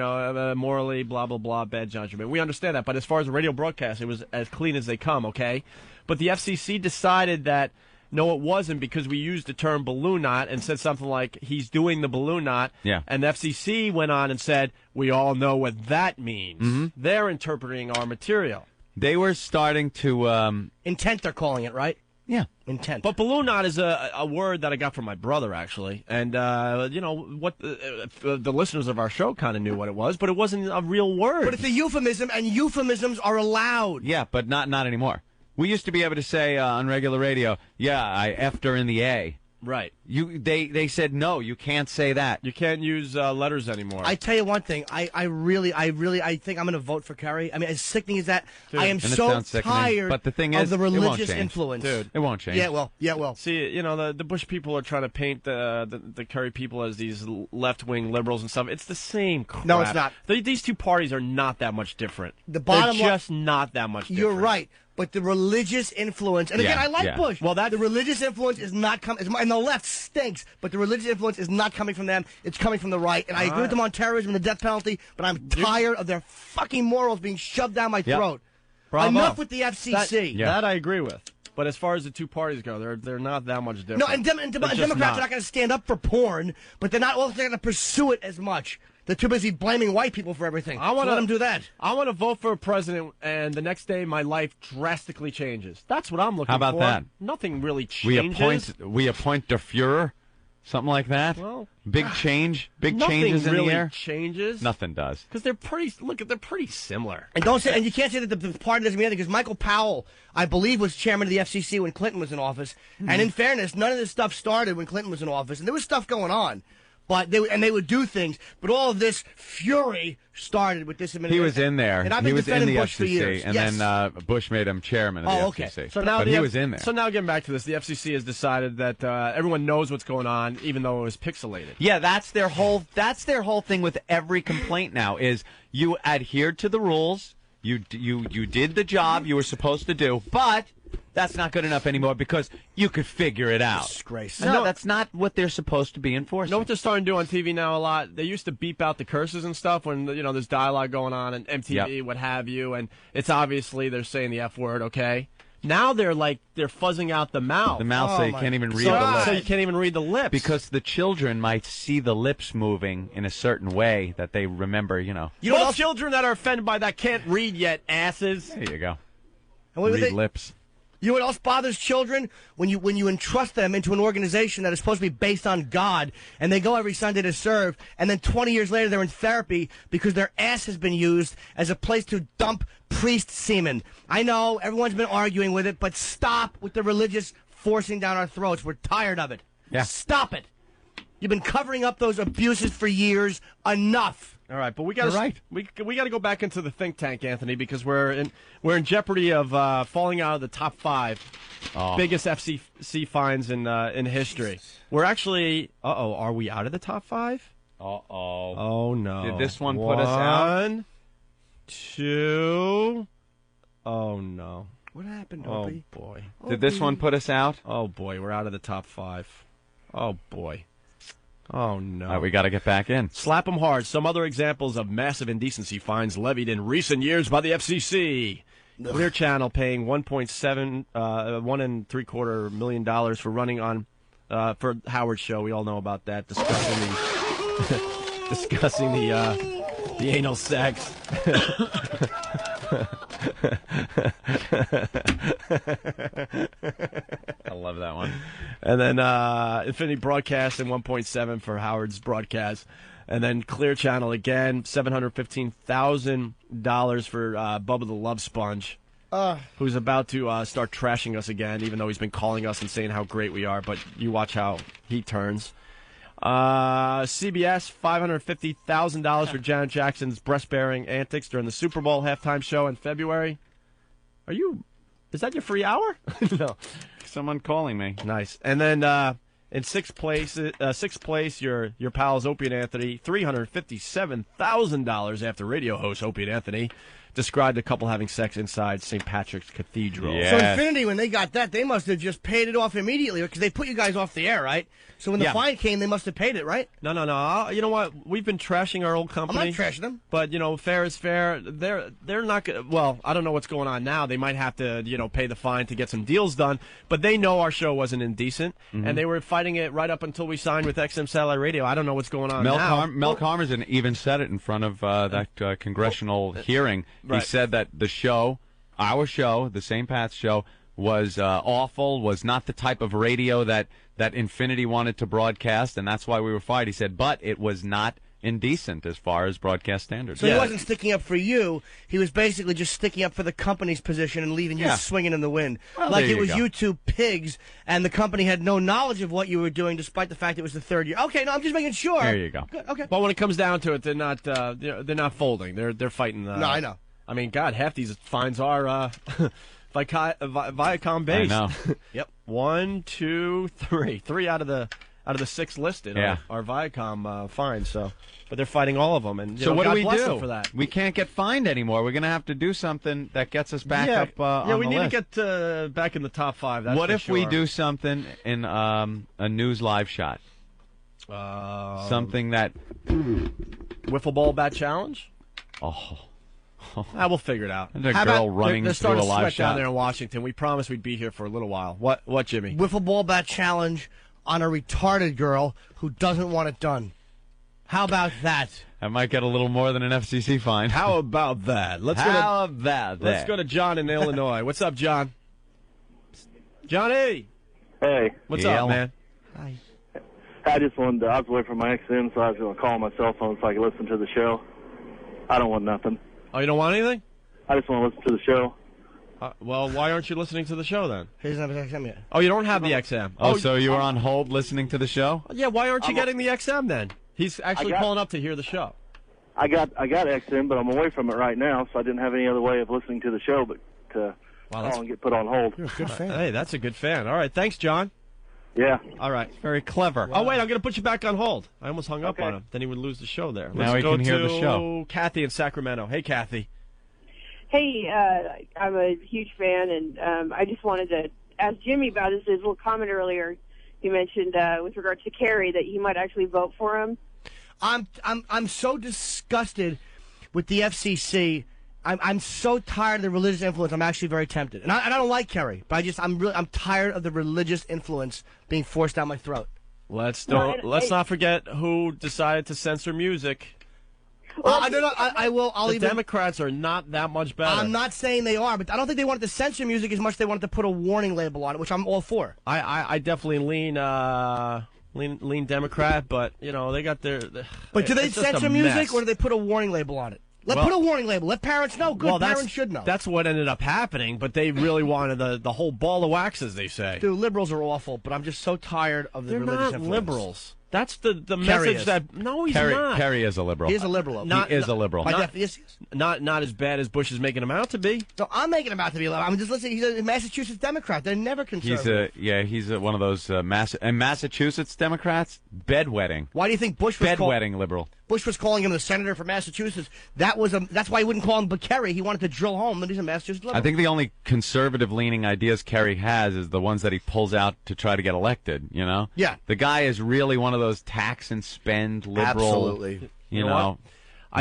S2: morally, blah, blah, blah, bad judgment. We understand that. But as far as a radio broadcast, it was as clean as they come, okay? But the FCC decided that, no, it wasn't, because we used the term balloon knot and said something like, he's doing the balloon knot.
S8: Yeah.
S2: And the FCC went on and said, we all know what that means. Mm-hmm. They're interpreting our material.
S8: They were starting to...
S12: Intent, they're calling it, right?
S8: Yeah.
S12: Intent.
S2: But balloon knot is a word that I got from my brother, actually. And, what the listeners of our show kind of knew what it was, but it wasn't a real word.
S12: But it's a euphemism, and euphemisms are allowed.
S8: Yeah, but not anymore. We used to be able to say on regular radio, yeah, I effed her in the A.
S2: Right.
S8: They said, no, you can't say that.
S2: You can't use letters anymore.
S12: I tell you one thing. I really think I'm going to vote for Kerry. I mean, as sickening as that,
S2: Dude,
S12: I am so tired
S8: but the thing
S12: of
S8: is,
S12: the religious influence.
S2: Dude,
S8: it won't change.
S12: Yeah, well.
S2: See, the Bush people are trying to paint the Kerry people as these left-wing liberals and stuff. It's the same crap.
S12: No, it's not.
S2: These two parties are not that much different.
S12: The bottom
S2: They're just not that much different.
S12: You're right. But the religious influence, and again, I like Bush.
S2: Well,
S12: the religious influence is not coming, and the left stinks, but the religious influence is not coming from them. It's coming from the right. And I agree with them on terrorism and the death penalty, but I'm tired of their fucking morals being shoved down my throat.
S2: Bravo.
S12: Enough with the FCC.
S2: That I agree with. But as far as the two parties go, they're not that much different.
S12: No, and Democrats are not going to stand up for porn, but they're not also going to pursue it as much. They're too busy blaming white people for everything. Let them do that.
S2: I want to vote for a president, and the next day my life drastically changes. That's what I'm looking for.
S8: How about that?
S2: Nothing really changes.
S8: We appoint der Fuhrer, something like that.
S2: Well,
S8: big changes in the air.
S2: Nothing really changes.
S8: Nothing does.
S2: Because they're pretty similar.
S12: And you can't say that the party doesn't mean anything, because Michael Powell, I believe, was chairman of the FCC when Clinton was in office. Mm-hmm. And in fairness, none of this stuff started when Clinton was in office, and there was stuff going on. But they would do things. But all of this fury started with this administration.
S8: He was in there.
S12: And I've been defending Bush for years.
S8: And then Bush made him chairman of the FCC.
S2: So now
S8: he was in there.
S2: So now getting back to this, the FCC has decided that everyone knows what's going on, even though it was pixelated.
S8: Yeah, that's their whole thing with every complaint now is you adhered to the rules. You did the job you were supposed to do, but that's not good enough anymore because you could figure it out.
S12: Disgrace.
S8: No, that's not what they're supposed to be enforcing.
S2: You know what they're starting to do on TV now a lot? They used to beep out the curses and stuff when, there's dialogue going on and MTV, what have you, and it's obviously they're saying the F word, okay? Now they're fuzzing out the mouth.
S8: The mouth, so you can't even read the lips.
S2: So you can't even read the lips.
S8: Because the children might see the lips moving in a certain way that they remember,
S2: Most children that are offended by that can't read yet, asses.
S8: There you go.
S12: Read
S8: lips.
S12: You know what else bothers children? When you entrust them into an organization that is supposed to be based on God, and they go every Sunday to serve, and then 20 years later they're in therapy because their ass has been used as a place to dump priest semen. I know, everyone's been arguing with it, but stop with the religious forcing down our throats. We're tired of it.
S8: Yeah.
S12: Stop it. You've been covering up those abuses for years. Enough.
S2: All right, but we got we got to go back into the think tank, Anthony, because we're in jeopardy of falling out of the top 5 biggest FCC fines in history. Jesus. We're actually are we out of the top 5? Oh no!
S8: Did this one put us out?
S2: 1, 2. Oh no!
S12: What happened,
S2: Opie? Oh boy!
S8: Did this one put us out?
S2: Oh boy! We're out of the top 5. Oh boy! Oh, no.
S8: All right, we got to get back in.
S2: Slap them hard. Some other examples of massive indecency fines levied in recent years by the FCC. Clear Channel paying $1.75 million for running on for Howard's show. We all know about that. Discussing the anal sex.
S8: I love that one.
S2: And then Infinity Broadcast and 1.7 for Howard's broadcast. And then Clear Channel again, $715,000 for Bubba the Love Sponge, who's about to start trashing us again, even though he's been calling us and saying how great we are. But you watch how he turns. CBS, $550,000 for Janet Jackson's breast-bearing antics during the Super Bowl halftime show in February. Is that your free hour? No.
S8: Someone calling me.
S2: Nice. And then in sixth place, your pals Opie and Anthony, $357,000 after radio host Opie and Anthony described a couple having sex inside St. Patrick's Cathedral.
S12: Yes. So Infinity, when they got that, they must have just paid it off immediately because they put you guys off the air, right? So when the fine came, they must have paid it, right?
S2: No. You know what? We've been trashing our old company.
S12: I'm not trashing them.
S2: But, fair is fair. They're not going to... Well, I don't know what's going on now. They might have to, pay the fine to get some deals done. But they know our show wasn't indecent. Mm-hmm. And they were fighting it right up until we signed with XM Satellite Radio. I don't know what's going on now.
S8: Mel Karmazin even said it in front of that congressional hearing.
S2: Right.
S8: He said that our show, the St. Pat's show, was awful, was not the type of radio that Infinity wanted to broadcast, and that's why we were fired. He said, but it was not indecent as far as broadcast standards.
S12: So he wasn't sticking up for you. He was basically just sticking up for the company's position and leaving you swinging in the wind.
S8: Well,
S12: like it was you two pigs, and the company had no knowledge of what you were doing, despite the fact it was the third year. Okay, no, I'm just making sure.
S8: There you go.
S12: Good, okay.
S2: But when it comes down to it, they're not folding. They're fighting.
S12: No, I know.
S2: I mean, God, half these fines are Viacom based.
S8: I know.
S2: Yep. 1, 2, 3. 3 out of the 6 listed are Viacom fines. So, but they're fighting all of them. And
S8: so what
S2: God
S8: do we
S2: bless
S8: do?
S2: them for that.
S8: We can't get fined anymore. We're going to have to do something that gets us back up.
S2: We need
S8: list.
S2: to get back in the top 5. That's
S8: what
S2: for
S8: if
S2: sure.
S8: we do something in a news live shot? Something that
S2: wiffle ball bat challenge. We'll figure it out.
S8: And a girl running
S2: they're
S8: through a live
S2: sweat
S8: shot
S2: down there in Washington. We promised we'd be here for a little while. What, Jimmy?
S12: Wiffle ball bat challenge on a retarded girl who doesn't want it done. How about that?
S8: I might get a little more than an FCC fine.
S2: How about that? Let's go to John in Illinois. What's up, John? Johnny.
S21: Hey.
S2: What's up, man?
S12: Hi.
S21: I just wanted I was away from my XM, so I was going to call my cell phone so I could listen to the show. I don't want nothing.
S2: Oh, you don't want anything?
S21: I just want to listen to the show.
S2: Well, why aren't you listening to the show then?
S12: He doesn't have XM yet.
S2: Oh, you don't have the XM.
S8: So you were on hold listening to the show?
S2: Yeah, why aren't you getting the XM then? He's actually calling up to hear the show.
S21: I got XM, but I'm away from it right now, so I didn't have any other way of listening to the show but to call and get put on hold.
S12: You're a good fan.
S2: Hey, that's a good fan. All right, thanks, John.
S21: Yeah.
S2: All right.
S8: Very clever.
S2: Oh, wait, I'm going to put you back on hold. I almost hung up on him. Then he would lose the show there.
S8: Now he can hear the show.
S2: Kathy in Sacramento. Hey, Kathy.
S9: Hey, I'm a huge fan, and I just wanted to ask Jimmy about his little comment earlier. He mentioned with regard to Kerry that he might actually vote for him.
S12: I'm so disgusted with the FCC. I'm so tired of the religious influence. I'm actually very tempted, and I don't like Kerry, but I'm tired of the religious influence being forced down my throat.
S2: Let's not forget who decided to censor music.
S12: I don't know. I will.
S2: The Democrats are not that much better.
S12: I'm not saying they are, but I don't think they wanted to censor music as much as they wanted to put a warning label on it, which I'm all for.
S2: I definitely lean Democrat, but you know they got their.
S12: But do they censor music or do they put a warning label on it? Put a warning label. Let parents know. Good parents should know.
S2: That's what ended up happening, but they really wanted the whole ball of wax, as they say.
S12: Dude, liberals are awful, but I'm just so tired of the religious influence.
S2: Liberals. That's the
S12: Kerry
S2: message
S12: is.
S2: that no, he's
S8: Kerry,
S2: not.
S8: Kerry is a liberal.
S12: He is a liberal.
S8: He is a liberal.
S2: Not as bad as Bush is making him out to be.
S12: No, I'm making him out to be a liberal. I'm just listening. He's a Massachusetts Democrat. They're never conservative.
S8: He's one of those Massachusetts Democrats. Bedwetting.
S12: Why do you think Bush was
S8: bedwetting liberal?
S12: Bush was calling him the senator from Massachusetts. That's why he wouldn't call him Kerry. He wanted to drill home that he's a Massachusetts liberal.
S8: I think the only conservative-leaning ideas Kerry has is the ones that he pulls out to try to get elected, you know?
S12: Yeah.
S8: The guy is really one of those tax and spend liberal.
S12: Absolutely.
S8: You know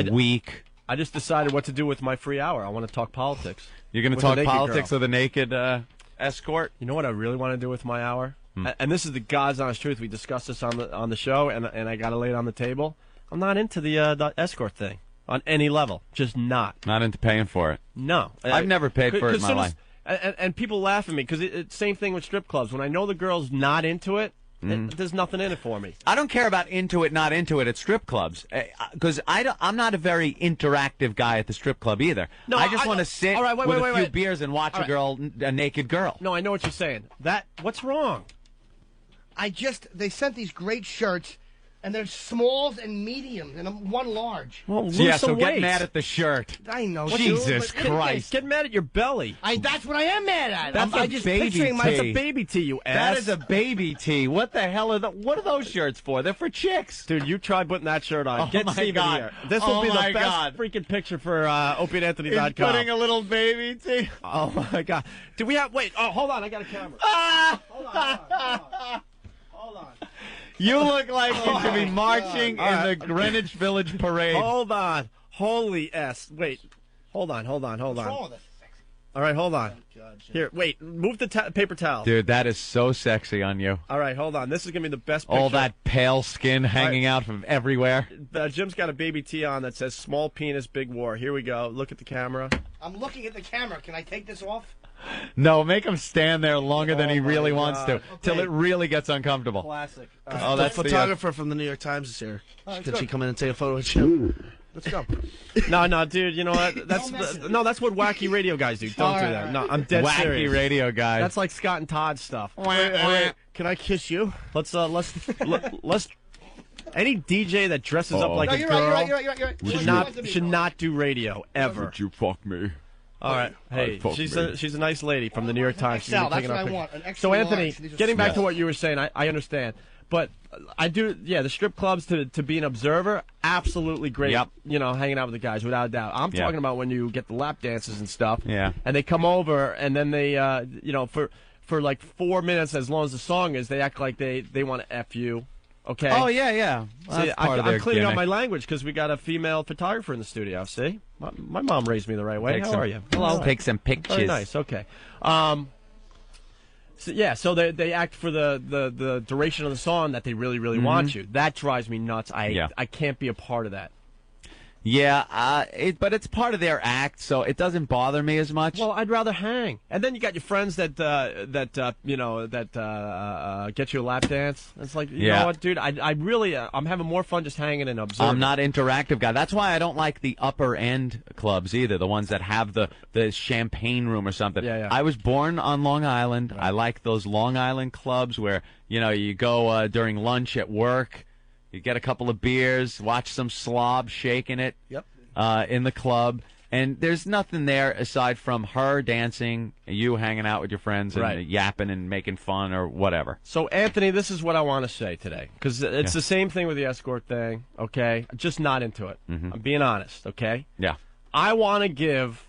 S8: weak.
S2: I just decided what to do with my free hour. I want to talk politics.
S8: You're going to talk politics with a naked escort?
S2: You know what I really want to do with my hour? And this is the God's honest truth. We discussed this on the show, and I got to lay it on the table. I'm not into the escort thing on any level. Just not.
S8: Not into paying for it.
S2: No.
S8: I've never paid for it in my life.
S2: And people laugh at me because it's same thing with strip clubs. When I know the girl's not into it, there's nothing in it for me.
S8: I don't care about into it, not into it at strip clubs because I'm not a very interactive guy at the strip club either. No, I just want to sit with a few beers and watch a naked girl.
S2: No, I know what you're saying. What's wrong?
S12: They sent these great shirts. And there's smalls and mediums, and one large.
S2: Well,
S8: so get mad at the shirt.
S12: I know.
S8: Jesus Christ.
S2: Get mad at your belly.
S12: That's what I am mad at.
S8: That's a baby tee.
S2: That's a baby tee, you ass.
S8: That is a baby tee. What the hell what are those shirts for? They're for chicks.
S2: Dude, you try putting that shirt on.
S8: Oh,
S2: Get
S8: my
S2: Steve
S8: God.
S2: in here. This will be the
S8: God.
S2: best freaking picture for OpianAnthony.com.
S8: He's putting a little baby tee.
S2: Oh, my God. Do we have... Wait. Oh, hold on. I got a camera. Hold on.
S8: You look like you should be marching in the Greenwich Village Parade.
S2: Hold on. Holy S. Wait. Hold on.
S12: What's wrong with it?
S2: All right, hold on. Here, wait. Move the paper towel.
S8: Dude, that is so sexy on you.
S2: All right, hold on. This is going to be the best picture.
S8: All that pale skin hanging out from everywhere.
S2: Jim's got a baby tee on that says small penis, big war. Here we go. Look at the camera.
S12: I'm looking at the camera. Can I take this off?
S8: No, make him stand there longer than he really wants to, till it really gets uncomfortable.
S2: Classic.
S11: That's the photographer from the New York Times is here. Could she come in and take a photo with Jim?
S12: Let's go.
S2: No, dude. You know what? That's what wacky radio guys do. Don't do that. No, I'm dead
S8: wacky
S2: serious.
S8: Wacky radio guys.
S2: That's like Scott and Todd stuff.
S12: Can I kiss you?
S2: Let's. Any DJ that dresses up like a girl should not do radio ever.
S8: Would you fuck me?
S2: All right. Hey, she's a nice lady from the New York Times.
S12: XL, that's what I want. An extra
S2: so, Anthony,
S12: large.
S2: getting back to what you were saying, I understand. But I do, yeah, the strip clubs to be an observer, absolutely great.
S8: Yep.
S2: You know, hanging out with the guys, without a doubt. I'm talking about when you get the lap dances and stuff.
S8: Yeah.
S2: And they come over, and then they, for like 4 minutes, as long as the song is, they act like they want to F you. Okay.
S8: Oh, yeah. Well,
S2: see, I'm cleaning up my language because we got a female photographer in the studio. See, my mom raised me the right way. How are you?
S8: Hello. Take some pictures.
S2: Very nice. Okay. So they act for the duration of the song that they really want you. That drives me nuts. I can't be a part of that.
S8: Yeah, but it's part of their act, so it doesn't bother me as much.
S2: Well, I'd rather hang. And then you got your friends that get you a lap dance. It's like, you know what, dude? I really, I'm having more fun just hanging and observing.
S8: I'm not interactive guy. That's why I don't like the upper end clubs either. The ones that have the champagne room or something.
S2: Yeah.
S8: I was born on Long Island. Right. I like those Long Island clubs where you go during lunch at work. You get a couple of beers, watch some slob shaking it in the club, and there's nothing there aside from her dancing, you hanging out with your friends and yapping and making fun or whatever.
S2: So, Anthony, this is what I want to say today, because it's the same thing with the escort thing, okay? Just not into it.
S8: Mm-hmm.
S2: I'm being honest, okay?
S8: Yeah.
S2: I want to give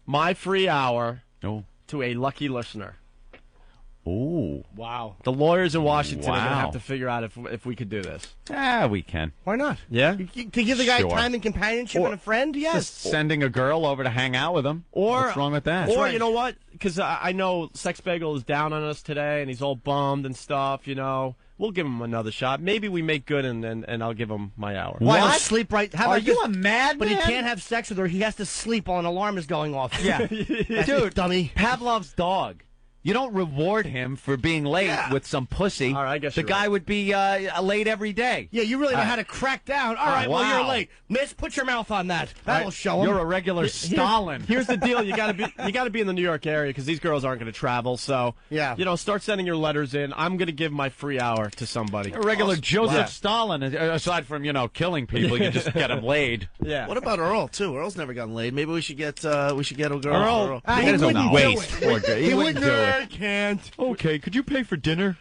S2: my free hour to a lucky listener.
S8: Ooh.
S2: Wow. The lawyers in Washington are going to
S8: Wow.
S2: have to figure out if we could do this.
S8: We can.
S12: Why not?
S2: Yeah?
S12: To give the guy
S8: Sure.
S12: time and companionship and a friend? Yes.
S8: Just sending a girl over to hang out with him. What's wrong with that?
S2: Or, you know what? Because I know Sex Bagel is down on us today, and he's all bummed and stuff, you know. We'll give him another shot. Maybe we make good, and I'll give him my hour.
S12: Why? He'll sleep right. How
S8: Are
S12: about
S8: you
S12: this?
S8: a madman?
S12: But he can't have sex with her. He has to sleep while an alarm is going off.
S8: Yeah.
S12: That's
S8: Dude,
S12: dummy.
S8: Pavlov's dog. You don't reward him for being late with some pussy.
S2: All right, I guess
S8: the
S2: you're
S8: guy
S2: right.
S8: would be late every day.
S12: Yeah, you really know how to crack down. All right, well,
S8: wow.
S12: you're late. Miss, put your mouth on that. That'll show him.
S8: You're a regular Stalin.
S2: Here's the deal: you got to be in the New York area because these girls aren't going to travel. So start sending your letters in. I'm going to give my free hour to somebody.
S8: A regular Joseph
S2: Yeah.
S8: Stalin. Aside from killing people, you just get them laid.
S2: Yeah.
S11: What about Earl too? Earl's never gotten laid. Maybe we should get a girl.
S2: Earl.
S12: He wouldn't do it.
S8: He wouldn't do it.
S12: I can't.
S8: Okay, could you pay for dinner?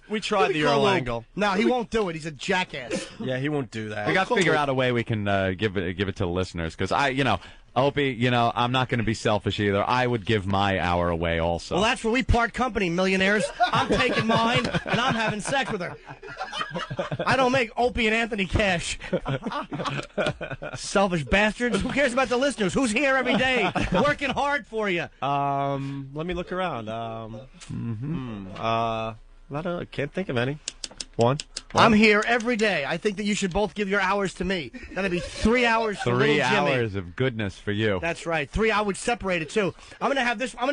S2: We tried the Earl angle.
S12: No, he won't do it. He's a jackass.
S2: Yeah, he won't do that.
S8: We got to figure out a way we can give it to the listeners because Opie, I'm not going to be selfish either. I would give my hour away also.
S12: Well, that's where we part company, millionaires. I'm taking mine, and I'm having sex with her. I don't make Opie and Anthony cash. Selfish bastards. Who cares about the listeners? Who's here every day working hard for you?
S2: Let me look around. I can't think of any. One.
S12: I'm here every day. I think that you should both give your hours to me. That'd be 3 hours for little
S8: 3
S12: Jimmy.
S8: hours of goodness for you.
S12: That's right. 3 hours separated too. I'm gonna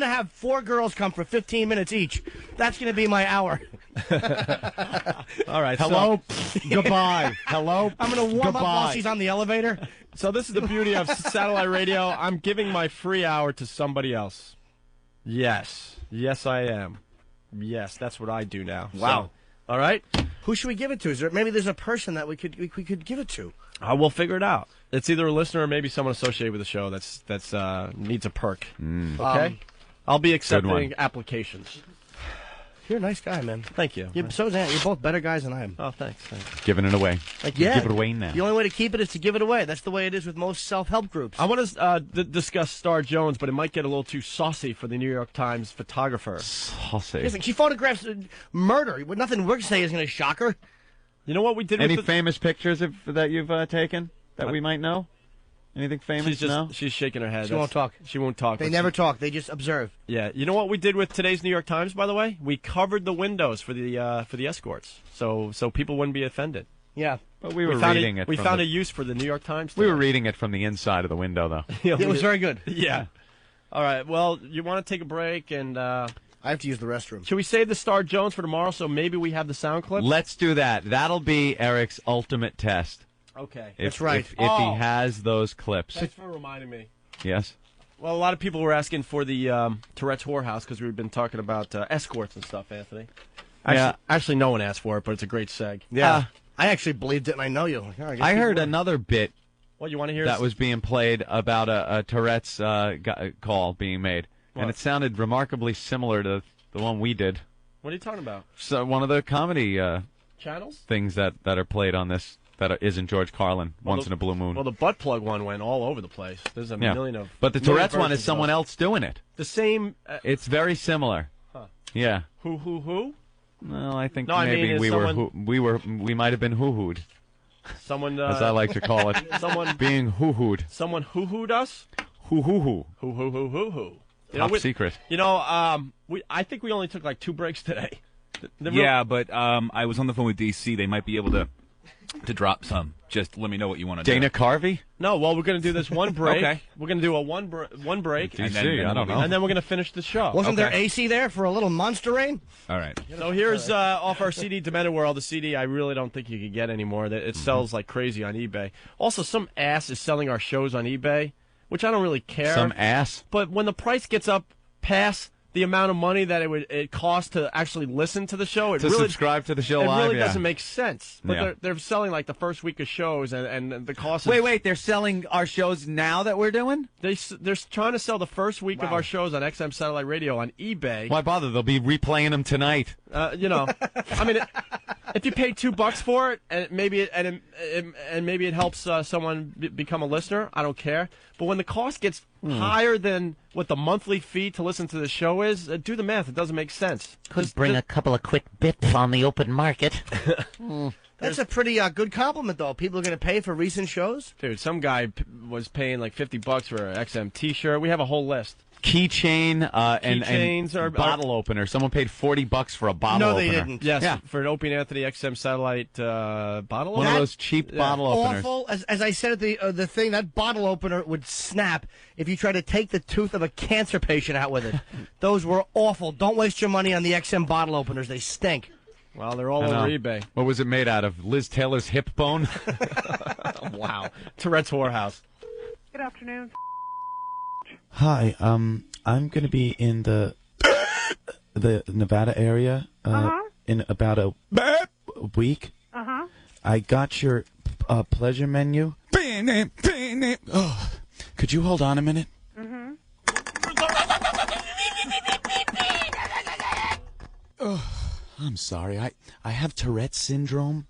S12: have 4 girls come for 15 minutes each. That's gonna be my hour.
S2: All right.
S8: Hello. Goodbye. Hello.
S12: I'm gonna warm
S8: Goodbye.
S12: up while she's on the elevator.
S2: So this is the beauty of satellite radio. I'm giving my free hour to somebody else. Yes, I am. Yes, that's what I do now.
S12: Wow.
S2: So, all right.
S12: Who should we give it to? Maybe there's a person that we could give it to.
S2: We'll figure it out. It's either a listener or maybe someone associated with the show that's needs a perk. Okay. I'll be accepting applications.
S12: You're a nice guy, man.
S2: Thank you.
S12: So is Ant. You're both better guys than I am.
S2: Oh, thanks.
S8: Giving it away.
S12: Yeah.
S8: Give it away now.
S12: The only way to keep it is to give it away. That's the way it is with most self-help groups.
S2: I want to discuss Star Jones, but it might get a little too saucy for the New York Times photographer.
S8: Saucy.
S12: Listen, she photographs murder. Nothing we're saying is going to shock her.
S2: You know what we did?
S8: Any
S2: with
S8: famous pictures that you've taken that we might know? Anything famous?
S2: She's shaking her head.
S12: She won't talk.
S2: She won't talk.
S12: They never talk. They just observe.
S2: Yeah. You know what we did with today's New York Times, by the way? We covered the windows for the escorts, so people wouldn't be offended.
S12: Yeah.
S8: But we were reading it.
S2: We found a use for the New York Times today.
S8: We were reading it from the inside of the window, though.
S12: It was very good.
S2: Yeah. All right. Well, you want to take a break and.
S12: I have to use the restroom.
S2: Should we save the Star Jones for tomorrow so maybe we have the sound clip?
S8: Let's do that. That'll be Eric's ultimate test.
S2: Okay.
S12: That's right.
S8: If he has those clips.
S2: Thanks for reminding me.
S8: Yes.
S2: Well, a lot of people were asking for the Tourette's whorehouse because we've been talking about escorts and stuff, Anthony. Actually, no one asked for it, but it's a get seg.
S12: Yeah. I actually believed it, and I know you.
S8: I heard another bit.
S2: What, you want to hear?
S8: That was being played about a Tourette's call being made.
S2: What?
S8: And it sounded remarkably similar to the one we did.
S2: What are you talking about?
S8: So one of the comedy
S2: channels?
S8: Things that are played on this that isn't George Carlin, Once in a Blue Moon.
S2: Well, the butt plug one went all over the place. There's a million of.
S8: But the Tourette's one is someone else doing it.
S2: The same.
S8: It's very similar.
S2: Huh.
S8: Yeah.
S2: Who?
S8: Well, I think
S2: No, I
S8: maybe
S2: mean,
S8: we might have been hoo-hooed.
S2: Someone,
S8: as I like to call it,
S2: someone
S8: being hoo-hooed.
S2: Someone hoo-hooed us.
S8: Hoo-hoo-hoo.
S2: Hoo-hoo-hoo-hoo-hoo.
S8: Top secret.
S2: You know, I think we only took like 2 breaks today.
S10: But I was on the phone with DC. They might be able to drop some. Just let me know what you want to do.
S8: Dana Carvey?
S2: No, well, we're going to do this one break.
S10: Okay.
S2: We're going to do a one break.
S8: DC, I don't know.
S2: And then we're going to finish the show.
S12: Wasn't there AC there for a little monster rain?
S10: All right.
S2: So here's off our CD, Demented World, the CD I really don't think you can get anymore. It sells like crazy on eBay. Also, some ass is selling our shows on eBay, which I don't really care.
S8: Some ass?
S2: But when the price gets up past the amount of money that it costs to actually listen to the show,
S8: subscribe to the show
S2: it
S8: live,
S2: really doesn't make sense. But
S8: Yeah.
S2: they're selling like the first week of shows, and the cost.
S8: Wait, they're selling our shows now that we're doing?
S2: They're trying to sell the first week of our shows on XM Satellite Radio on eBay.
S8: Why bother? They'll be replaying them tonight.
S2: I mean, if you pay $2 for it, and maybe it helps someone become a listener, I don't care. But when the cost gets higher than what the monthly fee to listen to the show is, do the math. It doesn't make sense.
S3: Could bring a couple of quick bits on the open market.
S12: That's a pretty good compliment, though. People are going to pay for recent shows.
S2: Dude, some guy was paying like $50 for an XM T-shirt. We have a whole list.
S8: Keychain
S2: Keychains
S8: and bottle opener. Someone paid $40 for a bottle opener.
S12: No, they didn't.
S2: Yes, for an Opie and Anthony XM Satellite bottle opener.
S8: One of those cheap bottle openers.
S12: Awful. As I said at the thing, that bottle opener would snap if you try to take the tooth of a cancer patient out with it. Those were awful. Don't waste your money on the XM bottle openers. They stink.
S2: Well, they're all over eBay.
S8: What was it made out of? Liz Taylor's hip bone?
S2: Wow. Tourette's whorehouse.
S17: Good afternoon.
S22: Hi, I'm going to be in the Nevada area in about a week. I got your pleasure menu. Oh, could you hold on a minute? Oh, I'm sorry. I have Tourette's syndrome,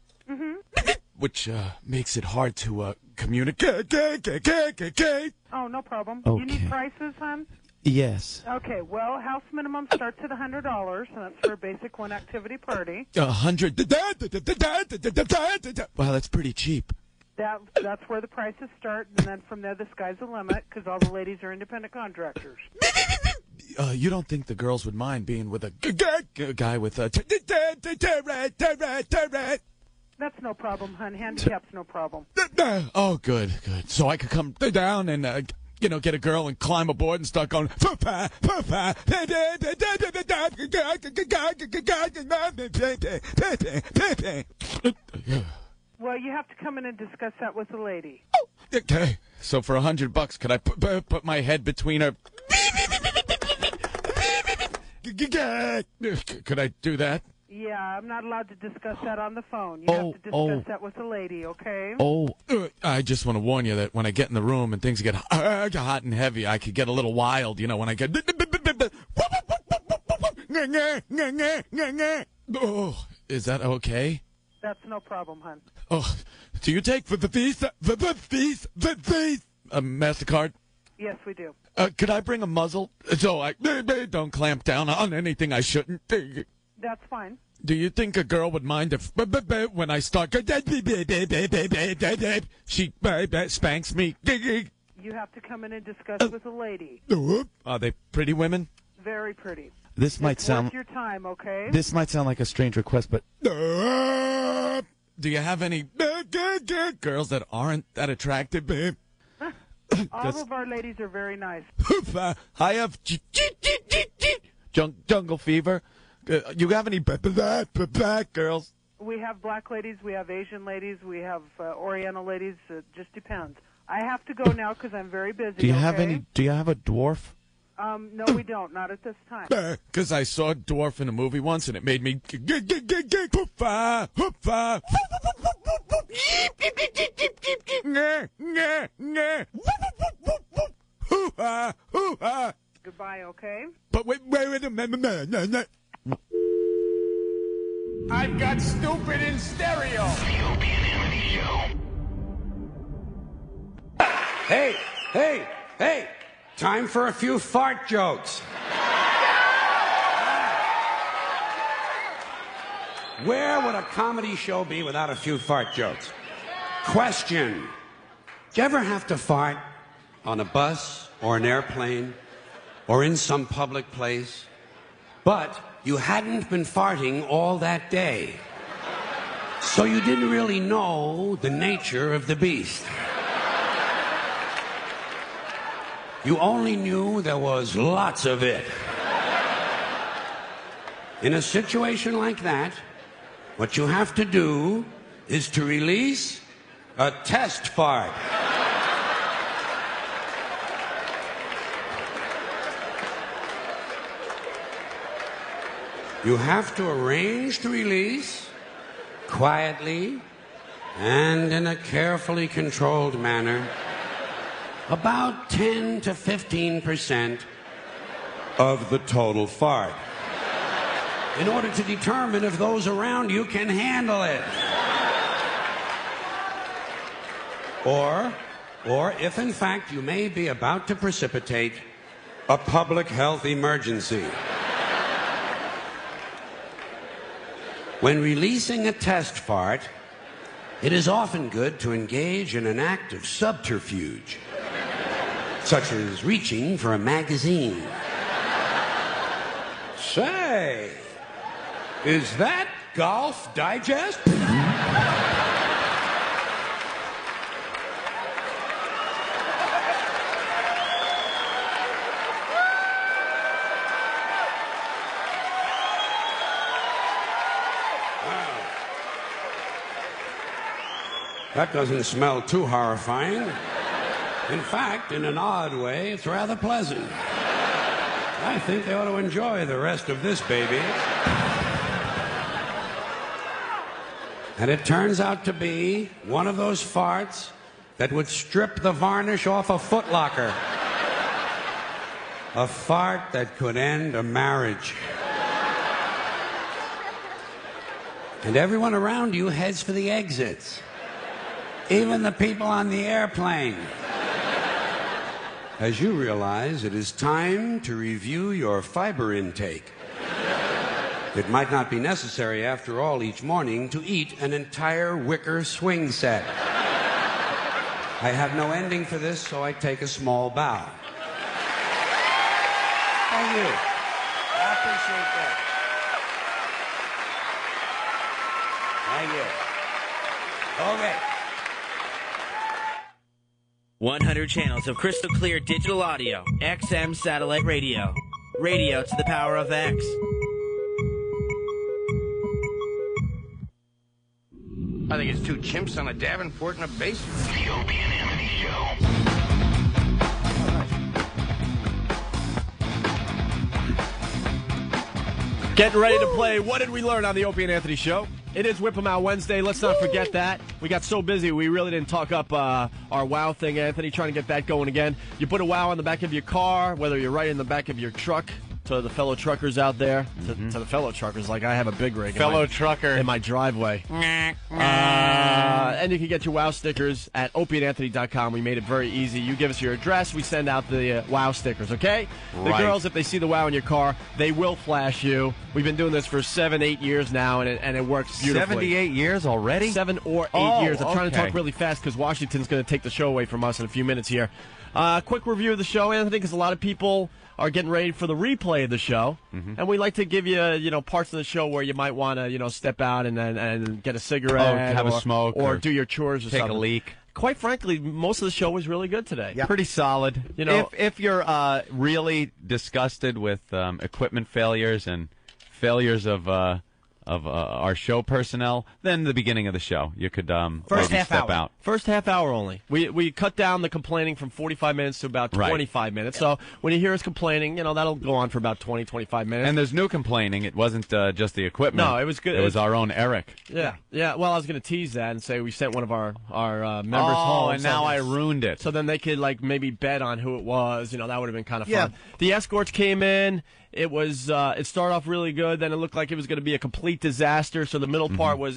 S22: which makes it hard to communicate.
S17: Oh, no problem.
S22: Okay.
S17: You need prices, hon?
S22: Yes.
S17: Okay, well, house minimum starts at $100, and that's for a basic one-activity party.
S22: 100. Wow, that's pretty cheap.
S17: That's where the prices start, and then from there the sky's the limit, because all the ladies are independent contractors.
S22: You don't think the girls would mind being with a guy with a Tourette?
S17: That's no problem, hon. Handicap's no problem.
S22: Oh, good. So I could come down and, get a girl and climb aboard and start going, poopa, poopa.
S17: Well, you have to come in and discuss that with the lady.
S22: Okay. So for $100, could I put my head between her? Could I do that?
S17: Yeah, I'm not allowed to discuss that on the phone. You have to discuss that with the lady, okay?
S22: I just want to warn you that when I get in the room and things get hot and heavy, I could get a little wild, when I get... Oh, is that okay?
S17: That's no problem, hon.
S22: Oh, do you take the Visa, MasterCard?
S17: Yes, we do.
S22: Could I bring a muzzle so I don't clamp down on anything I shouldn't?
S17: That's fine.
S22: Do you think a girl would mind if when I start she spanks me?
S17: You have to come in and discuss with the lady.
S22: Are they pretty women?
S17: Very pretty.
S22: This might sound
S17: worth your time, okay?
S22: This might sound like a strange request, but do you have any girls that aren't that attractive, babe?
S17: All of our ladies are very nice.
S22: I have jungle fever. You have any black girls?
S17: We have black ladies, we have Asian ladies, we have Oriental ladies. It just depends. I have to go now because I'm very busy.
S22: Do you have any? Do you have a dwarf?
S17: No, we don't. Not at this time.
S22: Because I saw a dwarf in a movie once, and it made me hoofa, hoofa.
S17: Goodbye, okay?
S22: But wait a minute.
S14: I've got stupid in stereo. The Opie and Anthony Show.
S23: Hey! Time for a few fart jokes. Where would a comedy show be without a few fart jokes? Question. Do you ever have to fart on a bus or an airplane or in some public place, but you hadn't been farting all that day, so you didn't really know the nature of the beast? You only knew there was lots of it. In a situation like that, what you have to do is to release a test fart. You have to arrange the release quietly and in a carefully controlled manner, about 10 to 15% of the total fart. in order to determine if those around you can handle it. Or if in fact you may be about to precipitate a public health emergency. When releasing a test fart, it is often good to engage in an act of subterfuge, such as reaching for a magazine. Say, is that Golf Digest? That doesn't smell too horrifying. In fact, in an odd way, it's rather pleasant. I think they ought to enjoy the rest of this baby. And it turns out to be one of those farts that would strip the varnish off a Foot Locker. A fart that could end a marriage. And everyone around you heads for the exits. Even the people on the airplane. As you realize, it is time to review your fiber intake. It might not be necessary, after all, each morning to eat an entire wicker swing set. I have no ending for this, so I take a small bow. Thank you. I appreciate that. Thank you. Okay.
S1: 100 channels of crystal clear digital audio, XM satellite radio. Radio to the power of X.
S18: I think it's two chimps on a Davenport and a basement. The Opie and Anthony Show.
S2: Getting ready to play What Did We Learn on the Opie and Anthony Show? It is Whip 'em Out Wednesday. Let's not forget that. We got so busy, we really didn't talk up our WOW thing, Anthony, trying to get that going again. You put a WOW on the back of your car, whether you're right in the back of your truck, to the fellow truckers out there, to the fellow truckers, like I have a big rig in my driveway. And you can get your WOW stickers at opieandanthony.com. We made it very easy. You give us your address, we send out the WOW stickers, okay? The girls, if they see the WOW in your car, they will flash you. We've been doing this for 7-8 years now, and it works beautifully.
S8: 78 years already?
S2: 7 or 8 years. I'm trying to talk really fast because Washington's going to take the show away from us in a few minutes here. Quick review of the show, Anthony, because a lot of people are getting ready for the replay of the show, and we like to give you, parts of the show where you might want to, step out and get a cigarette,
S8: have a smoke,
S2: or do your chores, or
S8: take
S2: something.
S8: a leak.
S2: Quite frankly, most of the show was really good today.
S8: Yeah. Pretty solid. If you're really disgusted with equipment failures and failures of our show personnel, then the beginning of the show you could
S2: First half
S8: step
S2: hour.
S8: out.
S2: First half hour only. We cut down the complaining from 45 minutes to about 25 minutes. So when you hear us complaining, that'll go on for about 20, 25 minutes.
S8: And there's no complaining. It wasn't just the equipment.
S2: No, it was good.
S8: It was our own Eric.
S2: Yeah. Well, I was going to tease that and say we sent one of our members home.
S8: And now I ruined it.
S2: So then they could maybe bet on who it was. That would have been kind of fun. The escorts came in. It was. It started off really good. Then it looked like it was going to be a complete disaster. So the middle part was,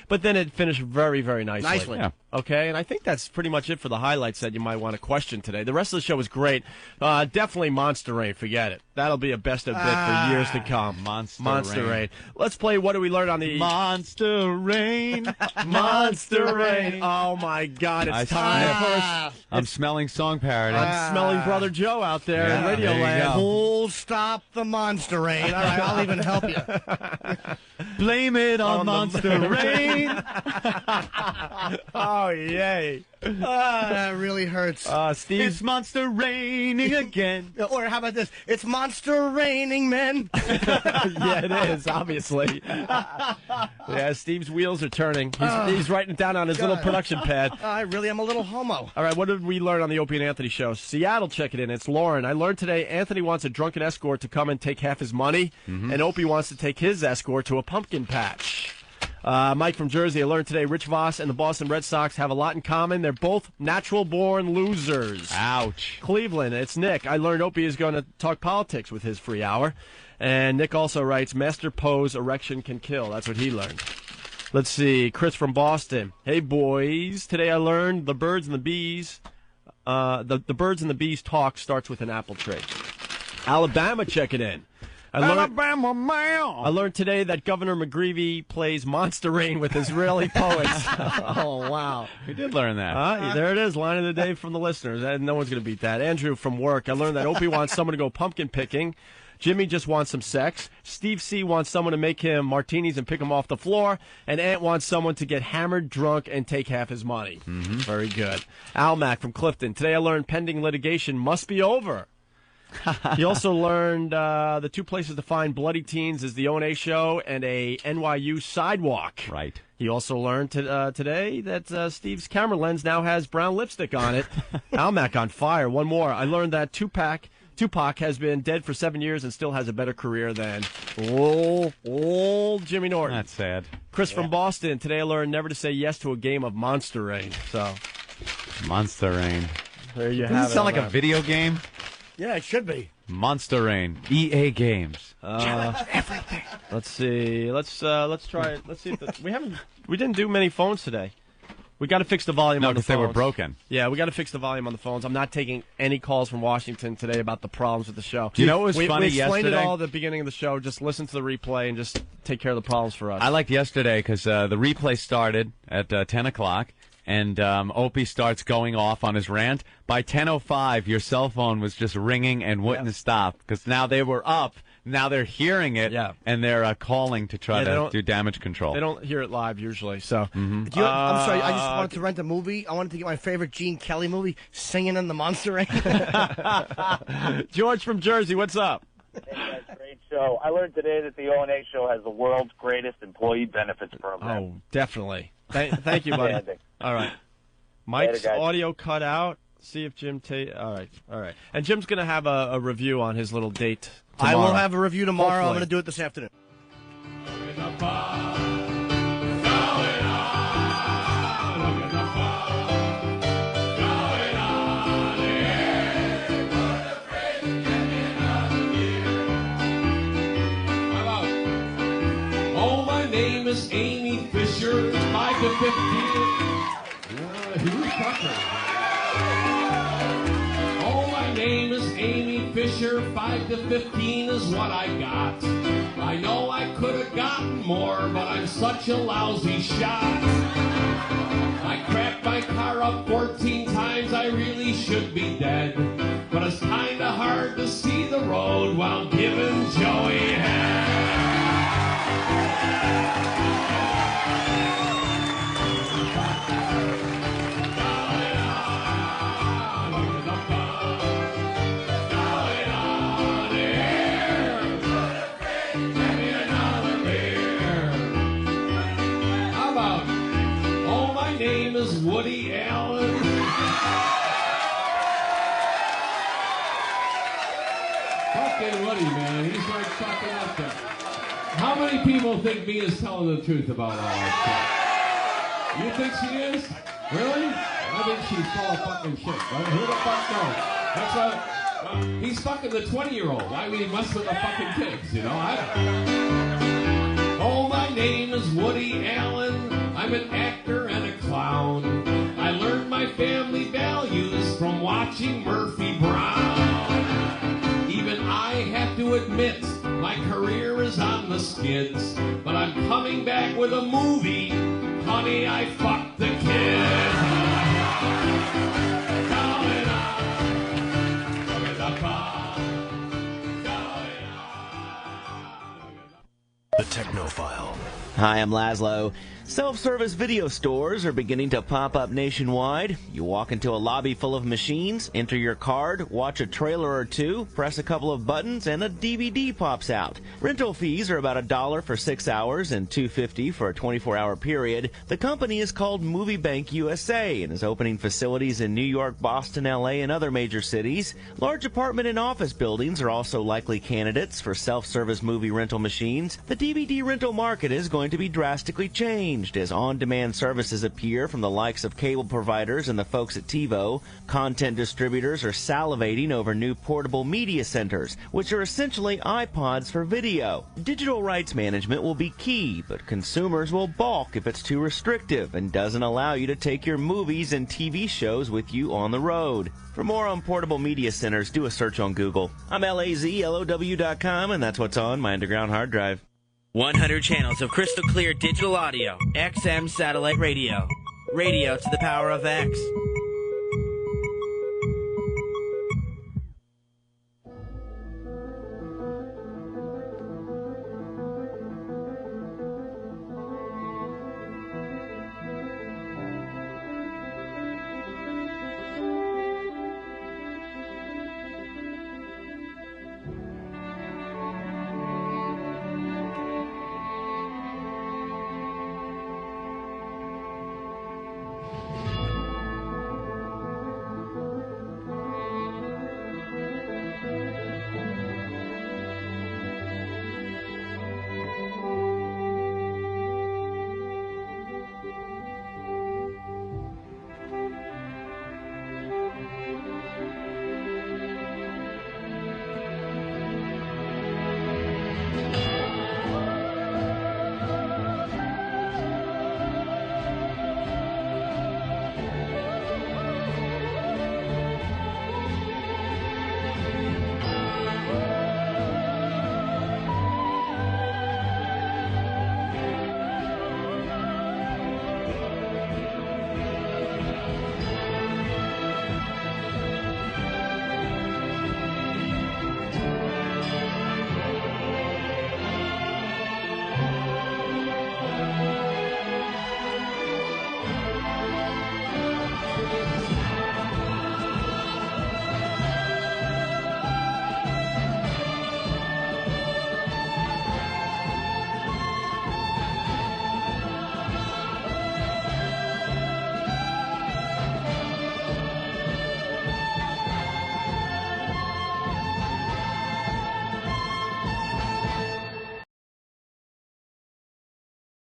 S2: but then it finished very, very nicely.
S8: Yeah.
S2: Okay, and I think that's pretty much it for the highlights that you might want to question today. The rest of the show was great. Definitely Monster Rain. Forget it. That'll be a best of bit for years to come. Monster Rain. Let's play What Did We Learn on the
S8: Monster Rain?
S2: Monster Rain. Oh my God! It's time.
S8: I'm smelling Song Parody.
S2: I'm smelling Brother Joe out there in Radio Land.
S12: Full stop the Monster Rain. All right, I'll even help you.
S8: Blame it on Monster Rain.
S2: Oh, yay.
S12: That really hurts.
S2: Steve.
S8: It's Monster Raining again.
S12: Or how about this? It's Monster Raining, men.
S2: Yeah, it is, obviously. Yeah, Steve's wheels are turning. He's writing it down on his little production pad.
S12: I really am a little homo.
S2: All right, what did we learn on the Opie and Anthony show? Seattle, check it in. It's Lauren. I learned today Anthony wants a drunken escort to come and take half his money, and Opie wants to take his escort to a pumpkin patch. Mike from Jersey, I learned today Rich Voss and the Boston Red Sox have a lot in common. They're both natural-born losers.
S8: Ouch.
S2: Cleveland, it's Nick. I learned Opie is going to talk politics with his free hour. And Nick also writes, Master Poe's erection can kill. That's what he learned. Let's see, Chris from Boston. Hey, boys. Today I learned the birds and the bees. The birds and the bees talk starts with an apple tree. Alabama checking in.
S14: Alabama man.
S2: I learned today that Governor McGreevey plays Monster Rain with Israeli poets. Oh, wow.
S8: We did learn that.
S2: There it is, line of the day from the listeners. And no one's going to beat that. Andrew from work. I learned that Opie wants someone to go pumpkin picking. Jimmy just wants some sex. Steve C. wants someone to make him martinis and pick him off the floor. And Ant wants someone to get hammered, drunk, and take half his money. Mm-hmm. Very good. Al Mac from Clifton. Today I learned pending litigation must be over. He also learned the two places to find bloody teens is the O&A show and a NYU sidewalk.
S8: Right.
S2: He also learned today that Steve's camera lens now has brown lipstick on it. Almac on fire. One more. I learned that Tupac has been dead for 7 years and still has a better career than old Jimmy Norton.
S8: That's sad.
S2: Chris from Boston. Today I learned never to say yes to a game of Monster Rain. So,
S8: Monster Rain.
S2: There you
S8: Doesn't
S2: have
S8: it
S2: it.
S8: sound like a video game?
S12: Yeah, it should be.
S8: Monster Rain. EA Games.
S12: Challenge everything.
S2: Let's see. Let's try it. Let's see if we didn't do many phones today. We got to fix the volume on the phones.
S8: No, because they were broken.
S2: Yeah, we got to fix the volume on the phones. I'm not taking any calls from Washington today about the problems with the show.
S8: Do you know what was funny
S2: we explained
S8: yesterday?
S2: it all at the beginning of the show. Just listen to the replay and just take care of the problems for us.
S8: I liked yesterday because the replay started at 10 o'clock, and Opie starts going off on his rant. By 10:05, your cell phone was just ringing and wouldn't stop because now they were up. Now they're hearing it, and they're calling to try to do damage control.
S2: They don't hear it live usually, so.
S12: I'm sorry, I just wanted to rent a movie. I wanted to get my favorite Gene Kelly movie, Singing in the Monster Rain.
S2: George from Jersey, what's up?
S5: Hey guys, great show. I learned today that the O&A show has the world's greatest employee benefits program.
S2: Oh, definitely. Thank you, buddy. All right. Mike's audio cut out. See if Jim all right. And Jim's going to have a review on his little date tomorrow.
S12: I will have a review tomorrow.
S2: Hopefully.
S12: I'm going to do it this afternoon.
S6: Oh, my name is Amy Fisher, 5 to 15. Who's talking? Oh, my name is Amy Fisher, 5 to 15 is what I got. I know I could have gotten more, but I'm such a lousy shot. I cracked my car up 14 times, I really should be dead. But it's kinda hard to see the road while giving Joey head. Woody Allen. Fucking Woody, man. He's like fucking up there. How many people think me is telling the truth about all that stuff? You think she is? Really? I think she's full of fucking shit. Right? Who the fuck knows? That's what. He's fucking the 20-year-old. Why would he mess with the fucking kids? You know? Oh, my name is Woody Allen. I'm an actor and a clown. I learned my family values from watching Murphy Brown. Even I have to admit, my career is on the skids. But I'm coming back with a movie. Honey, I fucked the kid.
S16: The Technophile.
S1: Hi, I'm Laszlo. Self-service video stores are beginning to pop up nationwide. You walk into a lobby full of machines, enter your card, watch a trailer or two, press a couple of buttons, and a DVD pops out. Rental fees are about $1 for 6 hours and $2.50 for a 24-hour period. The company is called Movie Bank USA and is opening facilities in New York, Boston, LA, and other major cities. Large apartment and office buildings are also likely candidates for self-service movie rental machines. The DVD rental market is going going to be drastically changed as on-demand services appear from the likes of cable providers and the folks at TiVo. Content distributors are salivating over new portable media centers, which are essentially iPods for video. Digital rights management will be key, but consumers will balk if it's too restrictive and doesn't allow you to take your movies and TV shows with you on the road. For more on portable media centers, do a search on Google. I'm LAZLOW.com, and that's what's on my underground hard drive.
S15: 100 channels of crystal clear digital audio, XM satellite radio. Radio to the power of X.